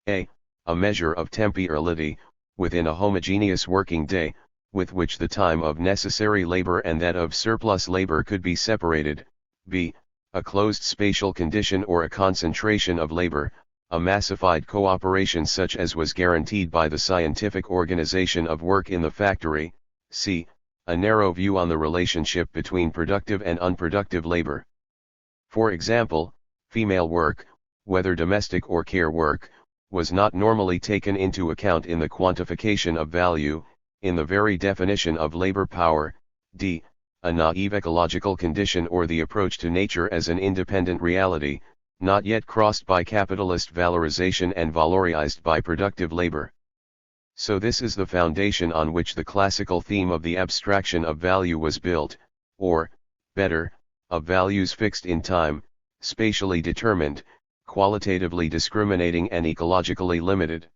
a measure of temporality, within a homogeneous working day, with which the time of necessary labor and that of surplus labor could be separated, b. a closed spatial condition or a concentration of labor, a massified cooperation such as was guaranteed by the scientific organization of work in the factory, c. a narrow view on the relationship between productive and unproductive labor. For example, female work, whether domestic or care work, was not normally taken into account in the quantification of value, in the very definition of labor power, d. a naive ecological condition or the approach to nature as an independent reality, not yet crossed by capitalist valorization and valorized by productive labor. So this is the foundation on which the classical theme of the abstraction of value was built, or, better, of values fixed in time, spatially determined, qualitatively discriminating and ecologically limited.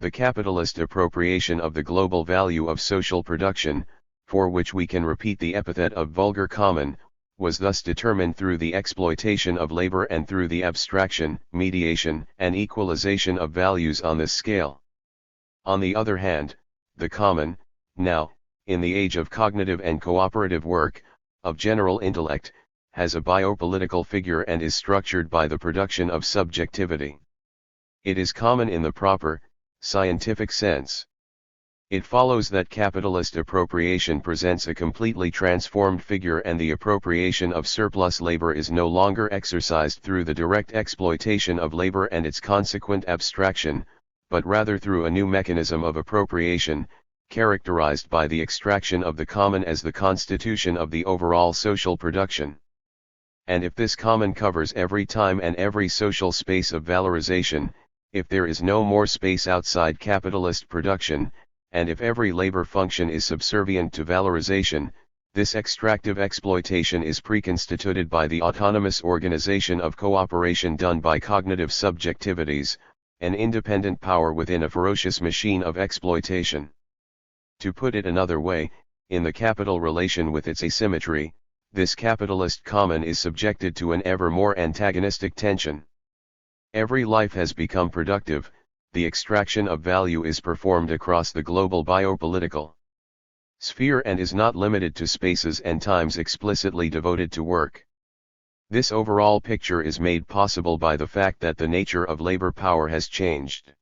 The capitalist appropriation of the global value of social production, for which we can repeat the epithet of vulgar common, was thus determined through the exploitation of labor and through the abstraction, mediation, and equalization of values on this scale. On the other hand, the common, now, in the age of cognitive and cooperative work, of general intellect, has a biopolitical figure and is structured by the production of subjectivity. It is common in the proper, scientific sense. It follows that capitalist appropriation presents a completely transformed figure and the appropriation of surplus labor is no longer exercised through the direct exploitation of labor and its consequent abstraction, but rather through a new mechanism of appropriation, characterized by the extraction of the common as the constitution of the overall social production. And if this common covers every time and every social space of valorization, if there is no more space outside capitalist production, and if every labor function is subservient to valorization, this extractive exploitation is preconstituted by the autonomous organization of cooperation done by cognitive subjectivities, an independent power within a ferocious machine of exploitation. To put it another way, in the capital relation with its asymmetry, this capitalist common is subjected to an ever more antagonistic tension. Every life has become productive, the extraction of value is performed across the global biopolitical sphere and is not limited to spaces and times explicitly devoted to work. This overall picture is made possible by the fact that the nature of labor power has changed.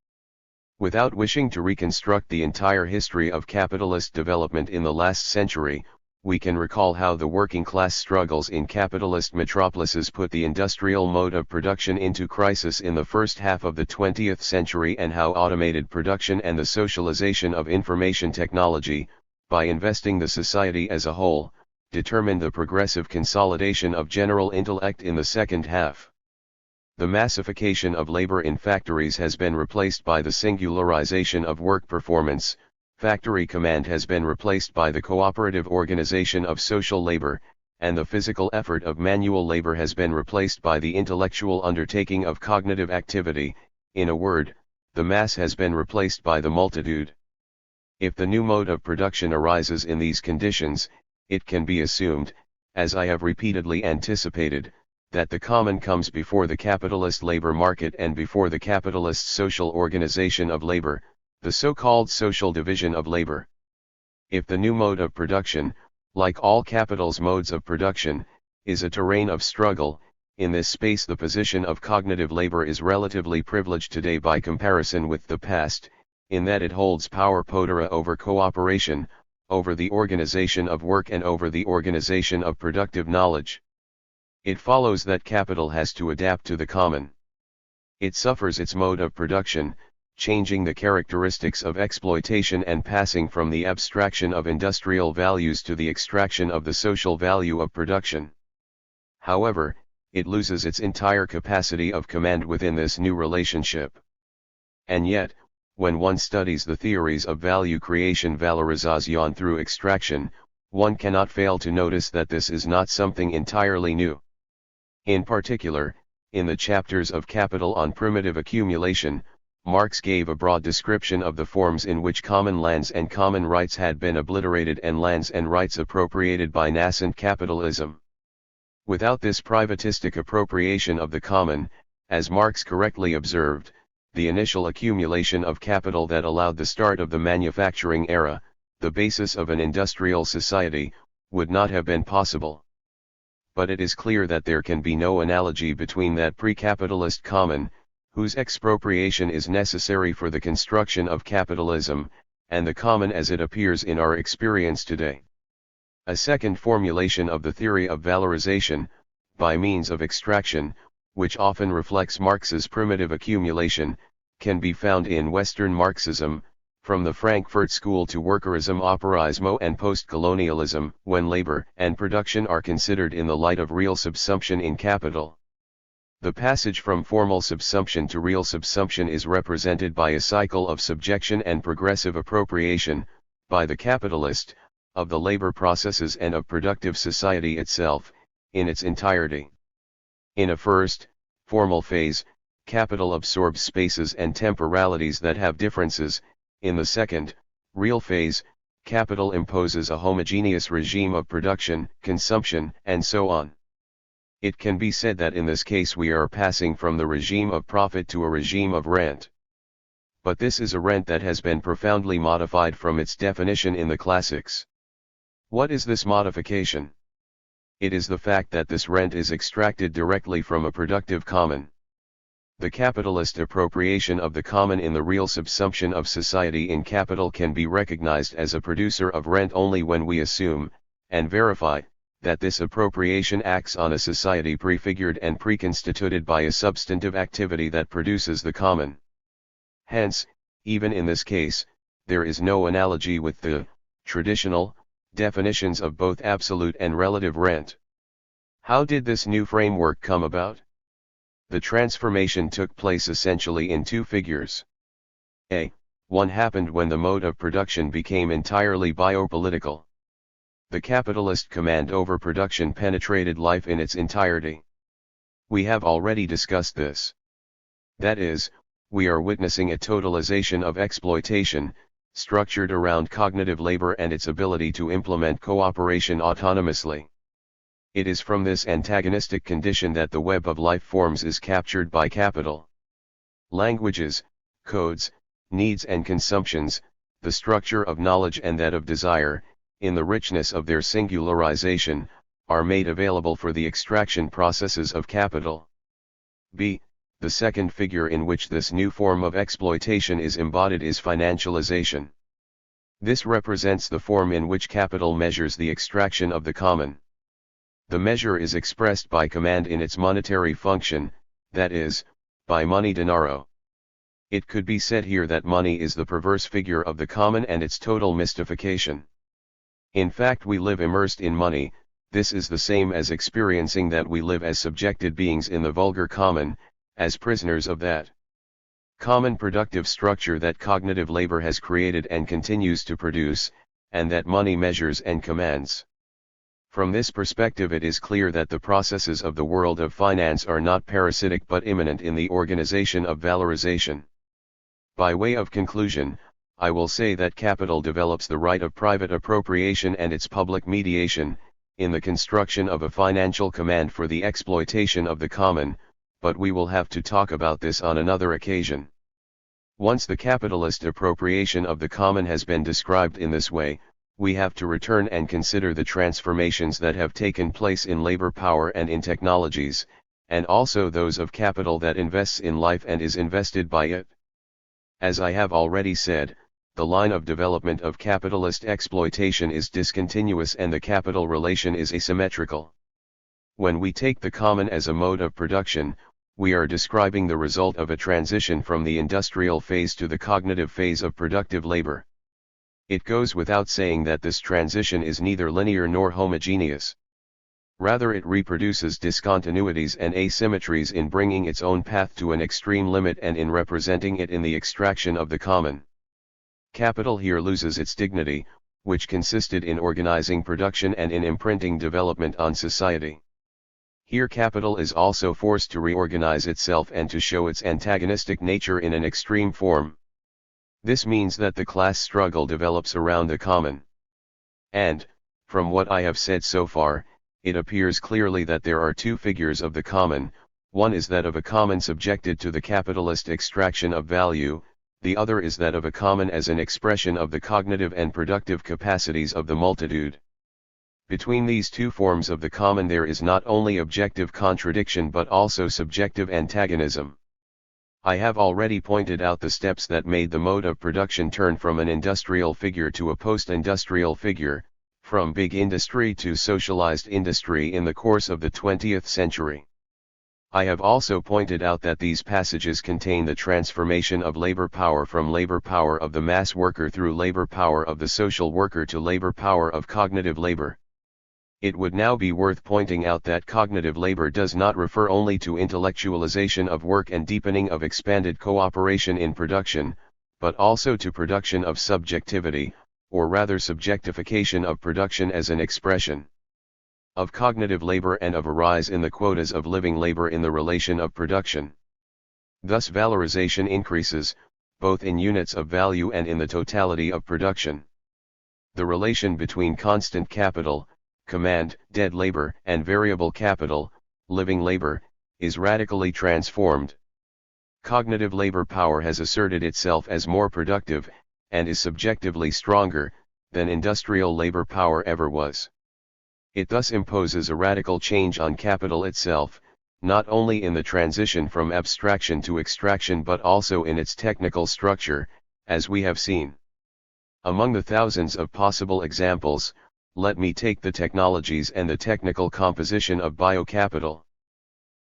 Without wishing to reconstruct the entire history of capitalist development in the last century, we can recall how the working class struggles in capitalist metropolises put the industrial mode of production into crisis in the first half of the 20th century and how automated production and the socialization of information technology, by investing the society as a whole, determined the progressive consolidation of general intellect in the second half. The massification of labor in factories has been replaced by the singularization of work performance. Factory command has been replaced by the cooperative organization of social labor, and the physical effort of manual labor has been replaced by the intellectual undertaking of cognitive activity. In a word, the mass has been replaced by the multitude. If the new mode of production arises in these conditions, it can be assumed, as I have repeatedly anticipated, that the common comes before the capitalist labor market and before the capitalist social organization of labor, the so-called social division of labor. If the new mode of production, like all capital's modes of production, is a terrain of struggle, in this space the position of cognitive labor is relatively privileged today by comparison with the past, in that it holds power potera over cooperation, over the organization of work and over the organization of productive knowledge. It follows that capital has to adapt to the common. It suffers its mode of production, changing the characteristics of exploitation and passing from the abstraction of industrial values to the extraction of the social value of production. However, it loses its entire capacity of command within this new relationship. And yet, when one studies the theories of value creation valorization through extraction, one cannot fail to notice that this is not something entirely new. In particular, in the chapters of Capital on primitive accumulation, Marx gave a broad description of the forms in which common lands and common rights had been obliterated and lands and rights appropriated by nascent capitalism. Without this privatistic appropriation of the common, as Marx correctly observed, the initial accumulation of capital that allowed the start of the manufacturing era, the basis of an industrial society, would not have been possible. But it is clear that there can be no analogy between that pre-capitalist common, whose expropriation is necessary for the construction of capitalism, and the common as it appears in our experience today. A second formulation of the theory of valorization, by means of extraction, which often reflects Marx's primitive accumulation, can be found in Western Marxism, from the Frankfurt School to workerism, operaismo and post-colonialism, when labor and production are considered in the light of real subsumption in capital. The passage from formal subsumption to real subsumption is represented by a cycle of subjection and progressive appropriation, by the capitalist, of the labor processes and of productive society itself, in its entirety. In a first, formal phase, capital absorbs spaces and temporalities that have differences. In the second, real phase, capital imposes a homogeneous regime of production, consumption, and so on. It can be said that in this case we are passing from the regime of profit to a regime of rent. But this is a rent that has been profoundly modified from its definition in the classics. What is this modification? It is the fact that this rent is extracted directly from a productive common. The capitalist appropriation of the common in the real subsumption of society in capital can be recognized as a producer of rent only when we assume, and verify, that this appropriation acts on a society prefigured and preconstituted by a substantive activity that produces the common. Hence, even in this case, there is no analogy with the traditional definitions of both absolute and relative rent. How did this new framework come about? The transformation took place essentially in two figures. One happened when the mode of production became entirely biopolitical. The capitalist command over production penetrated life in its entirety. We have already discussed this. That is, we are witnessing a totalization of exploitation, structured around cognitive labor and its ability to implement cooperation autonomously. It is from this antagonistic condition that the web of life forms is captured by capital. Languages, codes, needs and consumptions, the structure of knowledge and that of desire, in the richness of their singularization, are made available for the extraction processes of capital. The second figure in which this new form of exploitation is embodied is financialization. This represents the form in which capital measures the extraction of the common. The measure is expressed by command in its monetary function, that is, by money denaro. It could be said here that money is the perverse figure of the common and its total mystification. In fact, we live immersed in money. This is the same as experiencing that we live as subjected beings in the vulgar common, as prisoners of that common productive structure that cognitive labor has created and continues to produce, and that money measures and commands. From this perspective, it is clear that the processes of the world of finance are not parasitic but immanent in the organization of valorization. By way of conclusion, I will say that capital develops the right of private appropriation and its public mediation, in the construction of a financial command for the exploitation of the common, but we will have to talk about this on another occasion. Once the capitalist appropriation of the common has been described in this way, we have to return and consider the transformations that have taken place in labor power and in technologies, and also those of capital that invests in life and is invested by it. As I have already said, the line of development of capitalist exploitation is discontinuous and the capital relation is asymmetrical. When we take the common as a mode of production, we are describing the result of a transition from the industrial phase to the cognitive phase of productive labor. It goes without saying that this transition is neither linear nor homogeneous. Rather it reproduces discontinuities and asymmetries in bringing its own path to an extreme limit and in representing it in the extraction of the common. Capital here loses its dignity, which consisted in organizing production and in imprinting development on society. Here capital is also forced to reorganize itself and to show its antagonistic nature in an extreme form. This means that the class struggle develops around the common. And, from what I have said so far, it appears clearly that there are two figures of the common. One is that of a common subjected to the capitalist extraction of value, the other is that of a common as an expression of the cognitive and productive capacities of the multitude. Between these two forms of the common there is not only objective contradiction but also subjective antagonism. I have already pointed out the steps that made the mode of production turn from an industrial figure to a post-industrial figure, from big industry to socialized industry in the course of the 20th century. I have also pointed out that these passages contain the transformation of labor power from labor power of the mass worker through labor power of the social worker to labor power of cognitive labor. It would now be worth pointing out that cognitive labor does not refer only to intellectualization of work and deepening of expanded cooperation in production, but also to production of subjectivity, or rather subjectification of production as an expression of cognitive labor and of a rise in the quotas of living labor in the relation of production. Thus valorization increases, both in units of value and in the totality of production. The relation between constant capital, command, dead labor, and variable capital, living labor, is radically transformed. Cognitive labor power has asserted itself as more productive, and is subjectively stronger, than industrial labor power ever was. It thus imposes a radical change on capital itself, not only in the transition from abstraction to extraction but also in its technical structure, as we have seen. Among the thousands of possible examples, let me take the technologies and the technical composition of biocapital.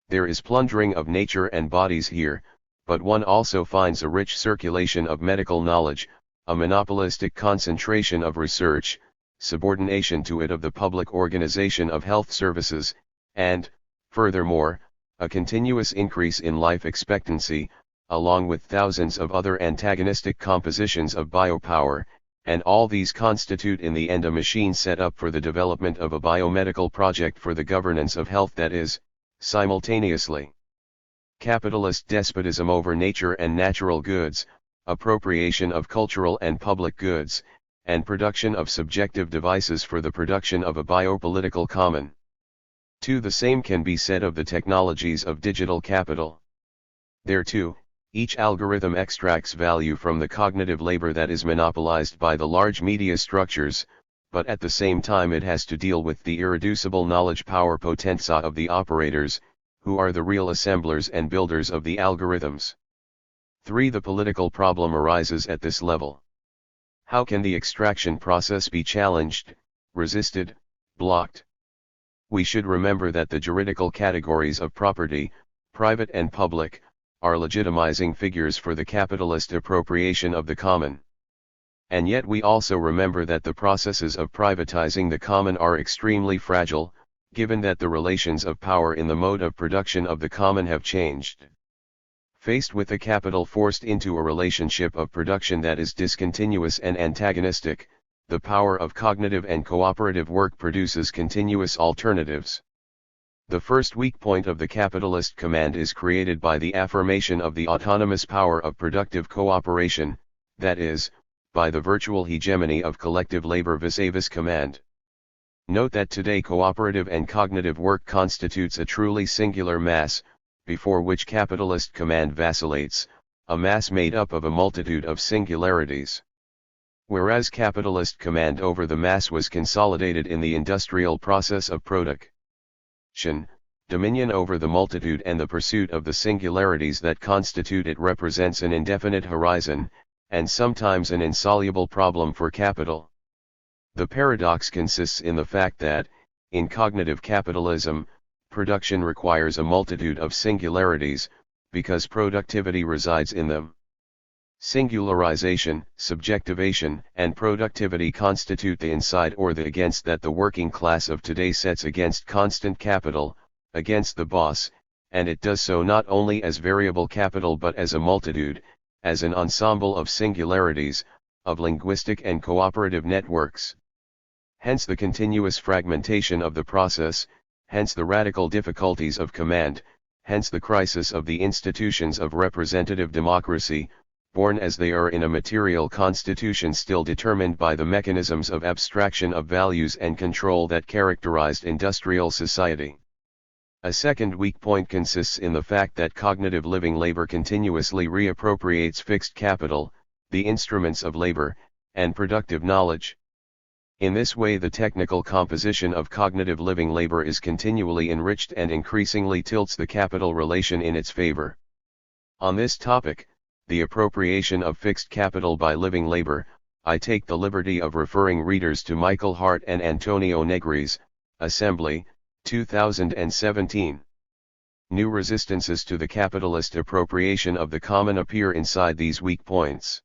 There is plundering of nature and bodies here, but one also finds a rich circulation of medical knowledge, a monopolistic concentration of research, subordination to it of the public organization of health services, and, furthermore, a continuous increase in life expectancy, along with thousands of other antagonistic compositions of biopower, and all these constitute in the end a machine set up for the development of a biomedical project for the governance of health that is, simultaneously, capitalist despotism over nature and natural goods, appropriation of cultural and public goods, and production of subjective devices for the production of a biopolitical common. The same can be said of the technologies of digital capital. There too, each algorithm extracts value from the cognitive labor that is monopolized by the large media structures, but at the same time it has to deal with the irreducible knowledge power potenza of the operators, who are the real assemblers and builders of the algorithms. The political problem arises at this level. How can the extraction process be challenged, resisted, blocked? We should remember that the juridical categories of property, private and public, are legitimizing figures for the capitalist appropriation of the common. And yet we also remember that the processes of privatizing the common are extremely fragile, given that the relations of power in the mode of production of the common have changed. Faced with a capital forced into a relationship of production that is discontinuous and antagonistic, the power of cognitive and cooperative work produces continuous alternatives. The first weak point of the capitalist command is created by the affirmation of the autonomous power of productive cooperation, that is, by the virtual hegemony of collective labor vis-a-vis command. Note that today cooperative and cognitive work constitutes a truly singular mass, before which capitalist command vacillates, a mass made up of a multitude of singularities. Whereas capitalist command over the mass was consolidated in the industrial process of production, dominion over the multitude and the pursuit of the singularities that constitute it represents an indefinite horizon, and sometimes an insoluble problem for capital. The paradox consists in the fact that, in cognitive capitalism, production requires a multitude of singularities, because productivity resides in them. Singularization, subjectivation, and productivity constitute the inside or the against that the working class of today sets against constant capital, against the boss, and it does so not only as variable capital but as a multitude, as an ensemble of singularities, of linguistic and cooperative networks. Hence the continuous fragmentation of the process, hence the radical difficulties of command, hence the crisis of the institutions of representative democracy, born as they are in a material constitution still determined by the mechanisms of abstraction of values and control that characterized industrial society. A second weak point consists in the fact that cognitive living labor continuously reappropriates fixed capital, the instruments of labor, and productive knowledge. In this way the technical composition of cognitive living labor is continually enriched and increasingly tilts the capital relation in its favor. On this topic, the appropriation of fixed capital by living labor, I take the liberty of referring readers to Michael Hart and Antonio Negri's, Assembly, 2017. New resistances to the capitalist appropriation of the common appear inside these weak points.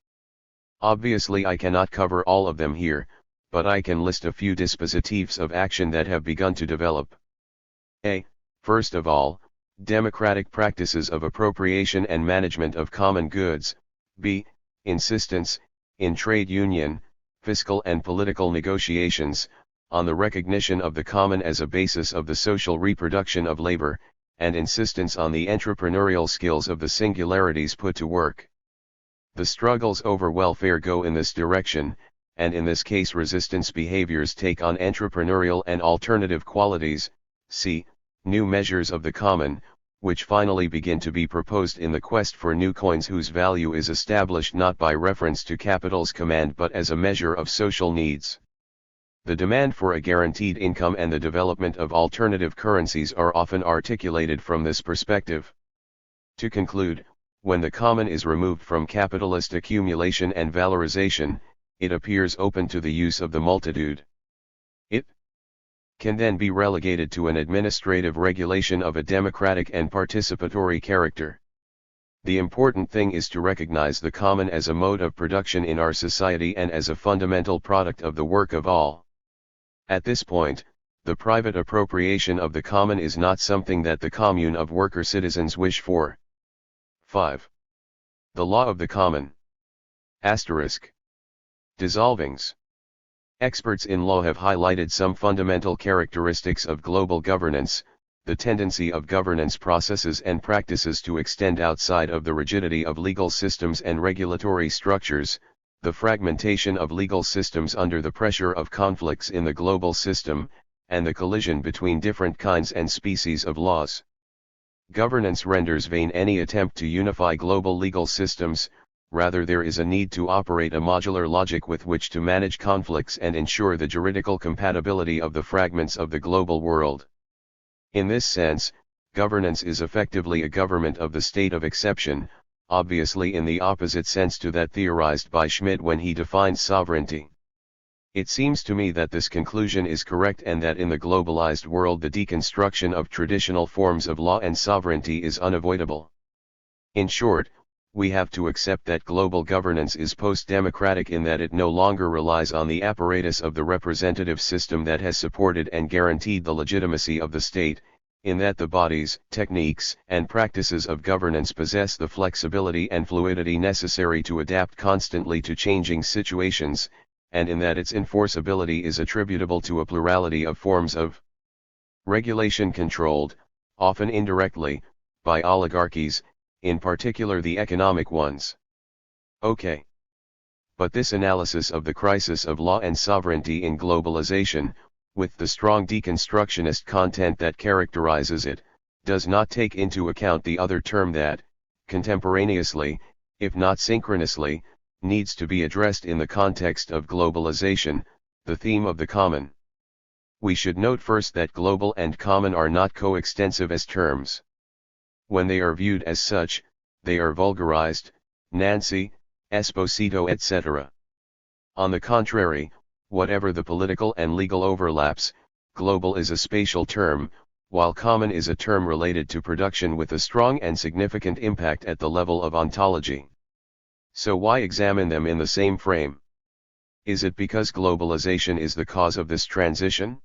Obviously I cannot cover all of them here, but I can list a few dispositives of action that have begun to develop. A. First of all, democratic practices of appropriation and management of common goods. B. Insistence, in trade union, fiscal and political negotiations, on the recognition of the common as a basis of the social reproduction of labor, and insistence on the entrepreneurial skills of the singularities put to work. The struggles over welfare go in this direction, and in this case resistance behaviors take on entrepreneurial and alternative qualities. C. New measures of the common, which finally begin to be proposed in the quest for new coins whose value is established not by reference to capital's command but as a measure of social needs. The demand for a guaranteed income and the development of alternative currencies are often articulated from this perspective. To conclude, when the common is removed from capitalist accumulation and valorization, it appears open to the use of the multitude. It can then be relegated to an administrative regulation of a democratic and participatory character. The important thing is to recognize the common as a mode of production in our society and as a fundamental product of the work of all. At this point, the private appropriation of the common is not something that the commune of worker citizens wish for. 5. The law of the common. Asterisk. Dissolvings. Experts in law have highlighted some fundamental characteristics of global governance, the tendency of governance processes and practices to extend outside of the rigidity of legal systems and regulatory structures, the fragmentation of legal systems under the pressure of conflicts in the global system, and the collision between different kinds and species of laws. Governance renders vain any attempt to unify global legal systems, rather there is a need to operate a modular logic with which to manage conflicts and ensure the juridical compatibility of the fragments of the global world. In this sense, governance is effectively a government of the state of exception, obviously in the opposite sense to that theorized by Schmidt when he defined sovereignty. It seems to me that this conclusion is correct and that in the globalized world the deconstruction of traditional forms of law and sovereignty is unavoidable. In short, we have to accept that global governance is post-democratic in that it no longer relies on the apparatus of the representative system that has supported and guaranteed the legitimacy of the state, in that the bodies, techniques, and practices of governance possess the flexibility and fluidity necessary to adapt constantly to changing situations, and in that its enforceability is attributable to a plurality of forms of regulation controlled, often indirectly, by oligarchies, in particular the economic ones. Okay. But this analysis of the crisis of law and sovereignty in globalization, with the strong deconstructionist content that characterizes it, does not take into account the other term that, contemporaneously, if not synchronously, needs to be addressed in the context of globalization, the theme of the common. We should note first that global and common are not coextensive as terms. When they are viewed as such, they are vulgarized, Nancy, Esposito etc. On the contrary, whatever the political and legal overlaps, global is a spatial term, while common is a term related to production with a strong and significant impact at the level of ontology. So why examine them in the same frame? Is it because globalization is the cause of this transition?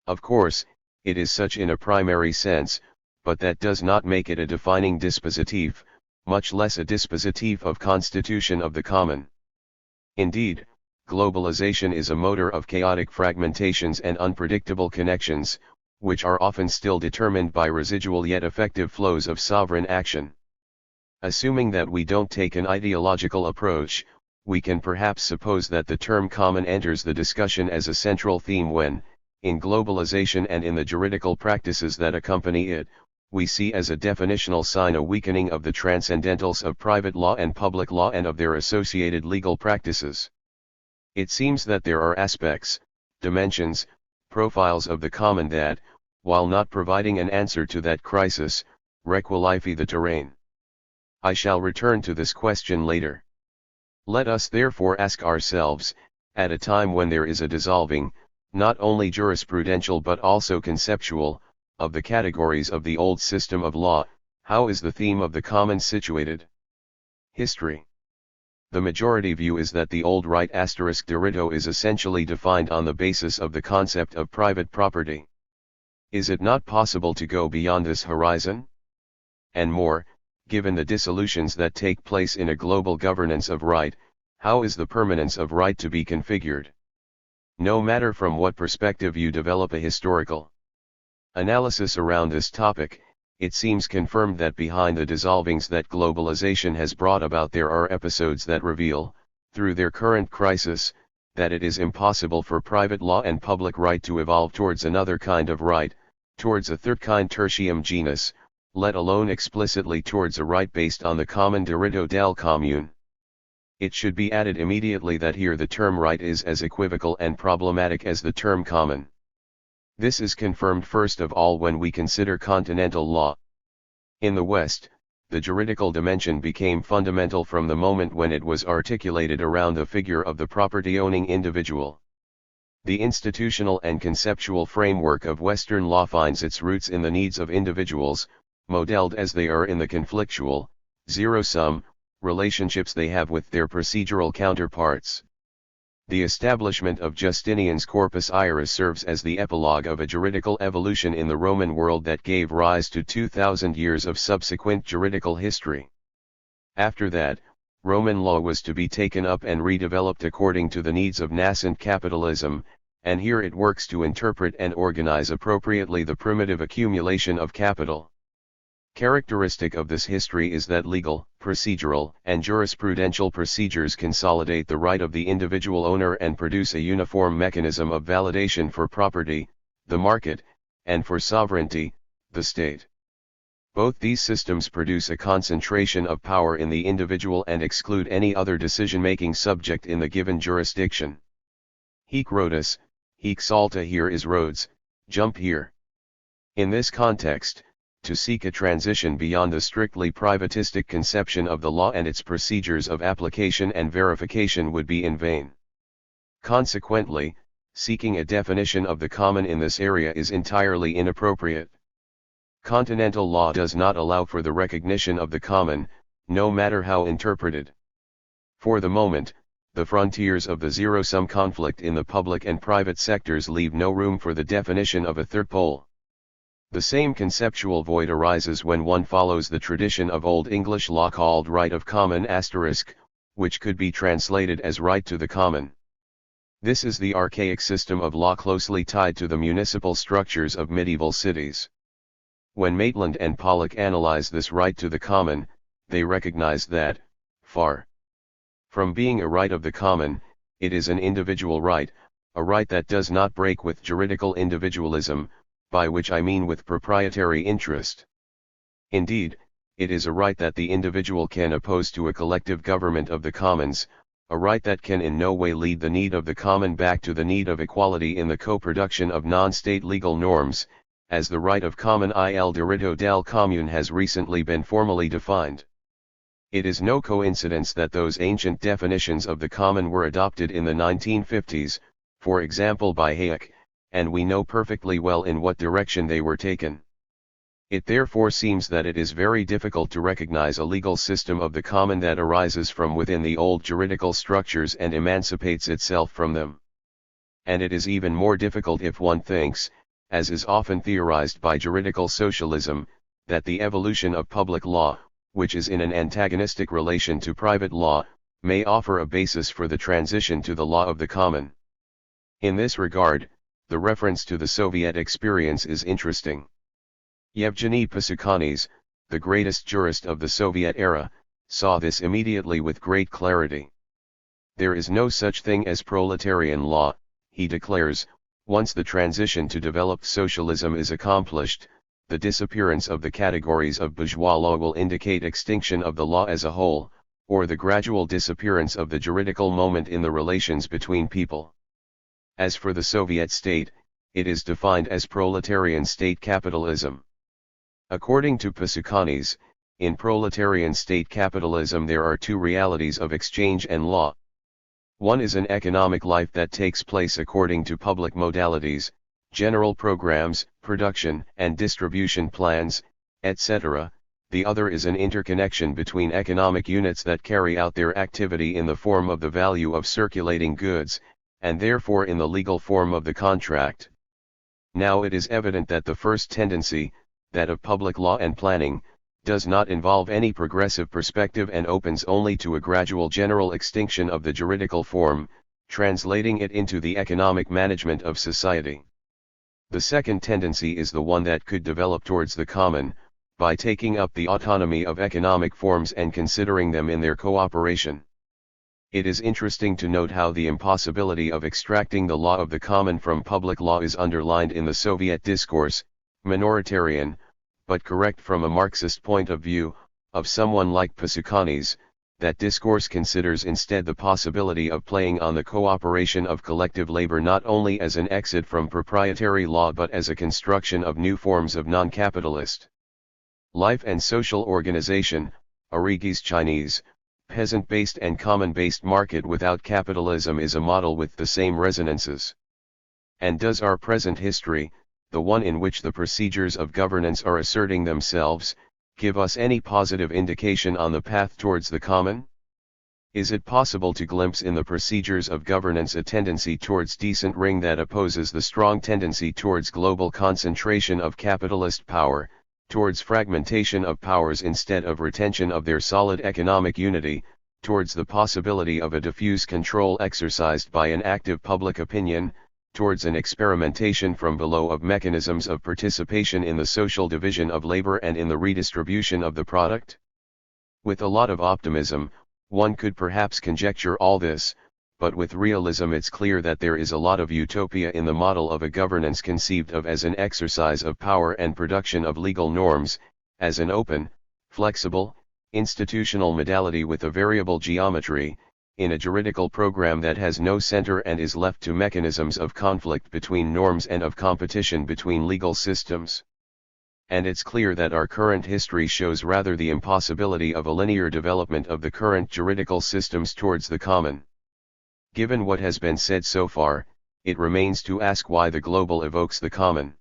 Of course, it is such in a primary sense, but that does not make it a defining dispositif, much less a dispositif of constitution of the common. Indeed, globalization is a motor of chaotic fragmentations and unpredictable connections, which are often still determined by residual yet effective flows of sovereign action. Assuming that we don't take an ideological approach, we can perhaps suppose that the term common enters the discussion as a central theme when, in globalization and in the juridical practices that accompany it, we see as a definitional sign a weakening of the transcendentals of private law and public law and of their associated legal practices. It seems that there are aspects, dimensions, profiles of the common that, while not providing an answer to that crisis, requalify the terrain. I shall return to this question later. Let us therefore ask ourselves, at a time when there is a dissolving, not only jurisprudential but also conceptual, of the categories of the old system of law, how is the theme of the common situated? History. The majority view is that the old right *diritto is essentially defined on the basis of the concept of private property. Is it not possible to go beyond this horizon? And more, given the dissolutions that take place in a global governance of right, how is the permanence of right to be configured? No matter from what perspective you develop a historical analysis around this topic, it seems confirmed that behind the dissolvings that globalization has brought about there are episodes that reveal, through their current crisis, that it is impossible for private law and public right to evolve towards another kind of right, towards a third kind tertium genus, let alone explicitly towards a right based on the common diritto del comune. It should be added immediately that here the term right is as equivocal and problematic as the term common. This is confirmed first of all when we consider continental law. In the West, the juridical dimension became fundamental from the moment when it was articulated around the figure of the property-owning individual. The institutional and conceptual framework of Western law finds its roots in the needs of individuals, modeled as they are in the conflictual, zero-sum, relationships they have with their procedural counterparts. The establishment of Justinian's Corpus Iuris serves as the epilogue of a juridical evolution in the Roman world that gave rise to 2,000 years of subsequent juridical history. After that, Roman law was to be taken up and redeveloped according to the needs of nascent capitalism, and here it works to interpret and organize appropriately the primitive accumulation of capital. Characteristic of this history is that legal, procedural, and jurisprudential procedures consolidate the right of the individual owner and produce a uniform mechanism of validation for property, the market, and for sovereignty, the state. Both these systems produce a concentration of power in the individual and exclude any other decision-making subject in the given jurisdiction. Hic Rhodus, hic salta, here is Rhodes, jump here. In this context, to seek a transition beyond the strictly privatistic conception of the law and its procedures of application and verification would be in vain. Consequently, seeking a definition of the common in this area is entirely inappropriate. Continental law does not allow for the recognition of the common, no matter how interpreted. For the moment, the frontiers of the zero-sum conflict in the public and private sectors leave no room for the definition of a third pole. The same conceptual void arises when one follows the tradition of Old English law called right of common *, which could be translated as right to the common. This is the archaic system of law closely tied to the municipal structures of medieval cities. When Maitland and Pollock analyze this right to the common, they recognize that, far from being a right of the common, it is an individual right, a right that does not break with juridical individualism, by which I mean with proprietary interest. Indeed, it is a right that the individual can oppose to a collective government of the commons, a right that can in no way lead the need of the common back to the need of equality in the co-production of non-state legal norms, as the right of common il diritto del comune has recently been formally defined. It is no coincidence that those ancient definitions of the common were adopted in the 1950s, for example by Hayek, and we know perfectly well in what direction they were taken. It therefore seems that it is very difficult to recognize a legal system of the common that arises from within the old juridical structures and emancipates itself from them. And it is even more difficult if one thinks, as is often theorized by juridical socialism, that the evolution of public law, which is in an antagonistic relation to private law, may offer a basis for the transition to the law of the common. In this regard, the reference to the Soviet experience is interesting. Yevgeny Pasukhanis, the greatest jurist of the Soviet era, saw this immediately with great clarity. There is no such thing as proletarian law, he declares. Once the transition to developed socialism is accomplished, the disappearance of the categories of bourgeois law will indicate extinction of the law as a whole, or the gradual disappearance of the juridical moment in the relations between people. As for the Soviet state, it is defined as proletarian state capitalism. According to Pasukhanis, in proletarian state capitalism there are two realities of exchange and law. One is an economic life that takes place according to public modalities, general programs, production and distribution plans, etc. The other is an interconnection between economic units that carry out their activity in the form of the value of circulating goods, and therefore in the legal form of the contract. Now it is evident that the first tendency, that of public law and planning, does not involve any progressive perspective and opens only to a gradual general extinction of the juridical form, translating it into the economic management of society. The second tendency is the one that could develop towards the common, by taking up the autonomy of economic forms and considering them in their cooperation. It is interesting to note how the impossibility of extracting the law of the common from public law is underlined in the Soviet discourse, minoritarian, but correct from a Marxist point of view, of someone like Pasukhanis. That discourse considers instead the possibility of playing on the cooperation of collective labor not only as an exit from proprietary law but as a construction of new forms of non-capitalist life and social organization. Arrighi's Chinese, peasant-based and common-based market without capitalism is a model with the same resonances. And does our present history, the one in which the procedures of governance are asserting themselves, give us any positive indication on the path towards the common? Is it possible to glimpse in the procedures of governance a tendency towards decent ring that opposes the strong tendency towards global concentration of capitalist power, towards fragmentation of powers instead of retention of their solid economic unity, towards the possibility of a diffuse control exercised by an active public opinion, towards an experimentation from below of mechanisms of participation in the social division of labor and in the redistribution of the product? With a lot of optimism, one could perhaps conjecture all this, but with realism it's clear that there is a lot of utopia in the model of a governance conceived of as an exercise of power and production of legal norms, as an open, flexible, institutional modality with a variable geometry, in a juridical program that has no center and is left to mechanisms of conflict between norms and of competition between legal systems. And it's clear that our current history shows rather the impossibility of a linear development of the current juridical systems towards the common. Given what has been said so far, it remains to ask why the global evokes the common.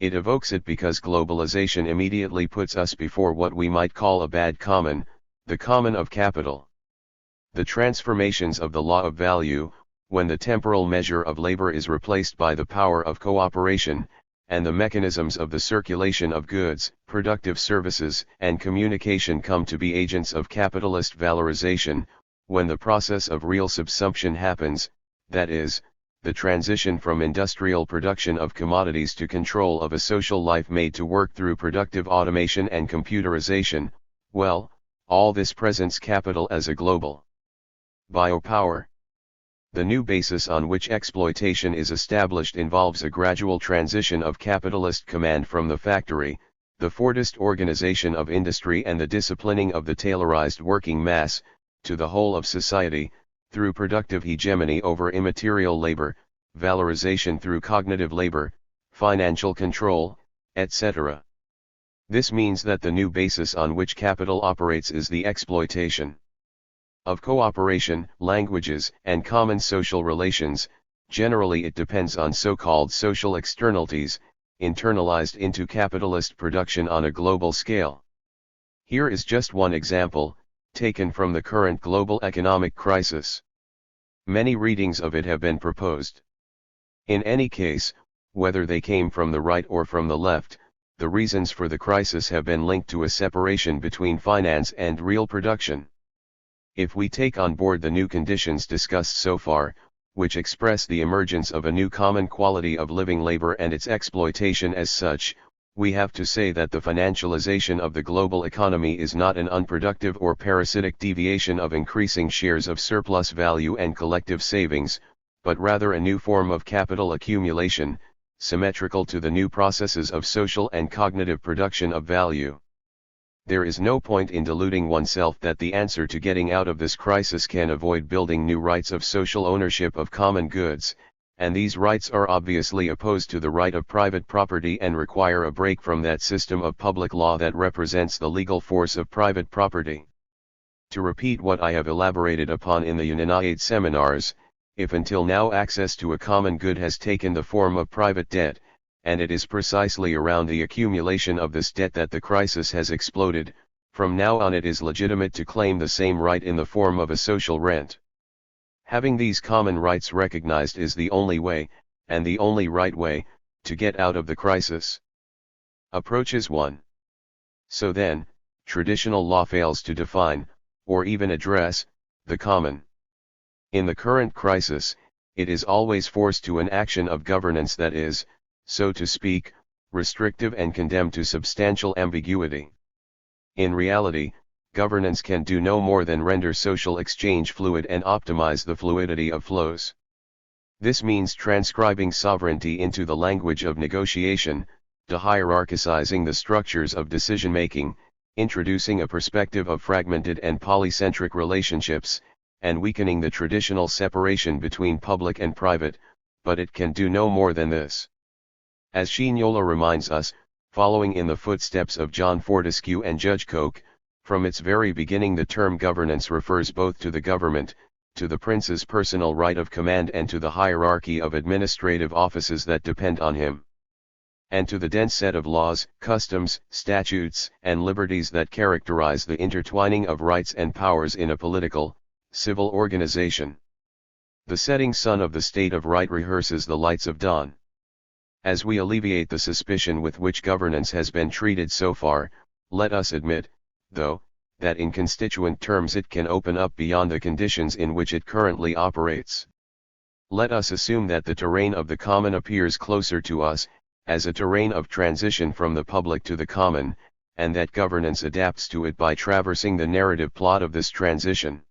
It evokes it because globalization immediately puts us before what we might call a bad common, the common of capital. The transformations of the law of value, when the temporal measure of labor is replaced by the power of cooperation, and the mechanisms of the circulation of goods, productive services, and communication come to be agents of capitalist valorization, when the process of real subsumption happens, that is, the transition from industrial production of commodities to control of a social life made to work through productive automation and computerization, well, all this presents capital as a global biopower. The new basis on which exploitation is established involves a gradual transition of capitalist command from the factory, the Fordist organization of industry and the disciplining of the tailorized working mass, to the whole of society, through productive hegemony over immaterial labor, valorization through cognitive labor, financial control, etc. This means that the new basis on which capital operates is the exploitation of cooperation, languages, and common social relations. Generally it depends on so-called social externalities, internalized into capitalist production on a global scale. Here is just one example, taken from the current global economic crisis. Many readings of it have been proposed. In any case, whether they came from the right or from the left, the reasons for the crisis have been linked to a separation between finance and real production. If we take on board the new conditions discussed so far, which express the emergence of a new common quality of living labor and its exploitation as such, we have to say that the financialization of the global economy is not an unproductive or parasitic deviation of increasing shares of surplus value and collective savings, but rather a new form of capital accumulation, symmetrical to the new processes of social and cognitive production of value. There is no point in deluding oneself that the answer to getting out of this crisis can avoid building new rights of social ownership of common goods, and these rights are obviously opposed to the right of private property and require a break from that system of public law that represents the legal force of private property. To repeat what I have elaborated upon in the United seminars, if until now access to a common good has taken the form of private debt, and it is precisely around the accumulation of this debt that the crisis has exploded, from now on it is legitimate to claim the same right in the form of a social rent. Having these common rights recognized is the only way, and the only right way, to get out of the crisis. Approaches 1. So then, traditional law fails to define, or even address, the common. In the current crisis, it is always forced to an action of governance that is, so to speak, restrictive and condemned to substantial ambiguity. In reality, governance can do no more than render social exchange fluid and optimize the fluidity of flows. This means transcribing sovereignty into the language of negotiation, de-hierarchizing the structures of decision-making, introducing a perspective of fragmented and polycentric relationships, and weakening the traditional separation between public and private, but it can do no more than this. As Shignola reminds us, following in the footsteps of John Fortescue and Judge Coke, from its very beginning the term governance refers both to the government, to the prince's personal right of command and to the hierarchy of administrative offices that depend on him, and to the dense set of laws, customs, statutes, and liberties that characterize the intertwining of rights and powers in a political, civil organization. The setting sun of the state of right rehearses the lights of dawn. As we alleviate the suspicion with which governance has been treated so far, let us admit, though, that in constituent terms it can open up beyond the conditions in which it currently operates. Let us assume that the terrain of the common appears closer to us, as a terrain of transition from the public to the common, and that governance adapts to it by traversing the narrative plot of this transition.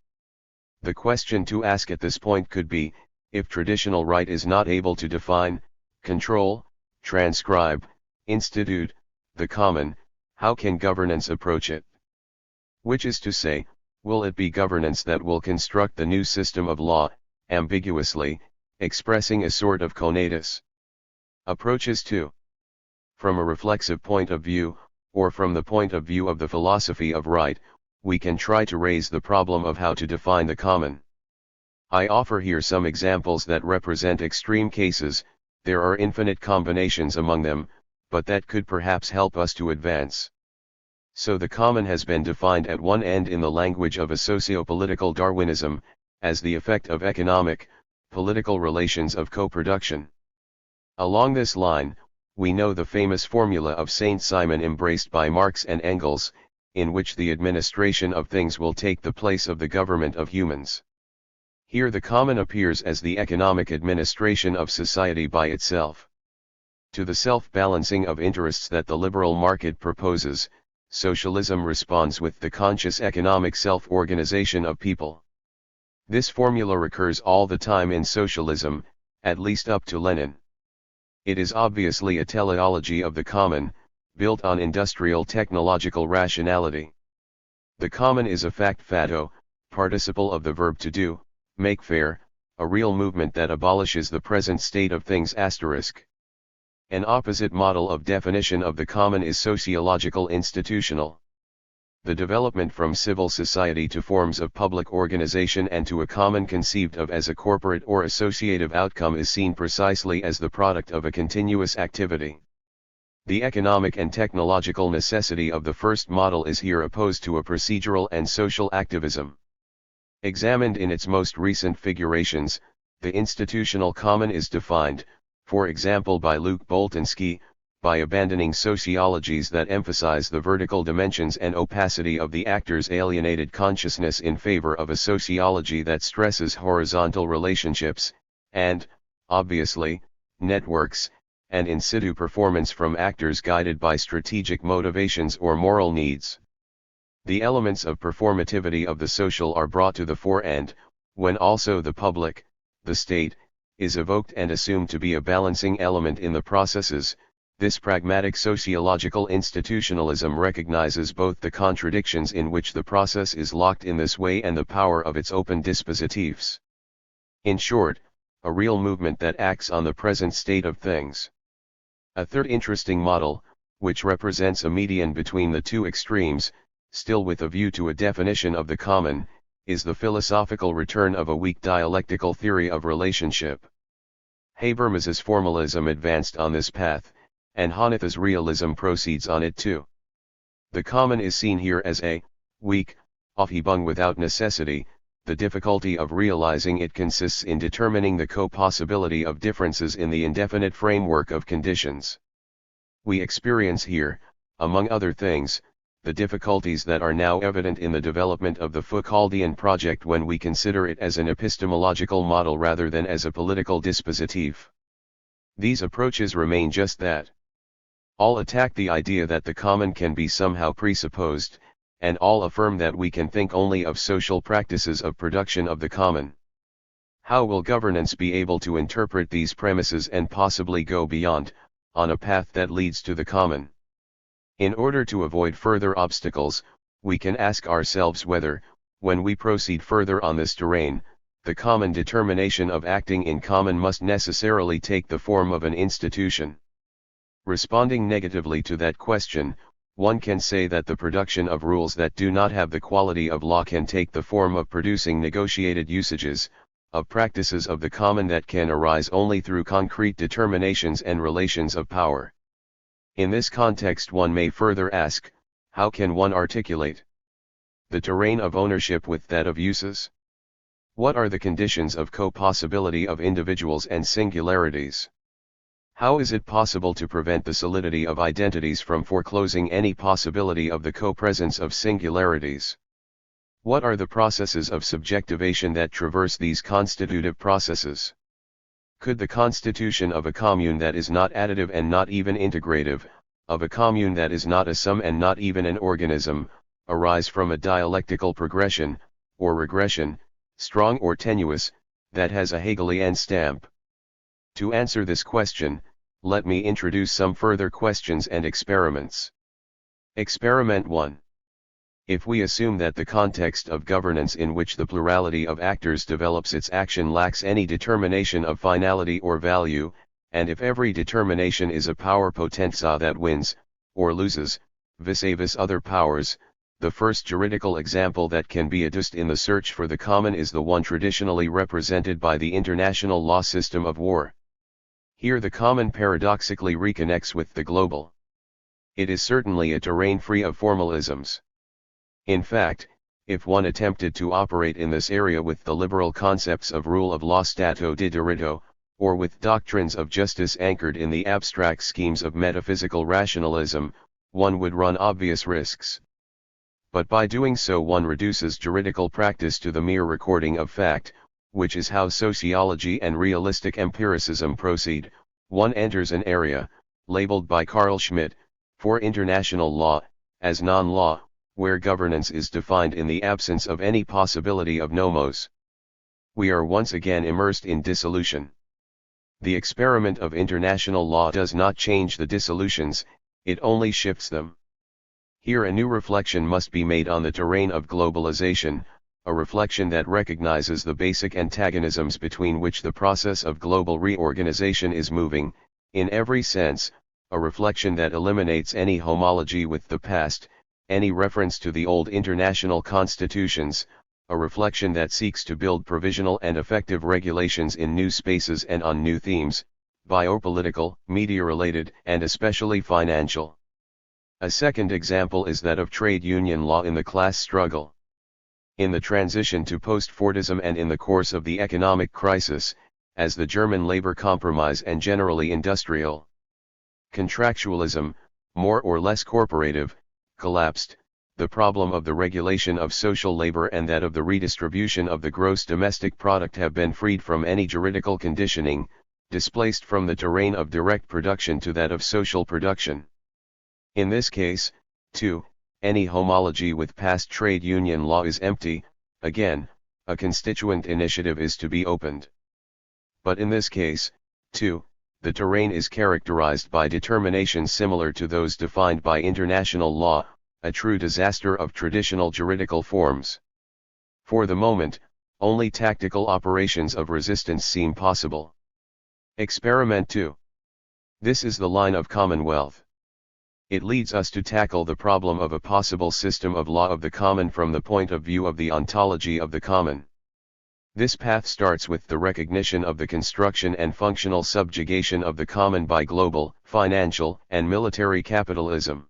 The question to ask at this point could be, if traditional right is not able to define, control, transcribe, institute, the common, how can governance approach it? Which is to say, will it be governance that will construct the new system of law, ambiguously, expressing a sort of conatus? Approaches 2. From a reflexive point of view, or from the point of view of the philosophy of right, we can try to raise the problem of how to define the common. I offer here some examples that represent extreme cases. There are infinite combinations among them, but that could perhaps help us to advance. So the common has been defined at one end in the language of a socio-political Darwinism, as the effect of economic, political relations of co-production. Along this line, we know the famous formula of Saint Simon embraced by Marx and Engels, in which the administration of things will take the place of the government of humans. Here the common appears as the economic administration of society by itself. To the self-balancing of interests that the liberal market proposes, socialism responds with the conscious economic self-organization of people. This formula recurs all the time in socialism, at least up to Lenin. It is obviously a teleology of the common, built on industrial technological rationality. The common is a fact fatto, participle of the verb to do, make fair, a real movement that abolishes the present state of things *. An opposite model of definition of the common is sociological institutional. The development from civil society to forms of public organization and to a common conceived of as a corporate or associative outcome is seen precisely as the product of a continuous activity. The economic and technological necessity of the first model is here opposed to a procedural and social activism. Examined in its most recent figurations, the institutional common is defined, for example by Luke Boltanski, by abandoning sociologies that emphasize the vertical dimensions and opacity of the actor's alienated consciousness in favor of a sociology that stresses horizontal relationships, and, obviously, networks, and in situ performance from actors guided by strategic motivations or moral needs. The elements of performativity of the social are brought to the fore and, when also the public, the state, is evoked and assumed to be a balancing element in the processes, this pragmatic sociological institutionalism recognizes both the contradictions in which the process is locked in this way and the power of its open dispositives. In short, a real movement that acts on the present state of things. A third interesting model, which represents a median between the two extremes, still with a view to a definition of the common, is the philosophical return of a weak dialectical theory of relationship. Habermas's formalism advanced on this path, and Honithe's realism proceeds on it too. The common is seen here as a weak Aufhebung without necessity. The difficulty of realizing it consists in determining the co-possibility of differences in the indefinite framework of conditions. We experience here, among other things, the difficulties that are now evident in the development of the Foucauldian project when we consider it as an epistemological model rather than as a political dispositif. These approaches remain just that. All attack the idea that the common can be somehow presupposed, and all affirm that we can think only of social practices of production of the common. How will governance be able to interpret these premises and possibly go beyond, on a path that leads to the common? In order to avoid further obstacles, we can ask ourselves whether, when we proceed further on this terrain, the common determination of acting in common must necessarily take the form of an institution. Responding negatively to that question, one can say that the production of rules that do not have the quality of law can take the form of producing negotiated usages, of practices of the common that can arise only through concrete determinations and relations of power. In this context one may further ask, how can one articulate the terrain of ownership with that of uses? What are the conditions of co-possibility of individuals and singularities? How is it possible to prevent the solidity of identities from foreclosing any possibility of the co-presence of singularities? What are the processes of subjectivation that traverse these constitutive processes? Could the constitution of a commune that is not additive and not even integrative, of a commune that is not a sum and not even an organism, arise from a dialectical progression, or regression, strong or tenuous, that has a Hegelian stamp? To answer this question, let me introduce some further questions and experiments. Experiment 1. If we assume that the context of governance in which the plurality of actors develops its action lacks any determination of finality or value, and if every determination is a power potenza that wins, or loses, vis-a-vis other powers, the first juridical example that can be adduced in the search for the common is the one traditionally represented by the international law system of war. Here the common paradoxically reconnects with the global. It is certainly a terrain free of formalisms. In fact, if one attempted to operate in this area with the liberal concepts of rule of law stato di diritto, or with doctrines of justice anchored in the abstract schemes of metaphysical rationalism, one would run obvious risks. But by doing so one reduces juridical practice to the mere recording of fact, which is how sociology and realistic empiricism proceed. One enters an area, labeled by Carl Schmitt, for international law, as non-law, where governance is defined in the absence of any possibility of nomos. We are once again immersed in dissolution. The experiment of international law does not change the dissolutions, it only shifts them. Here a new reflection must be made on the terrain of globalization, a reflection that recognizes the basic antagonisms between which the process of global reorganization is moving, in every sense, a reflection that eliminates any homology with the past, any reference to the old international constitutions, a reflection that seeks to build provisional and effective regulations in new spaces and on new themes, biopolitical, media-related, and especially financial. A second example is that of trade union law in the class struggle. In the transition to post-Fordism and in the course of the economic crisis, as the German labor compromise and generally industrial contractualism, more or less corporative, collapsed, the problem of the regulation of social labor and that of the redistribution of the gross domestic product have been freed from any juridical conditioning, displaced from the terrain of direct production to that of social production. In this case, too, any homology with past trade union law is empty. Again, a constituent initiative is to be opened. But in this case, too, the terrain is characterized by determinations similar to those defined by international law, a true disaster of traditional juridical forms. For the moment, only tactical operations of resistance seem possible. Experiment 2. This is the line of Commonwealth. It leads us to tackle the problem of a possible system of law of the common from the point of view of the ontology of the common. This path starts with the recognition of the construction and functional subjugation of the common by global, financial, and military capitalism.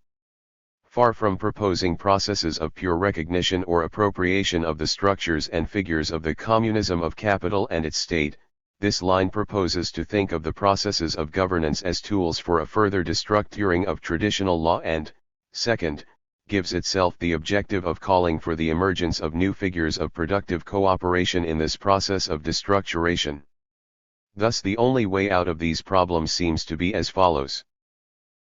Far from proposing processes of pure recognition or appropriation of the structures and figures of the communism of capital and its state, this line proposes to think of the processes of governance as tools for a further destructuring of traditional law and, second, gives itself the objective of calling for the emergence of new figures of productive cooperation in this process of destructuration. Thus the only way out of these problems seems to be as follows.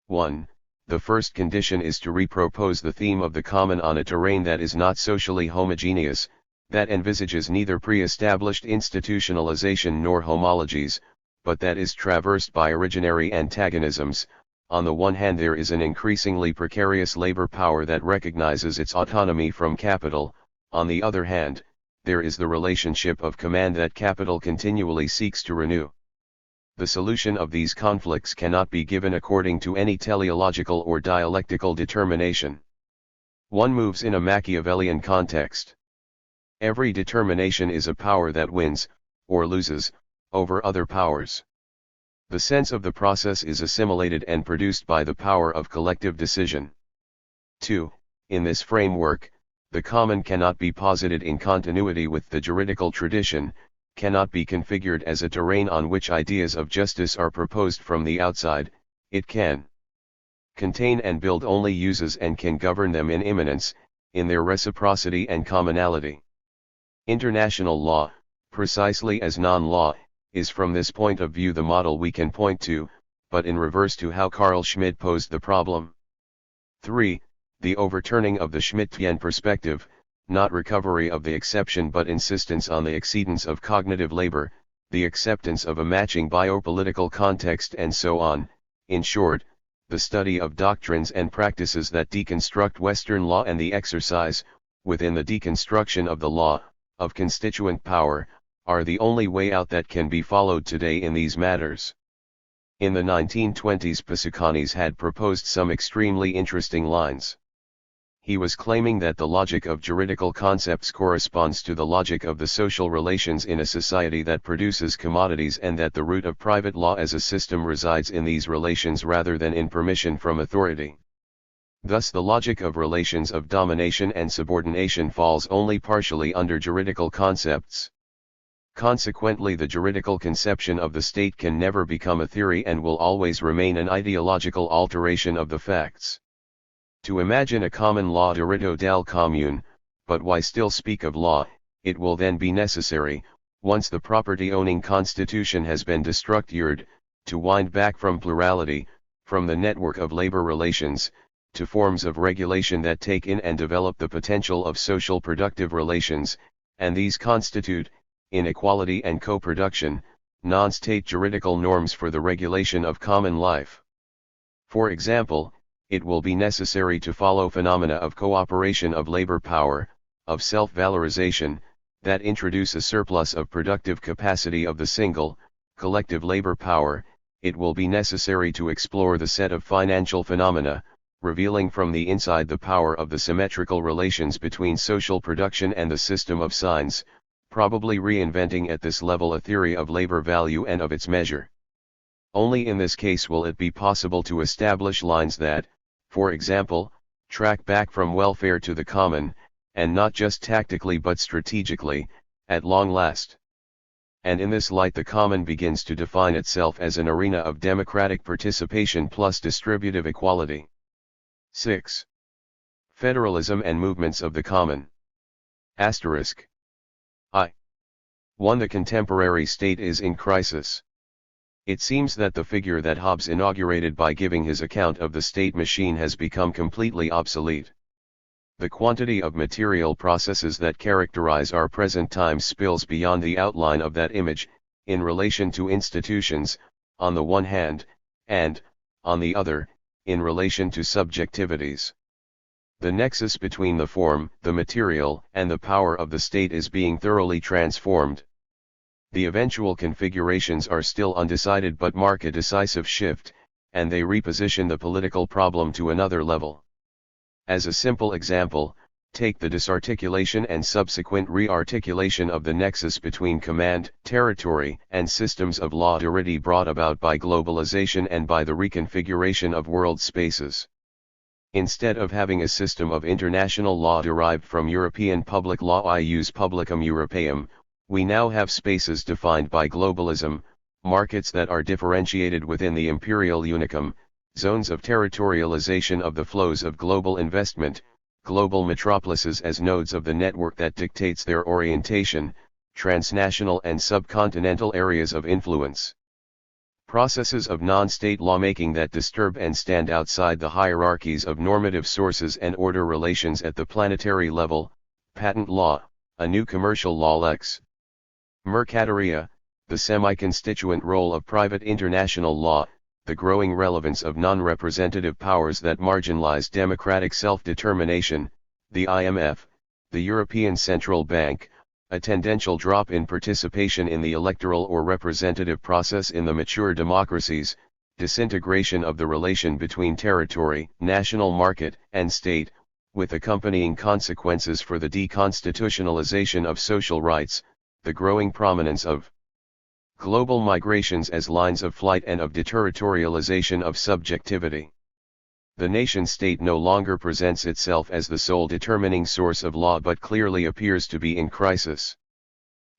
1. The first condition is to repropose the theme of the common on a terrain that is not socially homogeneous, that envisages neither pre-established institutionalization nor homologies, but that is traversed by originary antagonisms. On the one hand there is an increasingly precarious labor power that recognizes its autonomy from capital, on the other hand, there is the relationship of command that capital continually seeks to renew. The solution of these conflicts cannot be given according to any teleological or dialectical determination. One moves in a Machiavellian context. Every determination is a power that wins, or loses, over other powers. The sense of the process is assimilated and produced by the power of collective decision. 2. In this framework, the common cannot be posited in continuity with the juridical tradition, cannot be configured as a terrain on which ideas of justice are proposed from the outside. It can contain and build only uses and can govern them in immanence, in their reciprocity and commonality. International law, precisely as non-law, is from this point of view the model we can point to, but in reverse to how Carl Schmitt posed the problem. 3. The overturning of the Schmittian perspective, not recovery of the exception but insistence on the exceedance of cognitive labor, the acceptance of a matching biopolitical context and so on, in short, the study of doctrines and practices that deconstruct Western law and the exercise, within the deconstruction of the law, of constituent power, are the only way out that can be followed today in these matters. In the 1920s Pasukhanis had proposed some extremely interesting lines. He was claiming that the logic of juridical concepts corresponds to the logic of the social relations in a society that produces commodities and that the root of private law as a system resides in these relations rather than in permission from authority. Thus the logic of relations of domination and subordination falls only partially under juridical concepts. Consequently the juridical conception of the state can never become a theory and will always remain an ideological alteration of the facts. To imagine a common law diritto del commune, but why still speak of law? It will then be necessary, once the property-owning constitution has been destructured, to wind back from plurality, from the network of labor relations, to forms of regulation that take in and develop the potential of social productive relations, and these constitute, in equality and co-production, non-state juridical norms for the regulation of common life. For example, it will be necessary to follow phenomena of cooperation of labor power, of self-valorization, that introduce a surplus of productive capacity of the single, collective labor power. It will be necessary to explore the set of financial phenomena, revealing from the inside the power of the symmetrical relations between social production and the system of signs, probably reinventing at this level a theory of labor value and of its measure. Only in this case will it be possible to establish lines that, for example, track back from welfare to the common, and not just tactically but strategically, at long last. And in this light the common begins to define itself as an arena of democratic participation plus distributive equality. 6. Federalism and movements of the common. Asterisk. I. 1. The contemporary state is in crisis. It seems that the figure that Hobbes inaugurated by giving his account of the state machine has become completely obsolete. The quantity of material processes that characterize our present time spills beyond the outline of that image, in relation to institutions, on the one hand, and, on the other, in relation to subjectivities. The nexus between the form, the material, and the power of the state is being thoroughly transformed. The eventual configurations are still undecided but mark a decisive shift, and they reposition the political problem to another level. As a simple example, take the disarticulation and subsequent rearticulation of the nexus between command, territory, and systems of law already brought about by globalization and by the reconfiguration of world spaces. Instead of having a system of international law derived from European public law ius publicum Europaeum, we now have spaces defined by globalism, markets that are differentiated within the imperial unicum, zones of territorialization of the flows of global investment, global metropolises as nodes of the network that dictates their orientation, transnational and subcontinental areas of influence. Processes of non-state lawmaking that disturb and stand outside the hierarchies of normative sources and order relations at the planetary level, patent law, a new commercial law lex mercadoria, the semi-constituent role of private international law, the growing relevance of non-representative powers that marginalize democratic self-determination, the IMF, the European Central Bank, a tendential drop in participation in the electoral or representative process in the mature democracies, disintegration of the relation between territory, national market, and state, with accompanying consequences for the deconstitutionalization of social rights, the growing prominence of global migrations as lines of flight and of deterritorialization of subjectivity. The nation-state no longer presents itself as the sole determining source of law but clearly appears to be in crisis.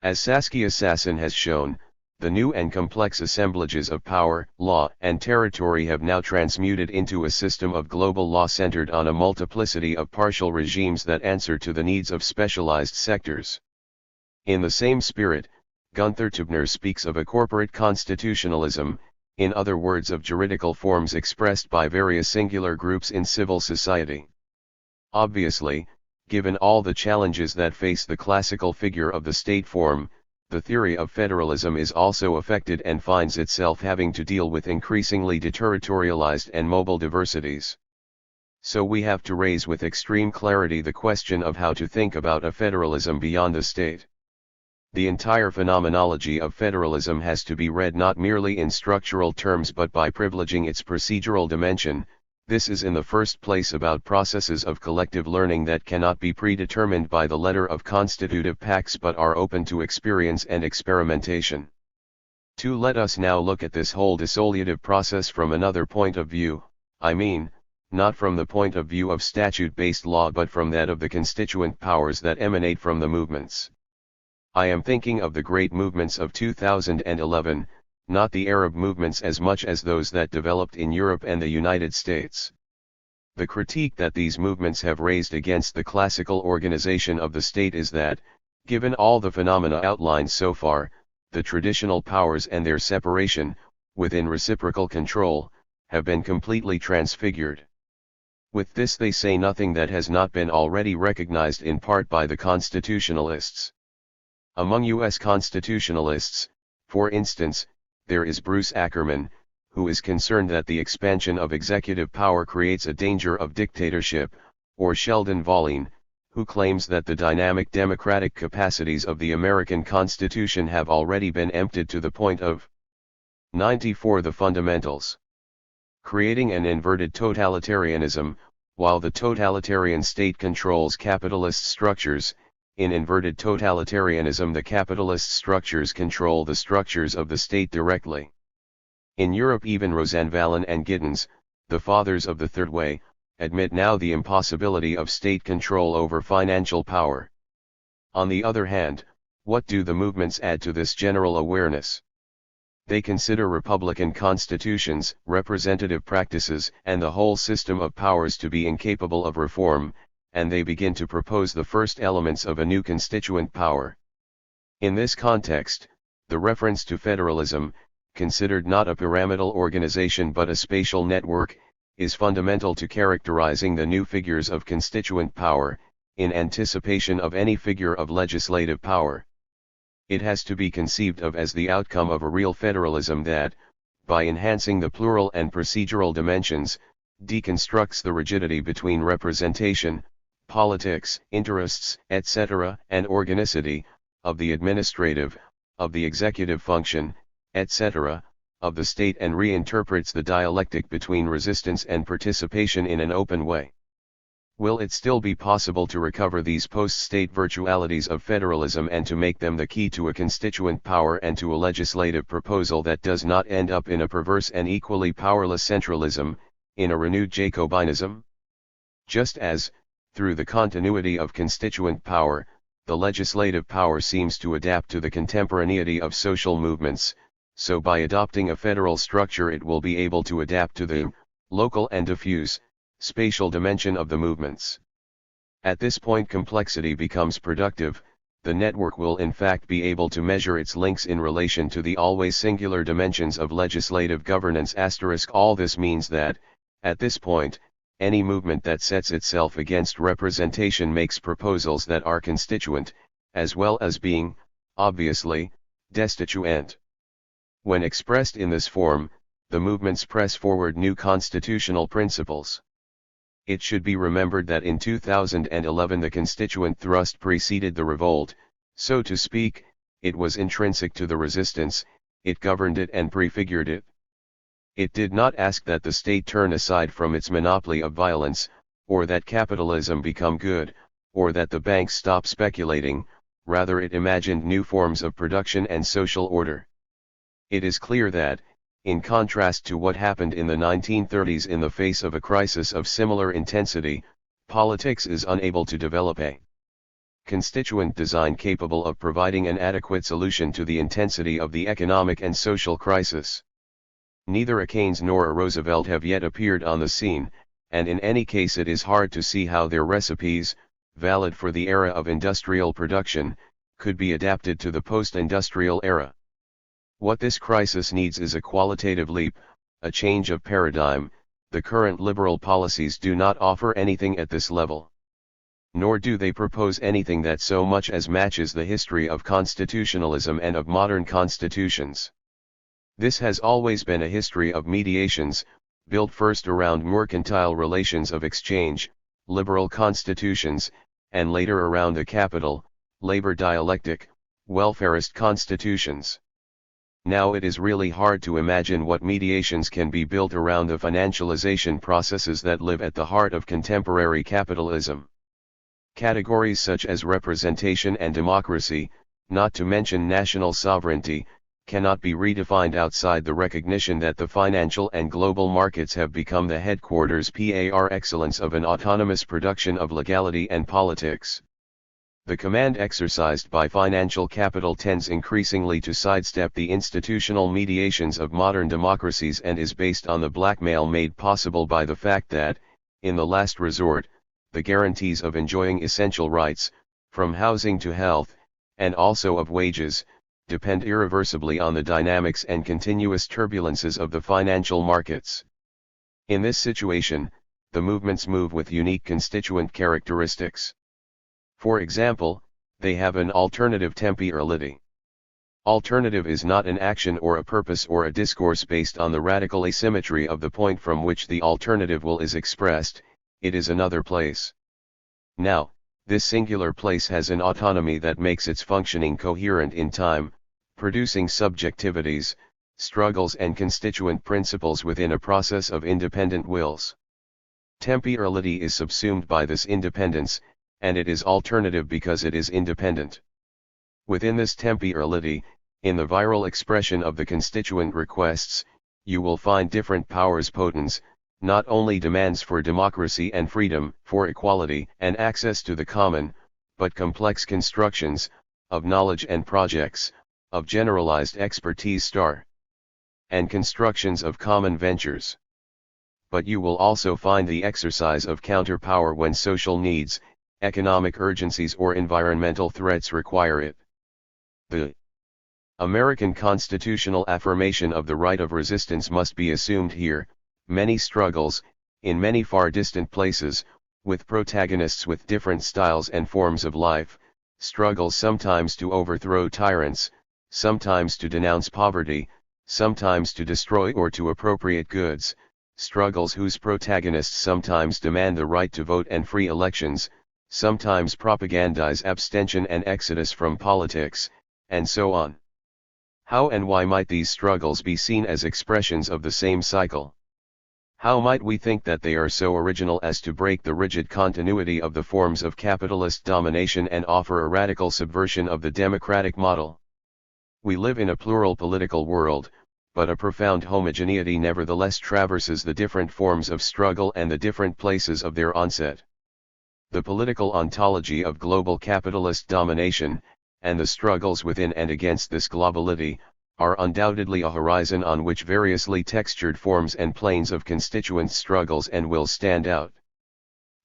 As Saskia Sassen has shown, the new and complex assemblages of power, law, and territory have now transmuted into a system of global law centered on a multiplicity of partial regimes that answer to the needs of specialized sectors. In the same spirit, Gunther Tübner speaks of a corporate constitutionalism, in other words of juridical forms expressed by various singular groups in civil society. Obviously, given all the challenges that face the classical figure of the state form, the theory of federalism is also affected and finds itself having to deal with increasingly deterritorialized and mobile diversities. So we have to raise with extreme clarity the question of how to think about a federalism beyond the state. The entire phenomenology of federalism has to be read not merely in structural terms but by privileging its procedural dimension. This is in the first place about processes of collective learning that cannot be predetermined by the letter of constitutive pacts but are open to experience and experimentation. 2. Let us now look at this whole dissolutive process from another point of view, I mean, not from the point of view of statute-based law but from that of the constituent powers that emanate from the movements. I am thinking of the great movements of 2011, not the Arab movements as much as those that developed in Europe and the United States. The critique that these movements have raised against the classical organization of the state is that, given all the phenomena outlined so far, the traditional powers and their separation, within reciprocal control, have been completely transfigured. With this they say nothing that has not been already recognized in part by the constitutionalists. Among U.S. constitutionalists, for instance, there is Bruce Ackerman, who is concerned that the expansion of executive power creates a danger of dictatorship, or Sheldon Volin, who claims that the dynamic democratic capacities of the American Constitution have already been emptied to the point of 94 the fundamentals, creating an inverted totalitarianism, while the totalitarian state controls capitalist structures. In inverted totalitarianism the capitalist structures control the structures of the state directly. In Europe even Rosanvallon and Giddens, the fathers of the Third Way, admit now the impossibility of state control over financial power. On the other hand, what do the movements add to this general awareness? They consider republican constitutions, representative practices, and the whole system of powers to be incapable of reform, and they begin to propose the first elements of a new constituent power. In this context, the reference to federalism, considered not a pyramidal organization but a spatial network, is fundamental to characterizing the new figures of constituent power, in anticipation of any figure of legislative power. It has to be conceived of as the outcome of a real federalism that, by enhancing the plural and procedural dimensions, deconstructs the rigidity between representation, politics, interests, etc., and organicity, of the administrative, of the executive function, etc., of the state, and reinterprets the dialectic between resistance and participation in an open way. Will it still be possible to recover these post-state virtualities of federalism and to make them the key to a constituent power and to a legislative proposal that does not end up in a perverse and equally powerless centralism, in a renewed Jacobinism? Just as, through the continuity of constituent power, the legislative power seems to adapt to the contemporaneity of social movements, so by adopting a federal structure it will be able to adapt to the local and diffuse, spatial dimension of the movements. At this point complexity becomes productive. The network will in fact be able to measure its links in relation to the always singular dimensions of legislative governance. All this means that, at this point, any movement that sets itself against representation makes proposals that are constituent, as well as being, obviously, destituent. When expressed in this form, the movements press forward new constitutional principles. It should be remembered that in 2011 the constituent thrust preceded the revolt, so to speak. It was intrinsic to the resistance, it governed it and prefigured it. It did not ask that the state turn aside from its monopoly of violence, or that capitalism become good, or that the banks stop speculating, rather it imagined new forms of production and social order. It is clear that, in contrast to what happened in the 1930s in the face of a crisis of similar intensity, politics is unable to develop a constituent design capable of providing an adequate solution to the intensity of the economic and social crisis. Neither a Keynes nor a Roosevelt have yet appeared on the scene, and in any case it is hard to see how their recipes, valid for the era of industrial production, could be adapted to the post-industrial era. What this crisis needs is a qualitative leap, a change of paradigm. The current liberal policies do not offer anything at this level. Nor do they propose anything that so much as matches the history of constitutionalism and of modern constitutions. This has always been a history of mediations, built first around mercantile relations of exchange, liberal constitutions, and later around a capital, labor dialectic, welfarist constitutions. Now it is really hard to imagine what mediations can be built around the financialization processes that live at the heart of contemporary capitalism. Categories such as representation and democracy, not to mention national sovereignty, cannot be redefined outside the recognition that the financial and global markets have become the headquarters par excellence of an autonomous production of legality and politics. The command exercised by financial capital tends increasingly to sidestep the institutional mediations of modern democracies and is based on the blackmail made possible by the fact that, in the last resort, the guarantees of enjoying essential rights, from housing to health, and also of wages, depend irreversibly on the dynamics and continuous turbulences of the financial markets. In this situation, the movements move with unique constituent characteristics. For example, they have an alternative temporality. Alternative is not an action or a purpose or a discourse based on the radical asymmetry of the point from which the alternative will is expressed, it is another place. Now, this singular place has an autonomy that makes its functioning coherent in time, producing subjectivities, struggles and constituent principles within a process of independent wills. Temporality is subsumed by this independence, and it is alternative because it is independent. Within this temporality, in the viral expression of the constituent requests, you will find different powers potens, not only demands for democracy and freedom, for equality and access to the common, but complex constructions, of knowledge and projects, of generalized expertise and constructions of common ventures. But you will also find the exercise of counterpower when social needs, economic urgencies or environmental threats require it. The American constitutional affirmation of the right of resistance must be assumed here. Many struggles, in many far distant places, with protagonists with different styles and forms of life, struggles sometimes to overthrow tyrants, sometimes to denounce poverty, sometimes to destroy or to appropriate goods, struggles whose protagonists sometimes demand the right to vote and free elections, sometimes propagandize abstention and exodus from politics, and so on. How and why might these struggles be seen as expressions of the same cycle? How might we think that they are so original as to break the rigid continuity of the forms of capitalist domination and offer a radical subversion of the democratic model? We live in a plural political world, but a profound homogeneity nevertheless traverses the different forms of struggle and the different places of their onset. The political ontology of global capitalist domination, and the struggles within and against this globality, are undoubtedly a horizon on which variously textured forms and planes of constituent struggles and will stand out.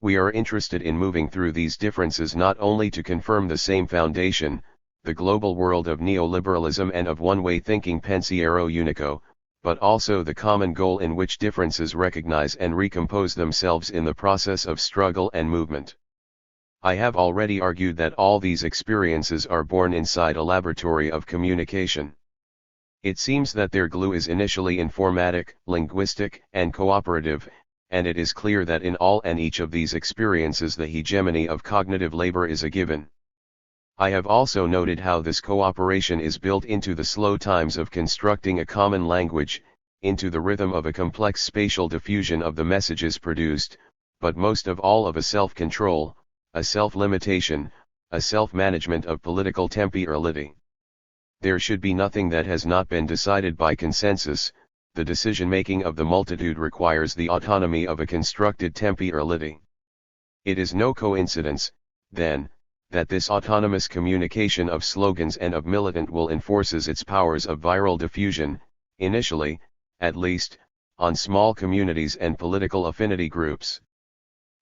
We are interested in moving through these differences not only to confirm the same foundation, the global world of neoliberalism and of one-way thinking pensiero unico, but also the common goal in which differences recognize and recompose themselves in the process of struggle and movement. I have already argued that all these experiences are born inside a laboratory of communication. It seems that their glue is initially informatic, linguistic, and cooperative, and it is clear that in all and each of these experiences the hegemony of cognitive labor is a given. I have also noted how this cooperation is built into the slow times of constructing a common language, into the rhythm of a complex spatial diffusion of the messages produced, but most of all of a self-control, a self-limitation, a self-management of political temporality. There should be nothing that has not been decided by consensus. The decision-making of the multitude requires the autonomy of a constructed temporality. It is no coincidence, then, that this autonomous communication of slogans and of militant will enforces its powers of viral diffusion, initially, at least, on small communities and political affinity groups.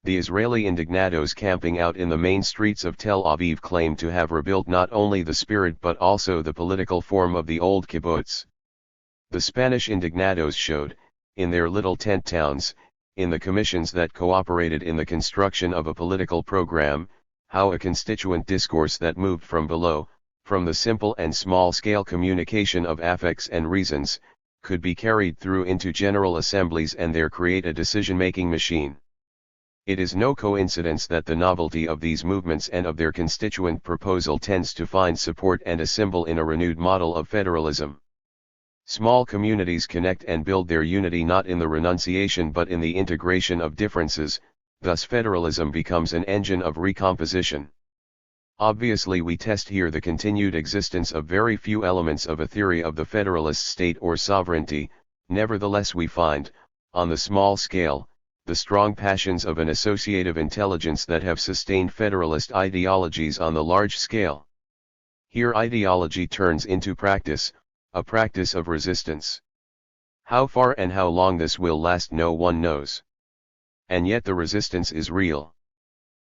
The Israeli indignados camping out in the main streets of Tel Aviv claim to have rebuilt not only the spirit but also the political form of the old kibbutz. The Spanish indignados showed, in their little tent towns, in the commissions that cooperated in the construction of a political program, how a constituent discourse that moved from below, from the simple and small-scale communication of affects and reasons, could be carried through into general assemblies and there create a decision-making machine. It is no coincidence that the novelty of these movements and of their constituent proposal tends to find support and a symbol in a renewed model of federalism. Small communities connect and build their unity not in the renunciation but in the integration of differences. Thus federalism becomes an engine of recomposition. Obviously we test here the continued existence of very few elements of a theory of the federalist state or sovereignty, nevertheless we find, on the small scale, the strong passions of an associative intelligence that have sustained federalist ideologies on the large scale. Here ideology turns into practice, a practice of resistance. How far and how long this will last no one knows. And yet the resistance is real.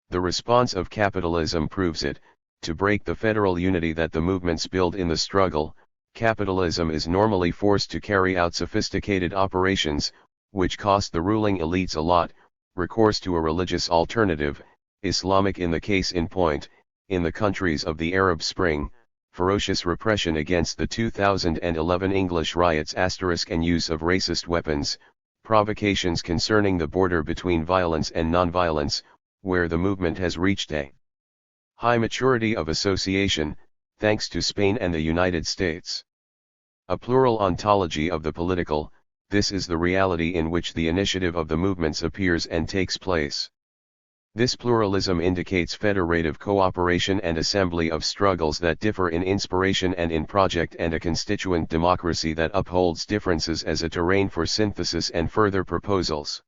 The response of capitalism proves it. To break the federal unity that the movements build in the struggle, capitalism is normally forced to carry out sophisticated operations, which cost the ruling elites a lot, recourse to a religious alternative, Islamic in the case in point, in the countries of the Arab Spring, ferocious repression against the 2011 English riots and use of racist weapons, provocations concerning the border between violence and nonviolence, where the movement has reached a high maturity of association, thanks to Spain and the United States. A plural ontology of the political, this is the reality in which the initiative of the movements appears and takes place. This pluralism indicates federative cooperation and assembly of struggles that differ in inspiration and in project, and a constituent democracy that upholds differences as a terrain for synthesis and further proposals.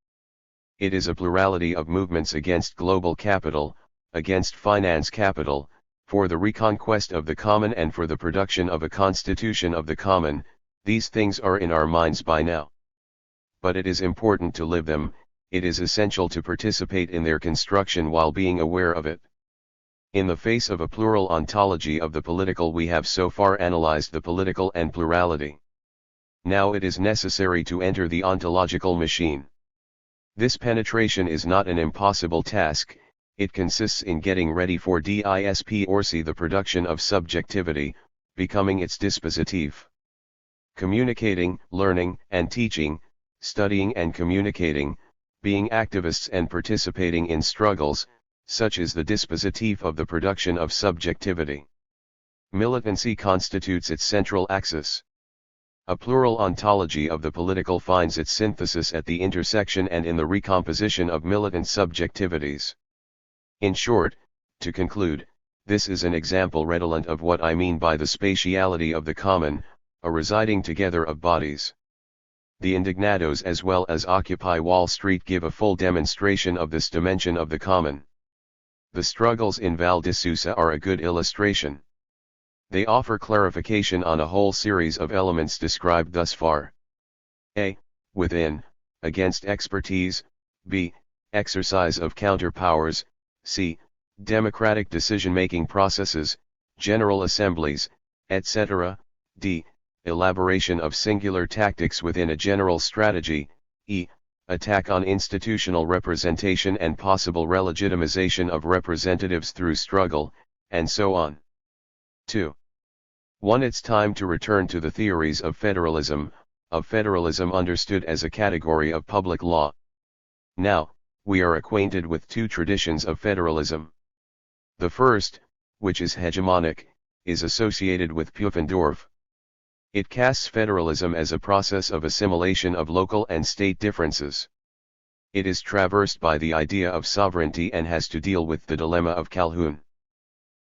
It is a plurality of movements against global capital, against finance capital, for the reconquest of the common and for the production of a constitution of the common. These things are in our minds by now. But it is important to live them. It is essential to participate in their construction while being aware of it. In the face of a plural ontology of the political, we have so far analyzed the political and plurality. Now it is necessary to enter the ontological machine. This penetration is not an impossible task. It consists in getting ready for DISP or C, the production of subjectivity, becoming its dispositif. Communicating, learning and teaching, studying and communicating, being activists and participating in struggles, such is the dispositif of the production of subjectivity. Militancy constitutes its central axis. A plural ontology of the political finds its synthesis at the intersection and in the recomposition of militant subjectivities. In short, to conclude, this is an example redolent of what I mean by the spatiality of the common, a residing together of bodies. The Indignados as well as Occupy Wall Street give a full demonstration of this dimension of the common. The struggles in Val di Susa are a good illustration. They offer clarification on a whole series of elements described thus far. A. Within, against expertise. B. Exercise of counterpowers. C. Democratic decision-making processes, general assemblies, etc. D. Elaboration of singular tactics within a general strategy. E. Attack on institutional representation and possible relegitimization of representatives through struggle, and so on. 2. 1. It's time to return to the theories of federalism understood as a category of public law. Now, we are acquainted with two traditions of federalism. The first, which is hegemonic, is associated with Pufendorf. It casts federalism as a process of assimilation of local and state differences. It is traversed by the idea of sovereignty and has to deal with the dilemma of Calhoun.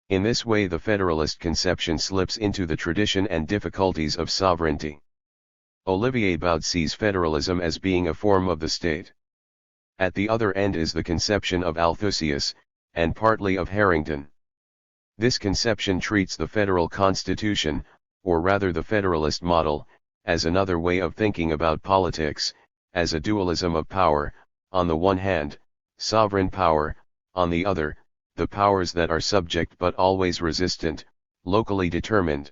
In this way the federalist conception slips into the tradition and difficulties of sovereignty. Olivier Baud sees federalism as being a form of the state. At the other end is the conception of Althusius, and partly of Harrington. This conception treats the federal constitution, or rather the federalist model, as another way of thinking about politics, as a dualism of power, on the one hand, sovereign power, on the other, the powers that are subject but always resistant, locally determined.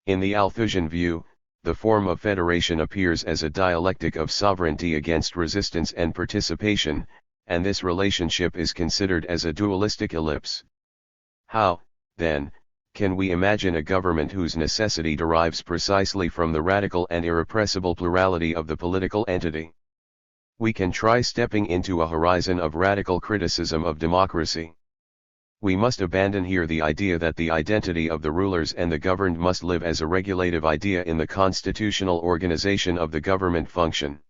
In the Althusian view, the form of federation appears as a dialectic of sovereignty against resistance and participation, and this relationship is considered as a dualistic ellipse. How, then, can we imagine a government whose necessity derives precisely from the radical and irrepressible plurality of the political entity? We can try stepping into a horizon of radical criticism of democracy. We must abandon here the idea that the identity of the rulers and the governed must live as a regulative idea in the constitutional organization of the government function.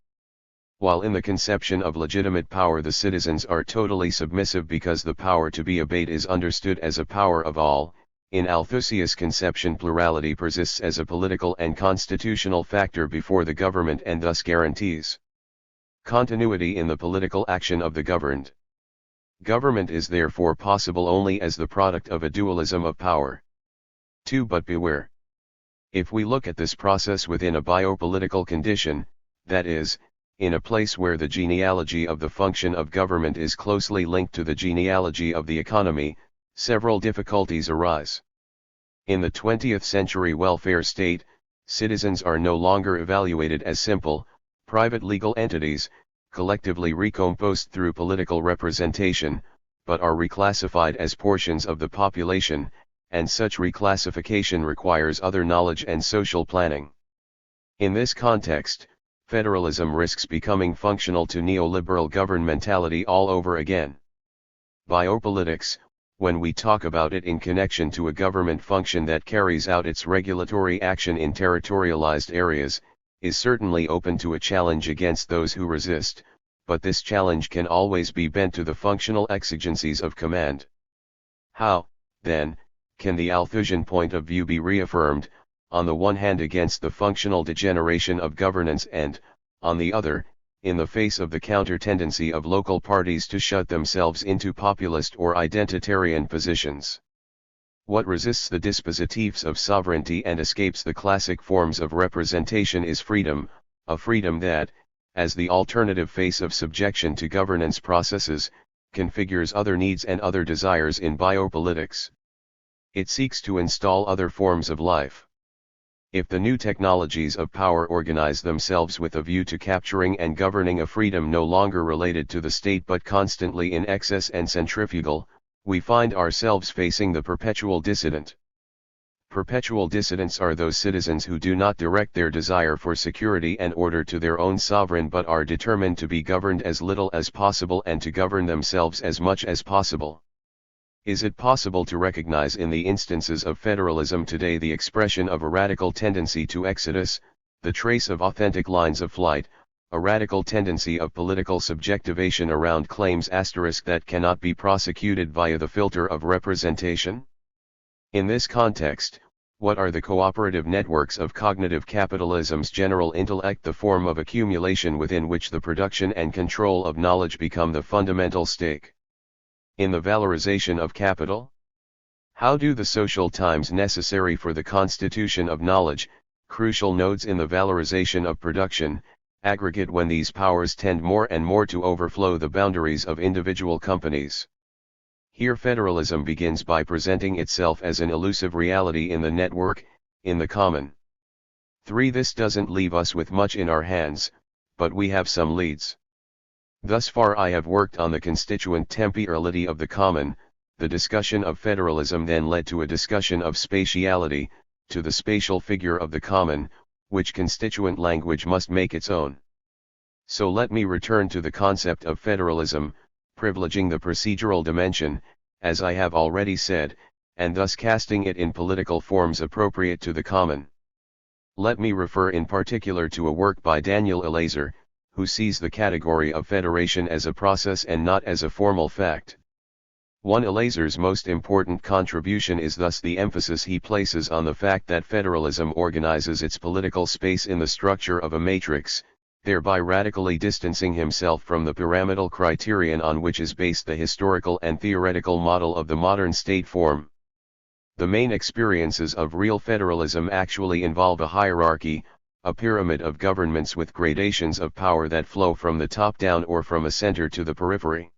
While in the conception of legitimate power the citizens are totally submissive because the power to be obeyed is understood as a power of all, in Althusius' conception plurality persists as a political and constitutional factor before the government and thus guarantees continuity in the political action of the governed. Government is therefore possible only as the product of a dualism of power. 2. But beware. If we look at this process within a biopolitical condition, that is, in a place where the genealogy of the function of government is closely linked to the genealogy of the economy, several difficulties arise. In the 20th century welfare state, citizens are no longer evaluated as simple, private legal entities, collectively recomposed through political representation, but are reclassified as portions of the population, and such reclassification requires other knowledge and social planning. In this context, federalism risks becoming functional to neoliberal governmentality all over again. Biopolitics, when we talk about it in connection to a government function that carries out its regulatory action in territorialized areas, is certainly open to a challenge against those who resist, but this challenge can always be bent to the functional exigencies of command. How, then, can the Althusian point of view be reaffirmed, on the one hand against the functional degeneration of governance and, on the other, in the face of the counter-tendency of local parties to shut themselves into populist or identitarian positions? What resists the dispositives of sovereignty and escapes the classic forms of representation is freedom, a freedom that, as the alternative face of subjection to governance processes, configures other needs and other desires in biopolitics. It seeks to install other forms of life. If the new technologies of power organize themselves with a view to capturing and governing a freedom no longer related to the state but constantly in excess and centrifugal, we find ourselves facing the perpetual dissident. Perpetual dissidents are those citizens who do not direct their desire for security and order to their own sovereign but are determined to be governed as little as possible and to govern themselves as much as possible. Is it possible to recognize in the instances of federalism today the expression of a radical tendency to exodus, the trace of authentic lines of flight, a radical tendency of political subjectivation around claims that cannot be prosecuted via the filter of representation? In this context, what are the cooperative networks of cognitive capitalism's general intellect, the form of accumulation within which the production and control of knowledge become the fundamental stake? In the valorization of capital? How do the social times necessary for the constitution of knowledge, crucial nodes in the valorization of production, aggregate when these powers tend more and more to overflow the boundaries of individual companies? Here federalism begins by presenting itself as an elusive reality in the network, in the common. 3. This doesn't leave us with much in our hands, but we have some leads. Thus far I have worked on the constituent temporality of the common. The discussion of federalism then led to a discussion of spatiality, to the spatial figure of the common, which constituent language must make its own. So let me return to the concept of federalism, privileging the procedural dimension, as I have already said, and thus casting it in political forms appropriate to the common. Let me refer in particular to a work by Daniel Elazer, who sees the category of federation as a process and not as a formal fact. One Elazer's most important contribution is thus the emphasis he places on the fact that federalism organizes its political space in the structure of a matrix, thereby radically distancing himself from the pyramidal criterion on which is based the historical and theoretical model of the modern state form. The main experiences of real federalism actually involve a hierarchy, a pyramid of governments with gradations of power that flow from the top down or from a center to the periphery.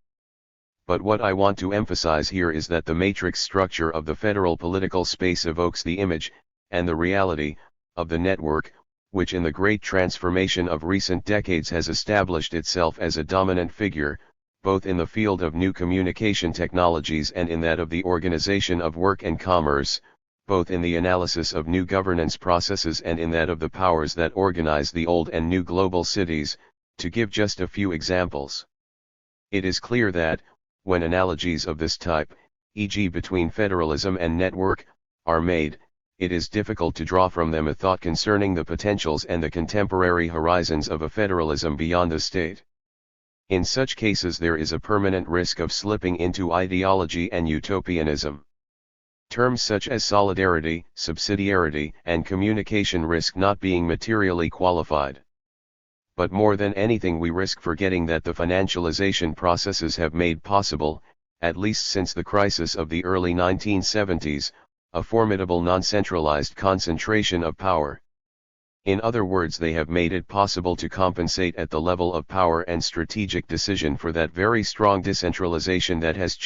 But what I want to emphasize here is that the matrix structure of the federal political space evokes the image, and the reality, of the network, which in the great transformation of recent decades has established itself as a dominant figure, both in the field of new communication technologies and in that of the organization of work and commerce, both in the analysis of new governance processes and in that of the powers that organize the old and new global cities, to give just a few examples. It is clear that, when analogies of this type, e.g. between federalism and network, are made, it is difficult to draw from them a thought concerning the potentials and the contemporary horizons of a federalism beyond the state. In such cases there is a permanent risk of slipping into ideology and utopianism. Terms such as solidarity, subsidiarity, and communication risk not being materially qualified. But more than anything we risk forgetting that the financialization processes have made possible, at least since the crisis of the early 1970s, a formidable non-centralized concentration of power. In other words, they have made it possible to compensate at the level of power and strategic decision for that very strong decentralization that has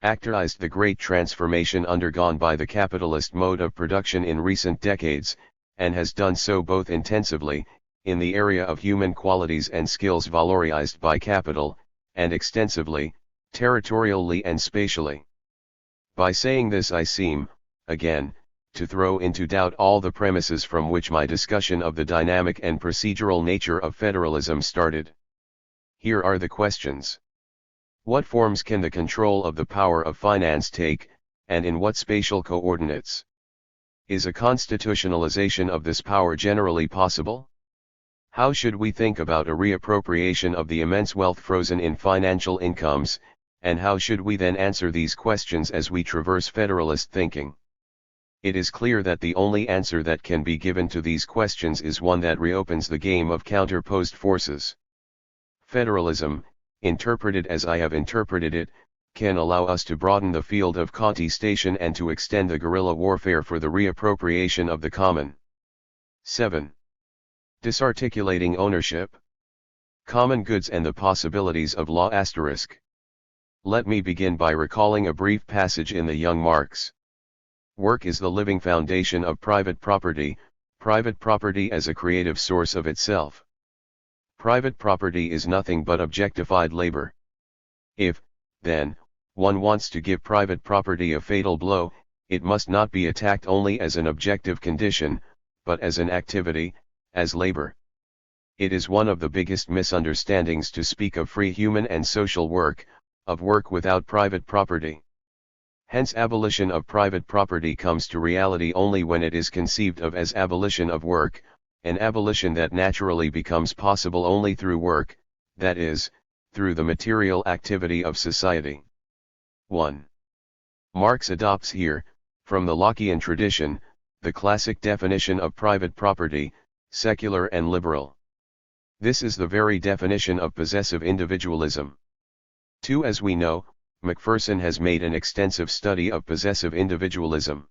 characterized the great transformation undergone by the capitalist mode of production in recent decades, and has done so both intensively, in the area of human qualities and skills valorized by capital, and extensively, territorially and spatially. By saying this I seem, again, to throw into doubt all the premises from which my discussion of the dynamic and procedural nature of federalism started. Here are the questions. What forms can the control of the power of finance take, and in what spatial coordinates? Is a constitutionalization of this power generally possible? How should we think about a reappropriation of the immense wealth frozen in financial incomes, and how should we then answer these questions as we traverse federalist thinking? It is clear that the only answer that can be given to these questions is one that reopens the game of counterposed forces. Federalism, interpreted as I have interpreted it, can allow us to broaden the field of contestation and to extend the guerrilla warfare for the reappropriation of the common. 7. Disarticulating ownership. Common goods and the possibilities of law ***. Let me begin by recalling a brief passage in the young Marx. Work is the living foundation of private property as a creative source of itself. Private property is nothing but objectified labor. If, then, one wants to give private property a fatal blow, it must not be attacked only as an objective condition, but as an activity, as labor. It is one of the biggest misunderstandings to speak of free human and social work, of work without private property. Hence abolition of private property comes to reality only when it is conceived of as abolition of work, an abolition that naturally becomes possible only through work, that is, through the material activity of society. 1. Marx adopts here, from the Lockean tradition, the classic definition of private property, secular and liberal. This is the very definition of possessive individualism. 2. As we know, Macpherson has made an extensive study of possessive individualism.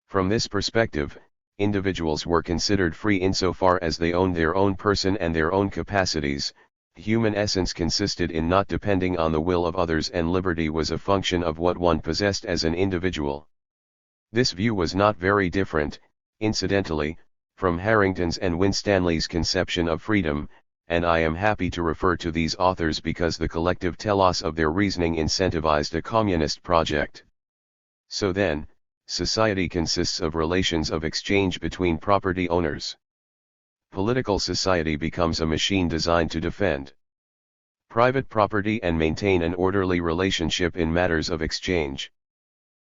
From this perspective, individuals were considered free insofar as they owned their own person and their own capacities. Human essence consisted in not depending on the will of others, and liberty was a function of what one possessed as an individual. This view was not very different, incidentally, from Harrington's and Winstanley's conception of freedom, and I am happy to refer to these authors because the collective telos of their reasoning incentivized a communist project. So then, society consists of relations of exchange between property owners. Political society becomes a machine designed to defend private property and maintain an orderly relationship in matters of exchange.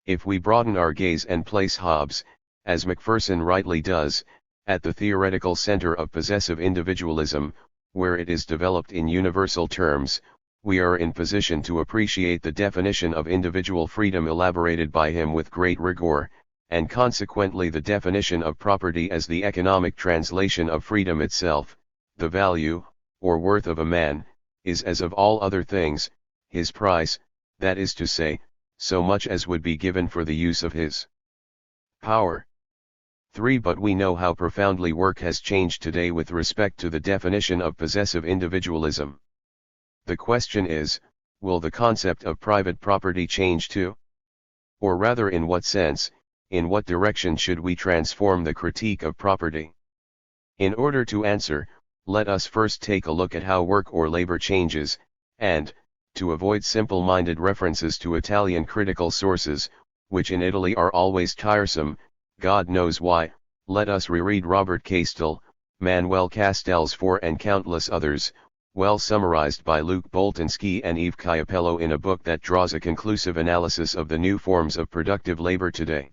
If we broaden our gaze and place Hobbes, as Macpherson rightly does, at the theoretical center of possessive individualism, where it is developed in universal terms, we are in position to appreciate the definition of individual freedom elaborated by him with great rigor, and consequently the definition of property as the economic translation of freedom itself. The value, or worth of a man, is as of all other things, his price, that is to say, so much as would be given for the use of his power. 3. But we know how profoundly work has changed today with respect to the definition of possessive individualism. The question is, will the concept of private property change too? Or rather, in what sense, in what direction should we transform the critique of property? In order to answer, let us first take a look at how work or labor changes, and, to avoid simple-minded references to Italian critical sources, which in Italy are always tiresome, God knows why, let us reread Robert Castell, Manuel Castells IV and countless others, well summarized by Luke Boltanski and Eve Chiapello in a book that draws a conclusive analysis of the new forms of productive labor today.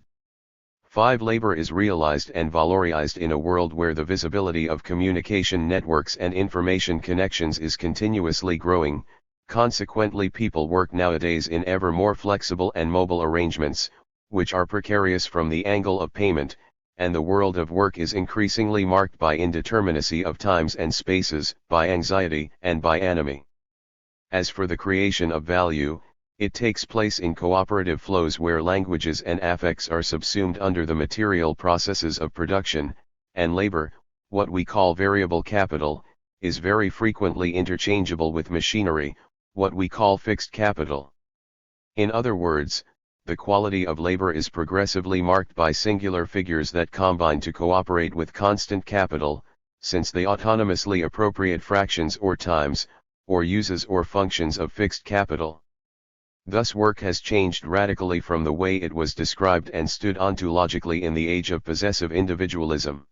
5. Labor is realized and valorized in a world where the visibility of communication networks and information connections is continuously growing. Consequently, people work nowadays in ever more flexible and mobile arrangements, which are precarious from the angle of payment, and the world of work is increasingly marked by indeterminacy of times and spaces, by anxiety and by ennui. As for the creation of value, it takes place in cooperative flows where languages and affects are subsumed under the material processes of production, and labor, what we call variable capital, is very frequently interchangeable with machinery, what we call fixed capital. In other words, the quality of labor is progressively marked by singular figures that combine to cooperate with constant capital, since they autonomously appropriate fractions or times, or uses or functions of fixed capital. Thus work has changed radically from the way it was described and stood ontologically in the age of possessive individualism.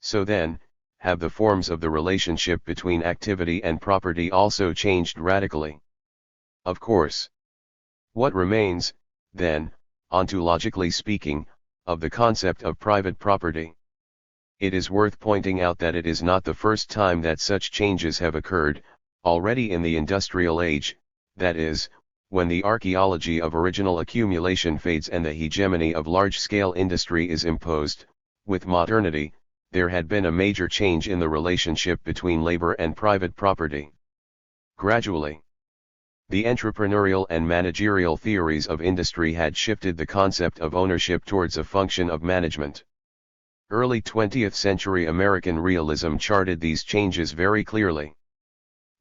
So then, have the forms of the relationship between activity and property also changed radically? Of course. What remains, then, ontologically speaking, of the concept of private property? It is worth pointing out that it is not the first time that such changes have occurred. Already in the industrial age, that is, when the archaeology of original accumulation fades and the hegemony of large-scale industry is imposed, with modernity, there had been a major change in the relationship between labor and private property. Gradually, the entrepreneurial and managerial theories of industry had shifted the concept of ownership towards a function of management. Early 20th century American realism charted these changes very clearly.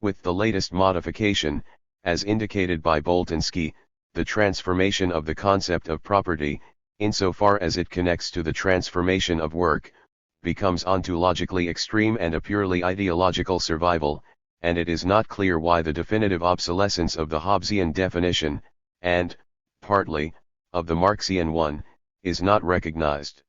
With the latest modification, as indicated by Boltanski, the transformation of the concept of property, insofar as it connects to the transformation of work, becomes ontologically extreme and a purely ideological survival, and it is not clear why the definitive obsolescence of the Hobbesian definition, and, partly, of the Marxian one, is not recognized.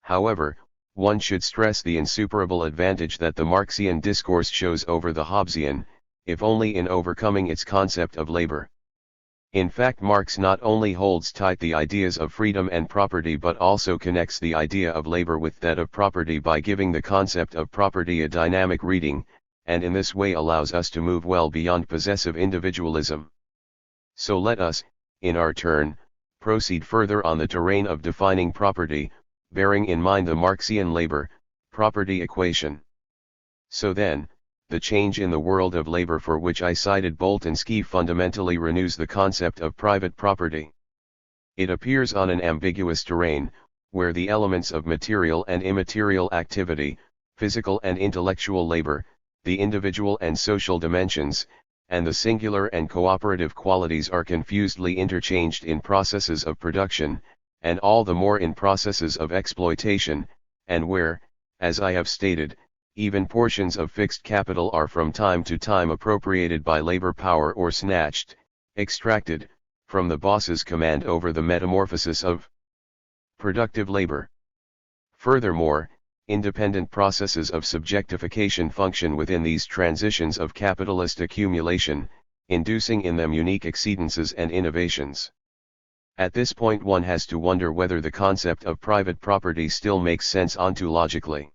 However, one should stress the insuperable advantage that the Marxian discourse shows over the Hobbesian, if only in overcoming its concept of labor. In fact, Marx not only holds tight the ideas of freedom and property but also connects the idea of labor with that of property by giving the concept of property a dynamic reading, and in this way allows us to move well beyond possessive individualism. So let us, in our turn, proceed further on the terrain of defining property, bearing in mind the Marxian labor-property equation. So then, the change in the world of labor for which I cited Boltanski fundamentally renews the concept of private property. It appears on an ambiguous terrain, where the elements of material and immaterial activity, physical and intellectual labor, the individual and social dimensions, and the singular and cooperative qualities are confusedly interchanged in processes of production, and all the more in processes of exploitation, and where, as I have stated, even portions of fixed capital are from time to time appropriated by labor power or snatched, extracted, from the boss's command over the metamorphosis of productive labor. Furthermore, independent processes of subjectification function within these transitions of capitalist accumulation, inducing in them unique exceedances and innovations. At this point one has to wonder whether the concept of private property still makes sense ontologically.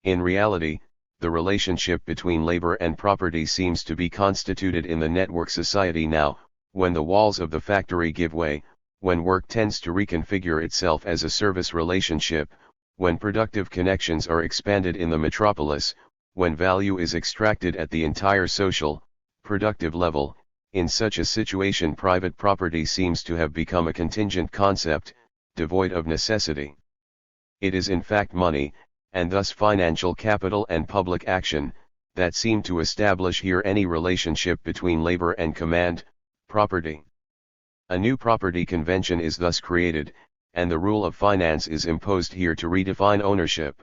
In reality, the relationship between labor and property seems to be constituted in the network society now, when the walls of the factory give way, when work tends to reconfigure itself as a service relationship, when productive connections are expanded in the metropolis, when value is extracted at the entire social, productive level. In such a situation private property seems to have become a contingent concept, devoid of necessity. It is in fact money, and thus financial capital and public action, that seem to establish here any relationship between labor and command, property. A new property convention is thus created, and the rule of finance is imposed here to redefine ownership.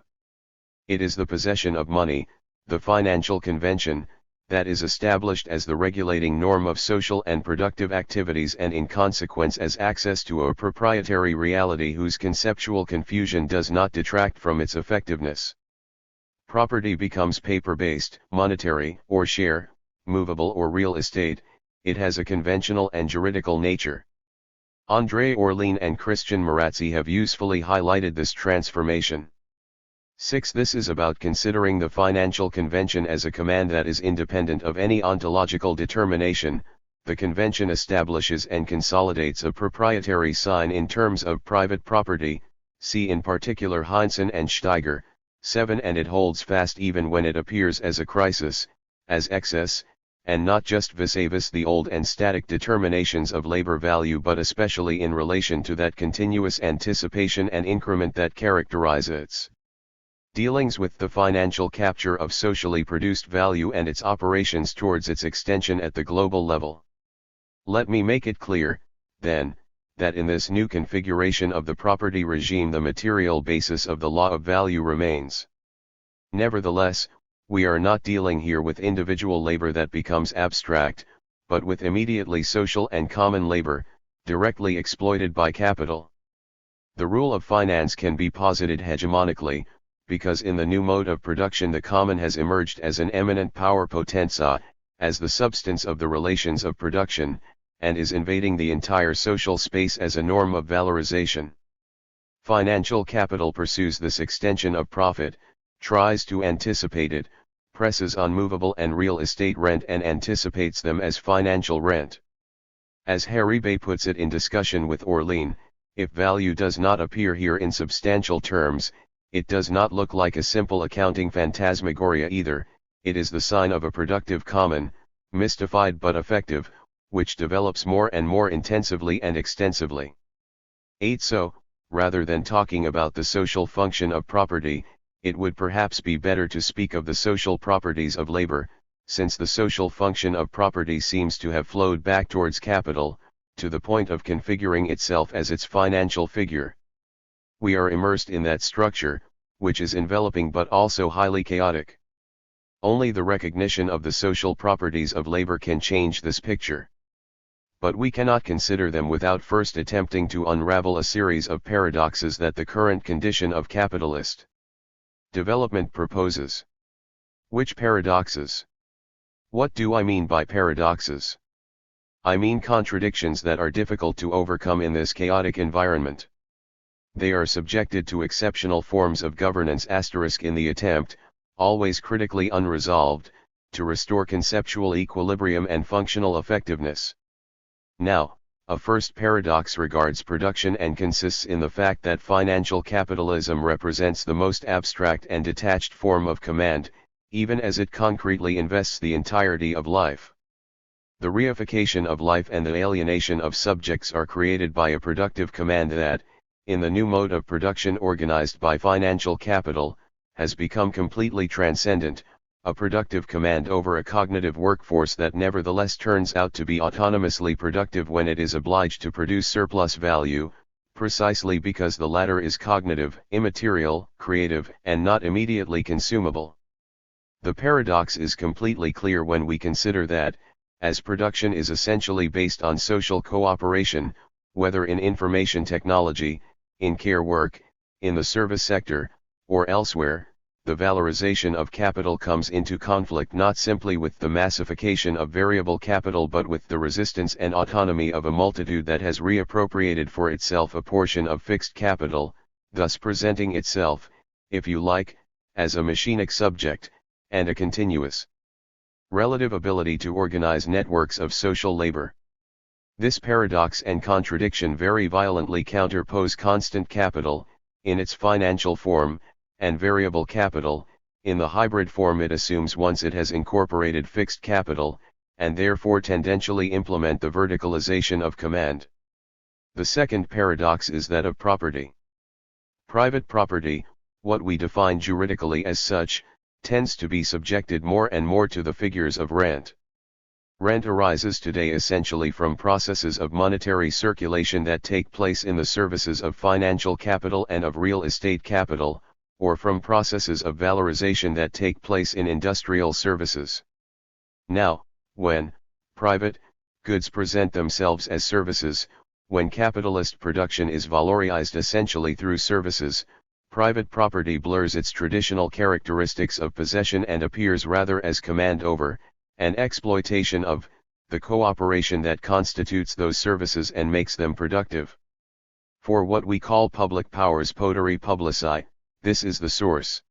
It is the possession of money, the financial convention, that is established as the regulating norm of social and productive activities and in consequence as access to a proprietary reality whose conceptual confusion does not detract from its effectiveness. Property becomes paper-based, monetary, or share, movable or real estate. It has a conventional and juridical nature. André Orlean and Christian Marazzi have usefully highlighted this transformation. 6. This is about considering the financial convention as a command that is independent of any ontological determination. The convention establishes and consolidates a proprietary sign in terms of private property, see in particular Heinsohn and Steiger. 7. And it holds fast even when it appears as a crisis, as excess, and not just vis-a-vis the old and static determinations of labor value but especially in relation to that continuous anticipation and increment that characterize its dealings with the financial capture of socially produced value and its operations towards its extension at the global level. Let me make it clear, then, that in this new configuration of the property regime the material basis of the law of value remains. Nevertheless, we are not dealing here with individual labor that becomes abstract, but with immediately social and common labor, directly exploited by capital. The rule of finance can be posited hegemonically, because in the new mode of production the common has emerged as an eminent power potenza, as the substance of the relations of production, and is invading the entire social space as a norm of valorization. Financial capital pursues this extension of profit, tries to anticipate it, presses on movable and real estate rent and anticipates them as financial rent. As Haribe puts it in discussion with Orlean, if value does not appear here in substantial terms, it does not look like a simple accounting phantasmagoria either, it is the sign of a productive common, mystified but effective, which develops more and more intensively and extensively. 8. So, rather than talking about the social function of property, it would perhaps be better to speak of the social properties of labor, since the social function of property seems to have flowed back towards capital, to the point of configuring itself as its financial figure. We are immersed in that structure, which is enveloping but also highly chaotic. Only the recognition of the social properties of labor can change this picture. But we cannot consider them without first attempting to unravel a series of paradoxes that the current condition of capitalist development proposes. Which paradoxes? What do I mean by paradoxes? I mean contradictions that are difficult to overcome in this chaotic environment. They are subjected to exceptional forms of governance * in the attempt, always critically unresolved, to restore conceptual equilibrium and functional effectiveness. Now, a first paradox regards production and consists in the fact that financial capitalism represents the most abstract and detached form of command, even as it concretely invests the entirety of life. The reification of life and the alienation of subjects are created by a productive command that, in the new mode of production organized by financial capital, has become completely transcendent, a productive command over a cognitive workforce that nevertheless turns out to be autonomously productive when it is obliged to produce surplus value, precisely because the latter is cognitive, immaterial, creative, and not immediately consumable. The paradox is completely clear when we consider that, as production is essentially based on social cooperation, whether in information technology, in care work, in the service sector, or elsewhere, the valorization of capital comes into conflict not simply with the massification of variable capital but with the resistance and autonomy of a multitude that has reappropriated for itself a portion of fixed capital, thus presenting itself, if you like, as a machinic subject, and a continuous relative ability to organize networks of social labor. This paradox and contradiction very violently counterpose constant capital, in its financial form, and variable capital, in the hybrid form it assumes once it has incorporated fixed capital, and therefore tendentially implement the verticalization of command. The second paradox is that of property. Private property, what we define juridically as such, tends to be subjected more and more to the figures of rent. Rent arises today essentially from processes of monetary circulation that take place in the services of financial capital and of real estate capital, or from processes of valorization that take place in industrial services. Now, when private goods present themselves as services, when capitalist production is valorized essentially through services, private property blurs its traditional characteristics of possession and appears rather as command over, and exploitation of, the cooperation that constitutes those services and makes them productive. For what we call public powers poteri publici, this is the source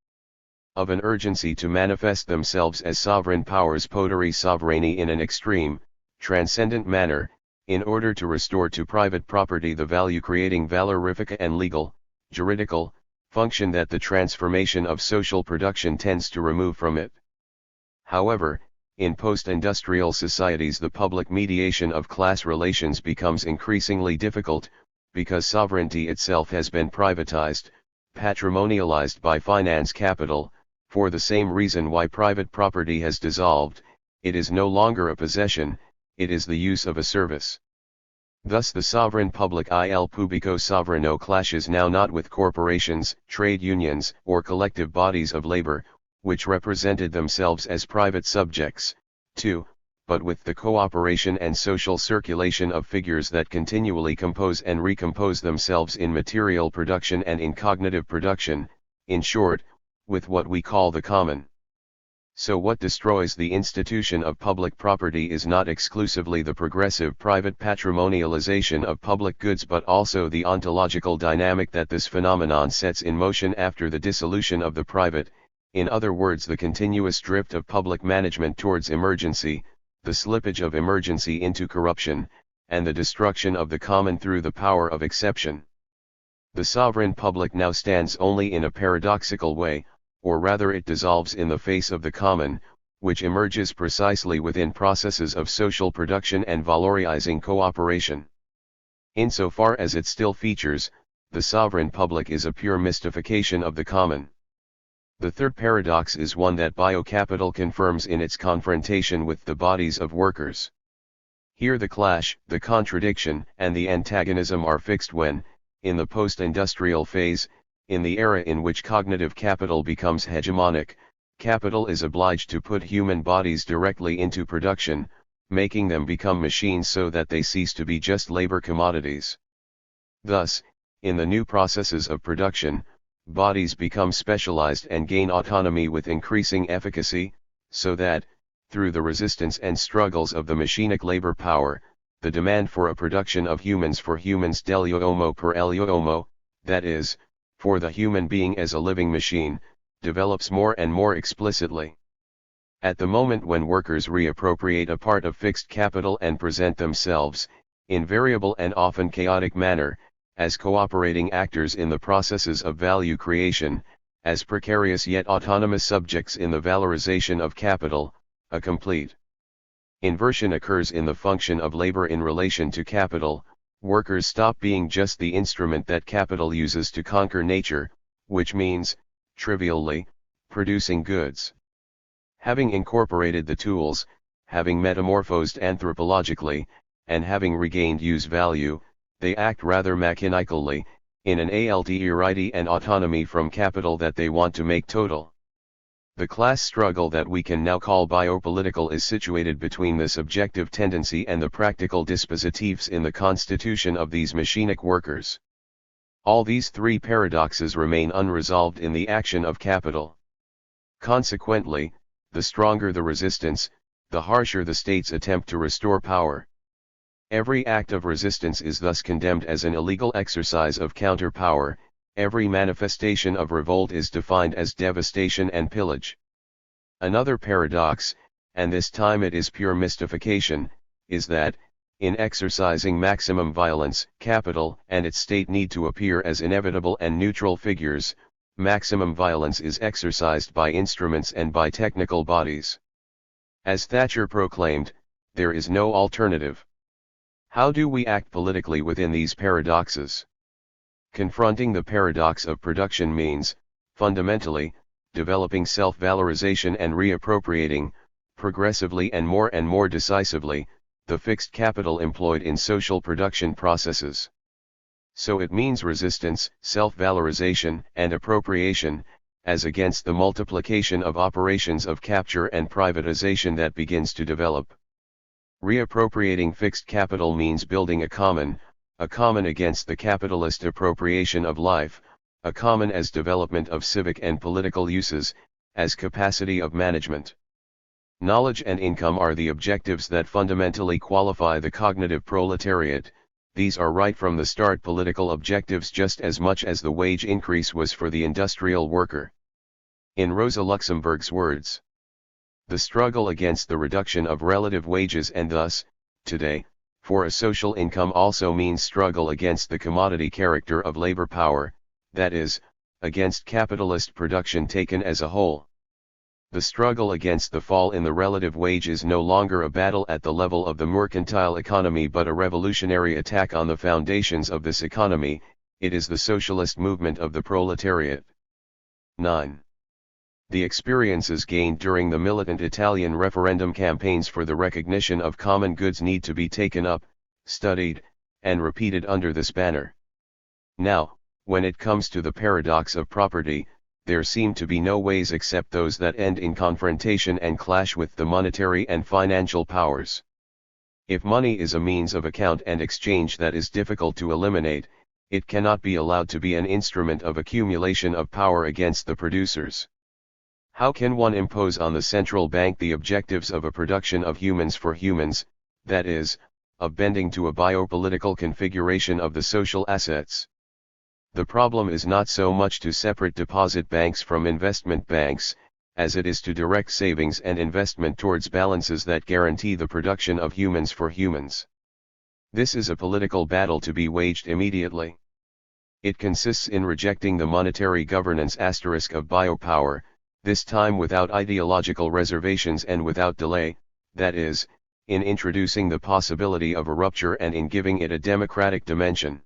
of an urgency to manifest themselves as sovereign powers poteri sovrani in an extreme, transcendent manner, in order to restore to private property the value-creating valorifica and legal, juridical, function that the transformation of social production tends to remove from it. However, in post-industrial societies the public mediation of class relations becomes increasingly difficult, because sovereignty itself has been privatized, patrimonialized by finance capital, for the same reason why private property has dissolved, it is no longer a possession, it is the use of a service. Thus the sovereign public il pubblico sovrano clashes now not with corporations, trade unions, or collective bodies of labor, which represented themselves as private subjects, too, but with the cooperation and social circulation of figures that continually compose and recompose themselves in material production and in cognitive production, in short, with what we call the common. So what destroys the institution of public property is not exclusively the progressive private patrimonialization of public goods but also the ontological dynamic that this phenomenon sets in motion after the dissolution of the private, in other words the continuous drift of public management towards emergency, the slippage of emergency into corruption, and the destruction of the common through the power of exception. The sovereign public now stands only in a paradoxical way, or rather it dissolves in the face of the common, which emerges precisely within processes of social production and valorizing cooperation. Insofar as it still features, the sovereign public is a pure mystification of the common. The third paradox is one that biocapital confirms in its confrontation with the bodies of workers. Here the clash, the contradiction, and the antagonism are fixed when, in the post-industrial phase, in the era in which cognitive capital becomes hegemonic, capital is obliged to put human bodies directly into production, making them become machines so that they cease to be just labor commodities. Thus, in the new processes of production, bodies become specialized and gain autonomy with increasing efficacy, so that, through the resistance and struggles of the machinic labor power, the demand for a production of humans for humans dell'uomo homo per l'uomo, that is, for the human being as a living machine, develops more and more explicitly. At the moment when workers reappropriate a part of fixed capital and present themselves, in variable and often chaotic manner, as cooperating actors in the processes of value creation, as precarious yet autonomous subjects in the valorization of capital, a complete inversion occurs in the function of labor in relation to capital. Workers stop being just the instrument that capital uses to conquer nature, which means, trivially, producing goods. Having incorporated the tools, having metamorphosed anthropologically, and having regained use value, they act rather mechanically, in an alterity and autonomy from capital that they want to make total. The class struggle that we can now call biopolitical is situated between this objective tendency and the practical dispositives in the constitution of these machinic workers. All these three paradoxes remain unresolved in the action of capital. Consequently, the stronger the resistance, the harsher the state's attempt to restore power. Every act of resistance is thus condemned as an illegal exercise of counter-power. Every manifestation of revolt is defined as devastation and pillage. Another paradox, and this time it is pure mystification, is that, in exercising maximum violence, capital and its state need to appear as inevitable and neutral figures. Maximum violence is exercised by instruments and by technical bodies. As Thatcher proclaimed, there is no alternative. How do we act politically within these paradoxes? Confronting the paradox of production means, fundamentally, developing self-valorization and reappropriating, progressively and more decisively, the fixed capital employed in social production processes. So it means resistance, self-valorization, and appropriation, as against the multiplication of operations of capture and privatization that begins to develop. Reappropriating fixed capital means building a common against the capitalist appropriation of life, a common as development of civic and political uses, as capacity of management. Knowledge and income are the objectives that fundamentally qualify the cognitive proletariat. These are right from the start political objectives just as much as the wage increase was for the industrial worker. In Rosa Luxemburg's words, the struggle against the reduction of relative wages and thus, today, for a social income also means struggle against the commodity character of labor power, that is, against capitalist production taken as a whole. The struggle against the fall in the relative wage is no longer a battle at the level of the mercantile economy but a revolutionary attack on the foundations of this economy. It is the socialist movement of the proletariat. 9. The experiences gained during the militant Italian referendum campaigns for the recognition of common goods need to be taken up, studied, and repeated under this banner. Now, when it comes to the paradox of property, there seem to be no ways except those that end in confrontation and clash with the monetary and financial powers. If money is a means of account and exchange that is difficult to eliminate, it cannot be allowed to be an instrument of accumulation of power against the producers. How can one impose on the central bank the objectives of a production of humans for humans, that is, of bending to a biopolitical configuration of the social assets? The problem is not so much to separate deposit banks from investment banks, as it is to direct savings and investment towards balances that guarantee the production of humans for humans. This is a political battle to be waged immediately. It consists in rejecting the monetary governance asterisk of biopower, this time without ideological reservations and without delay, that is, in introducing the possibility of a rupture and in giving it a democratic dimension.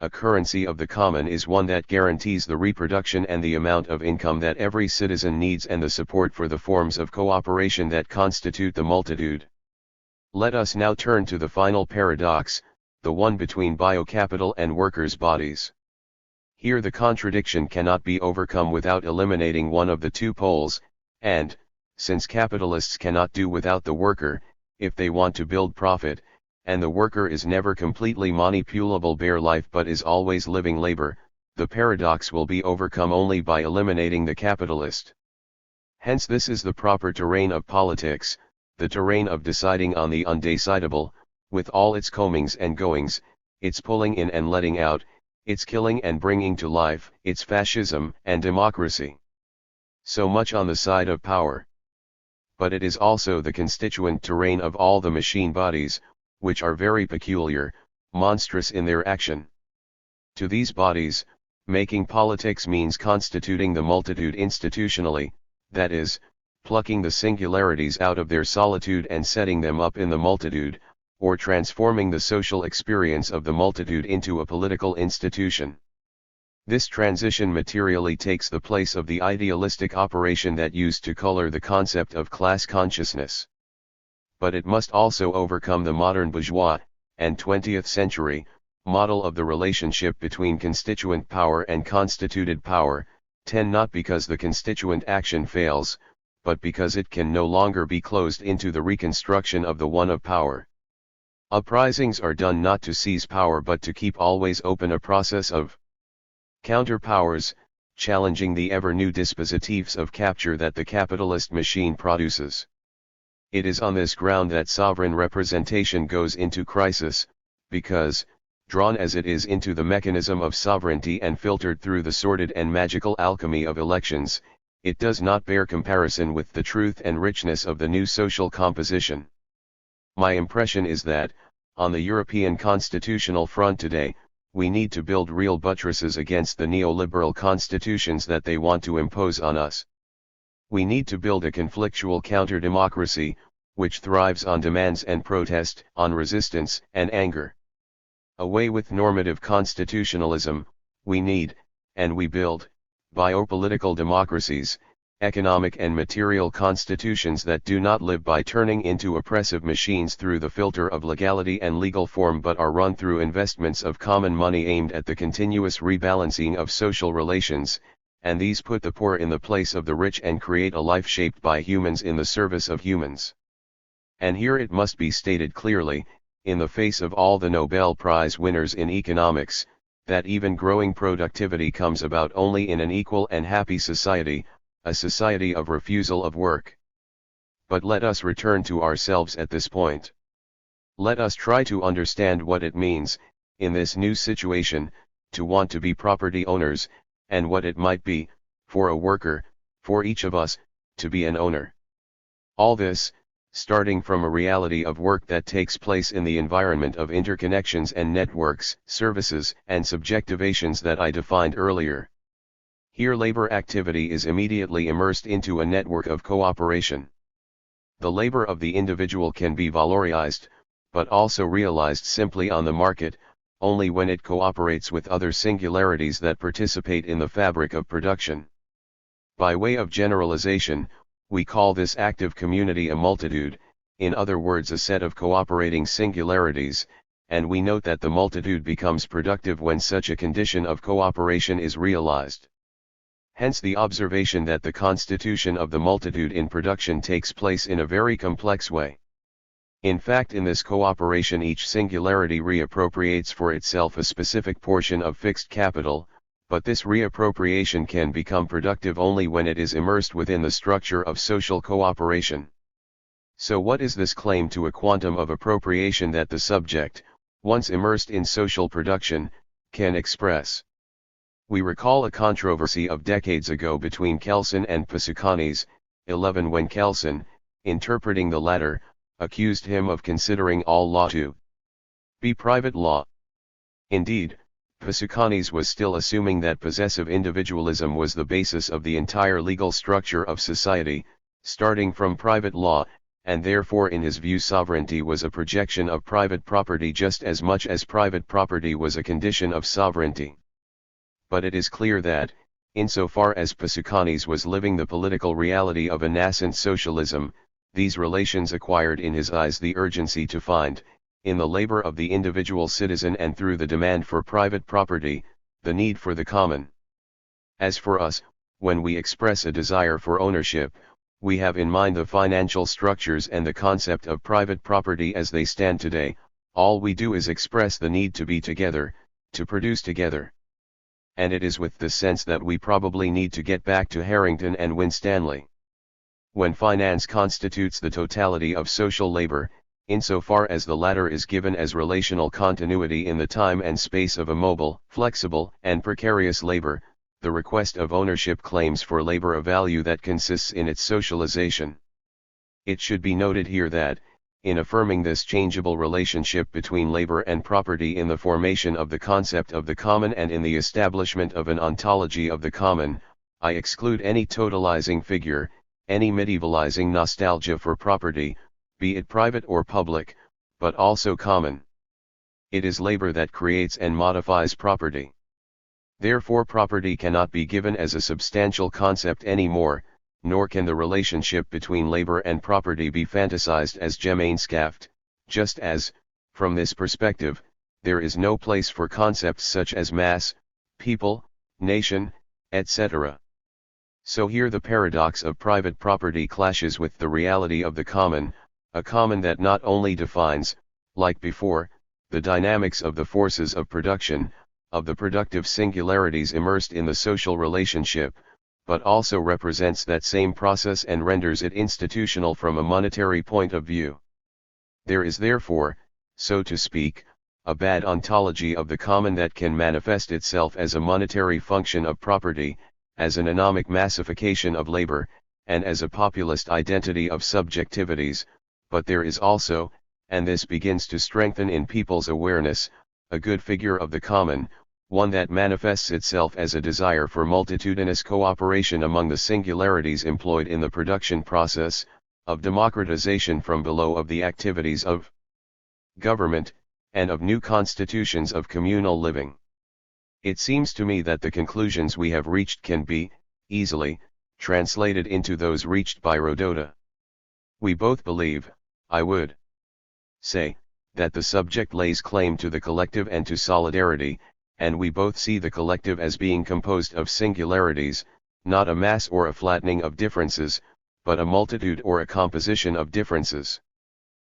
A currency of the common is one that guarantees the reproduction and the amount of income that every citizen needs and the support for the forms of cooperation that constitute the multitude. Let us now turn to the final paradox, the one between biocapital and workers' bodies. Here the contradiction cannot be overcome without eliminating one of the two poles, and, since capitalists cannot do without the worker, if they want to build profit, and the worker is never completely manipulable bare life but is always living labor, the paradox will be overcome only by eliminating the capitalist. Hence this is the proper terrain of politics, the terrain of deciding on the undecidable, with all its comings and goings, its pulling in and letting out, its killing and bringing to life, its fascism and democracy. So much on the side of power. But it is also the constituent terrain of all the machine bodies, which are very peculiar, monstrous in their action. To these bodies, making politics means constituting the multitude institutionally, that is, plucking the singularities out of their solitude and setting them up in the multitude, or transforming the social experience of the multitude into a political institution. This transition materially takes the place of the idealistic operation that used to color the concept of class consciousness. But it must also overcome the modern bourgeois, and 20th century, model of the relationship between constituent power and constituted power, not because the constituent action fails, but because it can no longer be closed into the reconstruction of the one of power. Uprisings are done not to seize power but to keep always open a process of counterpowers, challenging the ever-new dispositives of capture that the capitalist machine produces. It is on this ground that sovereign representation goes into crisis, because, drawn as it is into the mechanism of sovereignty and filtered through the sordid and magical alchemy of elections, it does not bear comparison with the truth and richness of the new social composition. My impression is that, on the European constitutional front today, we need to build real buttresses against the neoliberal constitutions that they want to impose on us. We need to build a conflictual counter-democracy, which thrives on demands and protest, on resistance and anger. Away with normative constitutionalism, we need, and we build, biopolitical democracies, economic and material constitutions that do not live by turning into oppressive machines through the filter of legality and legal form but are run through investments of common money aimed at the continuous rebalancing of social relations, and these put the poor in the place of the rich and create a life shaped by humans in the service of humans. And here it must be stated clearly, in the face of all the Nobel Prize winners in economics, that even growing productivity comes about only in an equal and happy society, a society of refusal of work. But let us return to ourselves at this point. Let us try to understand what it means, in this new situation, to want to be property owners, and what it might be, for a worker, for each of us, to be an owner. All this, starting from a reality of work that takes place in the environment of interconnections and networks, services, and subjectivations that I defined earlier. Here labor activity is immediately immersed into a network of cooperation. The labor of the individual can be valorized, but also realized simply on the market, only when it cooperates with other singularities that participate in the fabric of production. By way of generalization, we call this active community a multitude, in other words a set of cooperating singularities, and we note that the multitude becomes productive when such a condition of cooperation is realized. Hence the observation that the constitution of the multitude in production takes place in a very complex way. In fact, in this cooperation each singularity reappropriates for itself a specific portion of fixed capital, but this reappropriation can become productive only when it is immersed within the structure of social cooperation. So what is this claim to a quantum of appropriation that the subject, once immersed in social production, can express? We recall a controversy of decades ago between Kelsen and Pasukanes, 11, when Kelsen, interpreting the latter, accused him of considering all law to be private law. Indeed, Pasukanes was still assuming that possessive individualism was the basis of the entire legal structure of society, starting from private law, and therefore in his view sovereignty was a projection of private property just as much as private property was a condition of sovereignty. But it is clear that, insofar as Pasukanes was living the political reality of a nascent socialism, these relations acquired in his eyes the urgency to find, in the labor of the individual citizen and through the demand for private property, the need for the common. As for us, when we express a desire for ownership, we have in mind the financial structures and the concept of private property as they stand today. All we do is express the need to be together, to produce together. And it is with this sense that we probably need to get back to Harrington and Winstanley. When finance constitutes the totality of social labor, insofar as the latter is given as relational continuity in the time and space of a mobile, flexible, and precarious labor, the request of ownership claims for labor a value that consists in its socialization. It should be noted here that, in affirming this changeable relationship between labor and property in the formation of the concept of the common and in the establishment of an ontology of the common, I exclude any totalizing figure, any medievalizing nostalgia for property, be it private or public, but also common. It is labor that creates and modifies property. Therefore property cannot be given as a substantial concept anymore, nor can the relationship between labor and property be fantasized as Gemeinschaft, just as, from this perspective, there is no place for concepts such as mass, people, nation, etc. So here the paradox of private property clashes with the reality of the common, a common that not only defines, like before, the dynamics of the forces of production, of the productive singularities immersed in the social relationship, but also represents that same process and renders it institutional from a monetary point of view. There is therefore, so to speak, a bad ontology of the common that can manifest itself as a monetary function of property, as an anomic massification of labor, and as a populist identity of subjectivities, but there is also, and this begins to strengthen in people's awareness, a good figure of the common, one that manifests itself as a desire for multitudinous cooperation among the singularities employed in the production process, of democratization from below of the activities of government, and of new constitutions of communal living. It seems to me that the conclusions we have reached can be, easily, translated into those reached by Rodota. We both believe, I would say, that the subject lays claim to the collective and to solidarity, and we both see the collective as being composed of singularities, not a mass or a flattening of differences, but a multitude or a composition of differences.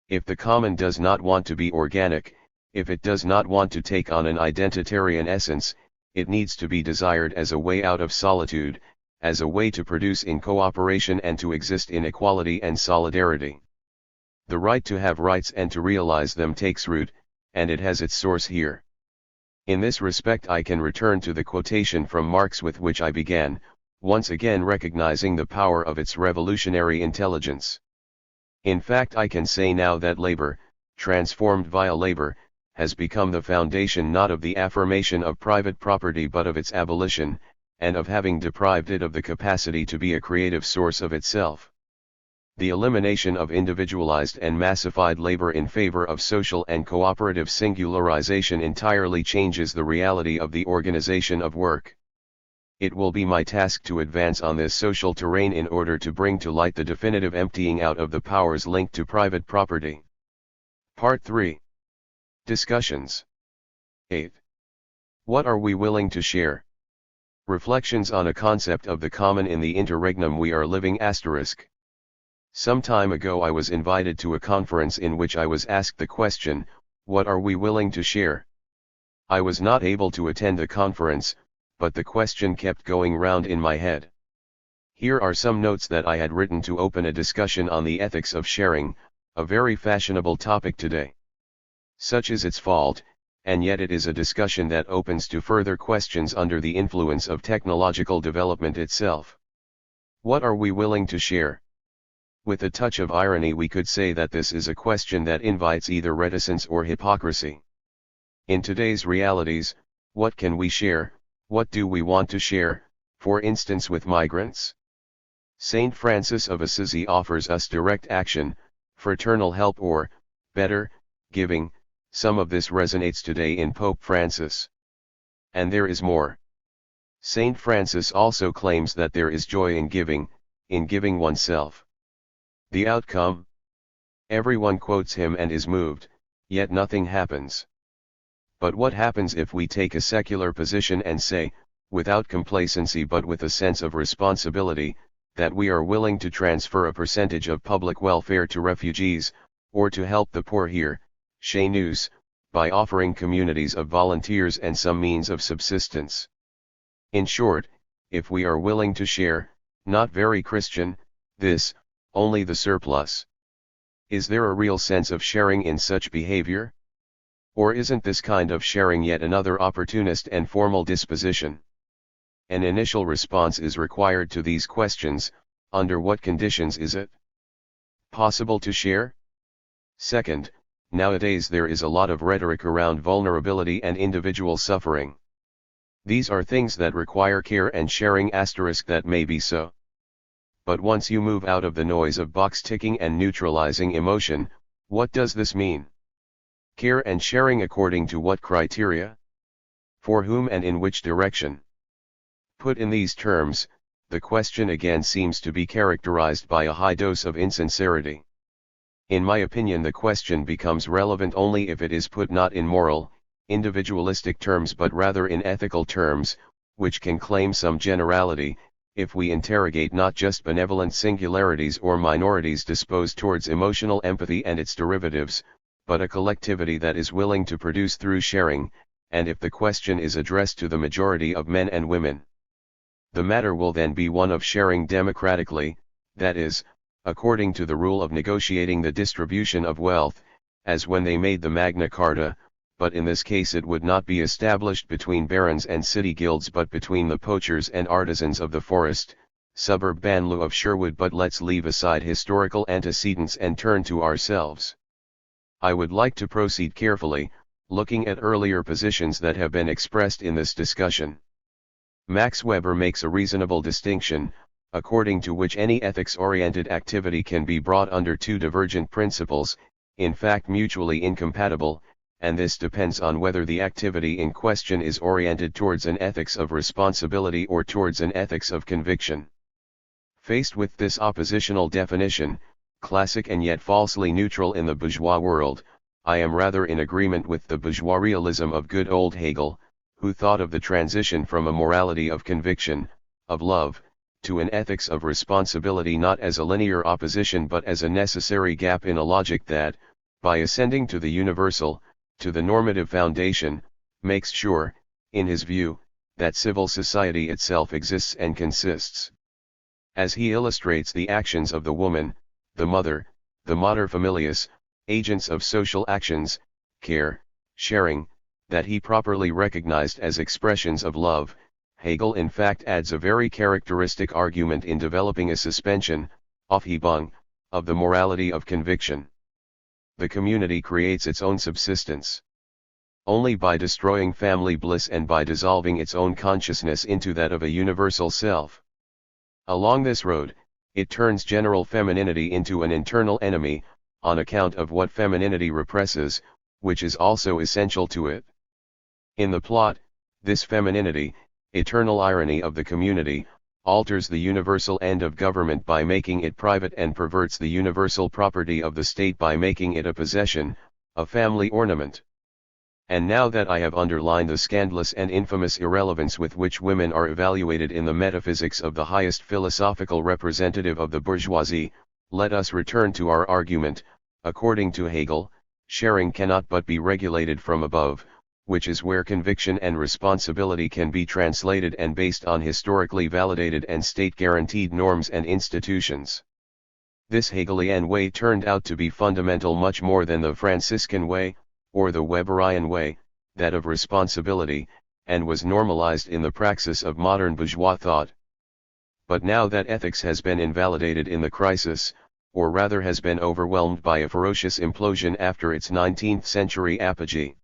If the common does not want to be organic, if it does not want to take on an identitarian essence, it needs to be desired as a way out of solitude, as a way to produce in cooperation and to exist in equality and solidarity. The right to have rights and to realize them takes root, and it has its source here. In this respect I can return to the quotation from Marx with which I began, once again recognizing the power of its revolutionary intelligence. In fact I can say now that labor, transformed via labor, has become the foundation not of the affirmation of private property but of its abolition, and of having deprived it of the capacity to be a creative source of itself. The elimination of individualized and massified labor in favor of social and cooperative singularization entirely changes the reality of the organization of work. It will be my task to advance on this social terrain in order to bring to light the definitive emptying out of the powers linked to private property. Part 3. Discussions. 8. What are we willing to share? Reflections on a concept of the common in the interregnum we are living ****. Some time ago I was invited to a conference in which I was asked the question, what are we willing to share? I was not able to attend the conference, but the question kept going round in my head. Here are some notes that I had written to open a discussion on the ethics of sharing, a very fashionable topic today. Such is its fault, and yet it is a discussion that opens to further questions under the influence of technological development itself. What are we willing to share? With a touch of irony we could say that this is a question that invites either reticence or hypocrisy. In today's realities, what can we share, what do we want to share, for instance with migrants? Saint Francis of Assisi offers us direct action, fraternal help or, better, giving. Some of this resonates today in Pope Francis. And there is more. Saint Francis also claims that there is joy in giving oneself. The outcome? Everyone quotes him and is moved, yet nothing happens. But what happens if we take a secular position and say, without complacency but with a sense of responsibility, that we are willing to transfer a percentage of public welfare to refugees, or to help the poor here, chez nous, by offering communities of volunteers and some means of subsistence. In short, if we are willing to share, not very Christian, this, only the surplus. Is there a real sense of sharing in such behavior? Or isn't this kind of sharing yet another opportunist and formal disposition? An initial response is required to these questions. Under what conditions is it possible to share? Second, nowadays there is a lot of rhetoric around vulnerability and individual suffering. These are things that require care and sharing *, that may be so. But once you move out of the noise of box ticking and neutralizing emotion, what does this mean? Care and sharing according to what criteria? For whom and in which direction? Put in these terms, the question again seems to be characterized by a high dose of insincerity. In my opinion, the question becomes relevant only if it is put not in moral, individualistic terms but rather in ethical terms, which can claim some generality, if we interrogate not just benevolent singularities or minorities disposed towards emotional empathy and its derivatives, but a collectivity that is willing to produce through sharing, and if the question is addressed to the majority of men and women. The matter will then be one of sharing democratically, that is, according to the rule of negotiating the distribution of wealth, as when they made the Magna Carta, but in this case it would not be established between barons and city guilds but between the poachers and artisans of the forest, suburb banlieue of Sherwood. But let's leave aside historical antecedents and turn to ourselves. I would like to proceed carefully, looking at earlier positions that have been expressed in this discussion. Max Weber makes a reasonable distinction, according to which any ethics-oriented activity can be brought under two divergent principles, in fact mutually incompatible, and this depends on whether the activity in question is oriented towards an ethics of responsibility or towards an ethics of conviction. Faced with this oppositional definition, classic and yet falsely neutral in the bourgeois world, I am rather in agreement with the bourgeois realism of good old Hegel, who thought of the transition from a morality of conviction, of love, to an ethics of responsibility not as a linear opposition but as a necessary gap in a logic that, by ascending to the universal, to the normative foundation, makes sure, in his view, that civil society itself exists and consists. As he illustrates the actions of the woman, the mother, the mater familias, agents of social actions, care, sharing, that he properly recognized as expressions of love, Hegel in fact adds a very characteristic argument in developing a suspension, Aufhebung, of the morality of conviction. The community creates its own subsistence. Only by destroying family bliss and by dissolving its own consciousness into that of a universal self. Along this road, it turns general femininity into an internal enemy, on account of what femininity represses, which is also essential to it. In the plot, this femininity, eternal irony of the community, alters the universal end of government by making it private and perverts the universal property of the state by making it a possession, a family ornament. And now that I have underlined the scandalous and infamous irrelevance with which women are evaluated in the metaphysics of the highest philosophical representative of the bourgeoisie, let us return to our argument. According to Hegel, sharing cannot but be regulated from above, which is where conviction and responsibility can be translated and based on historically validated and state-guaranteed norms and institutions. This Hegelian way turned out to be fundamental much more than the Franciscan way, or the Weberian way, that of responsibility, and was normalized in the praxis of modern bourgeois thought. But now that ethics has been invalidated in the crisis, or rather has been overwhelmed by a ferocious implosion after its 19th century apogee.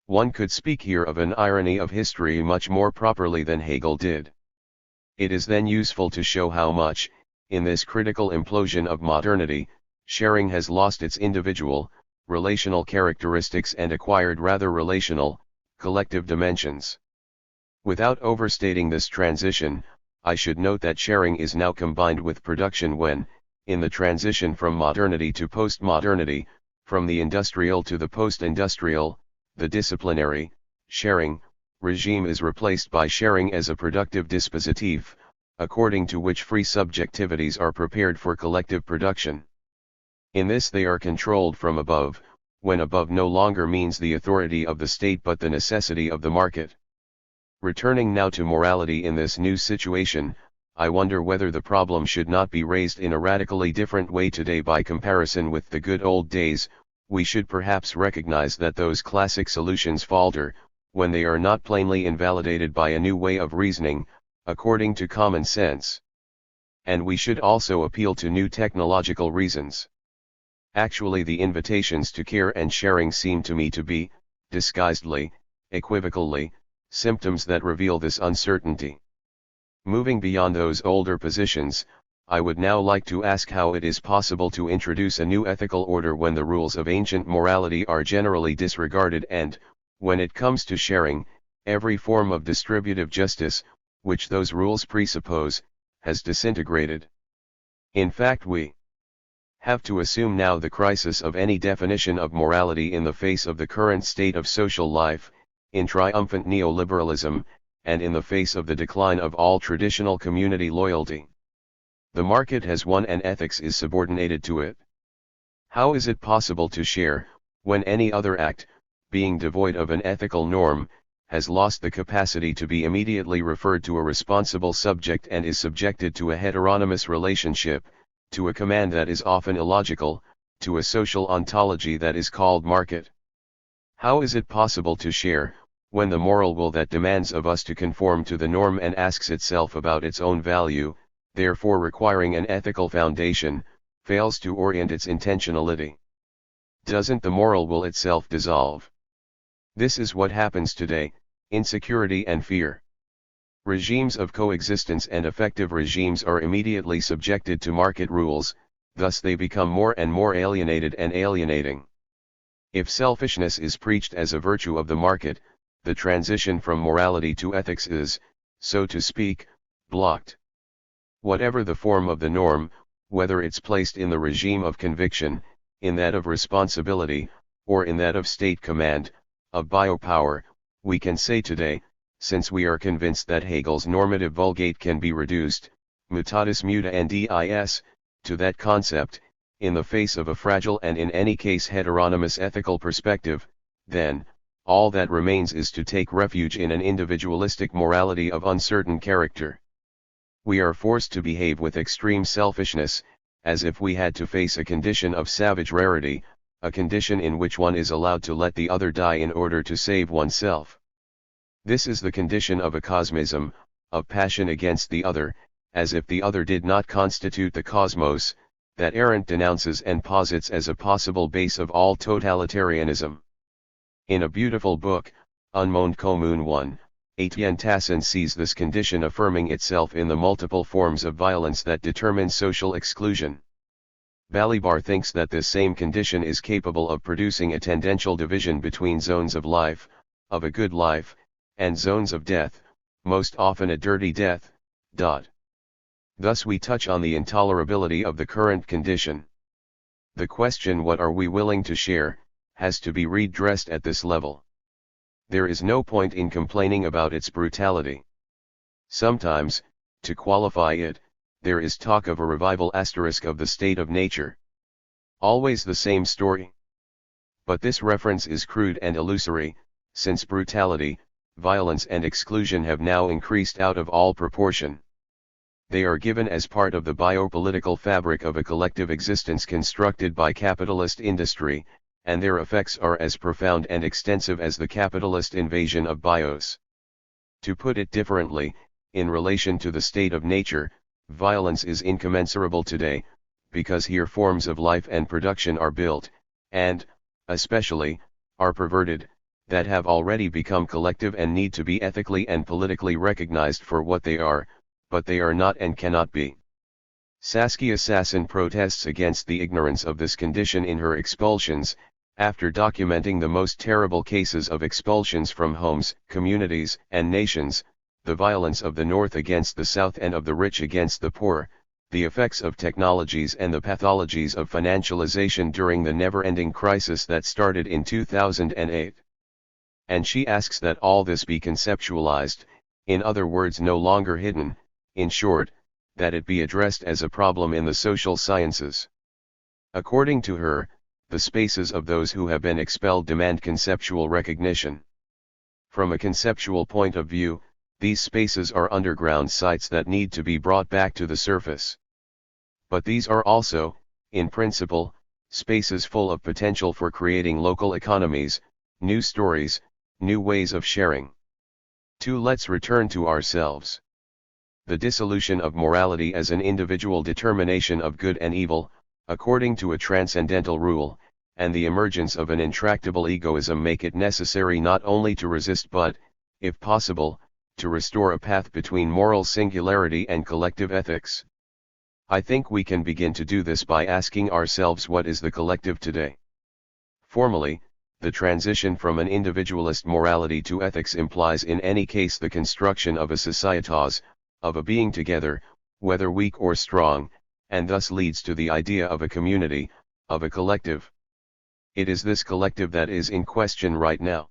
One could speak here of an irony of history much more properly than Hegel did. It is then useful to show how much, in this critical implosion of modernity, sharing has lost its individual, relational characteristics and acquired rather relational, collective dimensions. Without overstating this transition, I should note that sharing is now combined with production when, in the transition from modernity to postmodernity, from the industrial to the post-industrial, the disciplinary, sharing, regime is replaced by sharing as a productive dispositif, according to which free subjectivities are prepared for collective production. In this they are controlled from above, when above no longer means the authority of the state but the necessity of the market. Returning now to morality in this new situation, I wonder whether the problem should not be raised in a radically different way today by comparison with the good old days. We should perhaps recognize that those classic solutions falter, when they are not plainly invalidated by a new way of reasoning, according to common sense. And we should also appeal to new technological reasons. Actually, the invitations to care and sharing seem to me to be, disguisedly, equivocally, symptoms that reveal this uncertainty. Moving beyond those older positions, I would now like to ask how it is possible to introduce a new ethical order when the rules of ancient morality are generally disregarded and, when it comes to sharing, every form of distributive justice, which those rules presuppose, has disintegrated. In fact, we have to assume now the crisis of any definition of morality in the face of the current state of social life, in triumphant neoliberalism, and in the face of the decline of all traditional community loyalty. The market has won and ethics is subordinated to it. How is it possible to share, when any other act, being devoid of an ethical norm, has lost the capacity to be immediately referred to a responsible subject and is subjected to a heteronymous relationship, to a command that is often illogical, to a social ontology that is called market? How is it possible to share, when the moral will that demands of us to conform to the norm and asks itself about its own value, therefore requiring an ethical foundation, fails to orient its intentionality? Doesn't the moral will itself dissolve? This is what happens today: insecurity and fear. Regimes of coexistence and effective regimes are immediately subjected to market rules, thus they become more and more alienated and alienating. If selfishness is preached as a virtue of the market, the transition from morality to ethics is, so to speak, blocked. Whatever the form of the norm, whether it's placed in the regime of conviction, in that of responsibility, or in that of state command, of biopower, we can say today, since we are convinced that Hegel's normative vulgate can be reduced, mutatis mutandis, to that concept, in the face of a fragile and in any case heteronymous ethical perspective, then, all that remains is to take refuge in an individualistic morality of uncertain character. We are forced to behave with extreme selfishness, as if we had to face a condition of savage rarity, a condition in which one is allowed to let the other die in order to save oneself. This is the condition of a cosmism, of passion against the other, as if the other did not constitute the cosmos, that Arendt denounces and posits as a possible base of all totalitarianism. In a beautiful book, Un Monde Commun 1, Etienne Tassin sees this condition affirming itself in the multiple forms of violence that determine social exclusion. Balibar thinks that this same condition is capable of producing a tendential division between zones of life, of a good life, and zones of death, most often a dirty death. Thus we touch on the intolerability of the current condition. The question, what are we willing to share, has to be redressed at this level. There is no point in complaining about its brutality. Sometimes, to qualify it, there is talk of a revival asterisk of the state of nature. Always the same story. But this reference is crude and illusory, since brutality, violence and exclusion have now increased out of all proportion. They are given as part of the biopolitical fabric of a collective existence constructed by capitalist industry, and their effects are as profound and extensive as the capitalist invasion of bios. To put it differently, in relation to the state of nature, violence is incommensurable today, because here forms of life and production are built, and, especially, are perverted, that have already become collective and need to be ethically and politically recognized for what they are, but they are not and cannot be. Saskia Sassen protests against the ignorance of this condition in her expulsions, after documenting the most terrible cases of expulsions from homes, communities, and nations, the violence of the North against the South and of the rich against the poor, the effects of technologies and the pathologies of financialization during the never-ending crisis that started in 2008. And she asks that all this be conceptualized, in other words no longer hidden, in short, that it be addressed as a problem in the social sciences. According to her, the spaces of those who have been expelled demand conceptual recognition. From a conceptual point of view, these spaces are underground sites that need to be brought back to the surface. But these are also, in principle, spaces full of potential for creating local economies, new stories, new ways of sharing. Let's return to ourselves. The dissolution of morality as an individual determination of good and evil, according to a transcendental rule, and the emergence of an intractable egoism make it necessary not only to resist but, if possible, to restore a path between moral singularity and collective ethics. I think we can begin to do this by asking ourselves what is the collective today. Formally, the transition from an individualist morality to ethics implies in any case the construction of a societas, of a being together, whether weak or strong, and thus leads to the idea of a community, of a collective. It is this collective that is in question right now.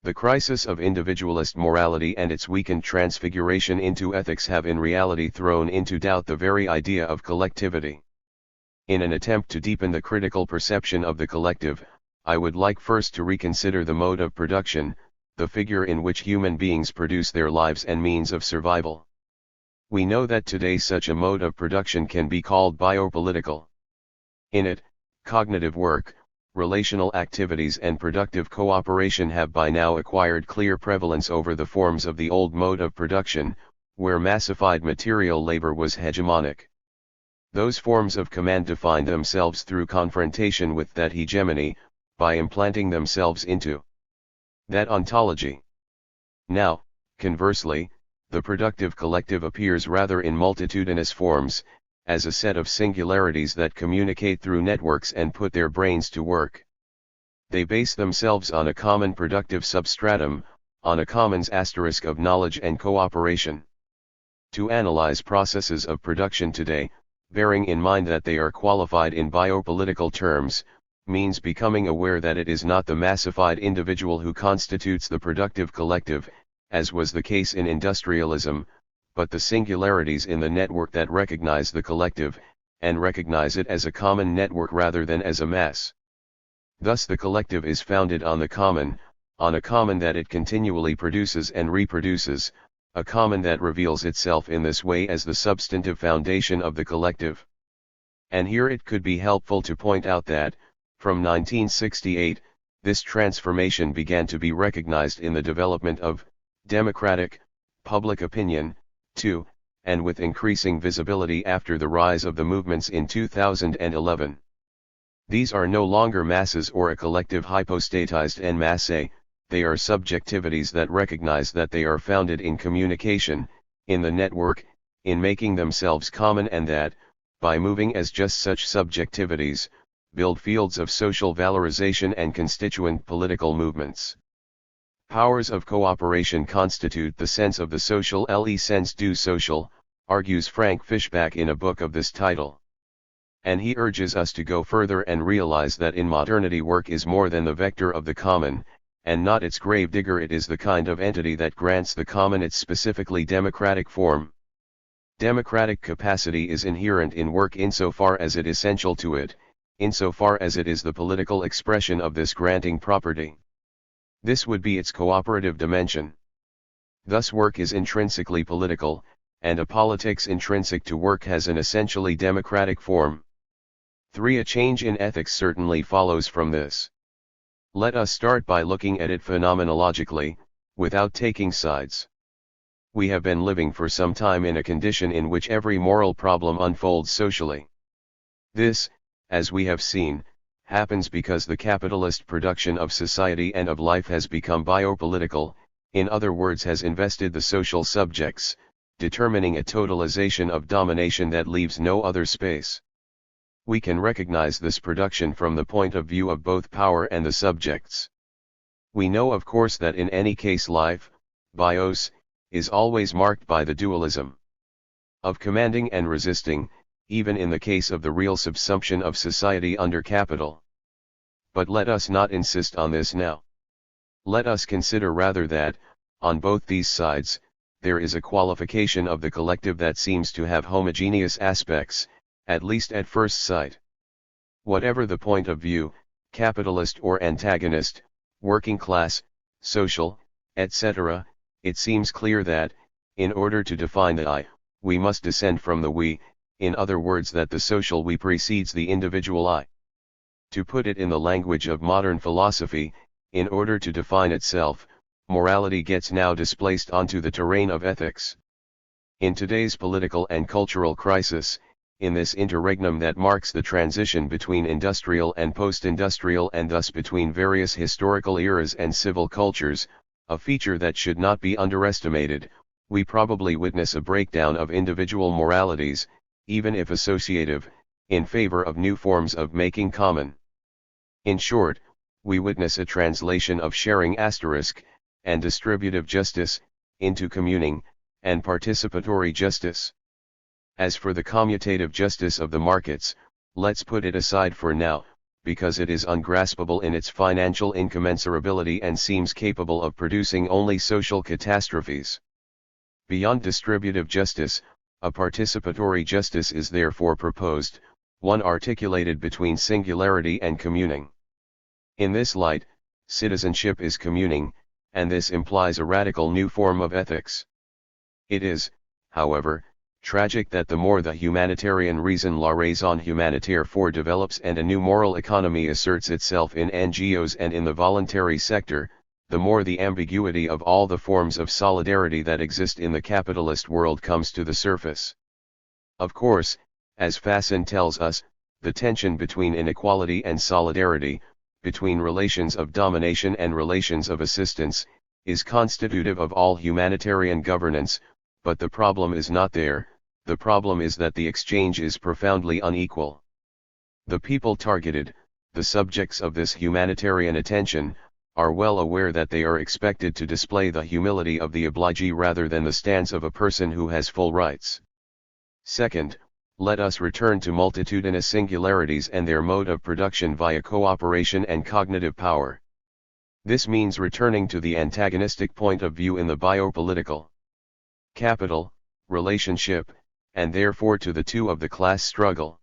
The crisis of individualist morality and its weakened transfiguration into ethics have in reality thrown into doubt the very idea of collectivity. In an attempt to deepen the critical perception of the collective, I would like first to reconsider the mode of production, the figure in which human beings produce their lives and means of survival. We know that today such a mode of production can be called biopolitical. In it, cognitive work, relational activities and productive cooperation have by now acquired clear prevalence over the forms of the old mode of production, where massified material labor was hegemonic. Those forms of command defined themselves through confrontation with that hegemony, by implanting themselves into that ontology. Now, conversely, the productive collective appears rather in multitudinous forms, as a set of singularities that communicate through networks and put their brains to work. They base themselves on a common productive substratum, on a commons asterisk of knowledge and cooperation. To analyze processes of production today, bearing in mind that they are qualified in biopolitical terms, means becoming aware that it is not the massified individual who constitutes the productive collective, as was the case in industrialism, but the singularities in the network that recognize the collective, and recognize it as a common network rather than as a mass. Thus the collective is founded on the common, on a common that it continually produces and reproduces, a common that reveals itself in this way as the substantive foundation of the collective. And here it could be helpful to point out that, from 1968, this transformation began to be recognized in the development of democratic public opinion, too, and with increasing visibility after the rise of the movements in 2011. These are no longer masses or a collective hypostatized en masse, they are subjectivities that recognize that they are founded in communication, in the network, in making themselves common, and that, by moving as just such subjectivities, build fields of social valorization and constituent political movements. Powers of cooperation constitute the sense of the social. Le sens du social, argues Frank Fishback in a book of this title. And he urges us to go further and realize that in modernity work is more than the vector of the common, and not its gravedigger. It is the kind of entity that grants the common its specifically democratic form. Democratic capacity is inherent in work insofar as it is essential to it, insofar as it is the political expression of this granting property. This would be its cooperative dimension. Thus work is intrinsically political, and a politics intrinsic to work has an essentially democratic form. 3. A change in ethics certainly follows from this. Let us start by looking at it phenomenologically, without taking sides. We have been living for some time in a condition in which every moral problem unfolds socially. This, as we have seen, happens because the capitalist production of society and of life has become biopolitical, in other words has invested the social subjects, determining a totalization of domination that leaves no other space. We can recognize this production from the point of view of both power and the subjects. We know of course that in any case life, bios, is always marked by the dualism of commanding and resisting, even in the case of the real subsumption of society under capital. But let us not insist on this now. Let us consider rather that, on both these sides, there is a qualification of the collective that seems to have homogeneous aspects, at least at first sight. Whatever the point of view, capitalist or antagonist, working class, social, etc., it seems clear that, in order to define the I, we must descend from the we, in other words that the social we precedes the individual I. To put it in the language of modern philosophy, in order to define itself, morality gets now displaced onto the terrain of ethics. In today's political and cultural crisis, in this interregnum that marks the transition between industrial and post-industrial and thus between various historical eras and civil cultures, a feature that should not be underestimated, we probably witness a breakdown of individual moralities, even if associative, in favor of new forms of making common. In short, we witness a translation of sharing asterisk, and distributive justice, into communing, and participatory justice. As for the commutative justice of the markets, let's put it aside for now, because it is ungraspable in its financial incommensurability and seems capable of producing only social catastrophes. Beyond distributive justice, a participatory justice is therefore proposed, one articulated between singularity and communing. In this light, citizenship is communing, and this implies a radical new form of ethics. It is, however, tragic that the more the humanitarian reason la raison humanitaire for develops and a new moral economy asserts itself in NGOs and in the voluntary sector, the more the ambiguity of all the forms of solidarity that exist in the capitalist world comes to the surface. Of course, as Fassin tells us, the tension between inequality and solidarity, between relations of domination and relations of assistance, is constitutive of all humanitarian governance, but the problem is not there, the problem is that the exchange is profoundly unequal. The people targeted, the subjects of this humanitarian attention, are well aware that they are expected to display the humility of the obligee rather than the stance of a person who has full rights. Second, let us return to multitudinous singularities and their mode of production via cooperation and cognitive power. This means returning to the antagonistic point of view in the biopolitical capital relationship, and therefore to the two of the class struggle.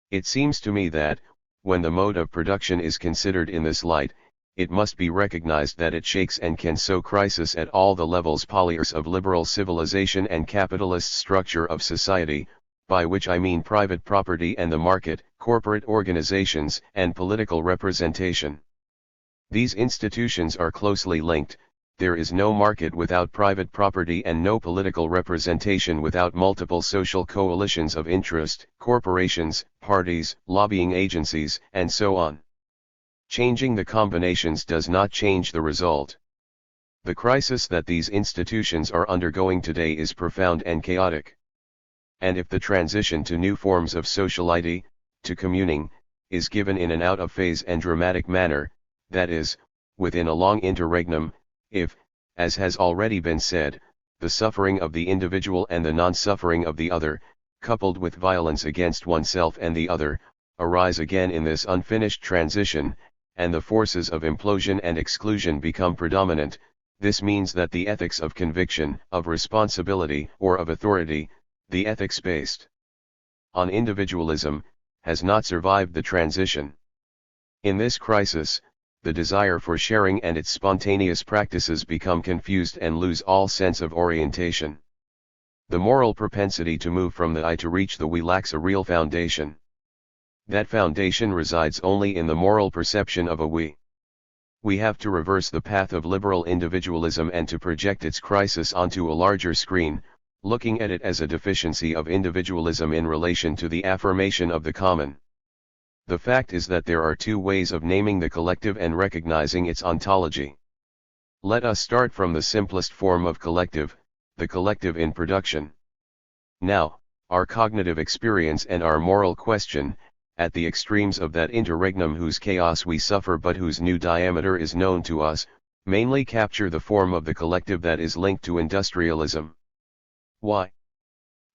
It seems to me that, when the mode of production is considered in this light, it must be recognized that it shakes and can sow crisis at all the levels polyers of liberal civilization and capitalist structure of society, by which I mean private property and the market, corporate organizations, and political representation. These institutions are closely linked. There is no market without private property and no political representation without multiple social coalitions of interest, corporations, parties, lobbying agencies, and so on. Changing the combinations does not change the result. The crisis that these institutions are undergoing today is profound and chaotic. And if the transition to new forms of sociality, to communing, is given in an out-of-phase and dramatic manner, that is, within a long interregnum, if, as has already been said, the suffering of the individual and the non-suffering of the other, coupled with violence against oneself and the other, arise again in this unfinished transition, and the forces of implosion and exclusion become predominant, this means that the ethics of conviction, of responsibility, or of authority, the ethics based on individualism, has not survived the transition. In this crisis, the desire for sharing and its spontaneous practices become confused and lose all sense of orientation. The moral propensity to move from the I to reach the we lacks a real foundation. That foundation resides only in the moral perception of a we. We have to reverse the path of liberal individualism and to project its crisis onto a larger screen, looking at it as a deficiency of individualism in relation to the affirmation of the common. The fact is that there are two ways of naming the collective and recognizing its ontology. Let us start from the simplest form of collective, the collective in production. Now, our cognitive experience and our moral question, at the extremes of that interregnum whose chaos we suffer but whose new diameter is known to us, mainly capture the form of the collective that is linked to industrialism. Why?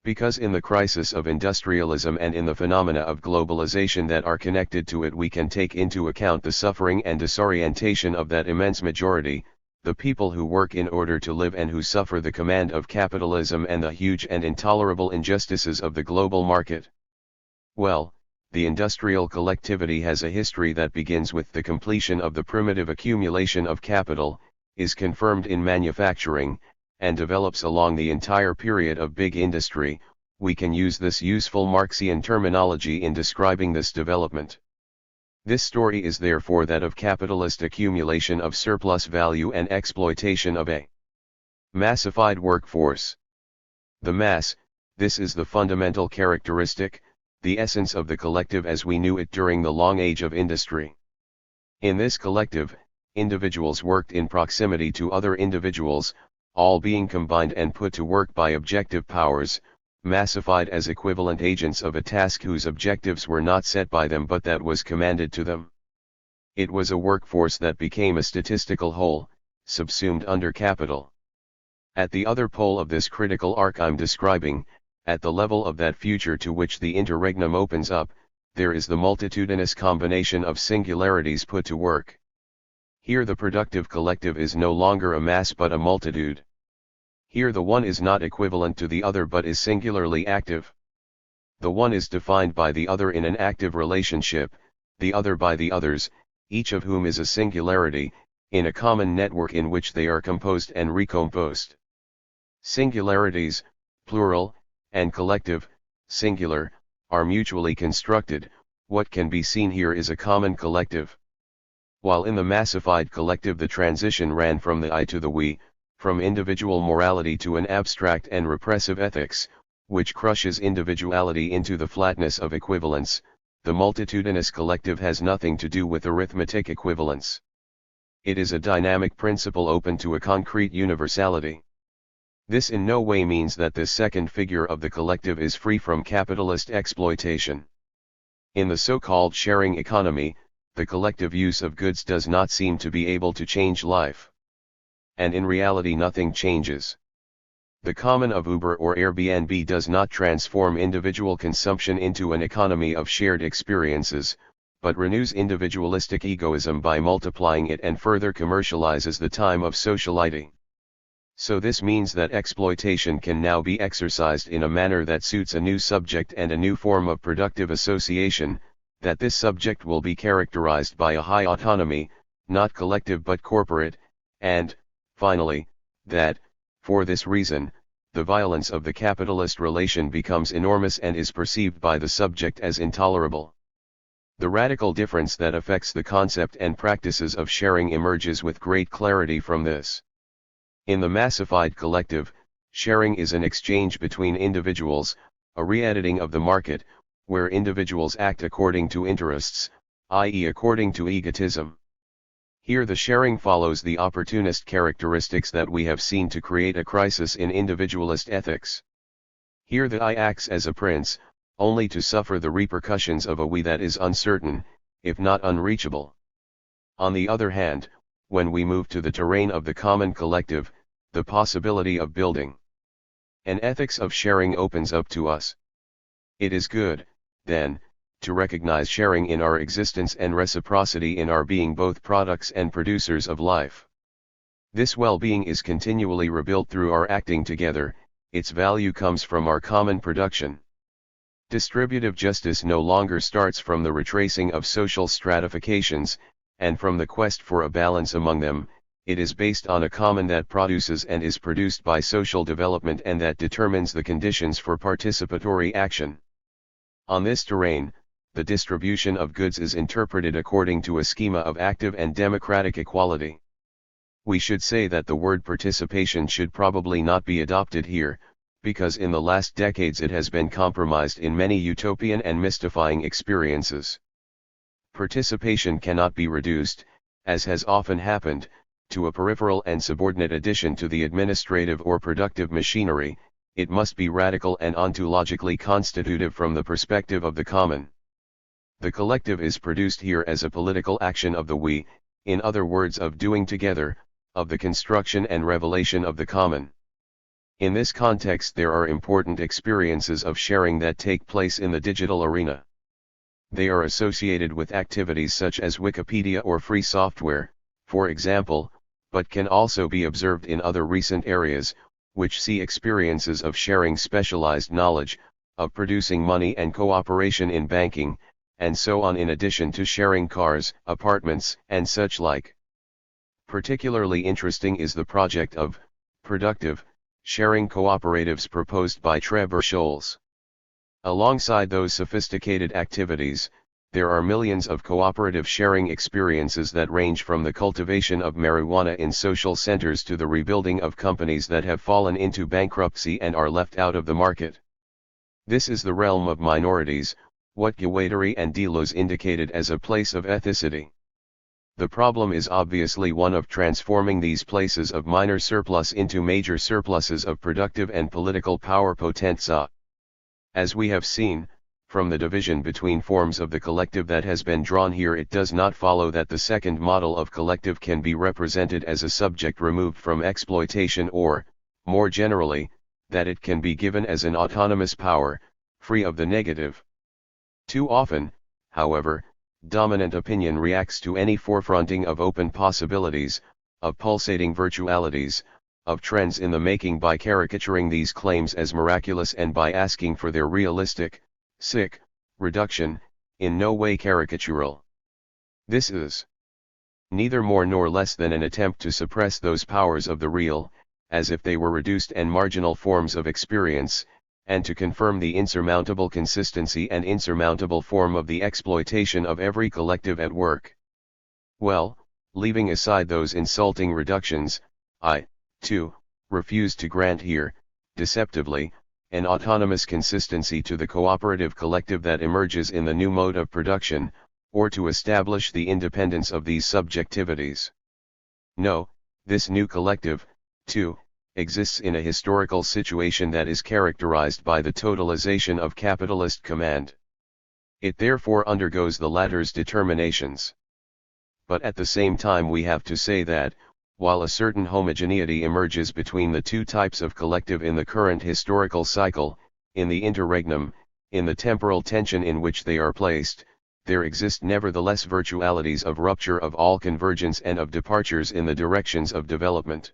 Because in the crisis of industrialism and in the phenomena of globalization that are connected to it we can take into account the suffering and disorientation of that immense majority, the people who work in order to live and who suffer the command of capitalism and the huge and intolerable injustices of the global market. Well, the industrial collectivity has a history that begins with the completion of the primitive accumulation of capital, is confirmed in manufacturing, and develops along the entire period of big industry. We can use this useful Marxian terminology in describing this development. This story is therefore that of capitalist accumulation of surplus value and exploitation of a massified workforce. The mass, this is the fundamental characteristic, the essence of the collective as we knew it during the long age of industry. In this collective, individuals worked in proximity to other individuals, all being combined and put to work by objective powers, massified as equivalent agents of a task whose objectives were not set by them but that was commanded to them. It was a workforce that became a statistical whole, subsumed under capital. At the other pole of this critical arc I'm describing, at the level of that future to which the interregnum opens up, there is the multitudinous combination of singularities put to work. Here the productive collective is no longer a mass but a multitude. Here the one is not equivalent to the other but is singularly active. The one is defined by the other in an active relationship, the other by the others, each of whom is a singularity, in a common network in which they are composed and recomposed. Singularities, plural, and collective, singular, are mutually constructed. What can be seen here is a common collective. While in the massified collective the transition ran from the I to the we, from individual morality to an abstract and repressive ethics, which crushes individuality into the flatness of equivalence, the multitudinous collective has nothing to do with arithmetic equivalence. It is a dynamic principle open to a concrete universality. This in no way means that this second figure of the collective is free from capitalist exploitation. In the so-called sharing economy, the collective use of goods does not seem to be able to change life. And in reality nothing changes. The common of Uber or Airbnb does not transform individual consumption into an economy of shared experiences, but renews individualistic egoism by multiplying it and further commercializes the time of sociality. So this means that exploitation can now be exercised in a manner that suits a new subject and a new form of productive association, that this subject will be characterized by a high autonomy, not collective but corporate, and, finally, that, for this reason, the violence of the capitalist relation becomes enormous and is perceived by the subject as intolerable. The radical difference that affects the concept and practices of sharing emerges with great clarity from this. In the massified collective, sharing is an exchange between individuals, a re-editing of the market, where individuals act according to interests, i.e. according to egotism. Here the sharing follows the opportunist characteristics that we have seen to create a crisis in individualist ethics. Here the I acts as a prince, only to suffer the repercussions of a we that is uncertain, if not unreachable. On the other hand, when we move to the terrain of the common collective, the possibility of building an ethics of sharing opens up to us. It is good, then, to recognize sharing in our existence and reciprocity in our being both products and producers of life. This well-being is continually rebuilt through our acting together, its value comes from our common production. Distributive justice no longer starts from the retracing of social stratifications, and from the quest for a balance among them, it is based on a common that produces and is produced by social development and that determines the conditions for participatory action. On this terrain, the distribution of goods is interpreted according to a schema of active and democratic equality. We should say that the word participation should probably not be adopted here, because in the last decades it has been compromised in many utopian and mystifying experiences. Participation cannot be reduced, as has often happened, to a peripheral and subordinate addition to the administrative or productive machinery. It must be radical and ontologically constitutive from the perspective of the common. The collective is produced here as a political action of the we, in other words of doing together, of the construction and revelation of the common. In this context there are important experiences of sharing that take place in the digital arena. They are associated with activities such as Wikipedia or free software, for example, but can also be observed in other recent areas, which see experiences of sharing specialized knowledge, of producing money and cooperation in banking, and so on, in addition to sharing cars, apartments, and such like. Particularly interesting is the project of productive sharing cooperatives proposed by Trevor Scholes. Alongside those sophisticated activities, there are millions of cooperative sharing experiences that range from the cultivation of marijuana in social centers to the rebuilding of companies that have fallen into bankruptcy and are left out of the market. This is the realm of minorities, what Guattari and Delos indicated as a place of ethicity. The problem is obviously one of transforming these places of minor surplus into major surpluses of productive and political power potenza. As we have seen, from the division between forms of the collective that has been drawn here, it does not follow that the second model of collective can be represented as a subject removed from exploitation, or, more generally, that it can be given as an autonomous power, free of the negative. Too often, however, dominant opinion reacts to any forefronting of open possibilities, of pulsating virtualities, of trends in the making by caricaturing these claims as miraculous and by asking for their realistic, sick, reduction, in no way caricatural. This is neither more nor less than an attempt to suppress those powers of the real, as if they were reduced and marginal forms of experience, and to confirm the insurmountable consistency and insurmountable form of the exploitation of every collective at work. Well, leaving aside those insulting reductions, I, too, refuse to grant here, deceptively, an autonomous consistency to the cooperative collective that emerges in the new mode of production, or to establish the independence of these subjectivities. No, this new collective, too, exists in a historical situation that is characterized by the totalization of capitalist command. It therefore undergoes the latter's determinations. But at the same time we have to say that, while a certain homogeneity emerges between the two types of collective in the current historical cycle, in the interregnum, in the temporal tension in which they are placed, there exist nevertheless virtualities of rupture of all convergence and of departures in the directions of development.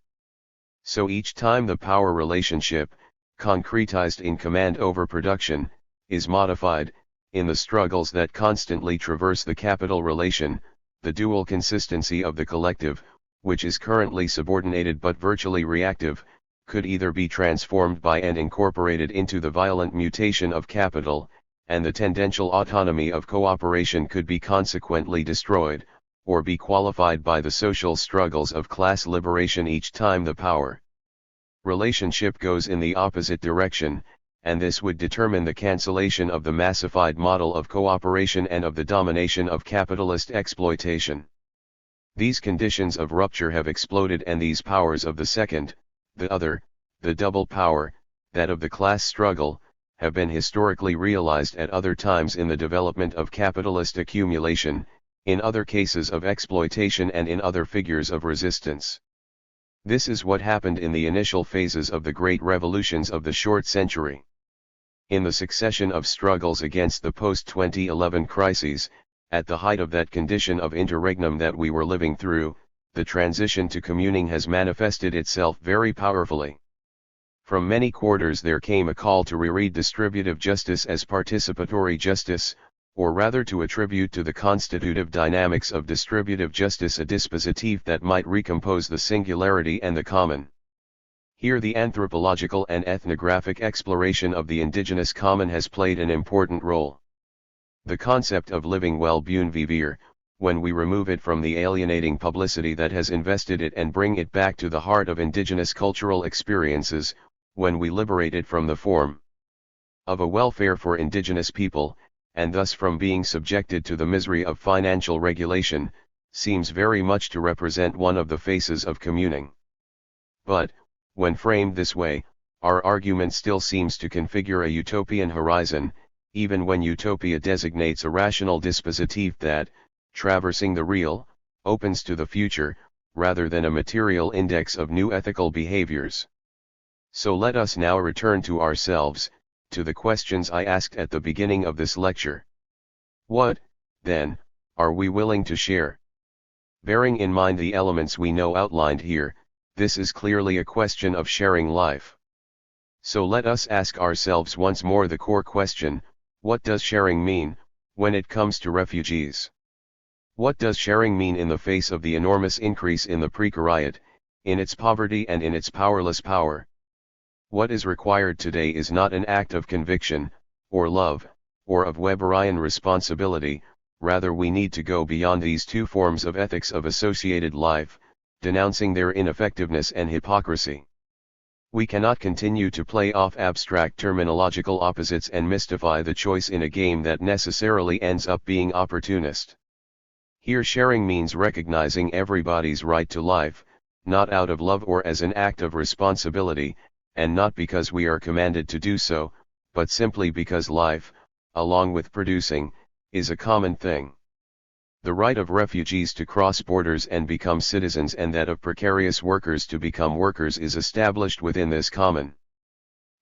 So each time the power relationship, concretized in command over production, is modified, in the struggles that constantly traverse the capital relation, the dual consistency of the collective, which is currently subordinated but virtually reactive, could either be transformed by and incorporated into the violent mutation of capital, and the tendential autonomy of cooperation could be consequently destroyed, or be qualified by the social struggles of class liberation each time the power relationship goes in the opposite direction, and this would determine the cancellation of the massified model of cooperation and of the domination of capitalist exploitation. These conditions of rupture have exploded, and these powers of the second, the other, the double power, that of the class struggle, have been historically realized at other times in the development of capitalist accumulation, in other cases of exploitation, and in other figures of resistance. This is what happened in the initial phases of the great revolutions of the short century. In the succession of struggles against the post-2011 crises, at the height of that condition of interregnum that we were living through, the transition to communing has manifested itself very powerfully. From many quarters there came a call to reread distributive justice as participatory justice, or rather to attribute to the constitutive dynamics of distributive justice a dispositif that might recompose the singularity and the common. Here the anthropological and ethnographic exploration of the indigenous common has played an important role. The concept of living well bien vivre, when we remove it from the alienating publicity that has invested it and bring it back to the heart of indigenous cultural experiences, when we liberate it from the form of a welfare for indigenous people, and thus from being subjected to the misery of financial regulation, seems very much to represent one of the faces of communing. But, when framed this way, our argument still seems to configure a utopian horizon, even when utopia designates a rational dispositif that, traversing the real, opens to the future, rather than a material index of new ethical behaviors. So let us now return to ourselves, to the questions I asked at the beginning of this lecture. What, then, are we willing to share? Bearing in mind the elements we know outlined here, this is clearly a question of sharing life. So let us ask ourselves once more the core question: what does sharing mean, when it comes to refugees? What does sharing mean in the face of the enormous increase in the precariat, in its poverty and in its powerless power? What is required today is not an act of conviction, or love, or of Weberian responsibility, rather we need to go beyond these two forms of ethics of associated life, denouncing their ineffectiveness and hypocrisy. We cannot continue to play off abstract terminological opposites and mystify the choice in a game that necessarily ends up being opportunist. Here sharing means recognizing everybody's right to life, not out of love or as an act of responsibility, and not because we are commanded to do so, but simply because life, along with producing, is a common thing. The right of refugees to cross borders and become citizens and that of precarious workers to become workers is established within this common.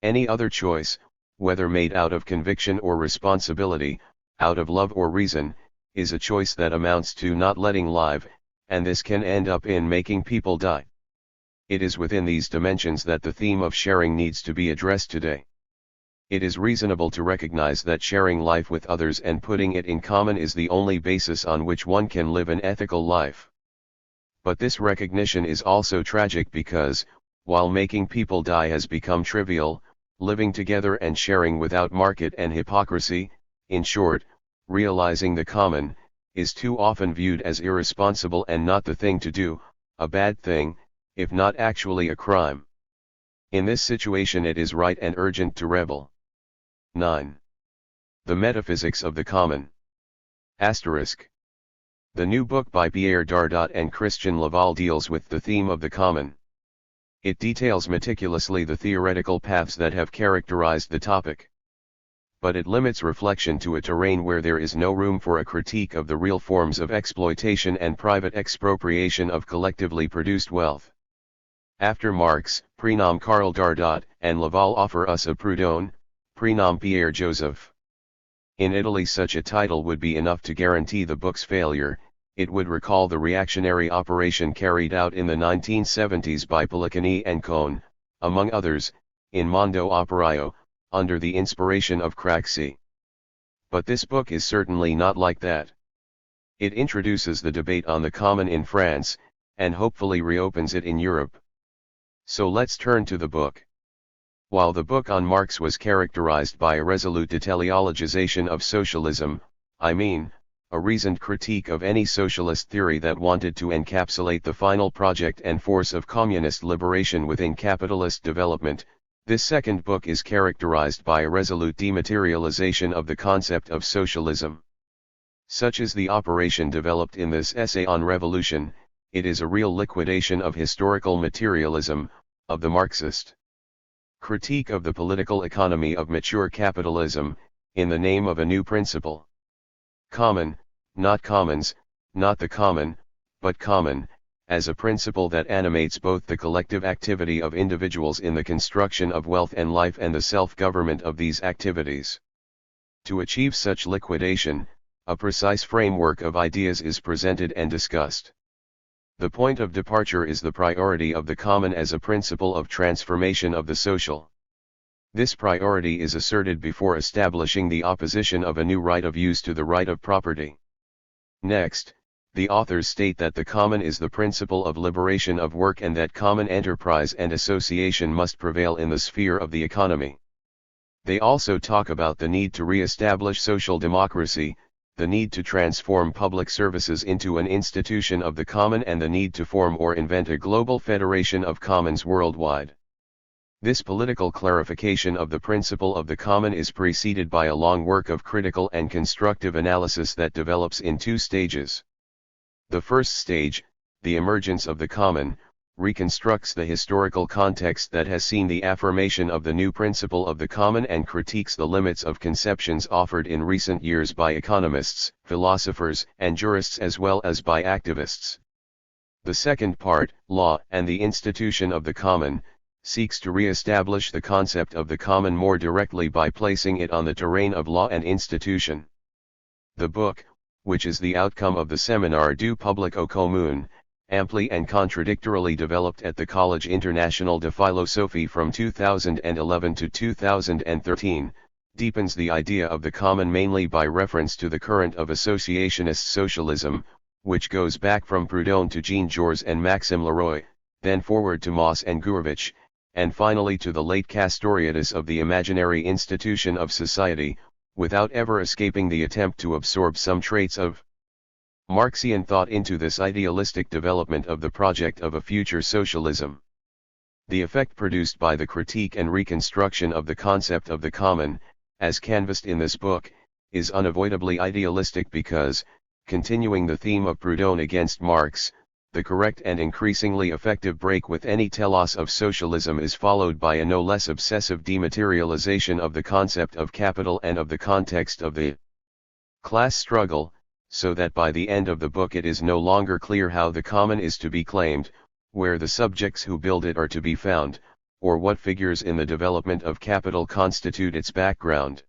Any other choice, whether made out of conviction or responsibility, out of love or reason, is a choice that amounts to not letting live, and this can end up in making people die. It is within these dimensions that the theme of sharing needs to be addressed today. It is reasonable to recognize that sharing life with others and putting it in common is the only basis on which one can live an ethical life. But this recognition is also tragic because, while making people die has become trivial, living together and sharing without market and hypocrisy, in short, realizing the common, is too often viewed as irresponsible and not the thing to do, a bad thing, if not actually a crime. In this situation it is right and urgent to rebel. 9. The Metaphysics of the Common. Asterisk. The new book by Pierre Dardot and Christian Laval deals with the theme of the common. It details meticulously the theoretical paths that have characterized the topic. But it limits reflection to a terrain where there is no room for a critique of the real forms of exploitation and private expropriation of collectively produced wealth. After Marx, Prénom Karl Dardot, and Laval offer us a Proudhon, Prénom Pierre Joseph. In Italy such a title would be enough to guarantee the book's failure. It would recall the reactionary operation carried out in the 1970s by Pellicani and Cohn, among others, in Mondo Operaio, under the inspiration of Craxi. But this book is certainly not like that. It introduces the debate on the common in France, and hopefully reopens it in Europe. So let's turn to the book. While the book on Marx was characterized by a resolute teleologization of socialism, I mean, a reasoned critique of any socialist theory that wanted to encapsulate the final project and force of communist liberation within capitalist development, this second book is characterized by a resolute dematerialization of the concept of socialism. Such is the operation developed in this essay on revolution. It is a real liquidation of historical materialism, of the Marxist critique of the political economy of mature capitalism, in the name of a new principle. Common, not commons, not the common, but common, as a principle that animates both the collective activity of individuals in the construction of wealth and life and the self-government of these activities. To achieve such liquidation, a precise framework of ideas is presented and discussed. The point of departure is the priority of the common as a principle of transformation of the social. This priority is asserted before establishing the opposition of a new right of use to the right of property. Next, the authors state that the common is the principle of liberation of work and that common enterprise and association must prevail in the sphere of the economy. They also talk about the need to re-establish social democracy, the need to transform public services into an institution of the common, and the need to form or invent a global federation of commons worldwide. This political clarification of the principle of the common is preceded by a long work of critical and constructive analysis that develops in two stages. The first stage, the emergence of the common, reconstructs the historical context that has seen the affirmation of the new principle of the common and critiques the limits of conceptions offered in recent years by economists, philosophers, and jurists as well as by activists. The second part, law and the institution of the common, seeks to re-establish the concept of the common more directly by placing it on the terrain of law and institution. The book, which is the outcome of the seminar Du Public au Commun, amply and contradictorily developed at the Collège International de Philosophie from 2011 to 2013, deepens the idea of the common mainly by reference to the current of associationist socialism, which goes back from Proudhon to Jean Jaurès and Maxime Leroy, then forward to Mauss and Gurevich, and finally to the late Castoriadis of the imaginary institution of society, without ever escaping the attempt to absorb some traits of Marxian thought into this idealistic development of the project of a future socialism. The effect produced by the critique and reconstruction of the concept of the common, as canvassed in this book, is unavoidably idealistic because, continuing the theme of Proudhon against Marx, the correct and increasingly effective break with any telos of socialism is followed by a no less obsessive dematerialization of the concept of capital and of the context of the class struggle, so that by the end of the book it is no longer clear how the common is to be claimed, where the subjects who build it are to be found, or what figures in the development of capital constitute its background.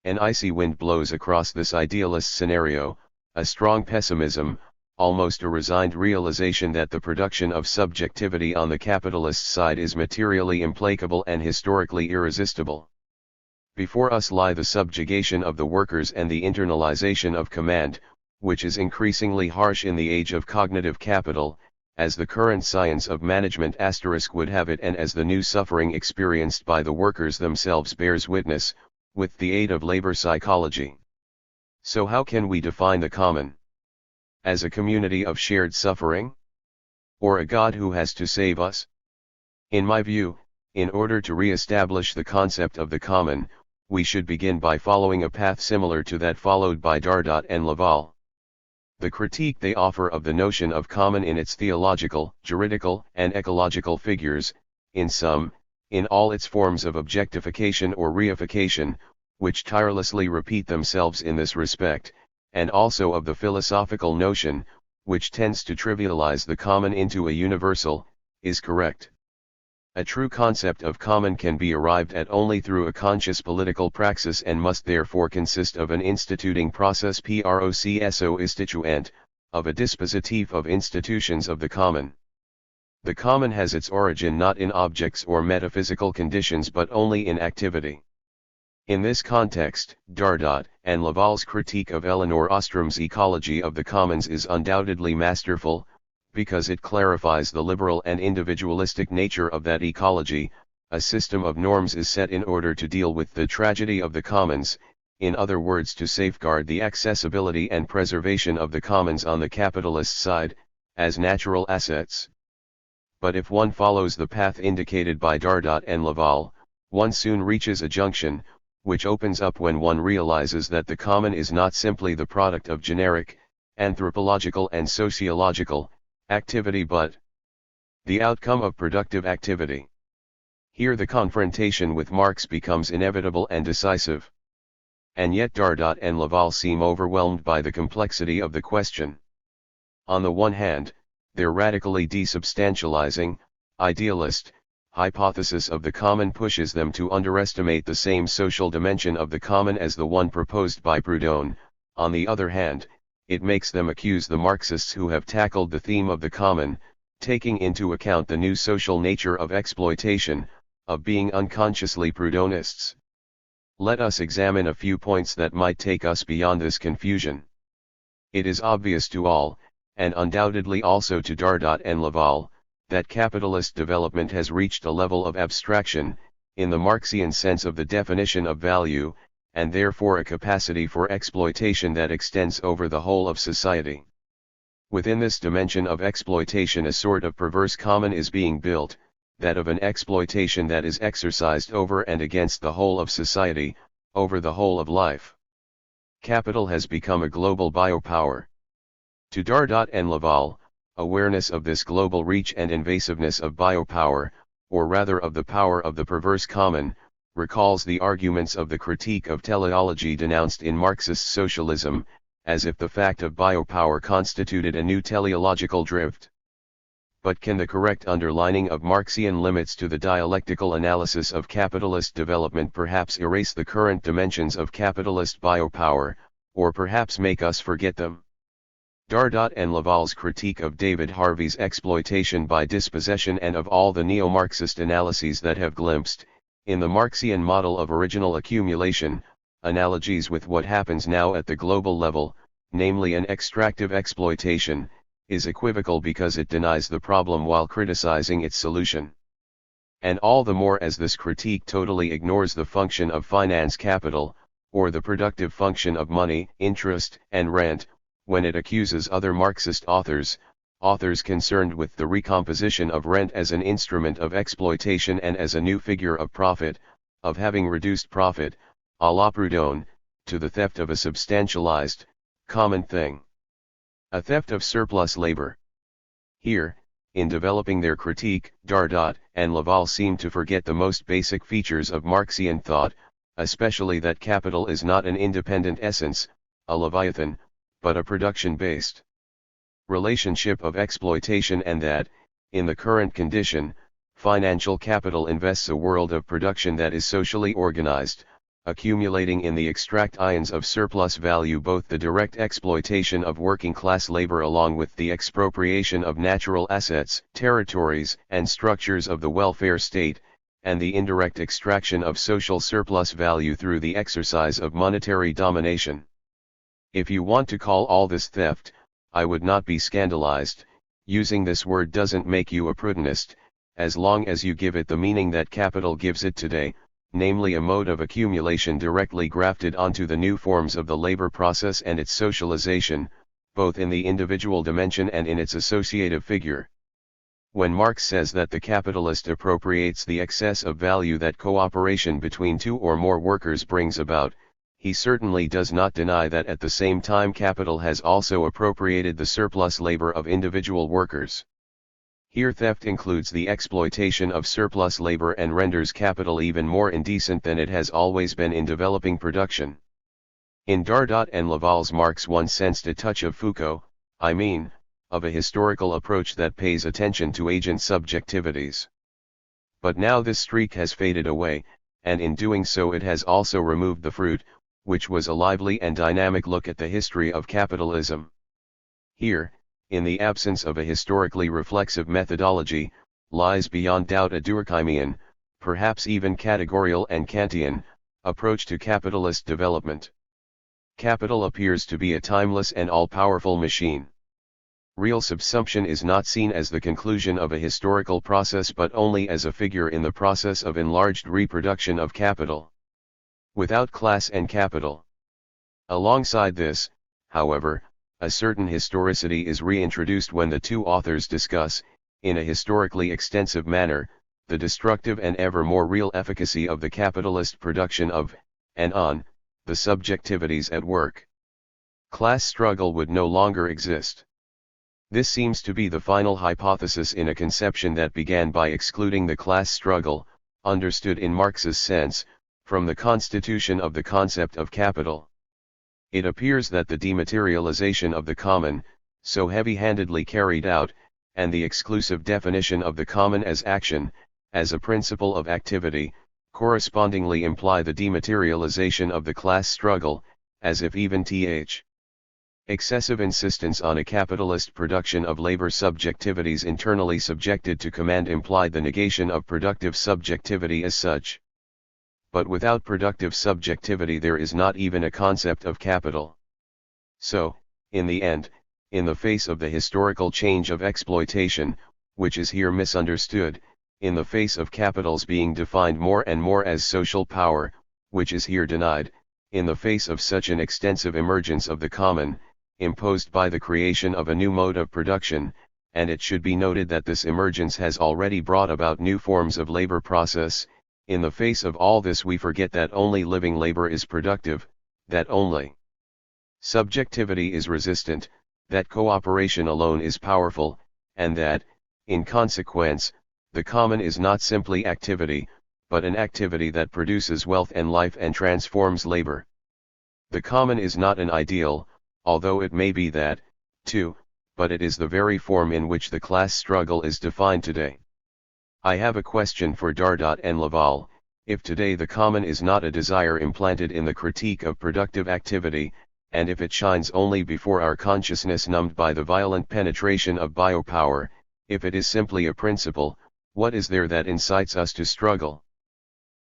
An icy wind blows across this idealist scenario, a strong pessimism, almost a resigned realization that the production of subjectivity on the capitalist side is materially implacable and historically irresistible. Before us lie the subjugation of the workers and the internalization of command, which is increasingly harsh in the age of cognitive capital, as the current science of management * would have it, and as the new suffering experienced by the workers themselves bears witness, with the aid of labor psychology. So how can we define the common? As a community of shared suffering? Or a God who has to save us? In my view, in order to re-establish the concept of the common, we should begin by following a path similar to that followed by Dardot and Laval. The critique they offer of the notion of common in its theological, juridical, and ecological figures, in sum, in all its forms of objectification or reification, which tirelessly repeat themselves in this respect, and also of the philosophical notion, which tends to trivialize the common into a universal, is correct. A true concept of common can be arrived at only through a conscious political praxis and must therefore consist of an instituting process procso instituent, of a dispositif of institutions of the common. The common has its origin not in objects or metaphysical conditions but only in activity. In this context, Dardot and Laval's critique of Elinor Ostrom's ecology of the commons is undoubtedly masterful, because it clarifies the liberal and individualistic nature of that ecology. A system of norms is set in order to deal with the tragedy of the commons, in other words to safeguard the accessibility and preservation of the commons on the capitalist side, as natural assets. But if one follows the path indicated by Dardot and Laval, one soon reaches a junction, which opens up when one realizes that the common is not simply the product of generic, anthropological and sociological activity but the outcome of productive activity. Here the confrontation with Marx becomes inevitable and decisive. And yet Dardot and Laval seem overwhelmed by the complexity of the question. On the one hand, their radically desubstantializing, idealist, hypothesis of the common pushes them to underestimate the same social dimension of the common as the one proposed by Proudhon. On the other hand, it makes them accuse the Marxists who have tackled the theme of the common, taking into account the new social nature of exploitation, of being unconsciously Proudhonists. Let us examine a few points that might take us beyond this confusion. It is obvious to all, and undoubtedly also to Dardot and Laval, that capitalist development has reached a level of abstraction, in the Marxian sense of the definition of value, and therefore a capacity for exploitation that extends over the whole of society. Within this dimension of exploitation a sort of perverse common is being built, that of an exploitation that is exercised over and against the whole of society, over the whole of life. Capital has become a global biopower. To Dardot and Laval, awareness of this global reach and invasiveness of biopower, or rather of the power of the perverse common, recalls the arguments of the critique of teleology denounced in Marxist socialism, as if the fact of biopower constituted a new teleological drift. But can the correct underlining of Marxian limits to the dialectical analysis of capitalist development perhaps erase the current dimensions of capitalist biopower, or perhaps make us forget them? Dardot and Laval's critique of David Harvey's exploitation by dispossession and of all the neo-Marxist analyses that have glimpsed, in the Marxian model of original accumulation, analogies with what happens now at the global level, namely an extractive exploitation, is equivocal because it denies the problem while criticizing its solution. And all the more as this critique totally ignores the function of finance capital, or the productive function of money, interest, and rent, when it accuses other Marxist authors concerned with the recomposition of rent as an instrument of exploitation and as a new figure of profit, of having reduced profit, à la Proudhon, to the theft of a substantialized, common thing. A theft of surplus labor. Here, in developing their critique, Dardot and Laval seem to forget the most basic features of Marxian thought, especially that capital is not an independent essence, a leviathan, but a production-based relationship of exploitation, and that, in the current condition, financial capital invests a world of production that is socially organized, accumulating in the extractions of surplus value both the direct exploitation of working-class labor along with the expropriation of natural assets, territories, and structures of the welfare state, and the indirect extraction of social surplus value through the exercise of monetary domination. If you want to call all this theft, I would not be scandalized. Using this word doesn't make you a Proudhonist, as long as you give it the meaning that capital gives it today, namely a mode of accumulation directly grafted onto the new forms of the labor process and its socialization, both in the individual dimension and in its associative figure. When Marx says that the capitalist appropriates the excess of value that cooperation between two or more workers brings about, he certainly does not deny that at the same time capital has also appropriated the surplus labor of individual workers. Here theft includes the exploitation of surplus labor and renders capital even more indecent than it has always been in developing production. In Dardot and Laval's Marx one sensed a touch of Foucault, of a historical approach that pays attention to agent subjectivities. But now this streak has faded away, and in doing so it has also removed the fruit, which was a lively and dynamic look at the history of capitalism. Here, in the absence of a historically reflexive methodology, lies beyond doubt a Durkheimian, perhaps even categorical and Kantian, approach to capitalist development. Capital appears to be a timeless and all-powerful machine. Real subsumption is not seen as the conclusion of a historical process but only as a figure in the process of enlarged reproduction of capital. Without class and capital. Alongside this, however, a certain historicity is reintroduced when the two authors discuss, in a historically extensive manner, the destructive and ever more real efficacy of the capitalist production of, and on, the subjectivities at work. Class struggle would no longer exist. This seems to be the final hypothesis in a conception that began by excluding the class struggle, understood in Marx's sense, from the constitution of the concept of capital. It appears that the dematerialization of the common, so heavy-handedly carried out, and the exclusive definition of the common as action, as a principle of activity, correspondingly imply the dematerialization of the class struggle, as if even Th. Excessive insistence on a capitalist production of labor subjectivities internally subjected to command implied the negation of productive subjectivity as such. But without productive subjectivity there is not even a concept of capital. So, in the end, in the face of the historical change of exploitation, which is here misunderstood, in the face of capitals being defined more and more as social power, which is here denied, in the face of such an extensive emergence of the common, imposed by the creation of a new mode of production, and it should be noted that this emergence has already brought about new forms of labor process. In the face of all this we forget that only living labor is productive, that only subjectivity is resistant, that cooperation alone is powerful, and that, in consequence, the common is not simply activity, but an activity that produces wealth and life and transforms labor. The common is not an ideal, although it may be that, too, but it is the very form in which the class struggle is defined today. I have a question for Dardot and Laval. If today the common is not a desire implanted in the critique of productive activity, and if it shines only before our consciousness numbed by the violent penetration of biopower, if it is simply a principle, what is there that incites us to struggle?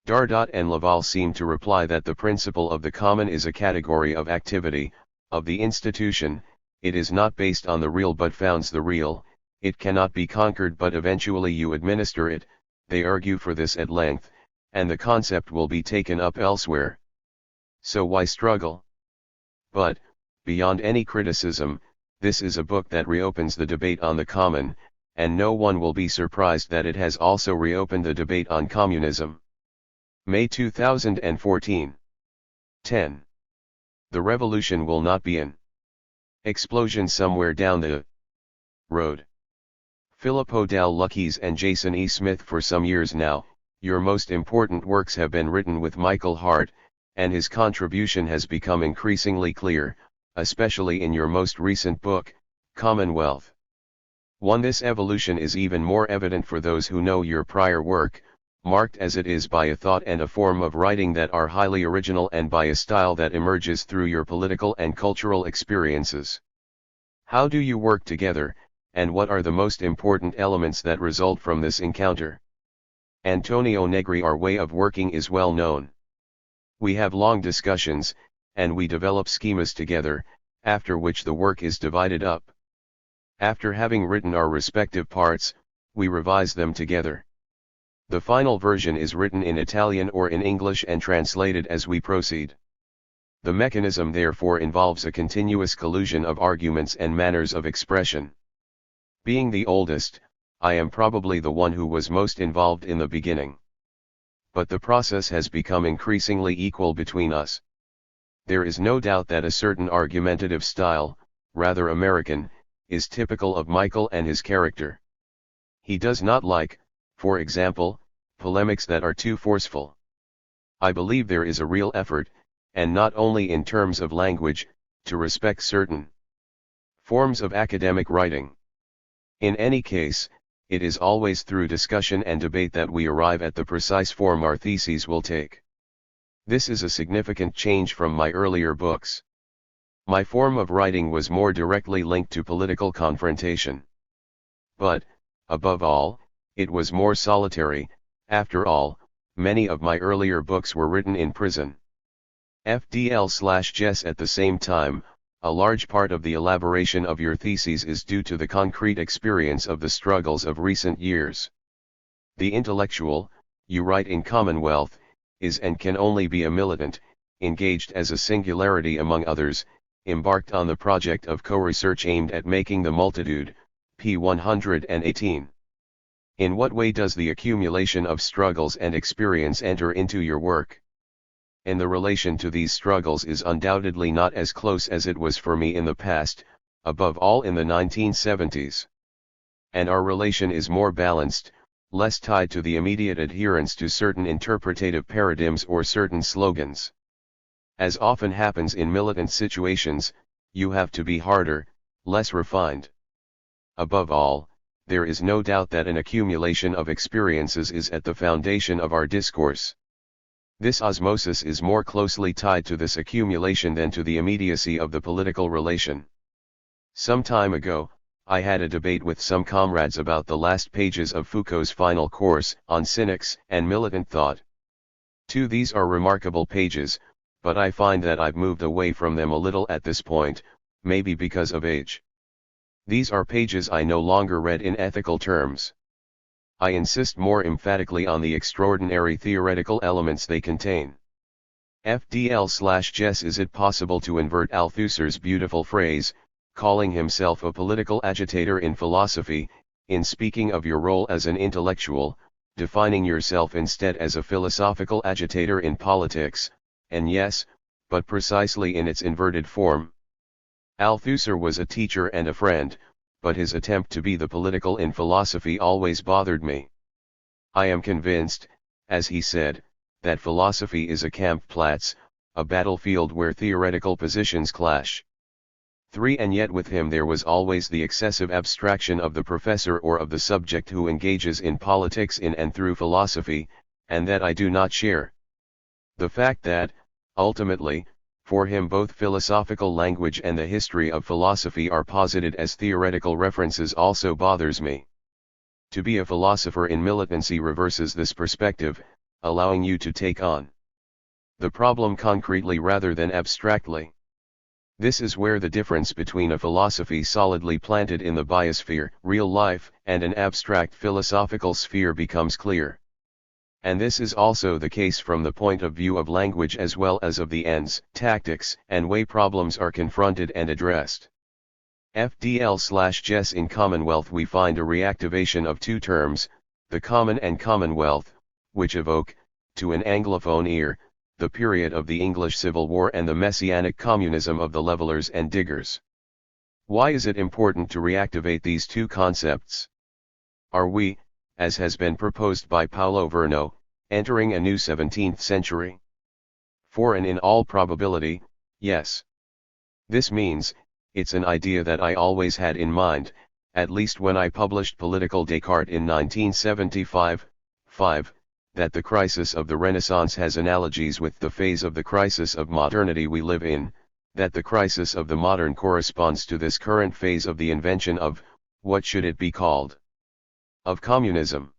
Dardot and Laval seem to reply that the principle of the common is a category of activity, of the institution. It is not based on the real but founds the real, it cannot be conquered but eventually you administer it. They argue for this at length, and the concept will be taken up elsewhere. So why struggle? But, beyond any criticism, this is a book that reopens the debate on the common, and no one will be surprised that it has also reopened the debate on communism. May 2014. 10. The revolution will not be an explosion somewhere down the road. Filippo Dal Lucchese and Jason E. Smith. For some years now, your most important works have been written with Michael Hart, and his contribution has become increasingly clear, especially in your most recent book, Commonwealth. 1. This evolution is even more evident for those who know your prior work, marked as it is by a thought and a form of writing that are highly original and by a style that emerges through your political and cultural experiences. How do you work together, and what are the most important elements that result from this encounter? Antonio Negri. Our way of working is well known. We have long discussions, and we develop schemas together, after which the work is divided up. After having written our respective parts, we revise them together. The final version is written in Italian or in English and translated as we proceed. The mechanism therefore involves a continuous collusion of arguments and manners of expression. Being the oldest, I am probably the one who was most involved in the beginning. But the process has become increasingly equal between us. There is no doubt that a certain argumentative style, rather American, is typical of Michael and his character. He does not like, for example, polemics that are too forceful. I believe there is a real effort, and not only in terms of language, to respect certain forms of academic writing. In any case, it is always through discussion and debate that we arrive at the precise form our theses will take. This is a significant change from my earlier books. My form of writing was more directly linked to political confrontation. But, above all, it was more solitary. After all, many of my earlier books were written in prison. FDL/Jess. At the same time, a large part of the elaboration of your theses is due to the concrete experience of the struggles of recent years. The intellectual, you write in Commonwealth, is and can only be a militant, engaged as a singularity among others, embarked on the project of co-research aimed at making the multitude, p. 118. In what way does the accumulation of struggles and experience enter into your work? And the relation to these struggles is undoubtedly not as close as it was for me in the past, above all in the 1970s. And our relation is more balanced, less tied to the immediate adherence to certain interpretative paradigms or certain slogans. As often happens in militant situations, you have to be harder, less refined. Above all, there is no doubt that an accumulation of experiences is at the foundation of our discourse. This osmosis is more closely tied to this accumulation than to the immediacy of the political relation. Some time ago, I had a debate with some comrades about the last pages of Foucault's final course on cynics and militant thought. These are remarkable pages, but I find that I've moved away from them a little at this point, maybe because of age. These are pages I no longer read in ethical terms. I insist more emphatically on the extraordinary theoretical elements they contain. FDL/Jess. Is it possible to invert Althusser's beautiful phrase, calling himself a political agitator in philosophy, in speaking of your role as an intellectual, defining yourself instead as a philosophical agitator in politics, and yes, but precisely in its inverted form? Althusser was a teacher and a friend, but his attempt to be the political in philosophy always bothered me. I am convinced, as he said, that philosophy is a Kampfplatz, a battlefield where theoretical positions clash. And yet with him there was always the excessive abstraction of the professor or of the subject who engages in politics in and through philosophy, and that I do not share. The fact that, ultimately, for him both philosophical language and the history of philosophy are posited as theoretical references also bothers me. To be a philosopher in militancy reverses this perspective, allowing you to take on the problem concretely rather than abstractly. This is where the difference between a philosophy solidly planted in the biosphere, real life, and an abstract philosophical sphere becomes clear. And this is also the case from the point of view of language as well as of the ends, tactics, and way problems are confronted and addressed. FDL/Jess. In Commonwealth we find a reactivation of two terms, the common and commonwealth, which evoke, to an Anglophone ear, the period of the English Civil War and the messianic communism of the levelers and diggers. Why is it important to reactivate these two concepts? Are we, as has been proposed by Paulo Verno, entering a new 17th century? And in all probability, yes. This means, it's an idea that I always had in mind, at least when I published Political Descartes in 1975, that the crisis of the Renaissance has analogies with the phase of the crisis of modernity we live in, that the crisis of the modern corresponds to this current phase of the invention of, what should it be called? Of communism.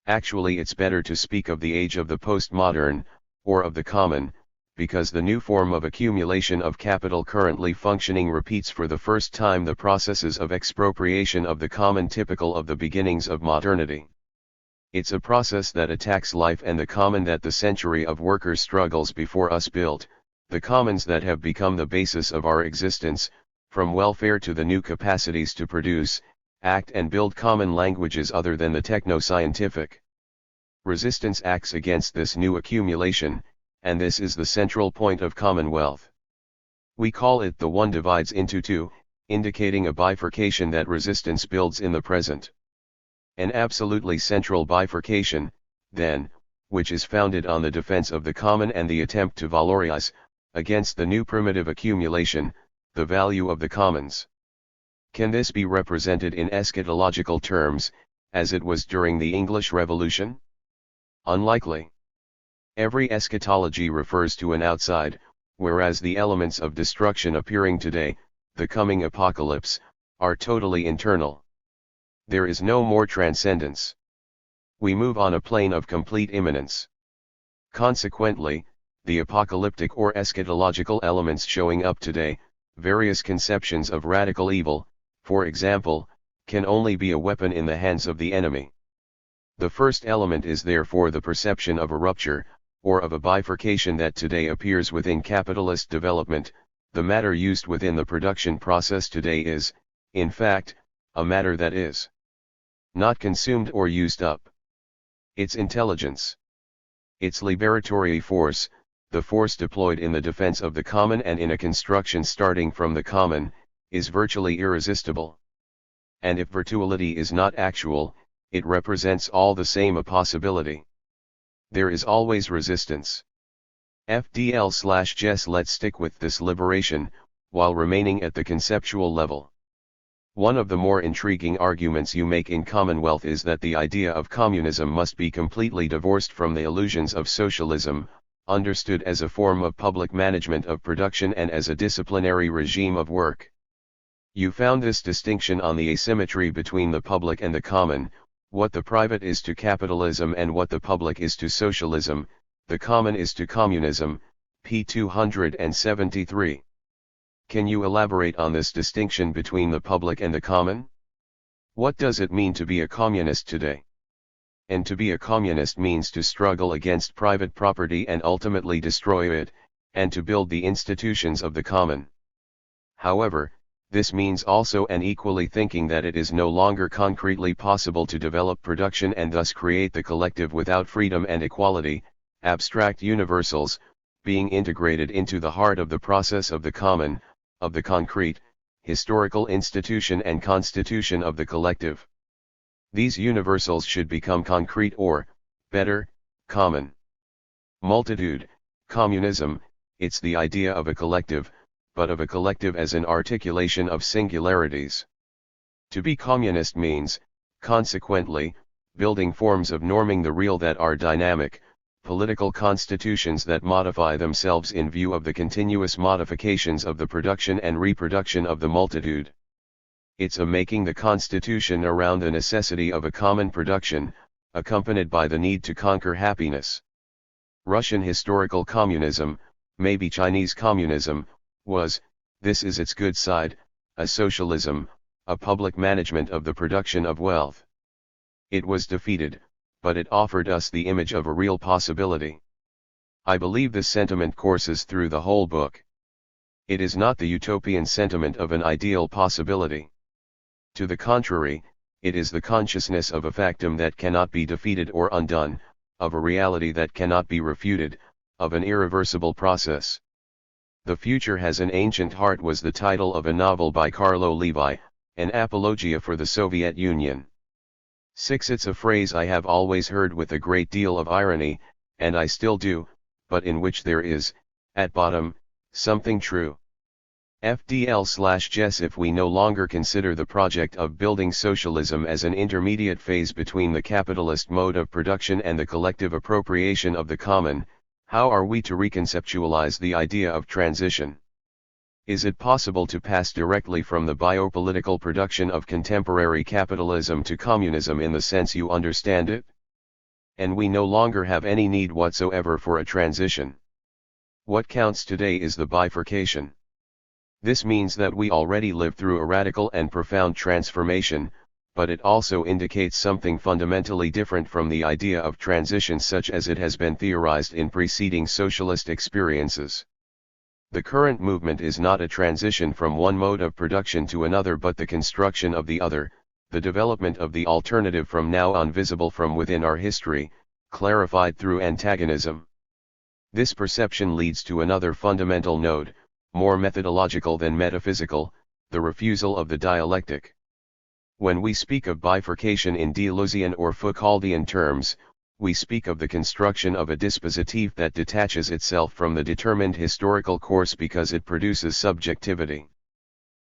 Actually it's better to speak of the age of the postmodern, or of the common, because the new form of accumulation of capital currently functioning repeats for the first time the processes of expropriation of the common typical of the beginnings of modernity. It's a process that attacks life and the common that the century of workers' struggles before us built, the commons that have become the basis of our existence, from welfare to the new capacities to produce, act and build common languages other than the techno-scientific. Resistance acts against this new accumulation, and this is the central point of Commonwealth. We call it the one divides into two, indicating a bifurcation that resistance builds in the present. An absolutely central bifurcation, then, which is founded on the defense of the common and the attempt to valorize, against the new primitive accumulation, the value of the commons. Can this be represented in eschatological terms, as it was during the English Revolution? Unlikely. Every eschatology refers to an outside, whereas the elements of destruction appearing today, the coming apocalypse, are totally internal. There is no more transcendence. We move on a plane of complete immanence. Consequently, the apocalyptic or eschatological elements showing up today, various conceptions of radical evil, for example, can only be a weapon in the hands of the enemy. The first element is therefore the perception of a rupture, or of a bifurcation that today appears within capitalist development. The matter used within the production process today is, in fact, a matter that is not consumed or used up. Its intelligence, its liberatory force, the force deployed in the defense of the common and in a construction starting from the common, is virtually irresistible. And if virtuality is not actual, it represents all the same a possibility. There is always resistance. FDL/Jess. Let's stick with this liberation, while remaining at the conceptual level. One of the more intriguing arguments you make in Commonwealth is that the idea of communism must be completely divorced from the illusions of socialism, understood as a form of public management of production and as a disciplinary regime of work. You found this distinction on the asymmetry between the public and the common, what the private is to capitalism and what the public is to socialism, the common is to communism, p. 273. Can you elaborate on this distinction between the public and the common? What does it mean to be a communist today? And to be a communist means to struggle against private property and ultimately destroy it, and to build the institutions of the common. However, this means also and equally thinking that it is no longer concretely possible to develop production and thus create the collective without freedom and equality, abstract universals, being integrated into the heart of the process of the common, of the concrete, historical institution and constitution of the collective. These universals should become concrete or, better, common. Multitude, communism, it's the idea of a collective, but of a collective as an articulation of singularities. To be communist means, consequently, building forms of norming the real that are dynamic, political constitutions that modify themselves in view of the continuous modifications of the production and reproduction of the multitude. It's a making the constitution around the necessity of a common production, accompanied by the need to conquer happiness. Russian historical communism, maybe Chinese communism, this is its good side, a socialism, a public management of the production of wealth. It was defeated, but it offered us the image of a real possibility. I believe this sentiment courses through the whole book. It is not the utopian sentiment of an ideal possibility. To the contrary, it is the consciousness of a factum that cannot be defeated or undone, of a reality that cannot be refuted, of an irreversible process. The Future Has an Ancient Heart was the title of a novel by Carlo Levi, an apologia for the Soviet Union. 6. It's a phrase I have always heard with a great deal of irony, and I still do, but in which there is, at bottom, something true. FDL/Jess If we no longer consider the project of building socialism as an intermediate phase between the capitalist mode of production and the collective appropriation of the common, how are we to reconceptualize the idea of transition? Is it possible to pass directly from the biopolitical production of contemporary capitalism to communism in the sense you understand it? And we no longer have any need whatsoever for a transition. What counts today is the bifurcation. This means that we already live through a radical and profound transformation, but it also indicates something fundamentally different from the idea of transition such as it has been theorized in preceding socialist experiences. The current movement is not a transition from one mode of production to another but the construction of the other, the development of the alternative from now on visible from within our history, clarified through antagonism. This perception leads to another fundamental node, more methodological than metaphysical, the refusal of the dialectic. When we speak of bifurcation in Deleuzian or Foucauldian terms, we speak of the construction of a dispositif that detaches itself from the determined historical course because it produces subjectivity.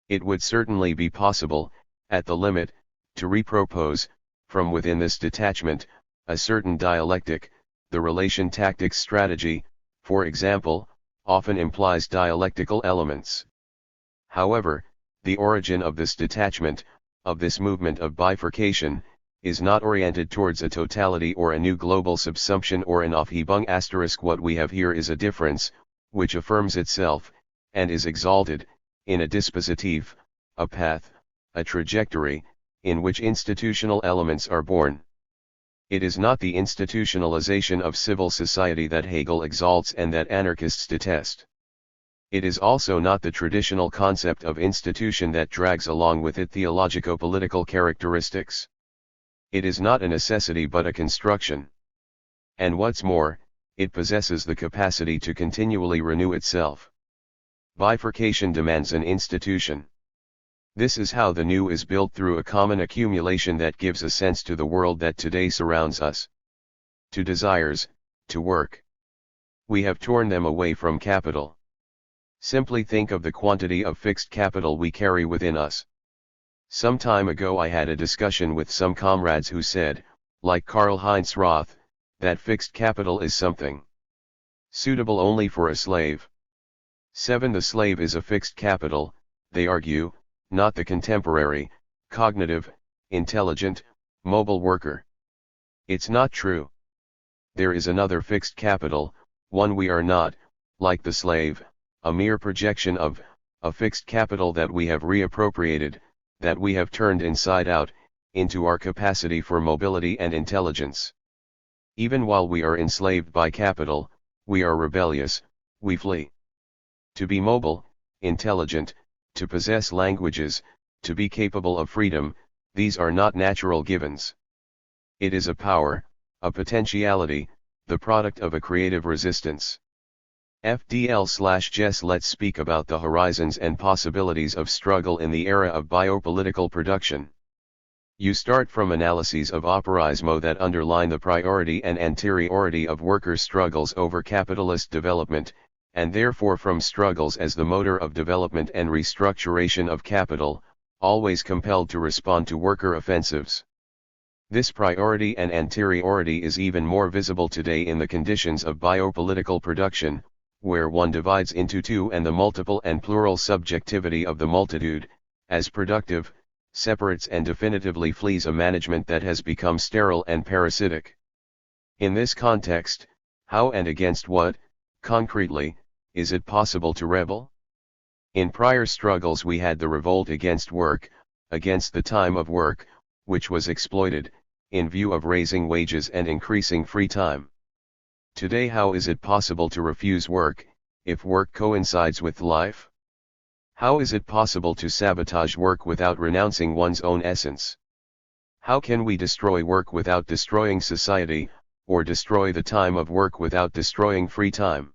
It would certainly be possible, at the limit, to repropose, from within this detachment, a certain dialectic. The relation tactics strategy, for example, often implies dialectical elements. However, the origin of this detachment, of this movement of bifurcation, is not oriented towards a totality or a new global subsumption or an Aufhebung *. What we have here is a difference, which affirms itself, and is exalted, in a dispositif, a path, a trajectory, in which institutional elements are born. It is not the institutionalization of civil society that Hegel exalts and that anarchists detest. It is also not the traditional concept of institution that drags along with it theologico-political characteristics. It is not a necessity but a construction. And what's more, it possesses the capacity to continually renew itself. Bifurcation demands an institution. This is how the new is built through a common accumulation that gives a sense to the world that today surrounds us. To desires, to work. We have torn them away from capital. Simply think of the quantity of fixed capital we carry within us. Some time ago I had a discussion with some comrades who said, like Karl-Heinz Roth, that fixed capital is something suitable only for a slave. 7. The slave is a fixed capital, they argue, not the contemporary, cognitive, intelligent, mobile worker. It's not true. There is another fixed capital, one we are not, like the slave, a mere projection of, a fixed capital that we have reappropriated, that we have turned inside out, into our capacity for mobility and intelligence. Even while we are enslaved by capital, we are rebellious, we flee. To be mobile, intelligent, to possess languages, to be capable of freedom, these are not natural givens. It is a power, a potentiality, the product of a creative resistance. FDL/Jess. Let's speak about the horizons and possibilities of struggle in the era of biopolitical production. You start from analyses of operaismo that underline the priority and anteriority of workers' struggles over capitalist development, and therefore from struggles as the motor of development and restructuration of capital, always compelled to respond to worker offensives. This priority and anteriority is even more visible today in the conditions of biopolitical production, where one divides into two and the multiple and plural subjectivity of the multitude, as productive, separates and definitively flees a management that has become sterile and parasitic. In this context, how and against what, concretely, is it possible to rebel? In prior struggles we had the revolt against work, against the time of work, which was exploited, in view of raising wages and increasing free time. Today, how is it possible to refuse work, if work coincides with life? How is it possible to sabotage work without renouncing one's own essence? How can we destroy work without destroying society, or destroy the time of work without destroying free time?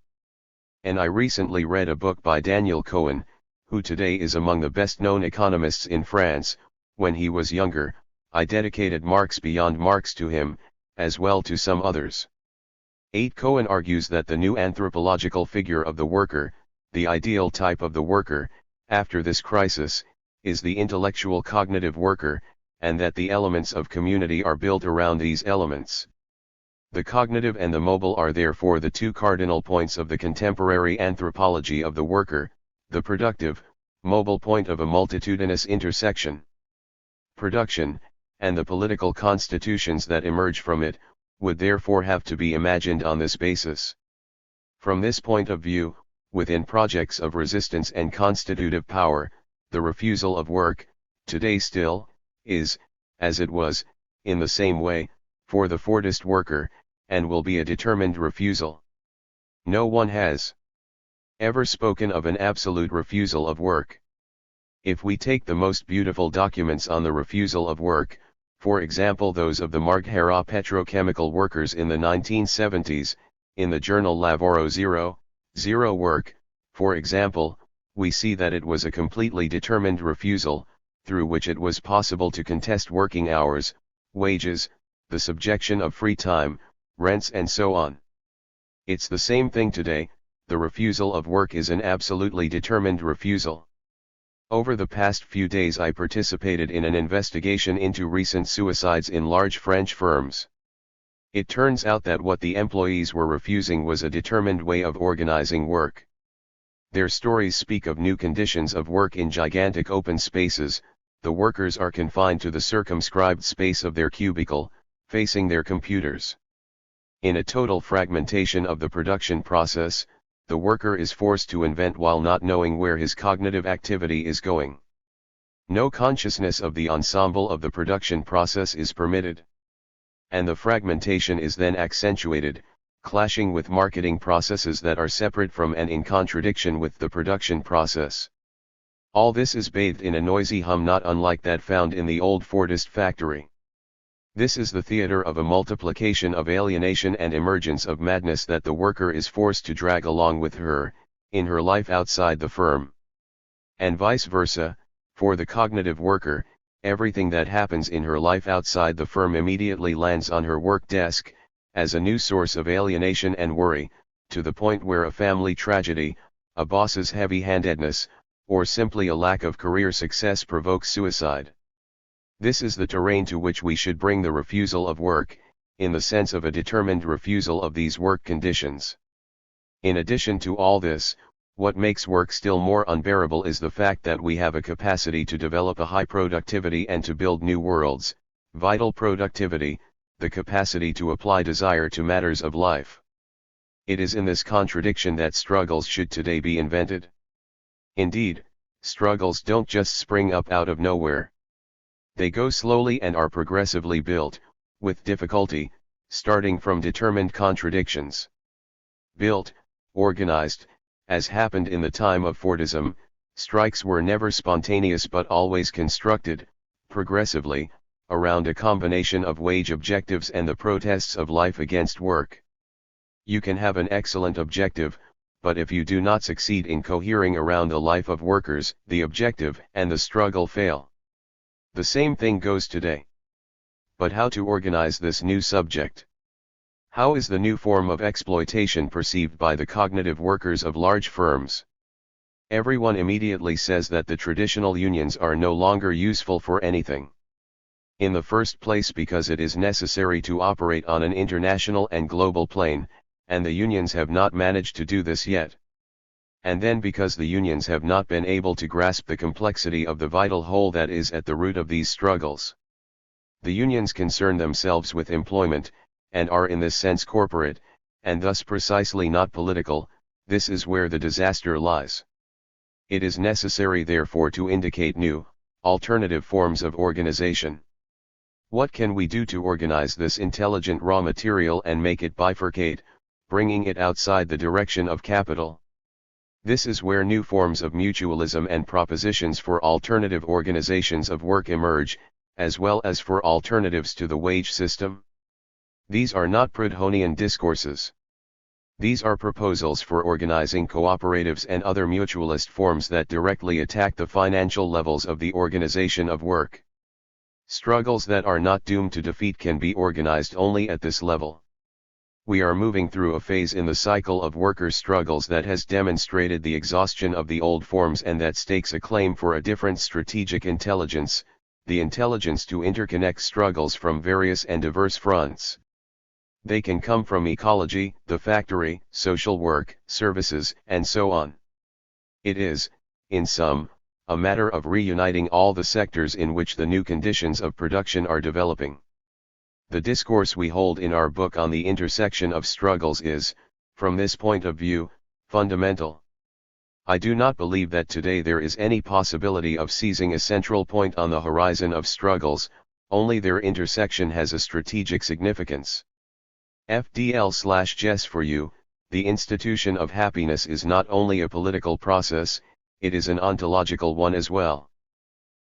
And I recently read a book by Daniel Cohen, who today is among the best-known economists in France. When he was younger, I dedicated Marx Beyond Marx to him, as well to some others. 8. Cohen argues that the new anthropological figure of the worker, the ideal type of the worker, after this crisis, is the intellectual cognitive worker, and that the elements of community are built around these elements. The cognitive and the mobile are therefore the two cardinal points of the contemporary anthropology of the worker, the productive, mobile point of a multitudinous intersection. Production, and the political constitutions that emerge from it, would therefore have to be imagined on this basis. From this point of view, within projects of resistance and constitutive power, the refusal of work, today still, is, as it was, in the same way, for the Fordist worker, and will be a determined refusal. No one has ever spoken of an absolute refusal of work. If we take the most beautiful documents on the refusal of work, for example those of the Marghera petrochemical workers in the 1970s, in the journal Lavoro Zero Work, for example, we see that it was a completely determined refusal, through which it was possible to contest working hours, wages, the subjection of free time, rents and so on. It's the same thing today, the refusal of work is an absolutely determined refusal. Over the past few days I participated in an investigation into recent suicides in large French firms. It turns out that what the employees were refusing was a determined way of organizing work. Their stories speak of new conditions of work in gigantic open spaces. The workers are confined to the circumscribed space of their cubicle, facing their computers. In a total fragmentation of the production process, the worker is forced to invent while not knowing where his cognitive activity is going. No consciousness of the ensemble of the production process is permitted. And the fragmentation is then accentuated, clashing with marketing processes that are separate from and in contradiction with the production process. All this is bathed in a noisy hum not unlike that found in the old Fordist factory. This is the theater of a multiplication of alienation and emergence of madness that the worker is forced to drag along with her, in her life outside the firm. And vice versa, for the cognitive worker, everything that happens in her life outside the firm immediately lands on her work desk, as a new source of alienation and worry, to the point where a family tragedy, a boss's heavy-handedness, or simply a lack of career success provokes suicide. This is the terrain to which we should bring the refusal of work, in the sense of a determined refusal of these work conditions. In addition to all this, What makes work still more unbearable is the fact that we have a capacity to develop a high productivity and to build new worlds, vital productivity, the capacity to apply desire to matters of life. It is in this contradiction that struggles should today be invented. Indeed, struggles don't just spring up out of nowhere. They go slowly and are progressively built, with difficulty, starting from determined contradictions. Built, organized, as happened in the time of Fordism, strikes were never spontaneous but always constructed, progressively, around a combination of wage objectives and the protests of life against work. You can have an excellent objective, but if you do not succeed in cohering around the life of workers, the objective and the struggle fail. The same thing goes today. But how to organize this new subject? How is the new form of exploitation perceived by the cognitive workers of large firms? Everyone immediately says that the traditional unions are no longer useful for anything. In the first place because it is necessary to operate on an international and global plane, and the unions have not managed to do this yet. And then because the unions have not been able to grasp the complexity of the vital whole that is at the root of these struggles. The unions concern themselves with employment, and are in this sense corporate, and thus precisely not political. This is where the disaster lies. It is necessary therefore to indicate new, alternative forms of organization. What can we do to organize this intelligent raw material and make it bifurcate, bringing it outside the direction of capital? This is where new forms of mutualism and propositions for alternative organizations of work emerge, as well as for alternatives to the wage system. These are not Proudhonian discourses. These are proposals for organizing cooperatives and other mutualist forms that directly attack the financial levels of the organization of work. Struggles that are not doomed to defeat can be organized only at this level. We are moving through a phase in the cycle of workers' struggles that has demonstrated the exhaustion of the old forms and that stakes a claim for a different strategic intelligence, the intelligence to interconnect struggles from various and diverse fronts. They can come from ecology, the factory, social work, services, and so on. It is, in sum, a matter of reuniting all the sectors in which the new conditions of production are developing. The discourse we hold in our book on the intersection of struggles is, from this point of view, fundamental. I do not believe that today there is any possibility of seizing a central point on the horizon of struggles, only their intersection has a strategic significance. FDL/Jess for you, the institution of happiness is not only a political process, it is an ontological one as well.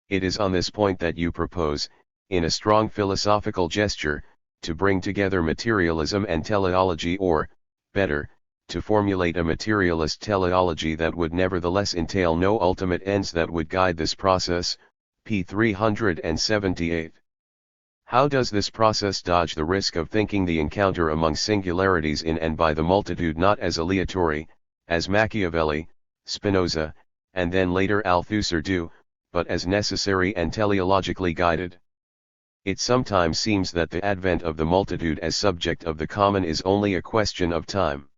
It is on this point that you propose, in a strong philosophical gesture, to bring together materialism and teleology or, better, to formulate a materialist teleology that would nevertheless entail no ultimate ends that would guide this process, p. 378. How does this process dodge the risk of thinking the encounter among singularities in and by the multitude not as aleatory, as Machiavelli, Spinoza, and then later Althusser do, but as necessary and teleologically guided? It sometimes seems that the advent of the multitude as subject of the common is only a question of time.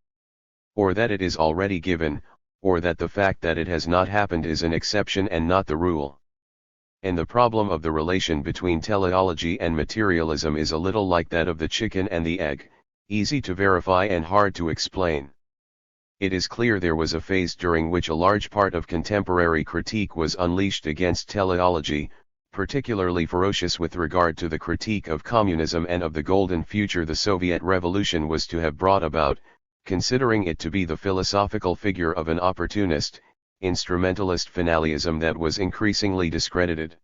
Or that it is already given, or that the fact that it has not happened is an exception and not the rule. And the problem of the relation between teleology and materialism is a little like that of the chicken and the egg, easy to verify and hard to explain. It is clear there was a phase during which a large part of contemporary critique was unleashed against teleology, particularly ferocious with regard to the critique of communism and of the golden future the Soviet Revolution was to have brought about, considering it to be the philosophical figure of an opportunist, instrumentalist finalism that was increasingly discredited.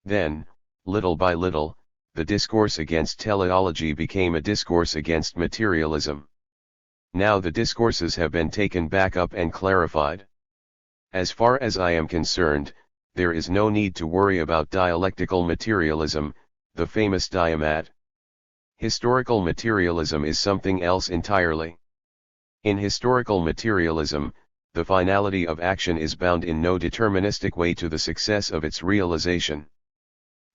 Then, little by little, the discourse against teleology became a discourse against materialism. Now the discourses have been taken back up and clarified. As far as I am concerned, there is no need to worry about dialectical materialism, the famous diamat. Historical materialism is something else entirely. In historical materialism, the finality of action is bound in no deterministic way to the success of its realization.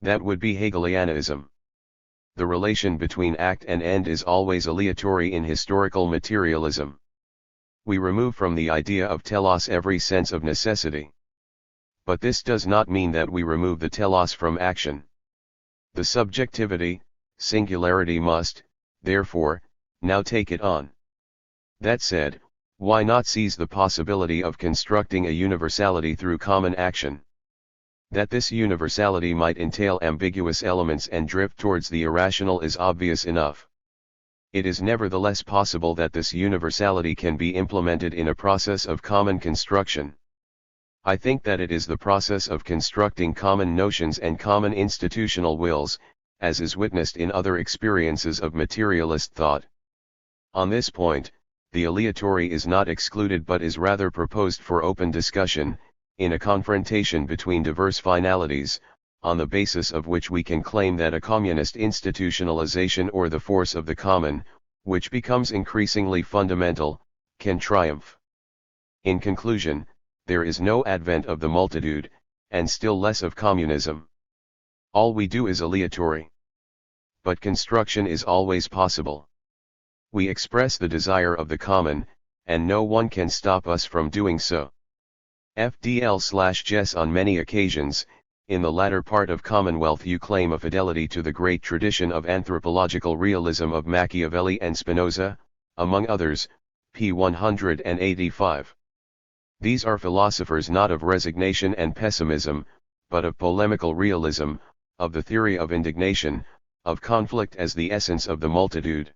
That would be Hegelianism. The relation between act and end is always aleatory in historical materialism. We remove from the idea of telos every sense of necessity. But this does not mean that we remove the telos from action. The subjectivity, singularity must, therefore, now take it on. That said, why not seize the possibility of constructing a universality through common action? That this universality might entail ambiguous elements and drift towards the irrational is obvious enough. It is nevertheless possible that this universality can be implemented in a process of common construction. I think that it is the process of constructing common notions and common institutional wills, as is witnessed in other experiences of materialist thought. On this point, the aleatory is not excluded but is rather proposed for open discussion, in a confrontation between diverse finalities, on the basis of which we can claim that a communist institutionalization or the force of the common, which becomes increasingly fundamental, can triumph. In conclusion, there is no advent of the multitude, and still less of communism. All we do is aleatory. But construction is always possible. We express the desire of the common, and no one can stop us from doing so. FDL/Jess on many occasions, in the latter part of Commonwealth you claim a fidelity to the great tradition of anthropological realism of Machiavelli and Spinoza, among others, p. 185. These are philosophers not of resignation and pessimism, but of polemical realism, of the theory of indignation, of conflict as the essence of the multitude.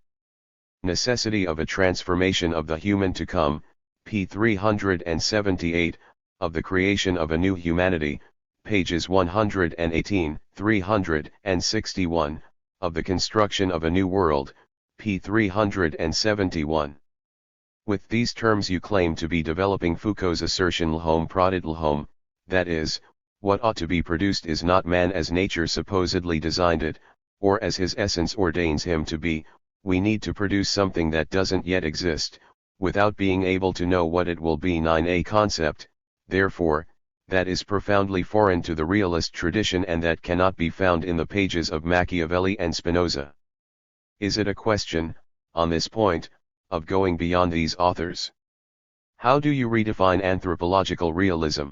Necessity of a transformation of the human to come, p. 378, of the creation of a new humanity, pages 118, 361, of the construction of a new world, p. 371. With these terms you claim to be developing Foucault's assertion l'homme produit l'homme, that is, what ought to be produced is not man as nature supposedly designed it, or as his essence ordains him to be. We need to produce something that doesn't yet exist, without being able to know what it will be. 9a concept, therefore, that is profoundly foreign to the realist tradition and that cannot be found in the pages of Machiavelli and Spinoza. Is it a question, on this point, of going beyond these authors? How do you redefine anthropological realism?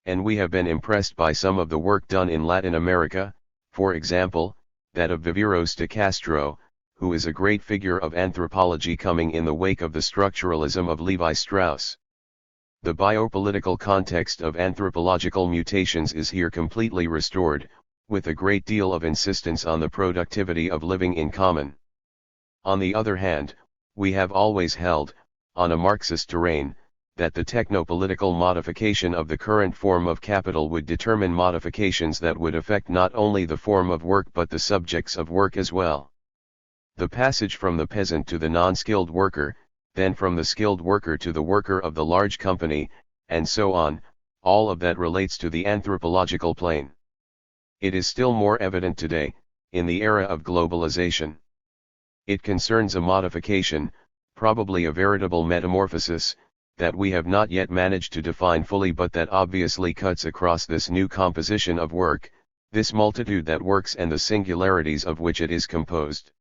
And we have been impressed by some of the work done in Latin America, for example, that of Viveros de Castro, who is a great figure of anthropology coming in the wake of the structuralism of Levi Strauss. The biopolitical context of anthropological mutations is here completely restored, with a great deal of insistence on the productivity of living in common. On the other hand, we have always held, on a Marxist terrain, that the techno-political modification of the current form of capital would determine modifications that would affect not only the form of work but the subjects of work as well. The passage from the peasant to the non-skilled worker, then from the skilled worker to the worker of the large company, and so on, all of that relates to the anthropological plane. It is still more evident today, in the era of globalization. It concerns a modification, probably a veritable metamorphosis, that we have not yet managed to define fully but that obviously cuts across this new composition of work, this multitude that works and the singularities of which it is composed.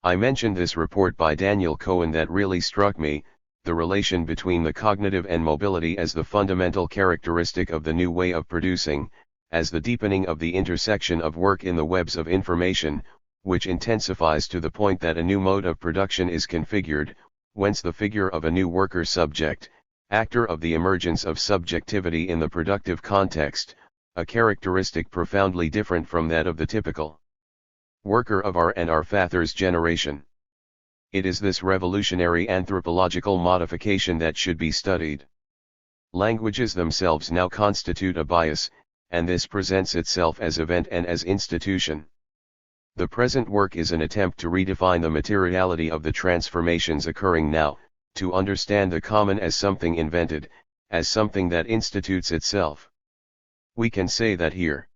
I mentioned this report by Daniel Cohen that really struck me, the relation between the cognitive and mobility as the fundamental characteristic of the new way of producing, as the deepening of the intersection of work in the webs of information, which intensifies to the point that a new mode of production is configured, whence the figure of a new worker subject, actor of the emergence of subjectivity in the productive context, a characteristic profoundly different from that of the typical worker of our and our fathers' generation. It is this revolutionary anthropological modification that should be studied. Languages themselves now constitute a bias, and this presents itself as event and as institution. The present work is an attempt to redefine the materiality of the transformations occurring now, to understand the common as something invented, as something that institutes itself. We can say that here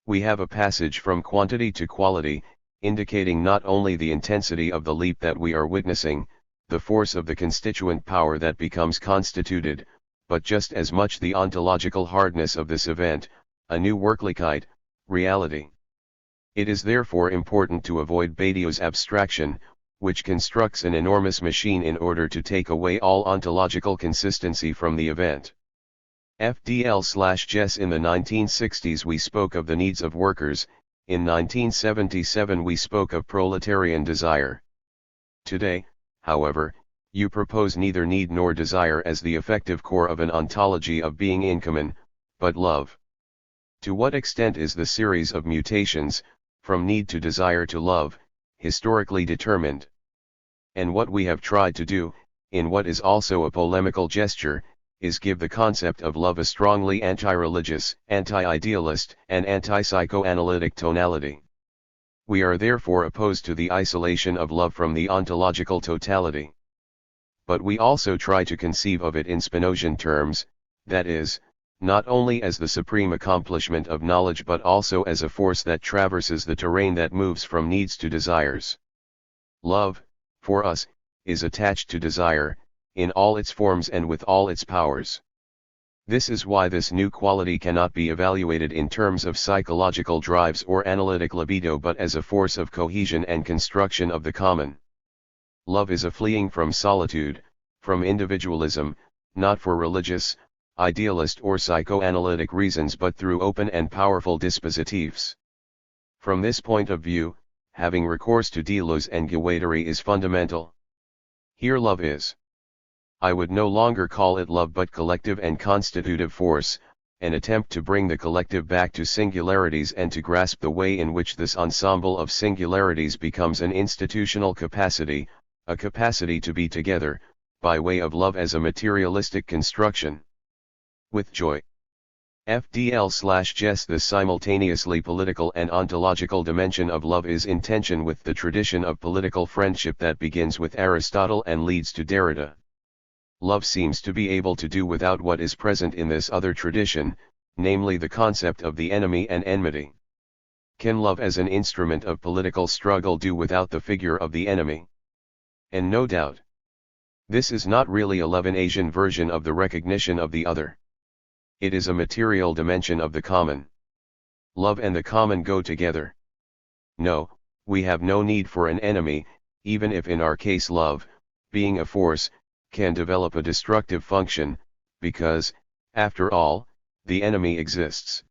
we have a passage from quantity to quality, indicating not only the intensity of the leap that we are witnessing, the force of the constituent power that becomes constituted, but just as much the ontological hardness of this event, a new Wirklichkeit, reality. It is therefore important to avoid Badiou's abstraction, which constructs an enormous machine in order to take away all ontological consistency from the event. FDL/Jess. In the 1960s we spoke of the needs of workers, in 1977 we spoke of proletarian desire. Today, however, you propose neither need nor desire as the effective core of an ontology of being in common, but love. To what extent is the series of mutations, from need to desire to love, historically determined? And what we have tried to do, in what is also a polemical gesture, is give the concept of love a strongly anti-religious, anti-idealist, and anti-psychoanalytic tonality. We are therefore opposed to the isolation of love from the ontological totality. But we also try to conceive of it in Spinozian terms, that is, not only as the supreme accomplishment of knowledge but also as a force that traverses the terrain that moves from needs to desires. Love, for us, is attached to desire, in all its forms and with all its powers. This is why this new quality cannot be evaluated in terms of psychological drives or analytic libido but as a force of cohesion and construction of the common. Love is a fleeing from solitude, from individualism, not for religious, idealist or psychoanalytic reasons but through open and powerful dispositives. From this point of view, having recourse to Deleuze and Guattari is fundamental. Here love is. I would no longer call it love but collective and constitutive force, an attempt to bring the collective back to singularities and to grasp the way in which this ensemble of singularities becomes an institutional capacity, a capacity to be together, by way of love as a materialistic construction. With joy. FDL/Jess. The simultaneously political and ontological dimension of love is in tension with the tradition of political friendship that begins with Aristotle and leads to Derrida. Love seems to be able to do without what is present in this other tradition, namely the concept of the enemy and enmity. Can love as an instrument of political struggle do without the figure of the enemy? And no doubt. This is not really a Levinasian version of the recognition of the other. It is a material dimension of the common. Love and the common go together. No, we have no need for an enemy, even if in our case love, being a force, can develop a destructive function, because, after all, the enemy exists.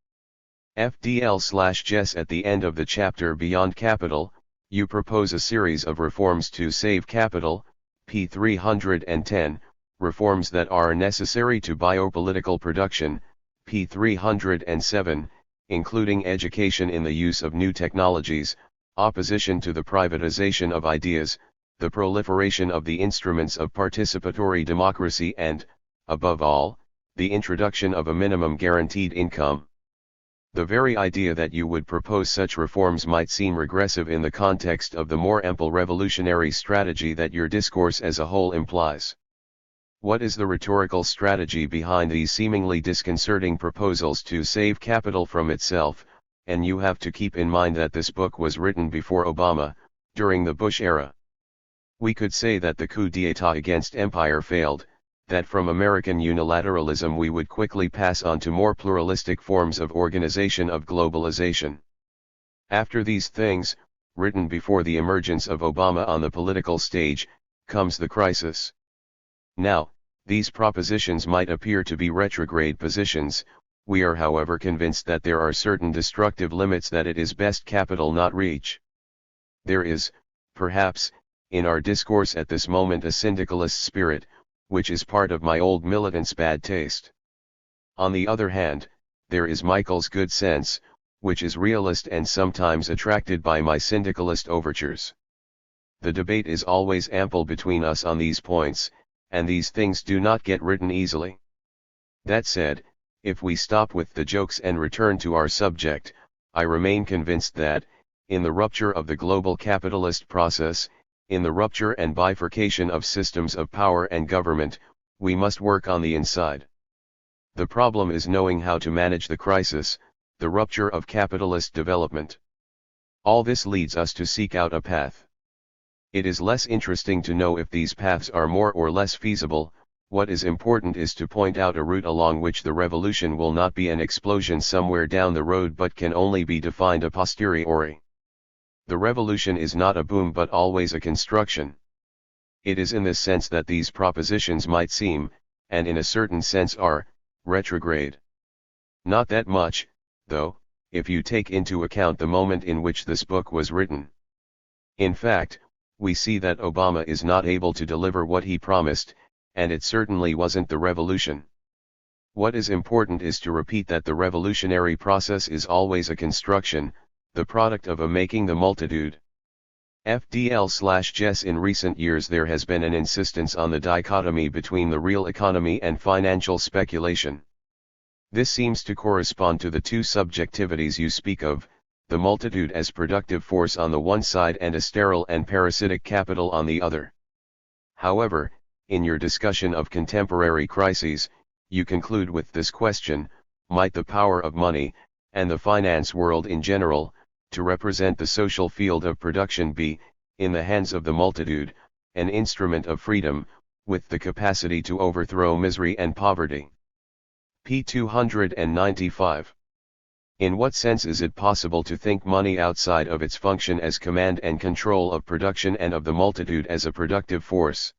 FDL/Jess. At the end of the chapter Beyond Capital, you propose a series of reforms to save capital, p. 310, reforms that are necessary to biopolitical production, p. 307, including education in the use of new technologies, opposition to the privatization of ideas, the proliferation of the instruments of participatory democracy and, above all, the introduction of a minimum guaranteed income. The very idea that you would propose such reforms might seem regressive in the context of the more ample revolutionary strategy that your discourse as a whole implies. What is the rhetorical strategy behind these seemingly disconcerting proposals to save capital from itself? And you have to keep in mind that this book was written before Obama, during the Bush era. We could say that the coup d'état against empire failed, that from American unilateralism we would quickly pass on to more pluralistic forms of organization of globalization. After these things, written before the emergence of Obama on the political stage, comes the crisis. Now, these propositions might appear to be retrograde positions. We are however convinced that there are certain destructive limits that it is best capital not reach. There is, perhaps, in our discourse at this moment a syndicalist spirit, which is part of my old militant's bad taste. On the other hand, there is Michael's good sense, which is realist and sometimes attracted by my syndicalist overtures. The debate is always ample between us on these points, and these things do not get written easily. That said, if we stop with the jokes and return to our subject, I remain convinced that, in the rupture of the global capitalist process, in the rupture and bifurcation of systems of power and government, we must work on the inside. The problem is knowing how to manage the crisis, the rupture of capitalist development. All this leads us to seek out a path. It is less interesting to know if these paths are more or less feasible. What is important is to point out a route along which the revolution will not be an explosion somewhere down the road but can only be defined a posteriori. The revolution is not a boom but always a construction. It is in this sense that these propositions might seem, and in a certain sense are, retrograde. Not that much, though, if you take into account the moment in which this book was written. In fact, we see that Obama is not able to deliver what he promised, and it certainly wasn't the revolution. What is important is to repeat that the revolutionary process is always a construction, the product of a making the multitude. FDL/Jess In recent years there has been an insistence on the dichotomy between the real economy and financial speculation. This seems to correspond to the two subjectivities you speak of, the multitude as productive force on the one side and a sterile and parasitic capital on the other. However, in your discussion of contemporary crises, you conclude with this question: might the power of money, and the finance world in general, to represent the social field of production be, in the hands of the multitude, an instrument of freedom, with the capacity to overthrow misery and poverty? p. 295. In what sense is it possible to think money outside of its function as command and control of production and of the multitude as a productive force?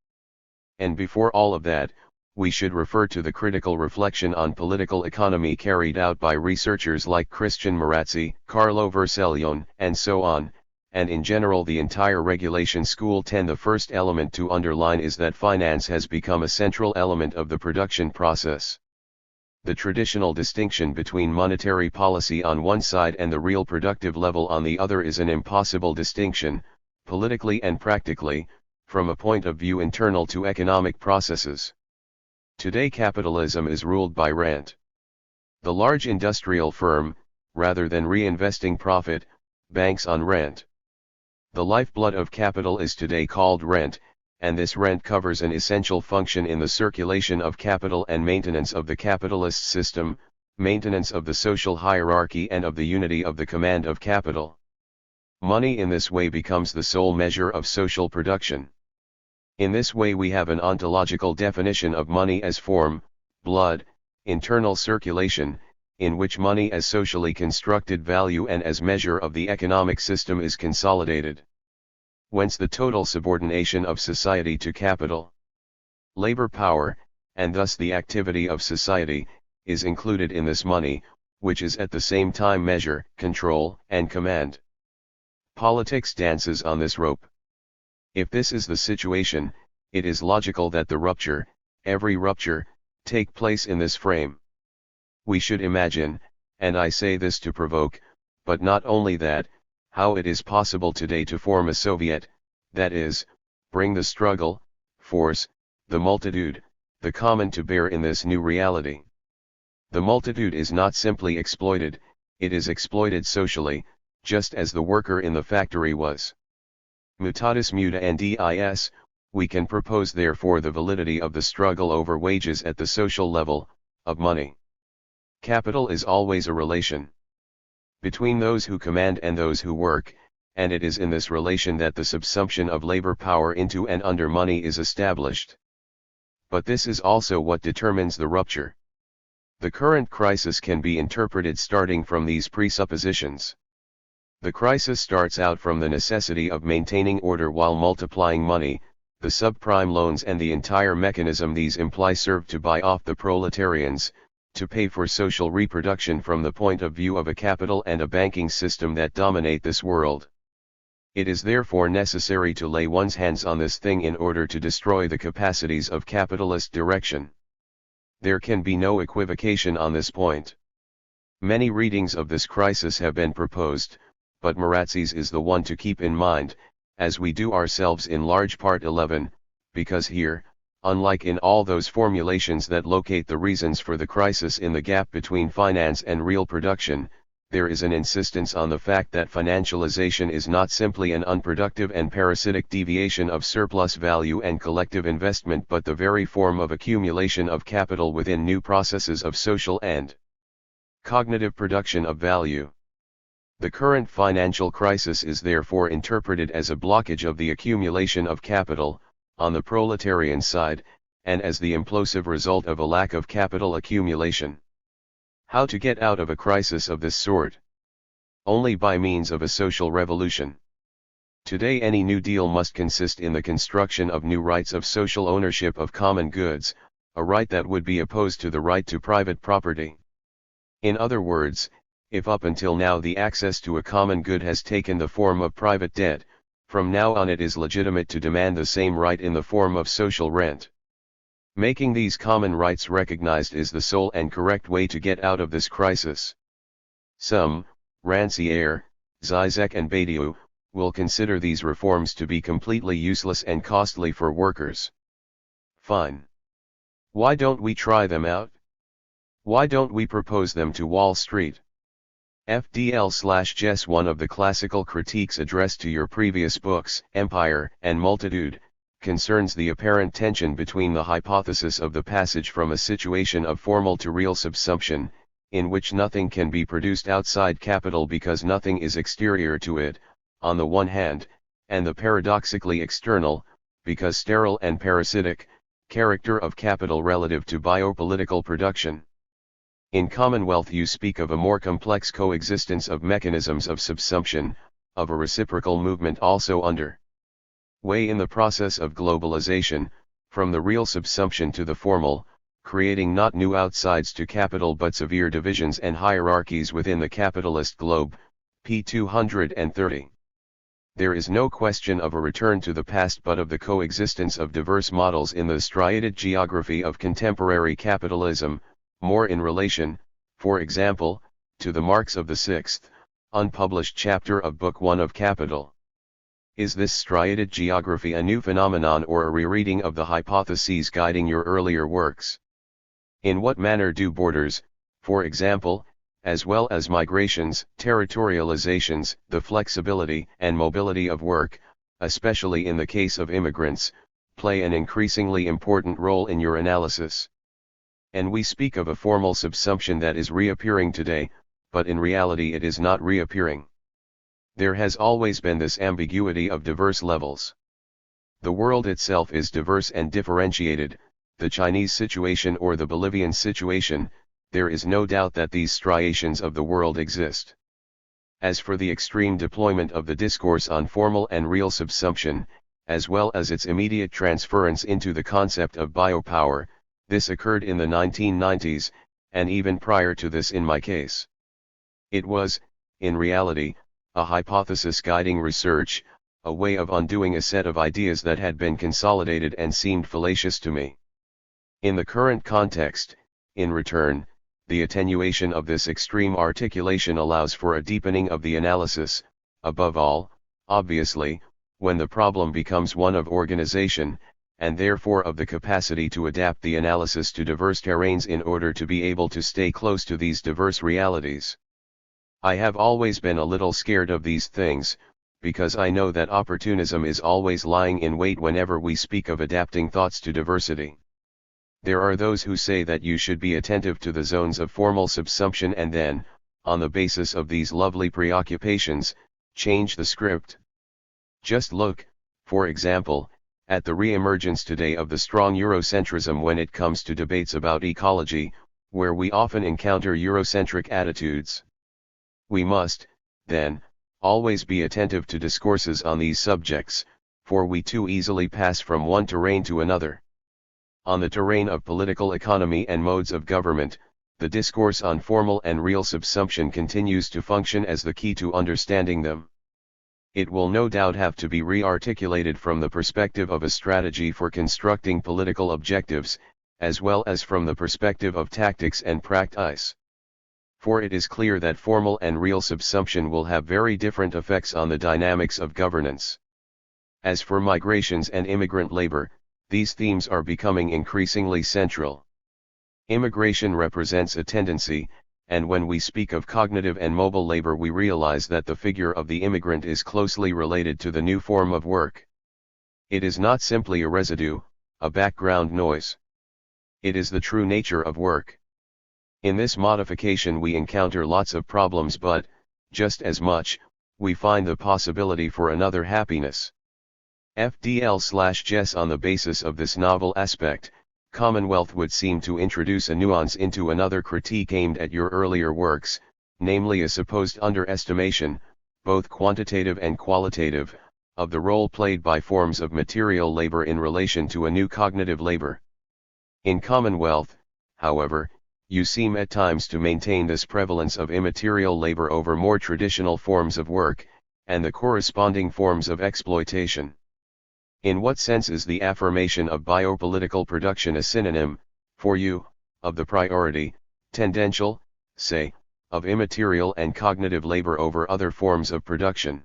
And before all of that, we should refer to the critical reflection on political economy carried out by researchers like Christian Marazzi, Carlo Vercellone, and so on, and in general the entire regulation school. 10. The first element to underline is that finance has become a central element of the production process. The traditional distinction between monetary policy on one side and the real productive level on the other is an impossible distinction, politically and practically, from a point of view internal to economic processes. Today capitalism is ruled by rent. The large industrial firm, rather than reinvesting profit, banks on rent. The lifeblood of capital is today called rent, and this rent covers an essential function in the circulation of capital and maintenance of the capitalist system, maintenance of the social hierarchy and of the unity of the command of capital. Money in this way becomes the sole measure of social production. In this way we have an ontological definition of money as form, blood, internal circulation, in which money as socially constructed value and as measure of the economic system is consolidated. Whence the total subordination of society to capital. Labor power, and thus the activity of society, is included in this money, which is at the same time measure, control, and command. Politics dances on this rope. If this is the situation, it is logical that the rupture, every rupture, take place in this frame. We should imagine, and I say this to provoke, but not only that, how it is possible today to form a Soviet, that is, bring the struggle, force, the multitude, the common to bear in this new reality. The multitude is not simply exploited, it is exploited socially, just as the worker in the factory was. Mutatis mutandis, we can propose therefore the validity of the struggle over wages at the social level, of money. Capital is always a relation between those who command and those who work, and it is in this relation that the subsumption of labor power into and under money is established. But this is also what determines the rupture. The current crisis can be interpreted starting from these presuppositions. The crisis starts out from the necessity of maintaining order while multiplying money. The subprime loans and the entire mechanism these imply serve to buy off the proletarians, to pay for social reproduction from the point of view of a capital and a banking system that dominate this world. It is therefore necessary to lay one's hands on this thing in order to destroy the capacities of capitalist direction. There can be no equivocation on this point. Many readings of this crisis have been proposed, but Marazzi's is the one to keep in mind, as we do ourselves in large part 11, because here, unlike in all those formulations that locate the reasons for the crisis in the gap between finance and real production, there is an insistence on the fact that financialization is not simply an unproductive and parasitic deviation of surplus value and collective investment but the very form of accumulation of capital within new processes of social and cognitive production of value. The current financial crisis is therefore interpreted as a blockage of the accumulation of capital, on the proletarian side, and as the implosive result of a lack of capital accumulation. How to get out of a crisis of this sort? Only by means of a social revolution. Today any New Deal must consist in the construction of new rights of social ownership of common goods, a right that would be opposed to the right to private property. In other words, if up until now the access to a common good has taken the form of private debt, from now on it is legitimate to demand the same right in the form of social rent. Making these common rights recognized is the sole and correct way to get out of this crisis. Some, Rancière, Zizek and Badiou, will consider these reforms to be completely useless and costly for workers. Fine. Why don't we try them out? Why don't we propose them to Wall Street? FDL/Jess. One of the classical critiques addressed to your previous books, Empire and Multitude, concerns the apparent tension between the hypothesis of the passage from a situation of formal to real subsumption, in which nothing can be produced outside capital because nothing is exterior to it, on the one hand, and the paradoxically external, because sterile and parasitic, character of capital relative to biopolitical production. In Commonwealth you speak of a more complex coexistence of mechanisms of subsumption, of a reciprocal movement also under way in the process of globalization, from the real subsumption to the formal, creating not new outsides to capital but severe divisions and hierarchies within the capitalist globe, p. 230. There is no question of a return to the past but of the coexistence of diverse models in the striated geography of contemporary capitalism, more in relation, for example, to the Marx of the sixth, unpublished chapter of Book 1 of Capital. Is this striated geography a new phenomenon or a rereading of the hypotheses guiding your earlier works? In what manner do borders, for example, as well as migrations, territorializations, the flexibility and mobility of work, especially in the case of immigrants, play an increasingly important role in your analysis? And we speak of a formal subsumption that is reappearing today, but in reality it is not reappearing. There has always been this ambiguity of diverse levels. The world itself is diverse and differentiated, the Chinese situation or the Bolivian situation, there is no doubt that these striations of the world exist. As for the extreme deployment of the discourse on formal and real subsumption, as well as its immediate transference into the concept of biopower, this occurred in the 1990s, and even prior to this in my case. It was, in reality, a hypothesis guiding research, a way of undoing a set of ideas that had been consolidated and seemed fallacious to me. In the current context, in return, the attenuation of this extreme articulation allows for a deepening of the analysis, above all, obviously, when the problem becomes one of organization, and therefore of the capacity to adapt the analysis to diverse terrains in order to be able to stay close to these diverse realities. I have always been a little scared of these things, because I know that opportunism is always lying in wait whenever we speak of adapting thoughts to diversity. There are those who say that you should be attentive to the zones of formal subsumption and then, on the basis of these lovely preoccupations, change the script. Just look, for example, at the re-emergence today of the strong Eurocentrism when it comes to debates about ecology, where we often encounter Eurocentric attitudes. We must, then, always be attentive to discourses on these subjects, for we too easily pass from one terrain to another. On the terrain of political economy and modes of government, the discourse on formal and real subsumption continues to function as the key to understanding them. It will no doubt have to be re-articulated from the perspective of a strategy for constructing political objectives, as well as from the perspective of tactics and practice. For it is clear that formal and real subsumption will have very different effects on the dynamics of governance. As for migrations and immigrant labor, these themes are becoming increasingly central. Immigration represents a tendency, and when we speak of cognitive and mobile labor we realize that the figure of the immigrant is closely related to the new form of work. It is not simply a residue, a background noise. It is the true nature of work. In this modification we encounter lots of problems but, just as much, we find the possibility for another happiness. FDL/Jess. On the basis of this novel aspect, Commonwealth would seem to introduce a nuance into another critique aimed at your earlier works, namely a supposed underestimation, both quantitative and qualitative, of the role played by forms of material labor in relation to a new cognitive labor. In Commonwealth, however, you seem at times to maintain this prevalence of immaterial labor over more traditional forms of work, and the corresponding forms of exploitation. In what sense is the affirmation of biopolitical production a synonym, for you, of the priority, tendential, say, of immaterial and cognitive labor over other forms of production?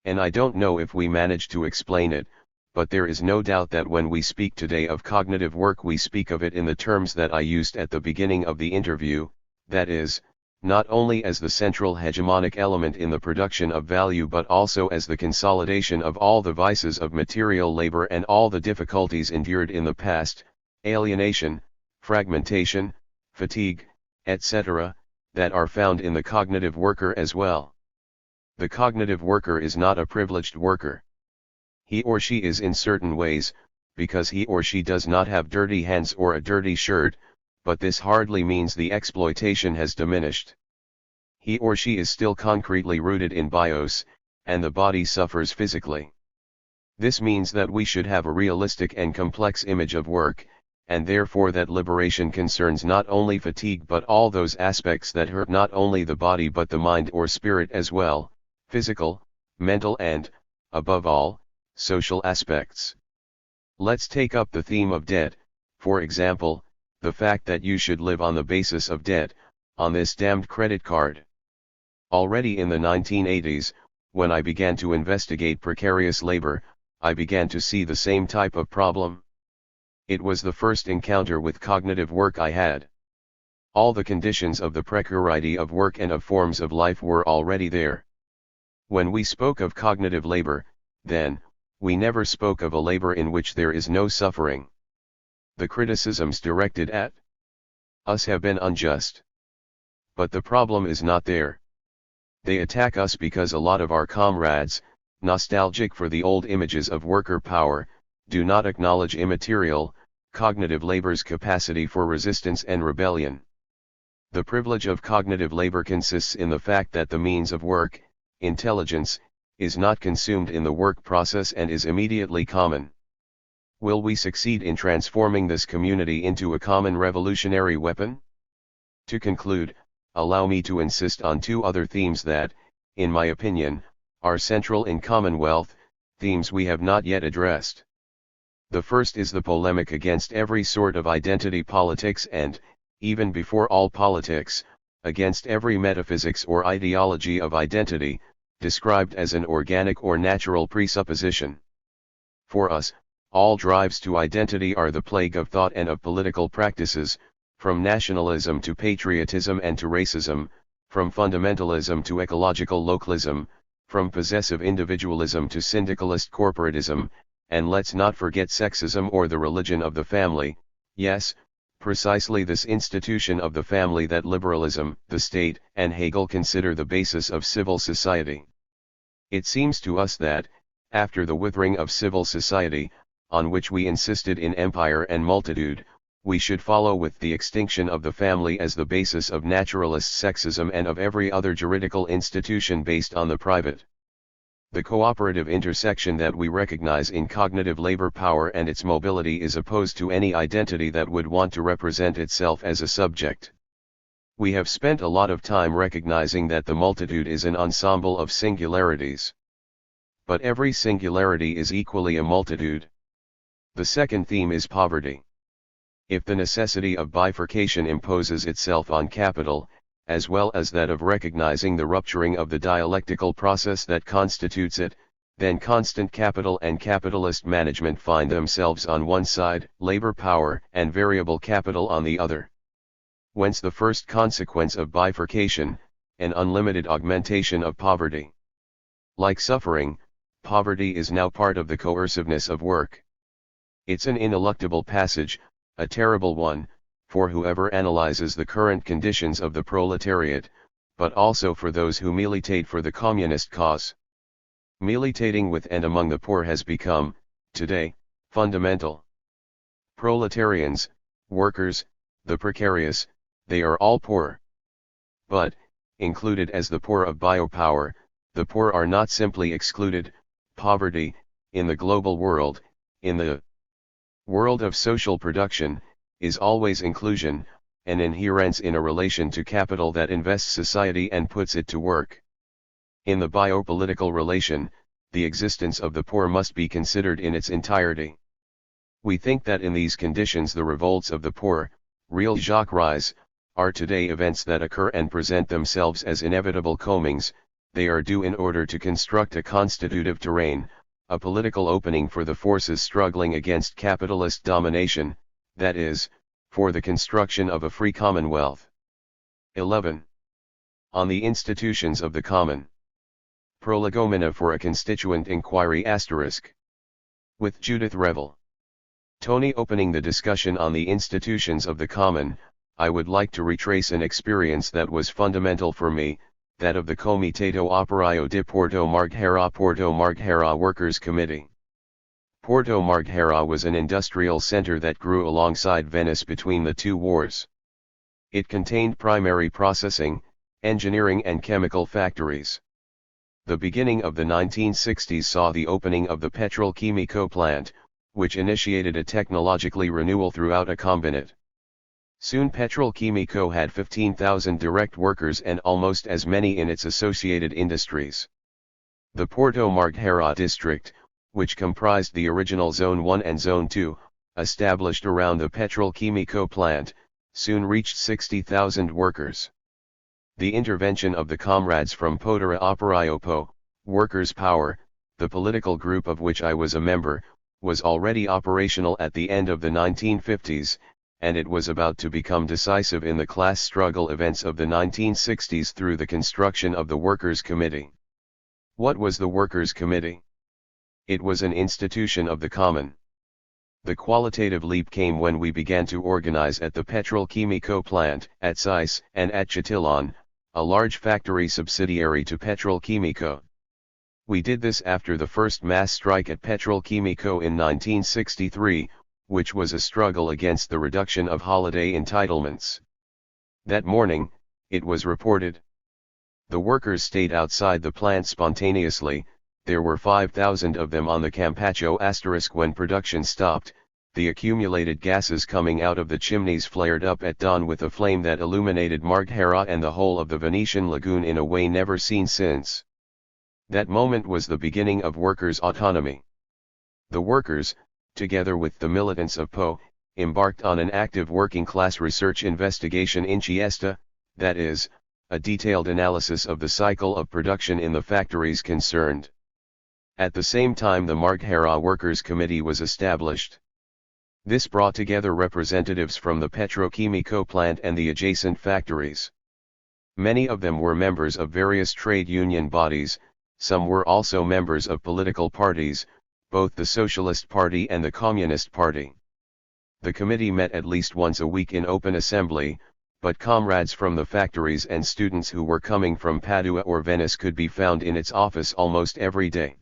And I don't know if we manage to explain it, but there is no doubt that when we speak today of cognitive work we speak of it in the terms that I used at the beginning of the interview, that is, not only as the central hegemonic element in the production of value but also as the consolidation of all the vices of material labor and all the difficulties endured in the past, alienation, fragmentation, fatigue, etc., that are found in the cognitive worker as well. The cognitive worker is not a privileged worker. He or she is in certain ways, because he or she does not have dirty hands or a dirty shirt, but this hardly means the exploitation has diminished. He or she is still concretely rooted in bios, and the body suffers physically. This means that we should have a realistic and complex image of work, and therefore that liberation concerns not only fatigue but all those aspects that hurt not only the body but the mind or spirit as well, physical, mental and, above all, social aspects. Let's take up the theme of debt, for example, the fact that you should live on the basis of debt, on this damned credit card. Already in the 1980s, when I began to investigate precarious labor, I began to see the same type of problem. It was the first encounter with cognitive work I had. All the conditions of the precarity of work and of forms of life were already there. When we spoke of cognitive labor, then, we never spoke of a labor in which there is no suffering. The criticisms directed at us have been unjust. But the problem is not there. They attack us because a lot of our comrades, nostalgic for the old images of worker power, do not acknowledge immaterial, cognitive labor's capacity for resistance and rebellion. The privilege of cognitive labor consists in the fact that the means of work, intelligence, is not consumed in the work process and is immediately common. Will we succeed in transforming this community into a common revolutionary weapon? To conclude, allow me to insist on two other themes that, in my opinion, are central in Commonwealth, themes we have not yet addressed. The first is the polemic against every sort of identity politics and, even before all politics, against every metaphysics or ideology of identity, described as an organic or natural presupposition. For us, all drives to identity are the plague of thought and of political practices, from nationalism to patriotism and to racism, from fundamentalism to ecological localism, from possessive individualism to syndicalist corporatism, and let's not forget sexism or the religion of the family, yes, precisely this institution of the family that liberalism, the state, and Hegel consider the basis of civil society. It seems to us that, after the withering of civil society, on which we insisted in Empire and Multitude, we should follow with the extinction of the family as the basis of naturalist sexism and of every other juridical institution based on the private. The cooperative intersection that we recognize in cognitive labor power and its mobility is opposed to any identity that would want to represent itself as a subject. We have spent a lot of time recognizing that the multitude is an ensemble of singularities. But every singularity is equally a multitude. The second theme is poverty. If the necessity of bifurcation imposes itself on capital, as well as that of recognizing the rupturing of the dialectical process that constitutes it, then constant capital and capitalist management find themselves on one side, labor power and variable capital on the other. Whence the first consequence of bifurcation, an unlimited augmentation of poverty. Like suffering, poverty is now part of the coerciveness of work. It's an ineluctable passage, a terrible one, for whoever analyzes the current conditions of the proletariat, but also for those who militate for the communist cause. Militating with and among the poor has become, today, fundamental. Proletarians, workers, the precarious, they are all poor. But, included as the poor of biopower, the poor are not simply excluded, poverty, in the global world, in the world of social production, is always inclusion, an inherence in a relation to capital that invests society and puts it to work. In the biopolitical relation, the existence of the poor must be considered in its entirety. We think that in these conditions the revolts of the poor, real jacqueries, are today events that occur and present themselves as inevitable comings. They are due in order to construct a constitutive terrain, a political opening for the forces struggling against capitalist domination, that is, for the construction of a free commonwealth. 11. On the institutions of the common. Prolegomena for a constituent inquiry *. With Judith Revel. Toni. Opening the discussion on the institutions of the common, I would like to retrace an experience that was fundamental for me, that of the Comitato Operaio di Porto Marghera Workers' Committee. Porto Marghera was an industrial center that grew alongside Venice between the two wars. It contained primary processing, engineering and chemical factories. The beginning of the 1960s saw the opening of the Petrolchimico plant, which initiated a technologically renewal throughout a combinate. Soon Petrolchimico had 15,000 direct workers and almost as many in its associated industries. The Porto Marghera district, which comprised the original Zone 1 and Zone 2, established around the Petrolchimico plant, soon reached 60,000 workers. The intervention of the comrades from Potera Operaio Po, Workers' Power, the political group of which I was a member, was already operational at the end of the 1950s, and it was about to become decisive in the class struggle events of the 1960s through the construction of the Workers' Committee. What was the Workers' Committee? It was an institution of the common. The qualitative leap came when we began to organize at the Petrolchimico plant, at Sais, and at Chitillon, a large factory subsidiary to Petrolchimico. We did this after the first mass strike at Petrolchimico in 1963, which was a struggle against the reduction of holiday entitlements. That morning, it was reported. The workers stayed outside the plant spontaneously. There were 5,000 of them on the Campaccio * when production stopped. The accumulated gases coming out of the chimneys flared up at dawn with a flame that illuminated Marghera and the whole of the Venetian lagoon in a way never seen since. That moment was the beginning of workers' autonomy. The workers, together with the militants of Po, embarked on an active working-class research investigation inchiesta, that is, a detailed analysis of the cycle of production in the factories concerned. At the same time the Marghera Workers' Committee was established. This brought together representatives from the Petrolchimico plant and the adjacent factories. Many of them were members of various trade union bodies, some were also members of political parties, both the Socialist Party and the Communist Party. The committee met at least once a week in open assembly, but comrades from the factories and students who were coming from Padua or Venice could be found in its office almost every day.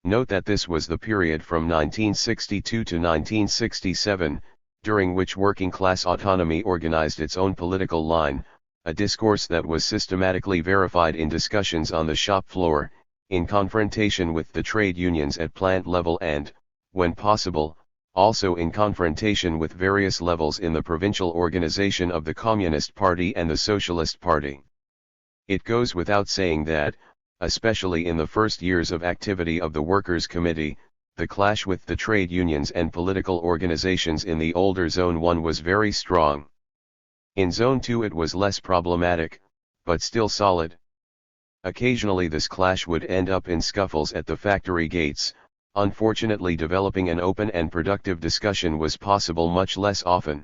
Note that this was the period from 1962 to 1967, during which working-class autonomy organized its own political line, a discourse that was systematically verified in discussions on the shop floor, in confrontation with the trade unions at plant level and, when possible, also in confrontation with various levels in the provincial organization of the Communist Party and the Socialist Party. It goes without saying that, especially in the first years of activity of the Workers' Committee, the clash with the trade unions and political organizations in the older Zone 1 was very strong. In Zone 2 it was less problematic, but still solid. Occasionally this clash would end up in scuffles at the factory gates. Unfortunately, developing an open and productive discussion was possible much less often.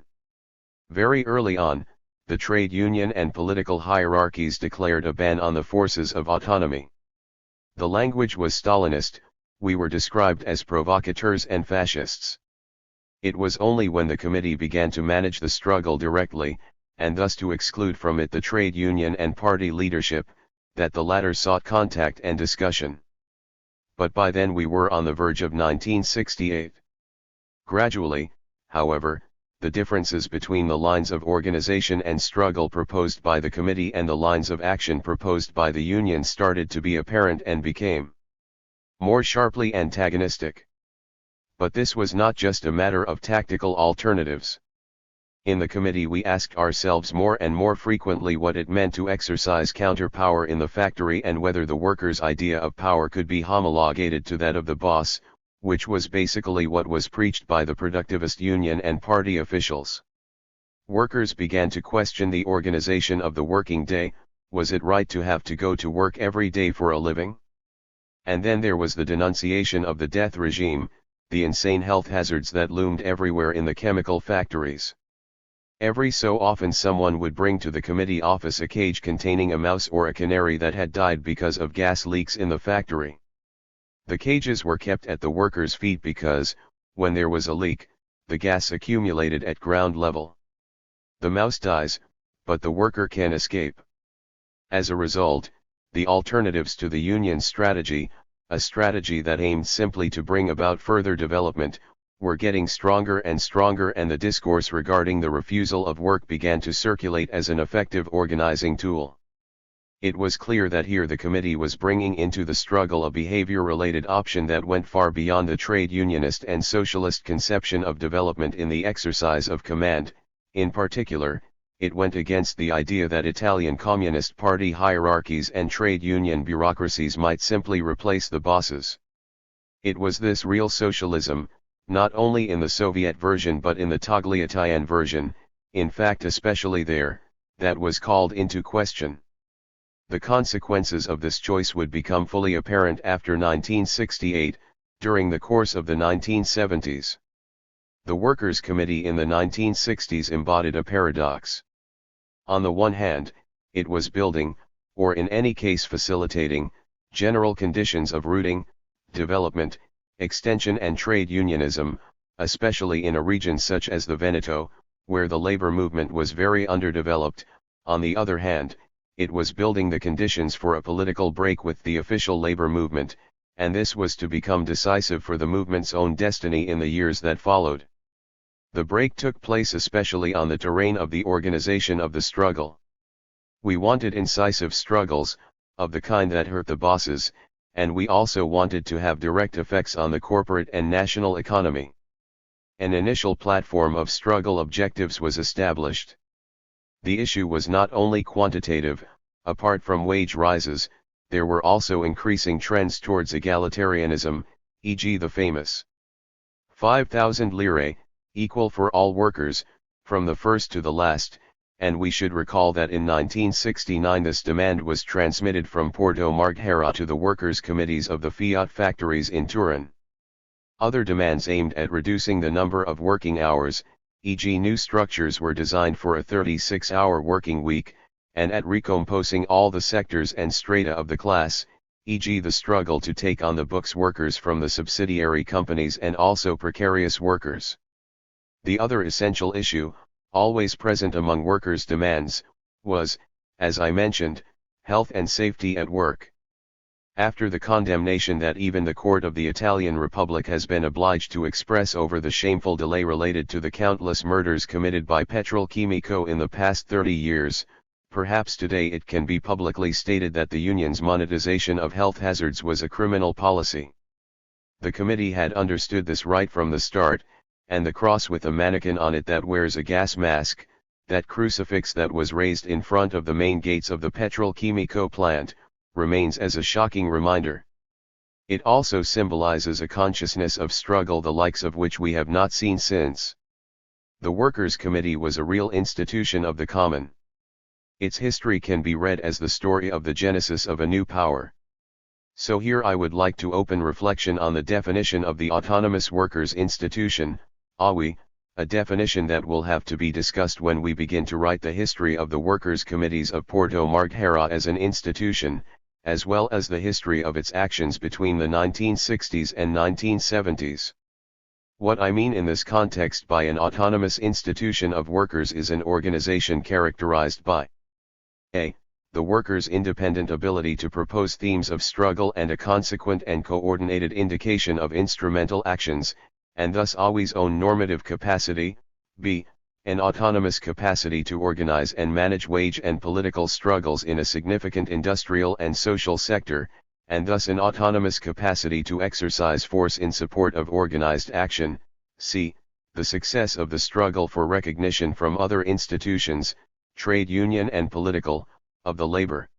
Very early on, the trade union and political hierarchies declared a ban on the forces of autonomy. The language was Stalinist, we were described as provocateurs and fascists. It was only when the committee began to manage the struggle directly, and thus to exclude from it the trade union and party leadership, that the latter sought contact and discussion. But by then we were on the verge of 1968. Gradually, however, the differences between the lines of organization and struggle proposed by the committee and the lines of action proposed by the union started to be apparent and became more sharply antagonistic. But this was not just a matter of tactical alternatives. In the committee we asked ourselves more and more frequently what it meant to exercise counterpower in the factory and whether the workers' idea of power could be homologated to that of the boss, which was basically what was preached by the productivist union and party officials. Workers began to question the organization of the working day. Was it right to have to go to work every day for a living? And then there was the denunciation of the death regime, the insane health hazards that loomed everywhere in the chemical factories. Every so often someone would bring to the committee office a cage containing a mouse or a canary that had died because of gas leaks in the factory. The cages were kept at the workers' feet because, when there was a leak, the gas accumulated at ground level. The mouse dies, but the worker can escape. As a result, the alternatives to the union's strategy, a strategy that aimed simply to bring about further development, were getting stronger and stronger, and the discourse regarding the refusal of work began to circulate as an effective organizing tool. It was clear that here the committee was bringing into the struggle a behavior-related option that went far beyond the trade unionist and socialist conception of development in the exercise of command. In particular, it went against the idea that Italian Communist Party hierarchies and trade union bureaucracies might simply replace the bosses. It was this real socialism, not only in the Soviet version but in the Togliattian version, in fact especially there, that was called into question. The consequences of this choice would become fully apparent after 1968, during the course of the 1970s. The Workers' Committee in the 1960s embodied a paradox. On the one hand, it was building, or in any case facilitating, general conditions of rooting, development, extension and trade unionism, especially in a region such as the Veneto, where the labor movement was very underdeveloped. On the other hand, it was building the conditions for a political break with the official labor movement, and this was to become decisive for the movement's own destiny in the years that followed. The break took place especially on the terrain of the organization of the struggle. We wanted incisive struggles, of the kind that hurt the bosses, and we also wanted to have direct effects on the corporate and national economy. An initial platform of struggle objectives was established. The issue was not only quantitative. Apart from wage rises, there were also increasing trends towards egalitarianism, e.g. the famous 5,000 lire, equal for all workers, from the first to the last, and we should recall that in 1969 this demand was transmitted from Porto Marghera to the workers' committees of the Fiat factories in Turin. Other demands aimed at reducing the number of working hours, e.g. new structures were designed for a 36-hour working week, and at recomposing all the sectors and strata of the class, e.g. the struggle to take on the books workers from the subsidiary companies and also precarious workers. The other essential issue, always present among workers' demands, was, as I mentioned, health and safety at work. After the condemnation that even the court of the Italian Republic has been obliged to express over the shameful delay related to the countless murders committed by Petrolchimico in the past 30 years, perhaps today it can be publicly stated that the union's monetization of health hazards was a criminal policy. The committee had understood this right from the start, and the cross with a mannequin on it that wears a gas mask, that crucifix that was raised in front of the main gates of the Petrolchimico plant, remains as a shocking reminder. It also symbolizes a consciousness of struggle the likes of which we have not seen since. The Workers' Committee was a real institution of the common. Its history can be read as the story of the genesis of a new power. So here I would like to open reflection on the definition of the autonomous workers' institution, AWI, a definition that will have to be discussed when we begin to write the history of the workers' committees of Porto Marghera as an institution, as well as the history of its actions between the 1960s and 1970s. What I mean in this context by an autonomous institution of workers is an organization characterized by a. The workers' independent ability to propose themes of struggle and a consequent and coordinated indication of instrumental actions, and thus always own normative capacity, b. An autonomous capacity to organize and manage wage and political struggles in a significant industrial and social sector, and thus an autonomous capacity to exercise force in support of organized action. C. The success of the struggle for recognition from other institutions, trade union and political, of the labor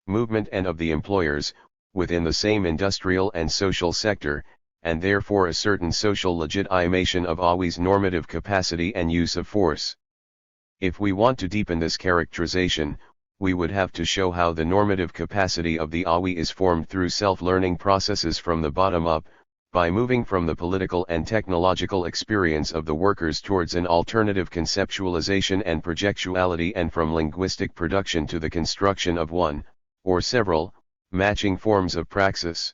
movement and of the employers, within the same industrial and social sector, and therefore a certain social legitimation of AWI's normative capacity and use of force. If we want to deepen this characterization, we would have to show how the normative capacity of the AWI is formed through self-learning processes from the bottom up, by moving from the political and technological experience of the workers towards an alternative conceptualization and projectuality, and from linguistic production to the construction of one, or several, matching forms of praxis.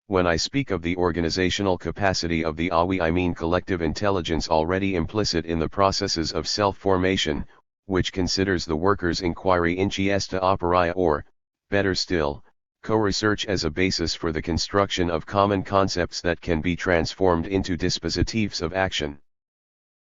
When I speak of the organizational capacity of the AWI, I mean collective intelligence already implicit in the processes of self-formation, which considers the workers' inquiry inchiesta operaia, or, better still, co-research as a basis for the construction of common concepts that can be transformed into dispositives of action.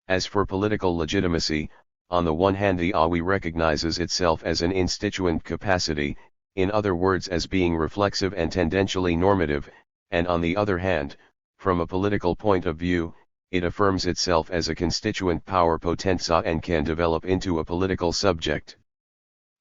As for political legitimacy, on the one hand the AWI recognizes itself as an instituent capacity, in other words as being reflexive and tendentially normative, and on the other hand, from a political point of view, it affirms itself as a constituent power potenza and can develop into a political subject.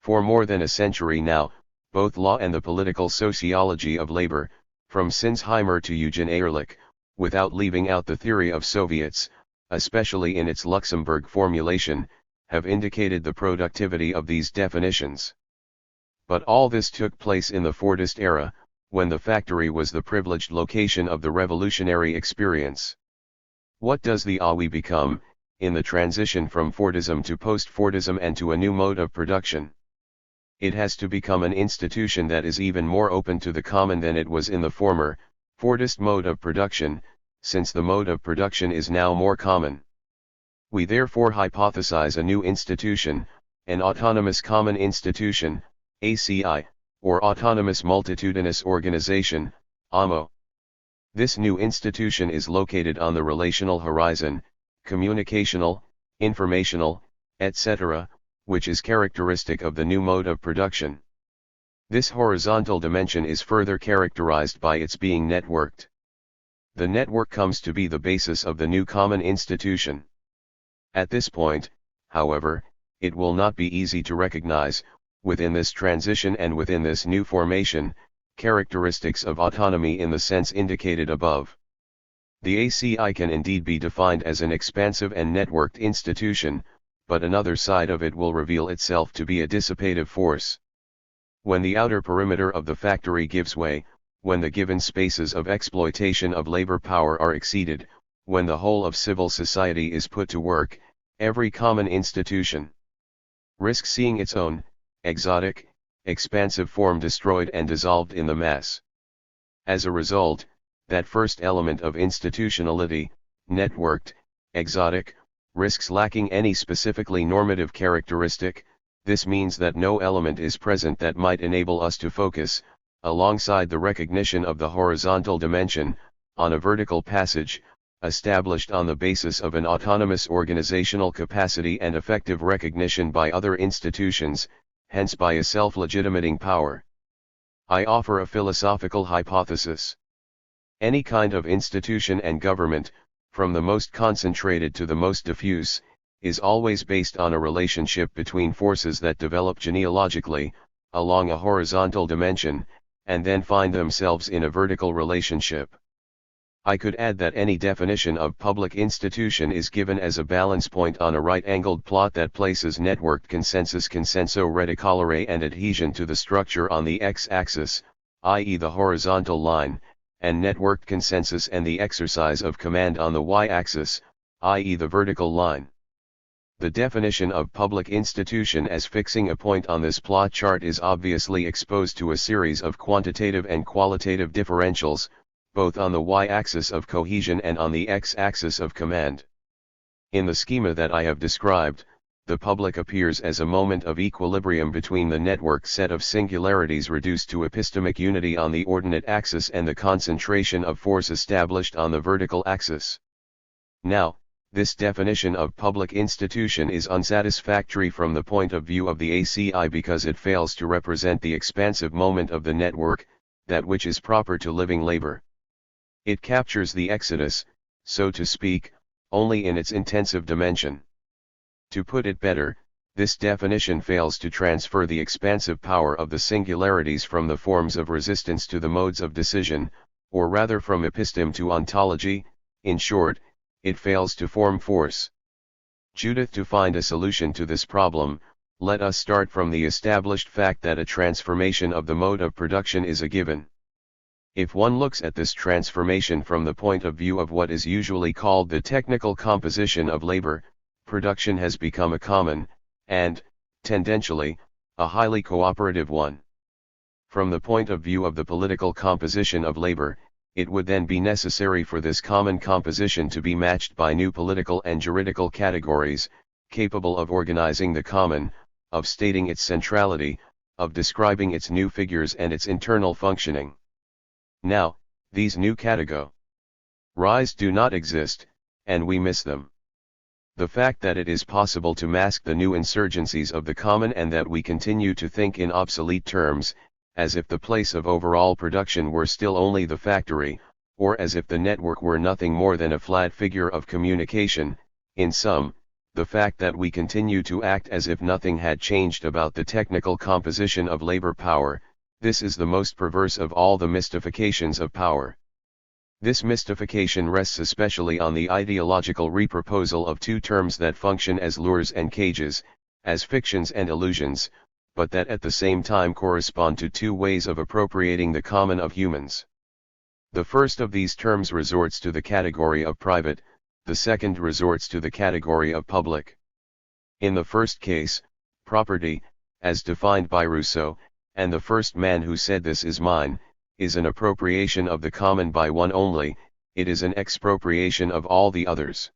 For more than a century now, both law and the political sociology of labor, from Sinsheimer to Eugen Ehrlich, without leaving out the theory of Soviets, especially in its Luxembourg formulation, have indicated the productivity of these definitions. But all this took place in the Fordist era, when the factory was the privileged location of the revolutionary experience. What does the AWI become, in the transition from Fordism to post-Fordism and to a new mode of production? It has to become an institution that is even more open to the common than it was in the former, Fordist mode of production, since the mode of production is now more common. We therefore hypothesize a new institution, an autonomous common institution, ACI, or autonomous multitudinous organization, AMO. This new institution is located on the relational horizon, communicational, informational, etc., which is characteristic of the new mode of production. This horizontal dimension is further characterized by its being networked. The network comes to be the basis of the new common institution. At this point, however, it will not be easy to recognize, within this transition and within this new formation, characteristics of autonomy in the sense indicated above. The ACI can indeed be defined as an expansive and networked institution, but another side of it will reveal itself to be a dissipative force. When the outer perimeter of the factory gives way, when the given spaces of exploitation of labor power are exceeded, when the whole of civil society is put to work, every common institution risks seeing its own, exotic, expansive form destroyed and dissolved in the mass. As a result, that first element of institutionality, networked, exotic, risks lacking any specifically normative characteristic. This means that no element is present that might enable us to focus, alongside the recognition of the horizontal dimension, on a vertical passage, established on the basis of an autonomous organizational capacity and effective recognition by other institutions, hence by a self-legitimating power. I offer a philosophical hypothesis. Any kind of institution and government, from the most concentrated to the most diffuse, is always based on a relationship between forces that develop genealogically, along a horizontal dimension, and then find themselves in a vertical relationship. I could add that any definition of public institution is given as a balance point on a right-angled plot that places networked consensus consenso reticolare and adhesion to the structure on the x-axis, i.e. the horizontal line, and networked consensus and the exercise of command on the y-axis, i.e. the vertical line. The definition of public institution as fixing a point on this plot chart is obviously exposed to a series of quantitative and qualitative differentials, both on the y-axis of cohesion and on the x-axis of command. In the schema that I have described, the public appears as a moment of equilibrium between the network set of singularities reduced to epistemic unity on the ordinate axis and the concentration of force established on the vertical axis. Now, this definition of public institution is unsatisfactory from the point of view of the ACI because it fails to represent the expansive moment of the network, that which is proper to living labor. It captures the exodus, so to speak, only in its intensive dimension. To put it better, this definition fails to transfer the expansive power of the singularities from the forms of resistance to the modes of decision, or rather from episteme to ontology. In short, it fails to form force. Judith, to find a solution to this problem, let us start from the established fact that a transformation of the mode of production is a given. If one looks at this transformation from the point of view of what is usually called the technical composition of labor, production has become a common, and, tendentially, a highly cooperative one. From the point of view of the political composition of labor, it would then be necessary for this common composition to be matched by new political and juridical categories, capable of organizing the common, of stating its centrality, of describing its new figures and its internal functioning. Now, these new categories do not exist, and we miss them. The fact that it is possible to mask the new insurgencies of the common and that we continue to think in obsolete terms, as if the place of overall production were still only the factory, or as if the network were nothing more than a flat figure of communication, in sum, the fact that we continue to act as if nothing had changed about the technical composition of labor power, this is the most perverse of all the mystifications of power. This mystification rests especially on the ideological reproposal of two terms that function as lures and cages, as fictions and illusions, but that at the same time correspond to two ways of appropriating the common of humans. The first of these terms resorts to the category of private, the second resorts to the category of public. In the first case, property, as defined by Rousseau, and the first man who said this is mine, is an appropriation of the common by one only, it is an expropriation of all the others.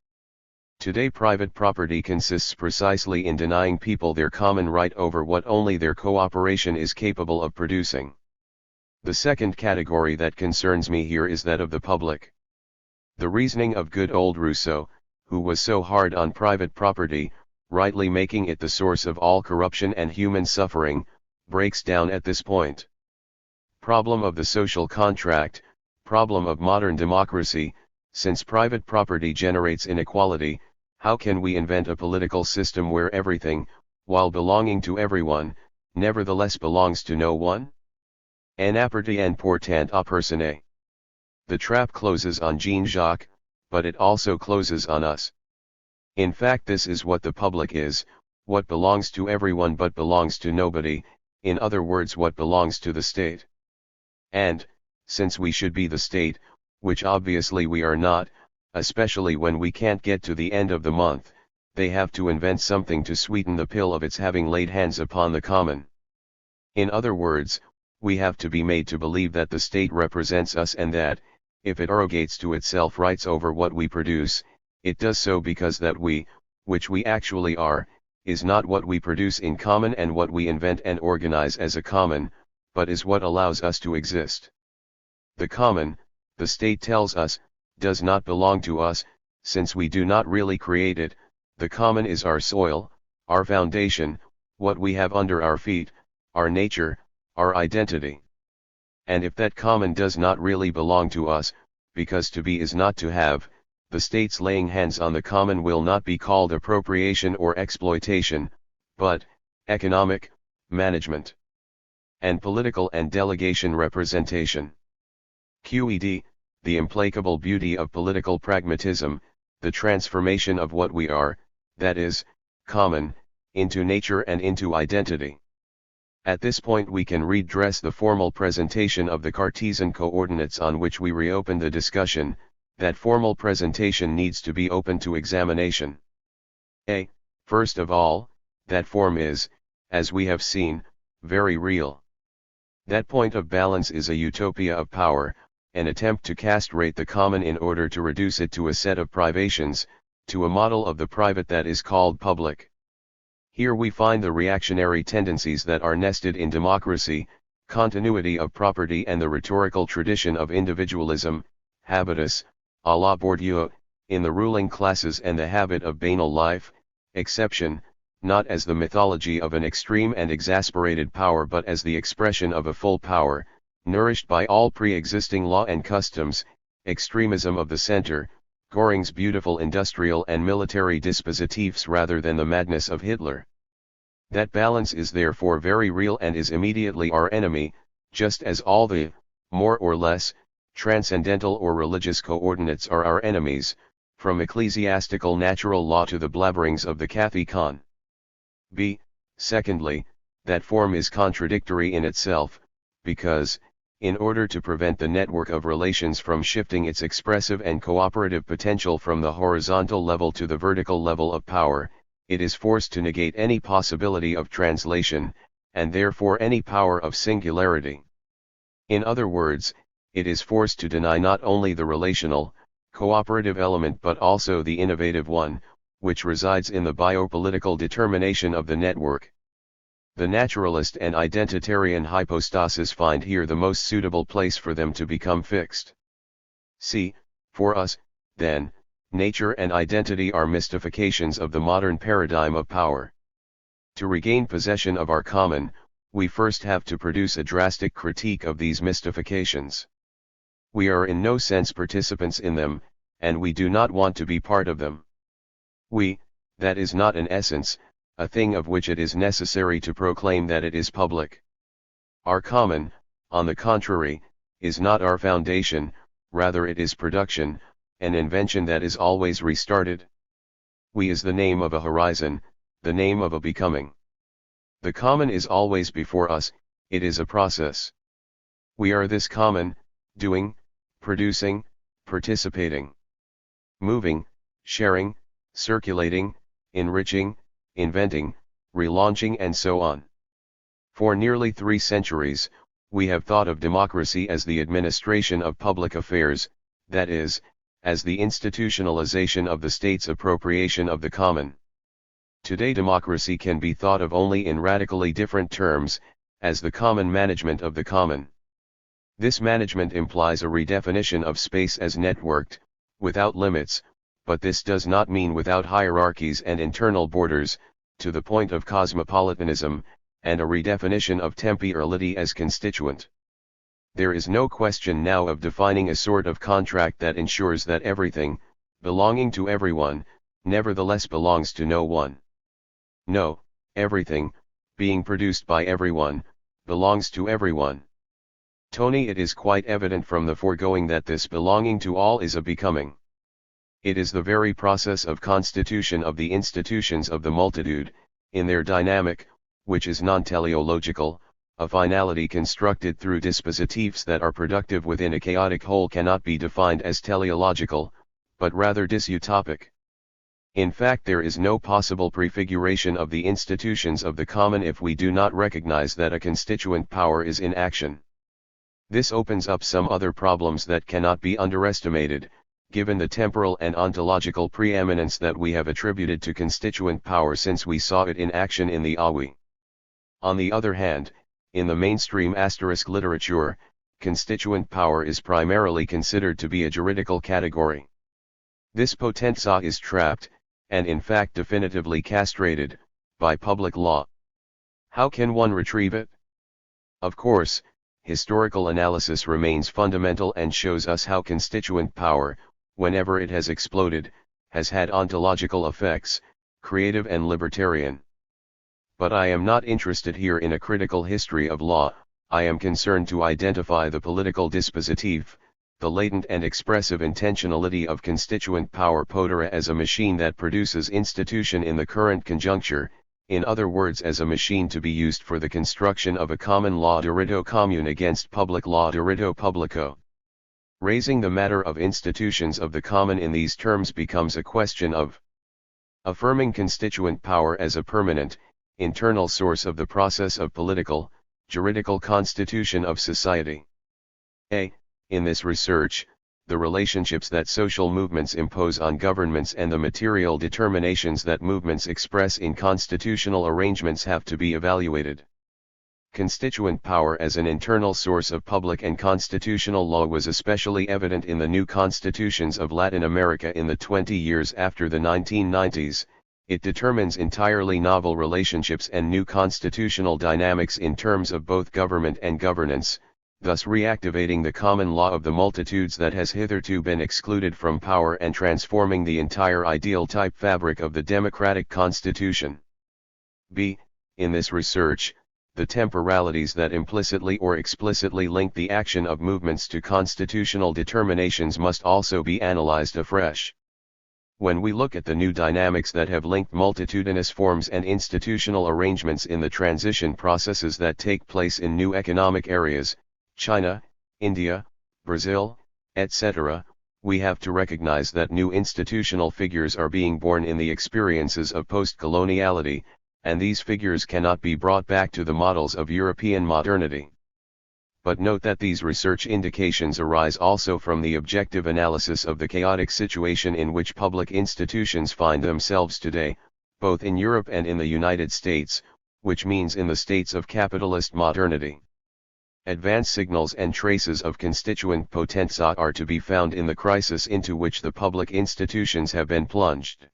Today private property consists precisely in denying people their common right over what only their cooperation is capable of producing. The second category that concerns me here is that of the public. The reasoning of good old Rousseau, who was so hard on private property, rightly making it the source of all corruption and human suffering, breaks down at this point. Problem of the social contract, problem of modern democracy, since private property generates inequality, how can we invent a political system where everything, while belonging to everyone, nevertheless belongs to no one? En aparté and portant à personne. The trap closes on Jean-Jacques, but it also closes on us. In fact, this is what the public is, what belongs to everyone but belongs to nobody, in other words, what belongs to the state. And, since we should be the state, which obviously we are not, especially when we can't get to the end of the month, they have to invent something to sweeten the pill of its having laid hands upon the common. In other words, we have to be made to believe that the state represents us and that, if it arrogates to itself rights over what we produce, it does so because that we, which we actually are, is not what we produce in common and what we invent and organize as a common, but is what allows us to exist. The common, the state tells us, does not belong to us, since we do not really create it. The common is our soil, our foundation, what we have under our feet, our nature, our identity. And if that common does not really belong to us, because to be is not to have, the state's laying hands on the common will not be called appropriation or exploitation, but economic management and political and delegation representation. QED, the implacable beauty of political pragmatism, the transformation of what we are, that is, common, into nature and into identity. At this point we can redress the formal presentation of the Cartesian coordinates on which we reopened the discussion. That formal presentation needs to be open to examination. First of all, that form is, as we have seen, very real. That point of balance is a utopia of power, an attempt to castrate the common in order to reduce it to a set of privations, to a model of the private that is called public. Here we find the reactionary tendencies that are nested in democracy, continuity of property and the rhetorical tradition of individualism, habitus, à la Bourdieu, in the ruling classes and the habit of banal life, exception, not as the mythology of an extreme and exasperated power but as the expression of a full power, nourished by all pre-existing law and customs, extremism of the center, Göring's beautiful industrial and military dispositives rather than the madness of Hitler. That balance is therefore very real and is immediately our enemy, just as all the, more or less, transcendental or religious coordinates are our enemies, from ecclesiastical natural law to the blabberings of the Cathecon. b. Secondly, that form is contradictory in itself, because, in order to prevent the network of relations from shifting its expressive and cooperative potential from the horizontal level to the vertical level of power, it is forced to negate any possibility of translation, and therefore any power of singularity. In other words, it is forced to deny not only the relational, cooperative element but also the innovative one, which resides in the biopolitical determination of the network. The naturalist and identitarian hypostasis find here the most suitable place for them to become fixed. See, for us, then, nature and identity are mystifications of the modern paradigm of power. To regain possession of our common, we first have to produce a drastic critique of these mystifications. We are in no sense participants in them, and we do not want to be part of them. That is not an essence, a thing of which it is necessary to proclaim that it is public. Our common, on the contrary, is not our foundation, rather it is production, an invention that is always restarted. We is the name of a horizon, the name of a becoming. The common is always before us, it is a process. We are this common, doing, producing, participating, moving, sharing, circulating, enriching, inventing, relaunching and so on. For nearly 3 centuries, we have thought of democracy as the administration of public affairs, that is, as the institutionalization of the state's appropriation of the common. Today democracy can be thought of only in radically different terms, as the common management of the common. This management implies a redefinition of space as networked, without limits, but this does not mean without hierarchies and internal borders, to the point of cosmopolitanism, and a redefinition of temporality as constituent. There is no question now of defining a sort of contract that ensures that everything, belonging to everyone, nevertheless belongs to no one. No, everything, being produced by everyone, belongs to everyone. Toni, it is quite evident from the foregoing that this belonging to all is a becoming. It is the very process of constitution of the institutions of the multitude, in their dynamic, which is non-teleological, a finality constructed through dispositives that are productive within a chaotic whole cannot be defined as teleological, but rather dysutopic. In fact, there is no possible prefiguration of the institutions of the common if we do not recognize that a constituent power is in action. This opens up some other problems that cannot be underestimated, given the temporal and ontological preeminence that we have attributed to constituent power since we saw it in action in the Awi. On the other hand, in the mainstream * literature, constituent power is primarily considered to be a juridical category. This potenza is trapped, and in fact definitively castrated, by public law. How can one retrieve it? Of course, historical analysis remains fundamental and shows us how constituent power, whenever it has exploded, has had ontological effects, creative and libertarian. But I am not interested here in a critical history of law, I am concerned to identify the political dispositive, the latent and expressive intentionality of constituent power potera as a machine that produces institution in the current conjuncture, in other words as a machine to be used for the construction of a common law diritto commune against public law diritto publico. Raising the matter of institutions of the common in these terms becomes a question of affirming constituent power as a permanent, internal source of the process of political, juridical constitution of society. In this research, the relationships that social movements impose on governments and the material determinations that movements express in constitutional arrangements have to be evaluated. Constituent power as an internal source of public and constitutional law was especially evident in the new constitutions of Latin America in the 20 years after the 1990s. It determines entirely novel relationships and new constitutional dynamics in terms of both government and governance, thus reactivating the common law of the multitudes that has hitherto been excluded from power and transforming the entire ideal type fabric of the democratic constitution. b. In this research, the temporalities that implicitly or explicitly link the action of movements to constitutional determinations must also be analyzed afresh. When we look at the new dynamics that have linked multitudinous forms and institutional arrangements in the transition processes that take place in new economic areas, China, India, Brazil, etc., we have to recognize that new institutional figures are being born in the experiences of post-coloniality, and these figures cannot be brought back to the models of European modernity. But note that these research indications arise also from the objective analysis of the chaotic situation in which public institutions find themselves today, both in Europe and in the United States, which means in the states of capitalist modernity. Advance signals and traces of constituent potenza are to be found in the crisis into which the public institutions have been plunged.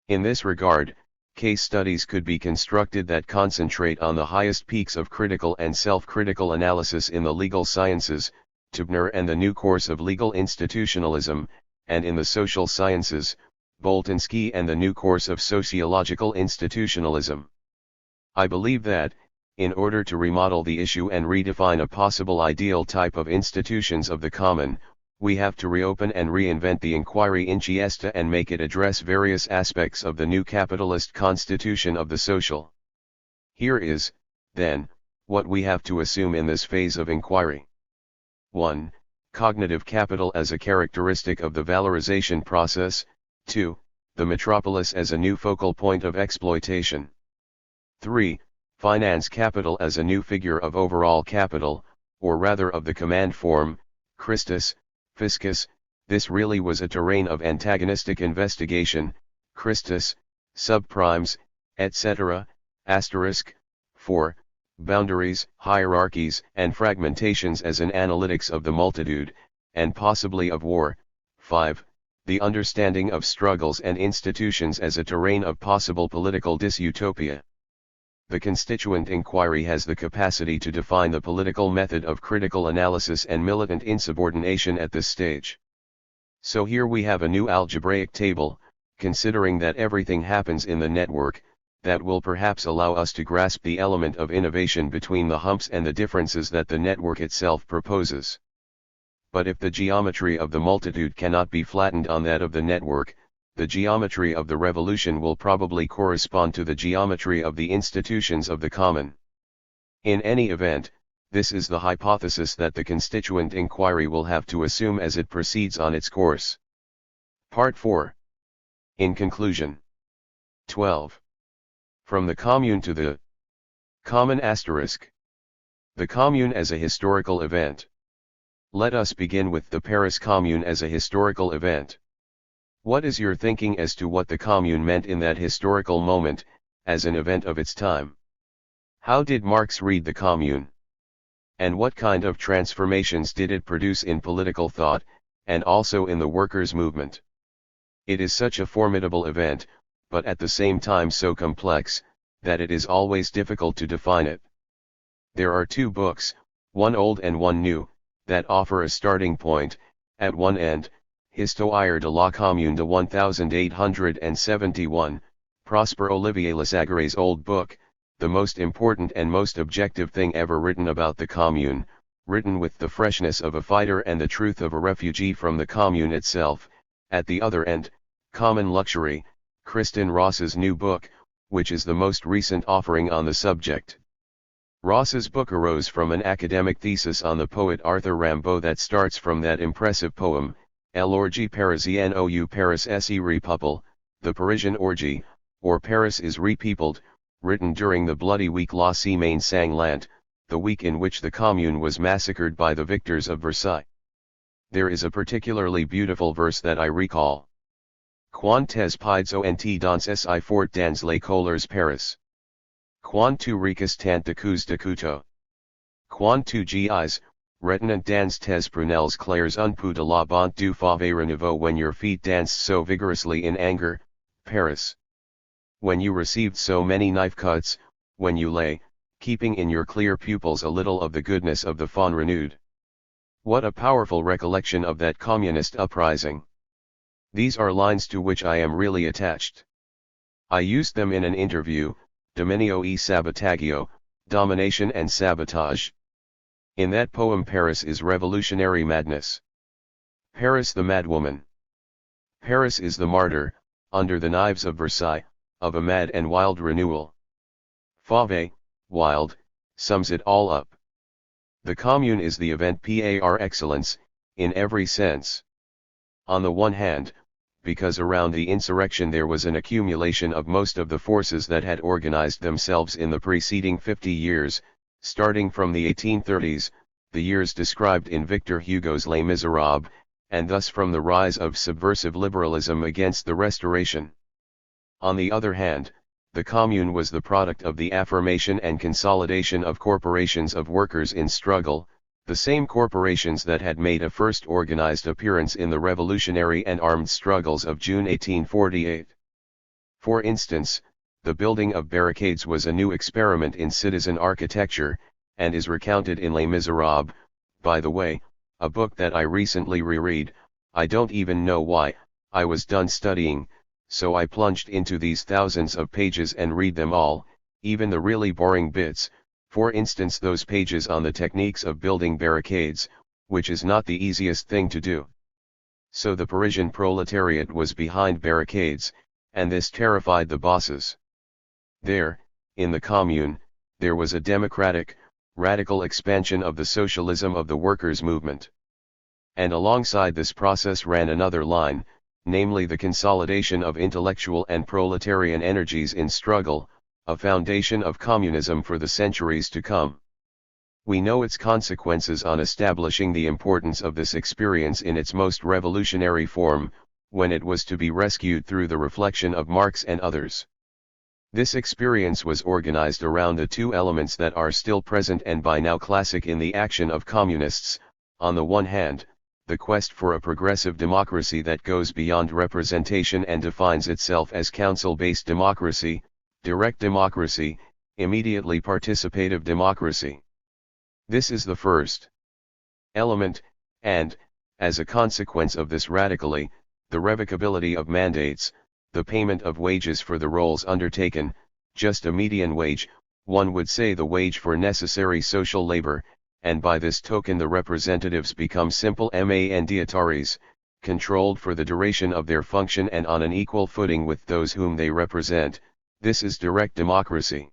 In this regard, case studies could be constructed that concentrate on the highest peaks of critical and self-critical analysis in the legal sciences, Tübner and the New Course of Legal Institutionalism, and in the social sciences, Boltanski and the New Course of Sociological Institutionalism. I believe that, in order to remodel the issue and redefine a possible ideal type of institutions of the common, we have to reopen and reinvent the inquiry inchiesta and make it address various aspects of the new capitalist constitution of the social. Here is, then, what we have to assume in this phase of inquiry. 1. Cognitive capital as a characteristic of the valorization process. 2. The metropolis as a new focal point of exploitation. 3. Finance capital as a new figure of overall capital, or rather of the command form, Christus, Fiscus. This really was a terrain of antagonistic investigation, Christus, subprimes, etc., asterisk. 4. Boundaries, hierarchies, and fragmentations as an analytics of the multitude, and possibly of war. 5. The understanding of struggles and institutions as a terrain of possible political dysutopia. The constituent inquiry has the capacity to define the political method of critical analysis and militant insubordination at this stage. So here we have a new algebraic table, considering that everything happens in the network, that will perhaps allow us to grasp the element of innovation between the humps and the differences that the network itself proposes. But if the geometry of the multitude cannot be flattened on that of the network, the geometry of the revolution will probably correspond to the geometry of the institutions of the common. In any event, this is the hypothesis that the constituent inquiry will have to assume as it proceeds on its course. Part 4. In conclusion. 12. From the commune to the common asterisk. The commune as a historical event. Let us begin with the Paris Commune as a historical event. What is your thinking as to what the Commune meant in that historical moment, as an event of its time? How did Marx read the Commune? And what kind of transformations did it produce in political thought, and also in the workers' movement? It is such a formidable event, but at the same time so complex, that it is always difficult to define it. There are two books, one old and one new, that offer a starting point. At one end, Histoire de la Commune de 1871, Prosper Olivier Lasagare's old book, the most important and most objective thing ever written about the Commune, written with the freshness of a fighter and the truth of a refugee from the Commune itself. At the other end, Common Luxury, Kristin Ross's new book, which is the most recent offering on the subject. Ross's book arose from an academic thesis on the poet Arthur Rimbaud that starts from that impressive poem, L'orgie parisienne ou Paris est repeuplé, the Parisian orgy, or Paris is repeopled, written during the bloody week La Semaine Sanglante, the week in which the Commune was massacred by the victors of Versailles. There is a particularly beautiful verse that I recall. Quantes pides ont dans I fort dans les couleurs Paris. Quand tu ricas tant de coups de couteau. Quand tu gis, retenant dans tes prunelles clairs un peu de la bonte du fauve renouveau when your feet danced so vigorously in anger, Paris. When you received so many knife cuts, when you lay, keeping in your clear pupils a little of the goodness of the fawn renewed. What a powerful recollection of that communist uprising. These are lines to which I am really attached. I used them in an interview, Dominio e Sabotaggio, Domination and Sabotage. In that poem Paris is revolutionary madness. Paris the madwoman. Paris is the martyr, under the knives of Versailles, of a mad and wild renewal. Fauve, wild, sums it all up. The Commune is the event par excellence, in every sense. On the one hand, because around the insurrection there was an accumulation of most of the forces that had organized themselves in the preceding 50 years, starting from the 1830s, the years described in Victor Hugo's Les Miserables, and thus from the rise of subversive liberalism against the Restoration. On the other hand, the Commune was the product of the affirmation and consolidation of corporations of workers in struggle, the same corporations that had made a first organized appearance in the revolutionary and armed struggles of June 1848. For instance, the building of barricades was a new experiment in citizen architecture, and is recounted in Les Miserables. By the way, a book that I recently reread. I don't even know why. I was done studying, so I plunged into these thousands of pages and read them all, even the really boring bits, for instance those pages on the techniques of building barricades, which is not the easiest thing to do. So the Parisian proletariat was behind barricades, and this terrified the bosses. There, in the Commune, there was a democratic, radical expansion of the socialism of the workers' movement. And alongside this process ran another line, namely the consolidation of intellectual and proletarian energies in struggle, a foundation of communism for the centuries to come. We know its consequences on establishing the importance of this experience in its most revolutionary form, when it was to be rescued through the reflection of Marx and others. This experience was organized around the two elements that are still present and by now classic in the action of communists, on the one hand, the quest for a progressive democracy that goes beyond representation and defines itself as council-based democracy, direct democracy, immediately participative democracy. This is the first element, and, as a consequence of this radically, the revocability of mandates, the payment of wages for the roles undertaken, just a median wage, one would say the wage for necessary social labor, and by this token the representatives become simple mandatari's, controlled for the duration of their function and on an equal footing with those whom they represent. This is direct democracy.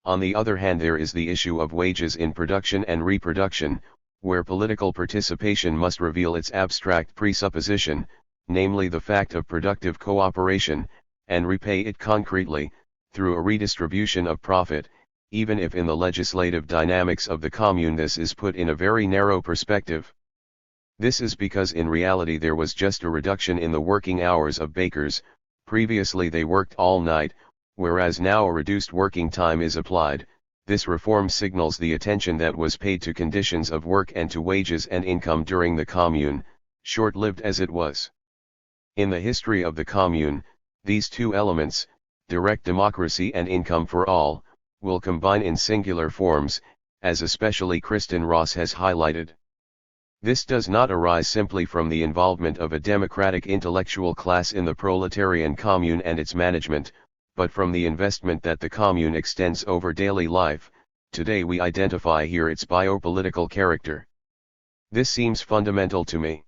On the other hand, there is the issue of wages in production and reproduction, where political participation must reveal its abstract presupposition, namely the fact of productive cooperation, and repay it concretely, through a redistribution of profit, even if in the legislative dynamics of the Commune this is put in a very narrow perspective. This is because in reality there was just a reduction in the working hours of bakers. Previously they worked all night, whereas now a reduced working time is applied. This reform signals the attention that was paid to conditions of work and to wages and income during the Commune, short-lived as it was. In the history of the Commune, these two elements, direct democracy and income for all, will combine in singular forms, as especially Kristen Ross has highlighted. This does not arise simply from the involvement of a democratic intellectual class in the proletarian Commune and its management, but from the investment that the Commune extends over daily life. Today we identify here its biopolitical character. This seems fundamental to me.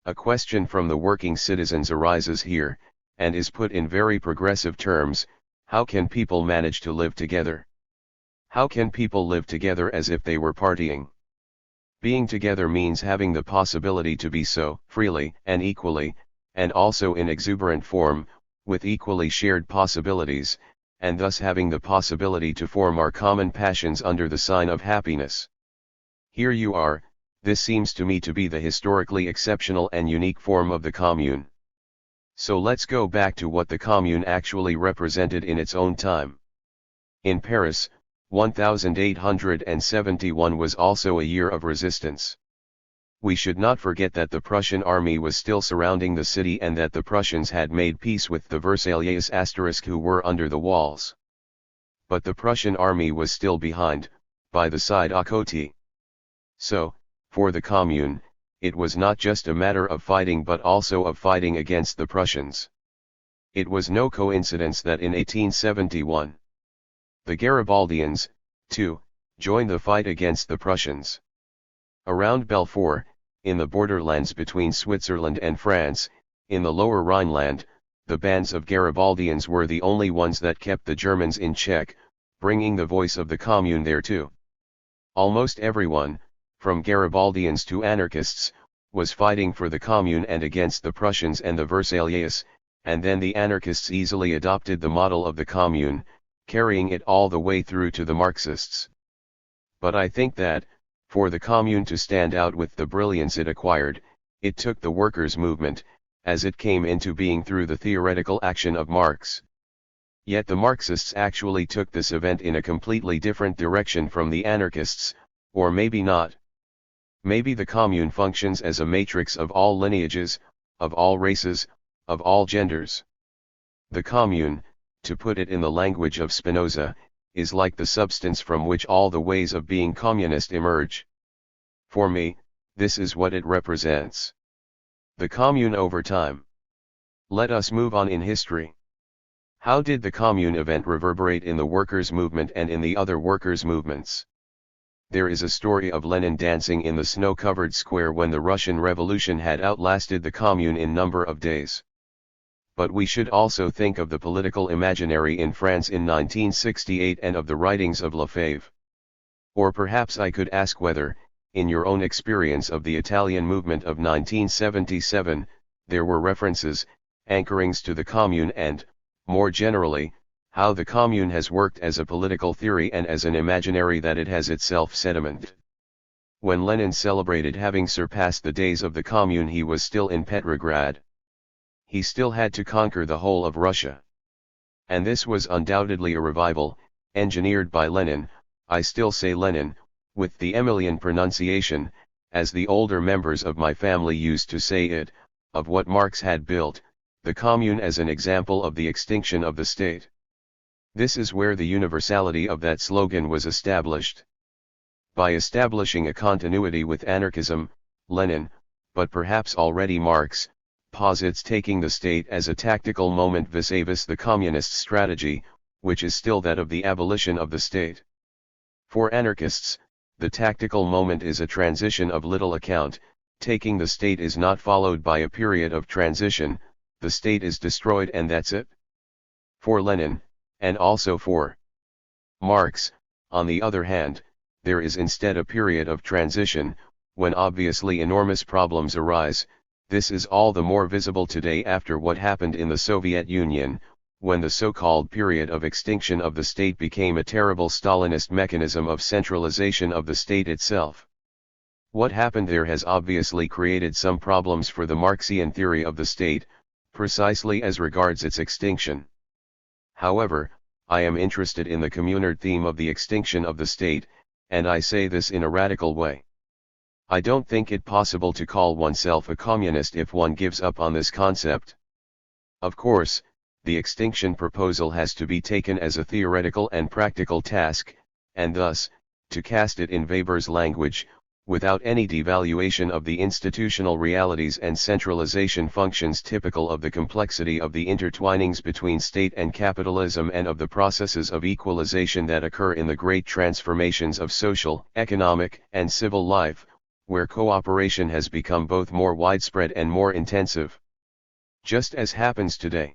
A question from the working citizens arises here, and is put in very progressive terms: how can people manage to live together? How can people live together as if they were partying? Being together means having the possibility to be so, freely and equally, and also in exuberant form, with equally shared possibilities, and thus having the possibility to form our common passions under the sign of happiness. Here you are. This seems to me to be the historically exceptional and unique form of the Commune. So let's go back to what the Commune actually represented in its own time. In Paris, 1871 was also a year of resistance. We should not forget that the Prussian army was still surrounding the city and that the Prussians had made peace with the Versaillais *, who were under the walls. but the Prussian army was still behind, by the side Okoti. So, for the Commune, it was not just a matter of fighting but also of fighting against the Prussians. It was no coincidence that in 1871, the Garibaldians, too, joined the fight against the Prussians. Around Belfort, in the borderlands between Switzerland and France, in the lower Rhineland, the bands of Garibaldians were the only ones that kept the Germans in check, bringing the voice of the Commune there too. Almost everyone, from Garibaldians to anarchists, was fighting for the Commune and against the Prussians and the Versailles, and then the anarchists easily adopted the model of the Commune, carrying it all the way through to the Marxists. But I think that, for the Commune to stand out with the brilliance it acquired, it took the workers' movement, as it came into being through the theoretical action of Marx. Yet the Marxists actually took this event in a completely different direction from the anarchists, or maybe not. Maybe the Commune functions as a matrix of all lineages, of all races, of all genders. The Commune, to put it in the language of Spinoza, is like the substance from which all the ways of being communist emerge. For me, this is what it represents. The Commune over time. Let us move on in history. How did the Commune event reverberate in the workers' movement and in the other workers' movements? There is a story of Lenin dancing in the snow-covered square when the Russian Revolution had outlasted the Commune in number of days. But we should also think of the political imaginary in France in 1968 and of the writings of Lefebvre. Or perhaps I could ask whether, in your own experience of the Italian movement of 1977, there were references, anchorings to the Commune and, more generally, how the Commune has worked as a political theory and as an imaginary that it has itself sedimented. When Lenin celebrated having surpassed the days of the Commune, he was still in Petrograd. He still had to conquer the whole of Russia. And this was undoubtedly a revival, engineered by Lenin, I still say Lenin, with the Emilian pronunciation, as the older members of my family used to say it, of what Marx had built, the Commune as an example of the extinction of the state. This is where the universality of that slogan was established. By establishing a continuity with anarchism, Lenin, but perhaps already Marx, posits taking the state as a tactical moment vis-a-vis the communist strategy, which is still that of the abolition of the state. For anarchists, the tactical moment is a transition of little account, taking the state is not followed by a period of transition, the state is destroyed and that's it. For Lenin, and also for Marx, on the other hand, there is instead a period of transition, when obviously enormous problems arise. This is all the more visible today after what happened in the Soviet Union, when the so-called period of extinction of the state became a terrible Stalinist mechanism of centralization of the state itself. What happened there has obviously created some problems for the Marxian theory of the state, precisely as regards its extinction. However, I am interested in the communard theme of the extinction of the state, and I say this in a radical way. I don't think it possible to call oneself a communist if one gives up on this concept. Of course, the extinction proposal has to be taken as a theoretical and practical task, and thus, to cast it in Weber's language, without any devaluation of the institutional realities and centralization functions typical of the complexity of the intertwinings between state and capitalism and of the processes of equalization that occur in the great transformations of social, economic, and civil life, where cooperation has become both more widespread and more intensive. Just as happens today.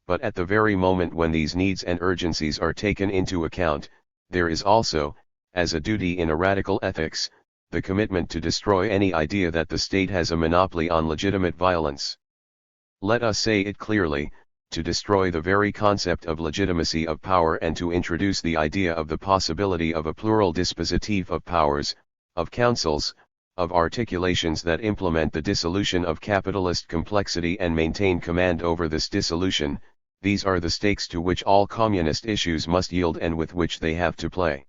But at the very moment when these needs and urgencies are taken into account, there is also, as a duty in a radical ethics, the commitment to destroy any idea that the state has a monopoly on legitimate violence. Let us say it clearly, to destroy the very concept of legitimacy of power and to introduce the idea of the possibility of a plural dispositif of powers, of councils, of articulations that implement the dissolution of capitalist complexity and maintain command over this dissolution. These are the stakes to which all communist issues must yield and with which they have to play.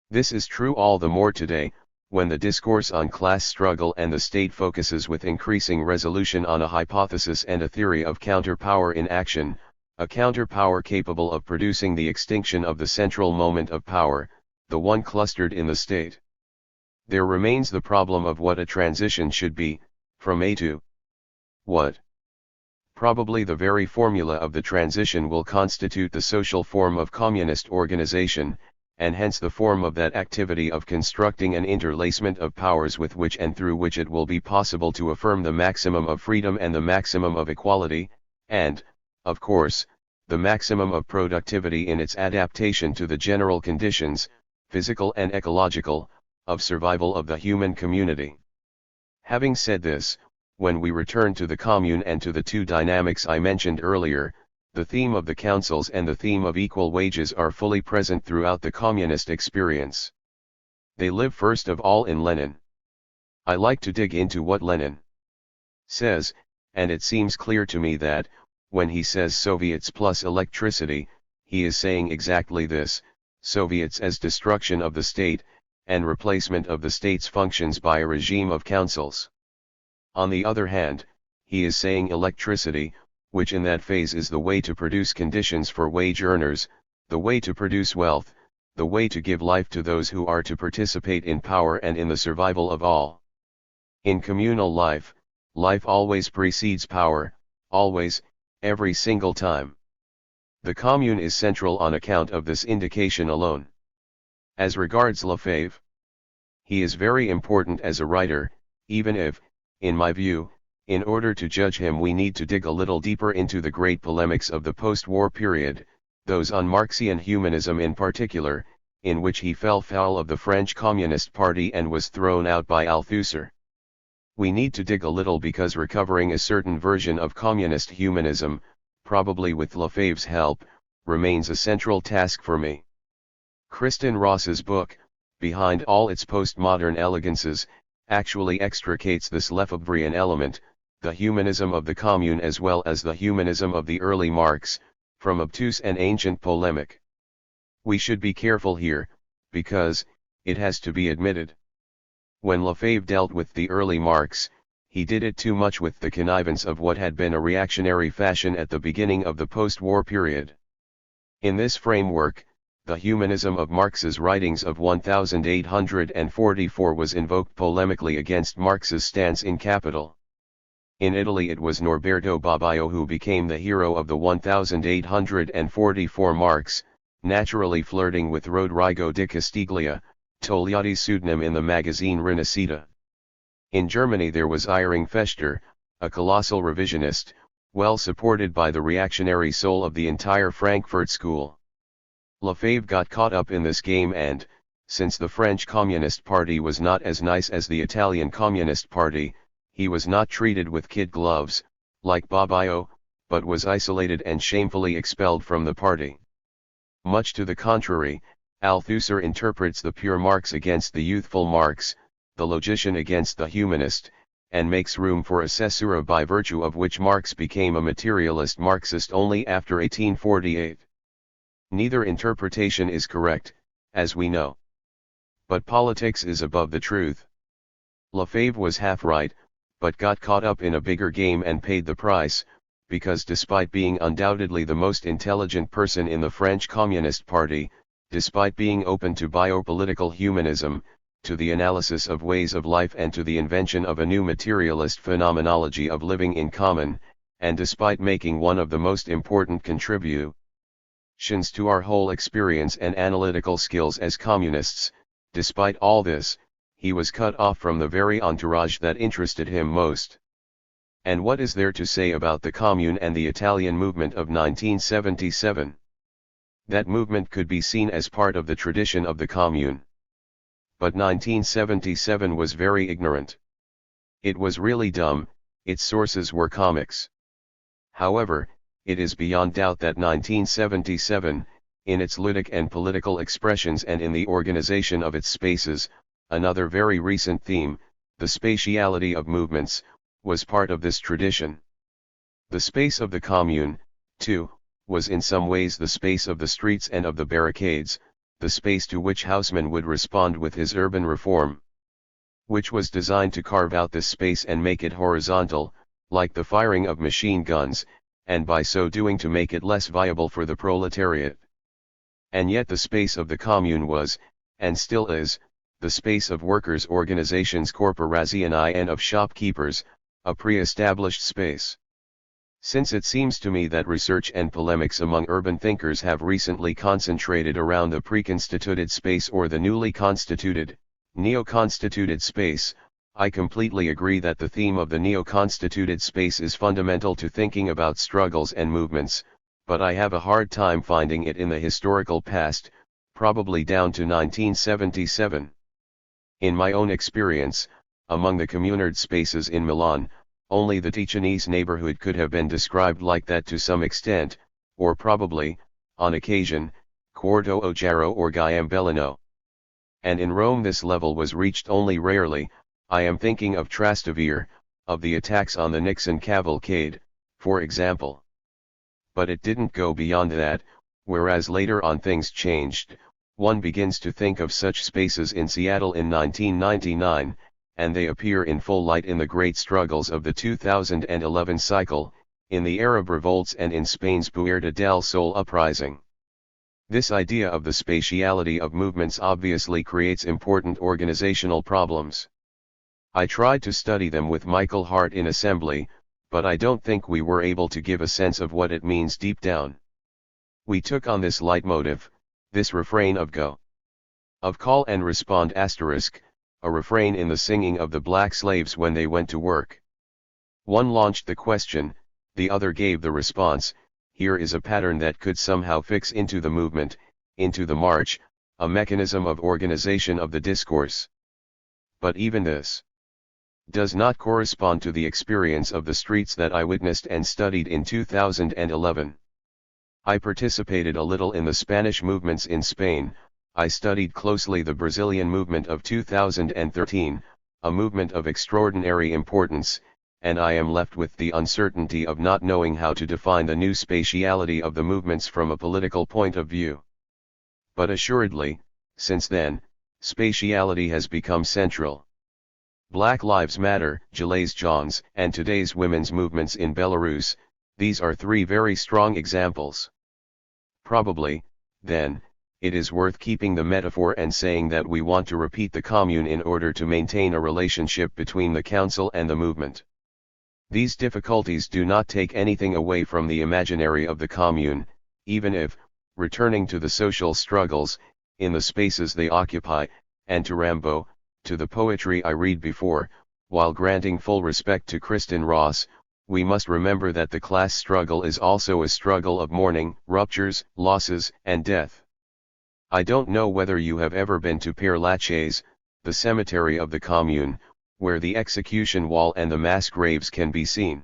This is true all the more today, when the discourse on class struggle and the state focuses with increasing resolution on a hypothesis and a theory of counter-power in action, a counterpower capable of producing the extinction of the central moment of power, the one clustered in the state. There remains the problem of what a transition should be, from A to what? Probably the very formula of the transition will constitute the social form of communist organization, and hence the form of that activity of constructing an interlacement of powers with which and through which it will be possible to affirm the maximum of freedom and the maximum of equality, and, of course, the maximum of productivity in its adaptation to the general conditions, physical and ecological, of survival of the human community. Having said this, when we return to the commune and to the two dynamics I mentioned earlier, the theme of the councils and the theme of equal wages are fully present throughout the communist experience. They live first of all in Lenin. I like to dig into what Lenin says, and it seems clear to me that, when he says Soviets plus electricity, he is saying exactly this: Soviets as destruction of the state, and replacement of the state's functions by a regime of councils. On the other hand, he is saying electricity, which in that phase is the way to produce conditions for wage earners, the way to produce wealth, the way to give life to those who are to participate in power and in the survival of all. In communal life, life always precedes power, always, every single time. The commune is central on account of this indication alone. As regards Lefebvre, he is very important as a writer, even if, in my view, in order to judge him we need to dig a little deeper into the great polemics of the post-war period, those on Marxian humanism in particular, in which he fell foul of the French Communist Party and was thrown out by Althusser. We need to dig a little because recovering a certain version of communist humanism, probably with Lefebvre's help, remains a central task for me. Kristen Ross's book, behind all its postmodern elegances, actually extricates this Lefebvrean element, the humanism of the commune as well as the humanism of the early Marx, from obtuse and ancient polemic. We should be careful here, because, it has to be admitted, when Lefebvre dealt with the early Marx, he did it too much with the connivance of what had been a reactionary fashion at the beginning of the post-war period. In this framework, the humanism of Marx's writings of 1844 was invoked polemically against Marx's stance in Capital. In Italy it was Norberto Bobbio who became the hero of the 1844 Marx, naturally flirting with Rodrigo di Castiglia, Togliatti's pseudonym in the magazine Rinascita. In Germany there was Erich Fechter, a colossal revisionist, well supported by the reactionary soul of the entire Frankfurt School. Lefebvre got caught up in this game and, since the French Communist Party was not as nice as the Italian Communist Party, he was not treated with kid gloves, like Bobbio, but was isolated and shamefully expelled from the party. Much to the contrary, Althusser interprets the pure Marx against the youthful Marx, the logician against the humanist, and makes room for a caesura by virtue of which Marx became a materialist Marxist only after 1848. Neither interpretation is correct, as we know. But politics is above the truth. Lefebvre was half right, but got caught up in a bigger game and paid the price, because despite being undoubtedly the most intelligent person in the French Communist Party, despite being open to biopolitical humanism, to the analysis of ways of life and to the invention of a new materialist phenomenology of living in common, and despite making one of the most important contributions to our whole experience and analytical skills as communists, despite all this, he was cut off from the very entourage that interested him most. And what is there to say about the Commune and the Italian movement of 1977? That movement could be seen as part of the tradition of the Commune. But 1977 was very ignorant. It was really dumb, its sources were comics. However, it is beyond doubt that 1977, in its ludic and political expressions and in the organization of its spaces, another very recent theme, the spatiality of movements, was part of this tradition. The space of the Commune, too, was in some ways the space of the streets and of the barricades, the space to which Haussmann would respond with his urban reform, which was designed to carve out this space and make it horizontal, like the firing of machine guns, and by so doing to make it less viable for the proletariat. And yet the space of the commune was, and still is, the space of workers' organizations corporazioni and of shopkeepers, a pre-established space. Since it seems to me that research and polemics among urban thinkers have recently concentrated around the preconstituted space or the newly constituted, neo-constituted space, I completely agree that the theme of the neo-constituted space is fundamental to thinking about struggles and movements, but I have a hard time finding it in the historical past, probably down to 1977. In my own experience, among the communard spaces in Milan, only the Ticinese neighborhood could have been described like that to some extent, or probably, on occasion, Quarto Ojaro or Gaiambellino. And in Rome this level was reached only rarely. I am thinking of Trastevere, of the attacks on the Nixon cavalcade, for example. But it didn't go beyond that, whereas later on things changed. One begins to think of such spaces in Seattle in 1999, and they appear in full light in the great struggles of the 2011 cycle, in the Arab revolts and in Spain's Puerta del Sol uprising. This idea of the spatiality of movements obviously creates important organizational problems. I tried to study them with Michael Hart in assembly, but I don't think we were able to give a sense of what it means deep down. We took on this leitmotif, this refrain of go. Of call and respond asterisk, a refrain in the singing of the black slaves when they went to work. One launched the question, the other gave the response. Here is a pattern that could somehow fix into the movement, into the march, a mechanism of organization of the discourse. But even this does not correspond to the experience of the streets that I witnessed and studied in 2011. I participated a little in the Spanish movements in Spain. I studied closely the Brazilian movement of 2013, a movement of extraordinary importance, and I am left with the uncertainty of not knowing how to define the new spatiality of the movements from a political point of view. But assuredly, since then, spatiality has become central. Black Lives Matter, Gilets Jaunes, and today's women's movements in Belarus, these are three very strong examples. Probably, then, it is worth keeping the metaphor and saying that we want to repeat the commune in order to maintain a relationship between the council and the movement. These difficulties do not take anything away from the imaginary of the commune, even if, returning to the social struggles, in the spaces they occupy, and to Rimbaud, to the poetry I read before, while granting full respect to Kristen Ross, we must remember that the class struggle is also a struggle of mourning, ruptures, losses, and death. I don't know whether you have ever been to Père Lachaise, the cemetery of the commune, where the execution wall and the mass graves can be seen.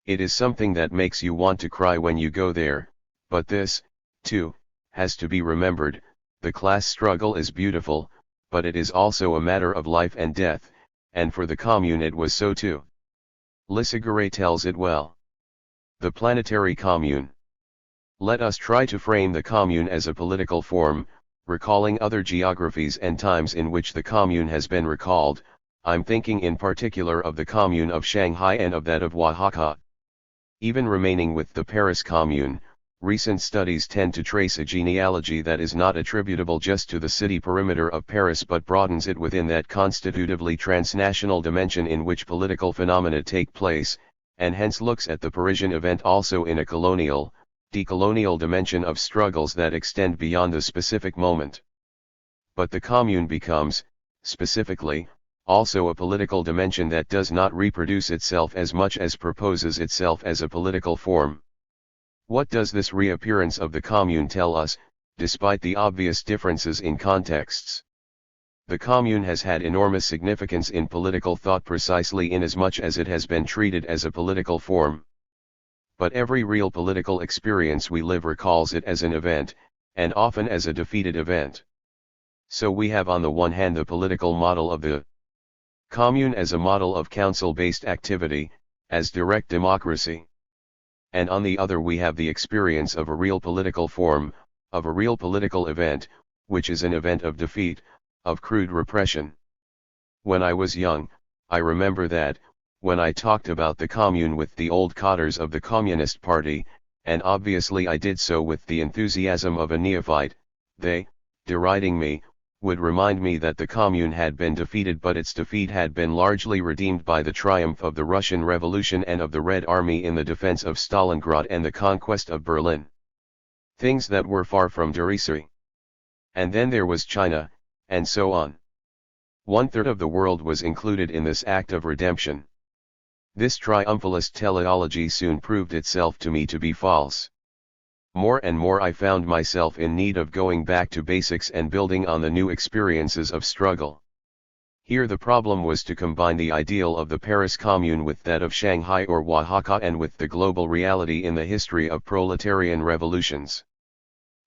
It is something that makes you want to cry when you go there, but this, too, has to be remembered. The class struggle is beautiful, but it is also a matter of life and death, and for the commune it was so too. Lissaguret tells it well. The planetary commune. Let us try to frame the commune as a political form, recalling other geographies and times in which the commune has been recalled. I'm thinking in particular of the commune of Shanghai and of that of Oaxaca. Even remaining with the Paris commune, recent studies tend to trace a genealogy that is not attributable just to the city perimeter of Paris but broadens it within that constitutively transnational dimension in which political phenomena take place, and hence looks at the Parisian event also in a colonial, decolonial dimension of struggles that extend beyond the specific moment. But the commune becomes, specifically, also a political dimension that does not reproduce itself as much as proposes itself as a political form. What does this reappearance of the commune tell us, despite the obvious differences in contexts? The commune has had enormous significance in political thought precisely inasmuch as it has been treated as a political form. But every real political experience we live recalls it as an event, and often as a defeated event. So we have on the one hand the political model of the commune as a model of council-based activity, as direct democracy. And on the other we have the experience of a real political form, of a real political event, which is an event of defeat, of crude repression. When I was young, I remember that, when I talked about the commune with the old cadres of the Communist Party, and obviously I did so with the enthusiasm of a neophyte, they, deriding me, would remind me that the commune had been defeated, but its defeat had been largely redeemed by the triumph of the Russian Revolution and of the Red Army in the defense of Stalingrad and the conquest of Berlin. Things that were far from derisory. And then there was China, and so on. 1/3 of the world was included in this act of redemption. This triumphalist teleology soon proved itself to me to be false. More and more I found myself in need of going back to basics and building on the new experiences of struggle. Here the problem was to combine the ideal of the Paris Commune with that of Shanghai or Oaxaca and with the global reality in the history of proletarian revolutions.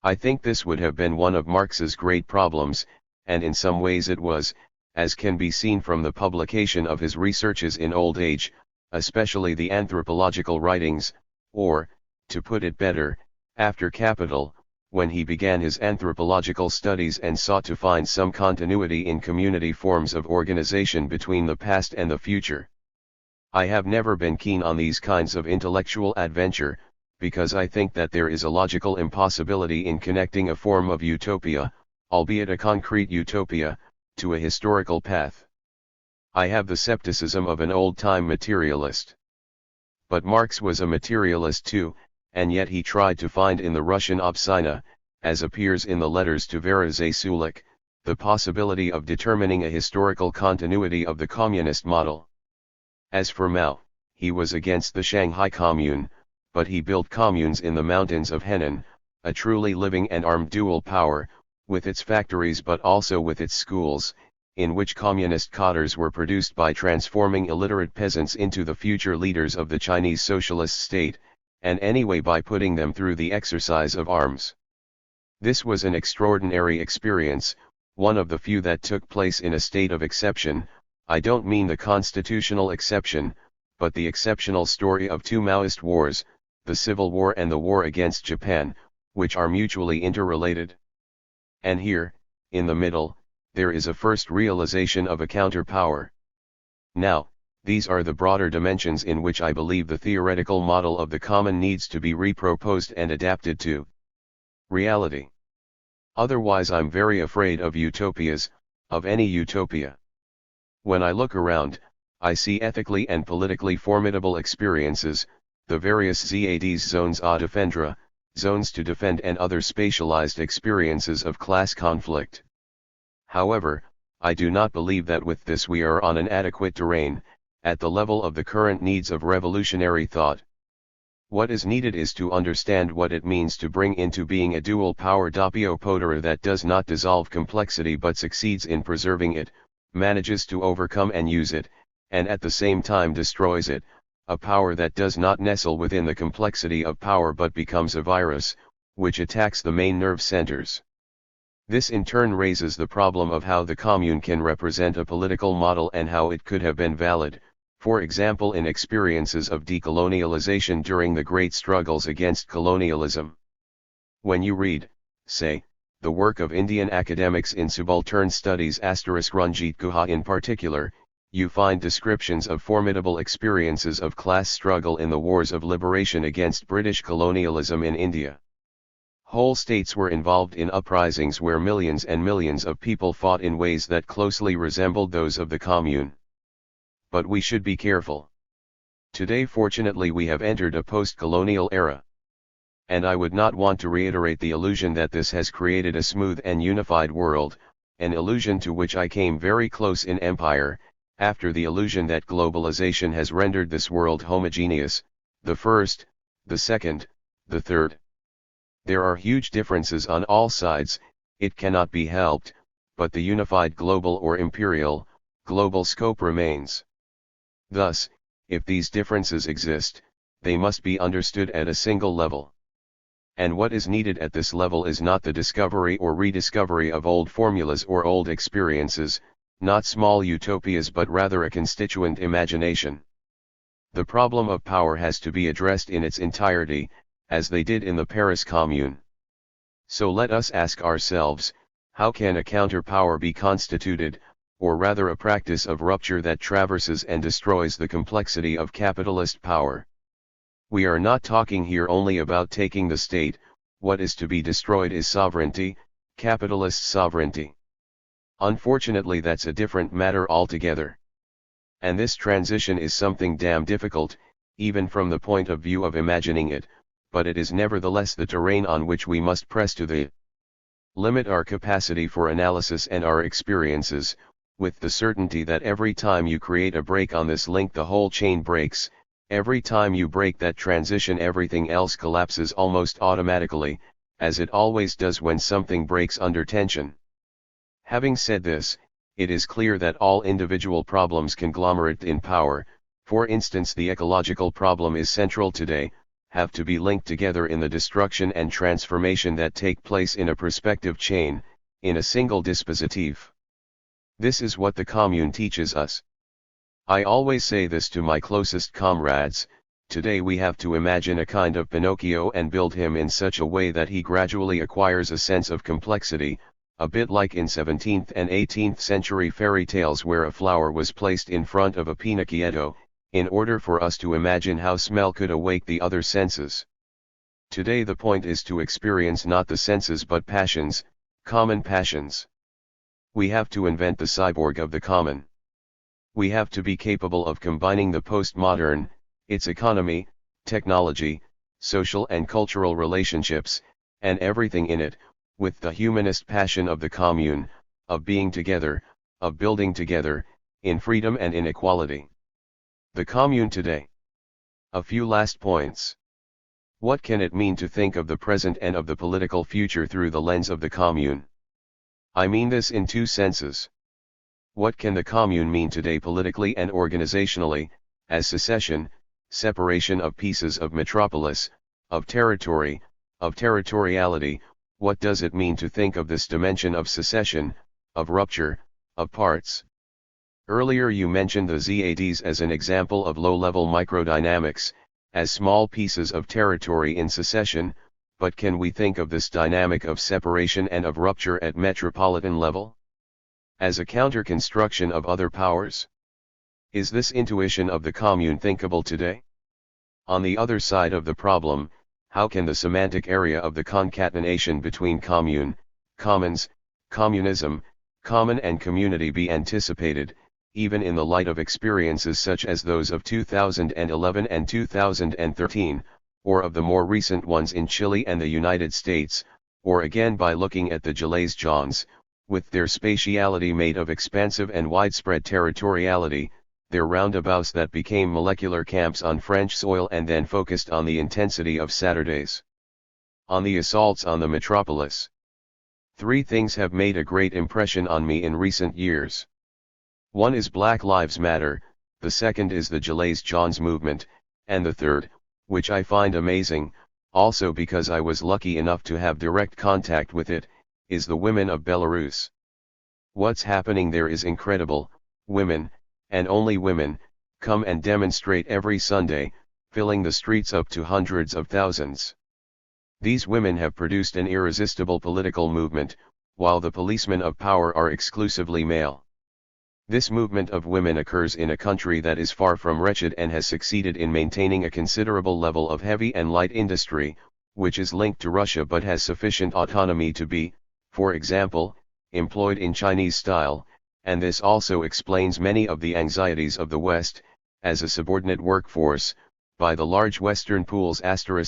I think this would have been one of Marx's great problems, and in some ways it was, as can be seen from the publication of his researches in old age, especially the anthropological writings, or, to put it better, after Capital, when he began his anthropological studies and sought to find some continuity in community forms of organization between the past and the future. I have never been keen on these kinds of intellectual adventure, because I think that there is a logical impossibility in connecting a form of utopia, albeit a concrete utopia, to a historical path. I have the skepticism of an old-time materialist. But Marx was a materialist too, and yet he tried to find in the Russian Obscena, as appears in the letters to Vera Zasulik, the possibility of determining a historical continuity of the communist model. As for Mao, he was against the Shanghai Commune, but he built communes in the mountains of Henan, a truly living and armed dual power, with its factories but also with its schools, in which communist cadres were produced by transforming illiterate peasants into the future leaders of the Chinese socialist state, and anyway by putting them through the exercise of arms. This was an extraordinary experience, one of the few that took place in a state of exception. I don't mean the constitutional exception, but the exceptional story of two Maoist wars, the Civil War and the war against Japan, which are mutually interrelated. And here, in the middle, there is a first realization of a counterpower. Now, these are the broader dimensions in which I believe the theoretical model of the common needs to be reproposed and adapted to reality. Otherwise I'm very afraid of utopias, of any utopia. When I look around, I see ethically and politically formidable experiences, the various ZADs, zones à défendre, zones to defend, and other spatialized experiences of class conflict. However, I do not believe that with this we are on an adequate terrain, at the level of the current needs of revolutionary thought. What is needed is to understand what it means to bring into being a dual power doppio potera that does not dissolve complexity but succeeds in preserving it, manages to overcome and use it, and at the same time destroys it, a power that does not nestle within the complexity of power but becomes a virus, which attacks the main nerve centers. This in turn raises the problem of how the commune can represent a political model and how it could have been valid, for example in experiences of decolonialization during the great struggles against colonialism. When you read, say, the work of Indian academics in subaltern studies * Ranjit Guha in particular, you find descriptions of formidable experiences of class struggle in the wars of liberation against British colonialism in India. Whole states were involved in uprisings where millions and millions of people fought in ways that closely resembled those of the commune. But we should be careful. Today fortunately we have entered a post-colonial era. And I would not want to reiterate the illusion that this has created a smooth and unified world, an illusion to which I came very close in empire, after the illusion that globalization has rendered this world homogeneous, the first, the second, the third. There are huge differences on all sides, it cannot be helped, but the unified global or imperial, global scope remains. Thus, if these differences exist, they must be understood at a single level. And what is needed at this level is not the discovery or rediscovery of old formulas or old experiences, not small utopias but rather a constituent imagination. The problem of power has to be addressed in its entirety, as they did in the Paris Commune. So let us ask ourselves, how can a counterpower be constituted, or rather a practice of rupture that traverses and destroys the complexity of capitalist power. We are not talking here only about taking the state. What is to be destroyed is sovereignty, capitalist sovereignty. Unfortunately, that's a different matter altogether. And this transition is something damn difficult, even from the point of view of imagining it, but it is nevertheless the terrain on which we must press to the limit our capacity for analysis and our experiences, with the certainty that every time you create a break on this link the whole chain breaks. Every time you break that transition everything else collapses almost automatically, as it always does when something breaks under tension. Having said this, it is clear that all individual problems conglomerate in power, for instance the ecological problem is central today, have to be linked together in the destruction and transformation that take place in a perspective chain, in a single dispositif. This is what the commune teaches us. I always say this to my closest comrades: today we have to imagine a kind of Pinocchio and build him in such a way that he gradually acquires a sense of complexity, a bit like in 17th and 18th century fairy tales where a flower was placed in front of a Pinocchietto, in order for us to imagine how smell could awake the other senses. Today the point is to experience not the senses but passions, common passions. We have to invent the cyborg of the common. We have to be capable of combining the postmodern, its economy, technology, social and cultural relationships, and everything in it, with the humanist passion of the commune, of being together, of building together, in freedom and in equality. The commune today. A few last points. What can it mean to think of the present and of the political future through the lens of the commune? I mean this in two senses. What can the commune mean today politically and organizationally, as secession, separation of pieces of metropolis, of territory, of territoriality? What does it mean to think of this dimension of secession, of rupture, of parts? Earlier you mentioned the ZADs as an example of low-level microdynamics, as small pieces of territory in secession, but can we think of this dynamic of separation and of rupture at metropolitan level? As a counter-construction of other powers? Is this intuition of the commune thinkable today? On the other side of the problem, how can the semantic area of the concatenation between commune, commons, communism, common and community be anticipated, even in the light of experiences such as those of 2011 and 2013, or of the more recent ones in Chile and the United States, or again by looking at the Gilets jaunes, with their spatiality made of expansive and widespread territoriality, their roundabouts that became molecular camps on French soil and then focused on the intensity of Saturdays, on the assaults on the metropolis. Three things have made a great impression on me in recent years. One is Black Lives Matter, the second is the Gilets jaunes movement, and the third, which I find amazing, also because I was lucky enough to have direct contact with it, is the women of Belarus. What's happening there is incredible. Women, and only women, come and demonstrate every Sunday, filling the streets up to hundreds of thousands. These women have produced an irresistible political movement, while the policemen of power are exclusively male. This movement of women occurs in a country that is far from wretched and has succeeded in maintaining a considerable level of heavy and light industry, which is linked to Russia but has sufficient autonomy to be, for example, employed in Chinese style, and this also explains many of the anxieties of the West, as a subordinate workforce, by the large Western pools.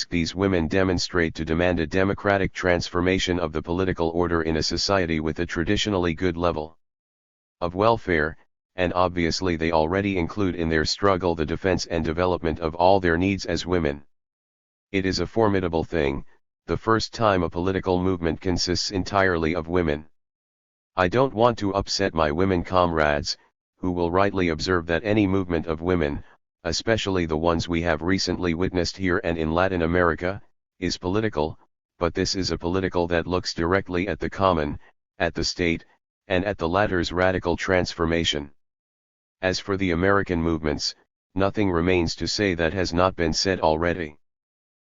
These women demonstrate to demand a democratic transformation of the political order in a society with a traditionally good level of welfare, and obviously they already include in their struggle the defense and development of all their needs as women. It is a formidable thing, the first time a political movement consists entirely of women. I don't want to upset my women comrades, who will rightly observe that any movement of women, especially the ones we have recently witnessed here and in Latin America, is political, but this is a political that looks directly at the common, at the state, and at the latter's radical transformation. As for the American movements, nothing remains to say that has not been said already.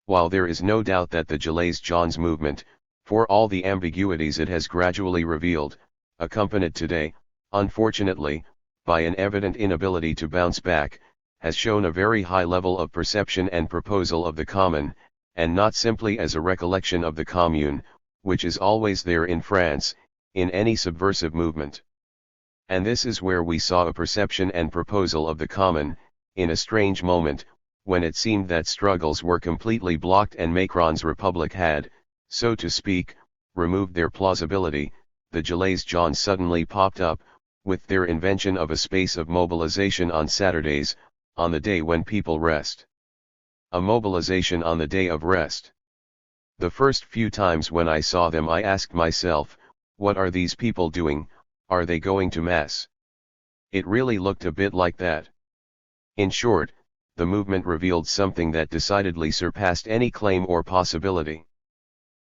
While there is no doubt that the Gilets jaunes movement, for all the ambiguities it has gradually revealed, accompanied today, unfortunately, by an evident inability to bounce back, has shown a very high level of perception and proposal of the common, and not simply as a recollection of the commune, which is always there in France, in any subversive movement. And this is where we saw a perception and proposal of the common, in a strange moment, when it seemed that struggles were completely blocked and Macron's republic had, so to speak, removed their plausibility. The Gilets jaunes suddenly popped up, with their invention of a space of mobilization on Saturdays, on the day when people rest. A mobilization on the day of rest. The first few times when I saw them I asked myself, what are these people doing, are they going to mass? It really looked a bit like that. In short, the movement revealed something that decidedly surpassed any claim or possibility.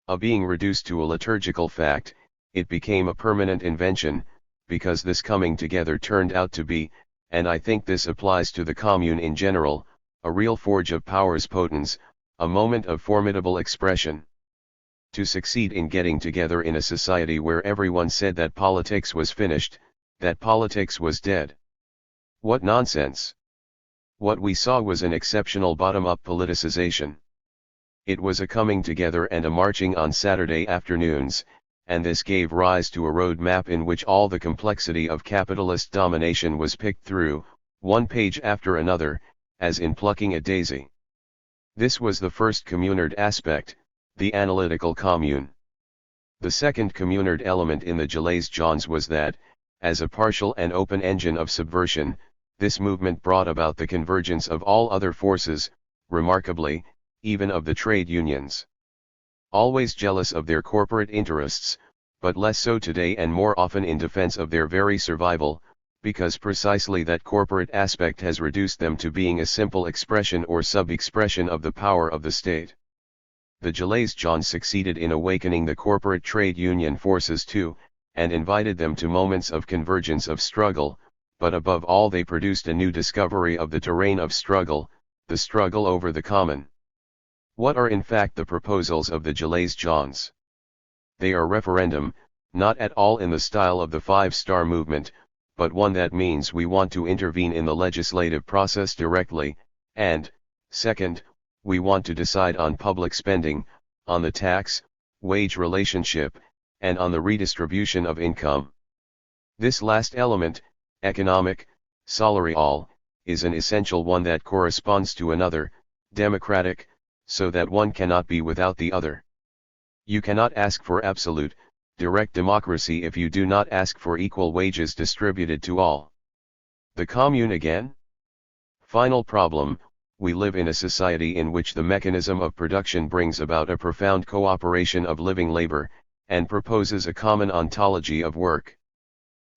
Of being reduced to a liturgical fact, it became a permanent invention, because this coming together turned out to be, and I think this applies to the commune in general, a real forge of powers potens, a moment of formidable expression. To succeed in getting together in a society where everyone said that politics was finished, that politics was dead. What nonsense! What we saw was an exceptional bottom-up politicization. It was a coming together and a marching on Saturday afternoons, and this gave rise to a road map in which all the complexity of capitalist domination was picked through, one page after another, as in plucking a daisy. This was the first communard aspect, the analytical commune. The second communard element in the Gilets jaunes was that, as a partial and open engine of subversion, this movement brought about the convergence of all other forces, remarkably, even of the trade unions. Always jealous of their corporate interests, but less so today and more often in defense of their very survival, because precisely that corporate aspect has reduced them to being a simple expression or sub-expression of the power of the state. The Gilets jaunes succeeded in awakening the corporate trade union forces too, and invited them to moments of convergence of struggle, but above all they produced a new discovery of the terrain of struggle, the struggle over the common. What are in fact the proposals of the Gilets jaunes? They are referendum, not at all in the style of the five-star movement, but one that means we want to intervene in the legislative process directly, and, second, we want to decide on public spending, on the tax-wage relationship, and on the redistribution of income. This last element, economic, salarial, is an essential one that corresponds to another, democratic, so that one cannot be without the other. You cannot ask for absolute, direct democracy if you do not ask for equal wages distributed to all. The commune again? Final problem, we live in a society in which the mechanism of production brings about a profound cooperation of living labor, and proposes a common ontology of work.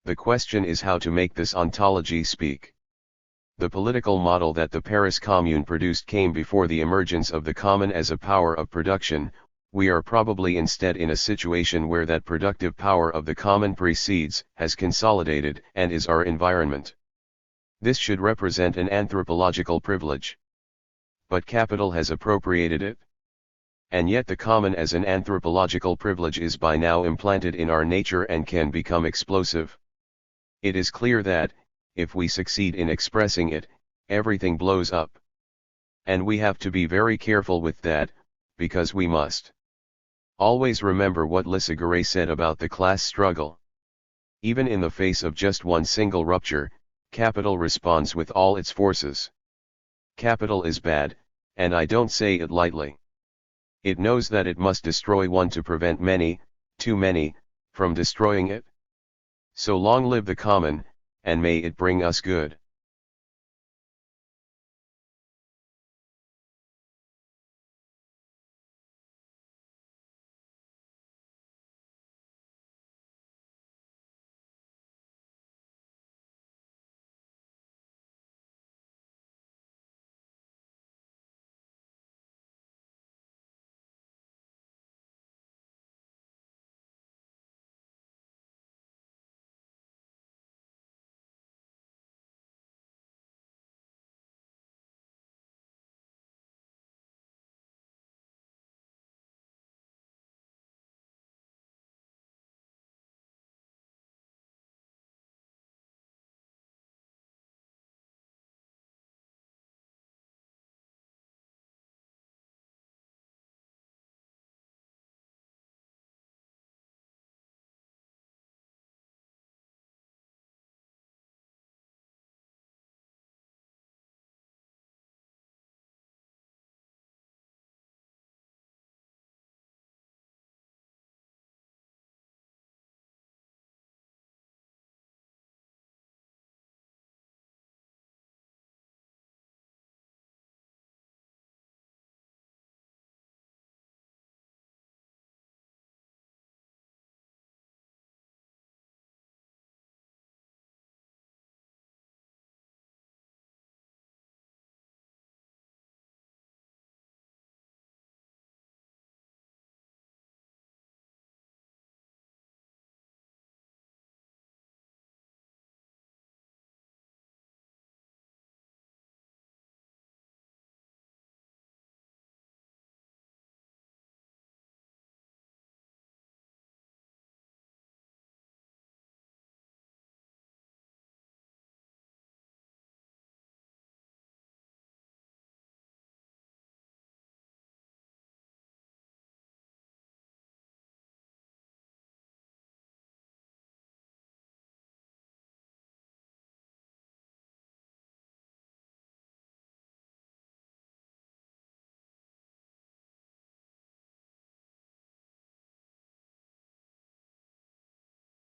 The question is how to make this ontology speak. The political model that the Paris Commune produced came before the emergence of the common as a power of production. We are probably instead in a situation where that productive power of the common precedes, has consolidated, and is our environment. This should represent an anthropological privilege. But capital has appropriated it. And yet the common as an anthropological privilege is by now implanted in our nature and can become explosive. It is clear that, if we succeed in expressing it, everything blows up. And we have to be very careful with that, because we must always remember what Leciguray said about the class struggle. Even in the face of just one single rupture, capital responds with all its forces. Capital is bad, and I don't say it lightly. It knows that it must destroy one to prevent many, too many, from destroying it. So long live the common, and may it bring us good.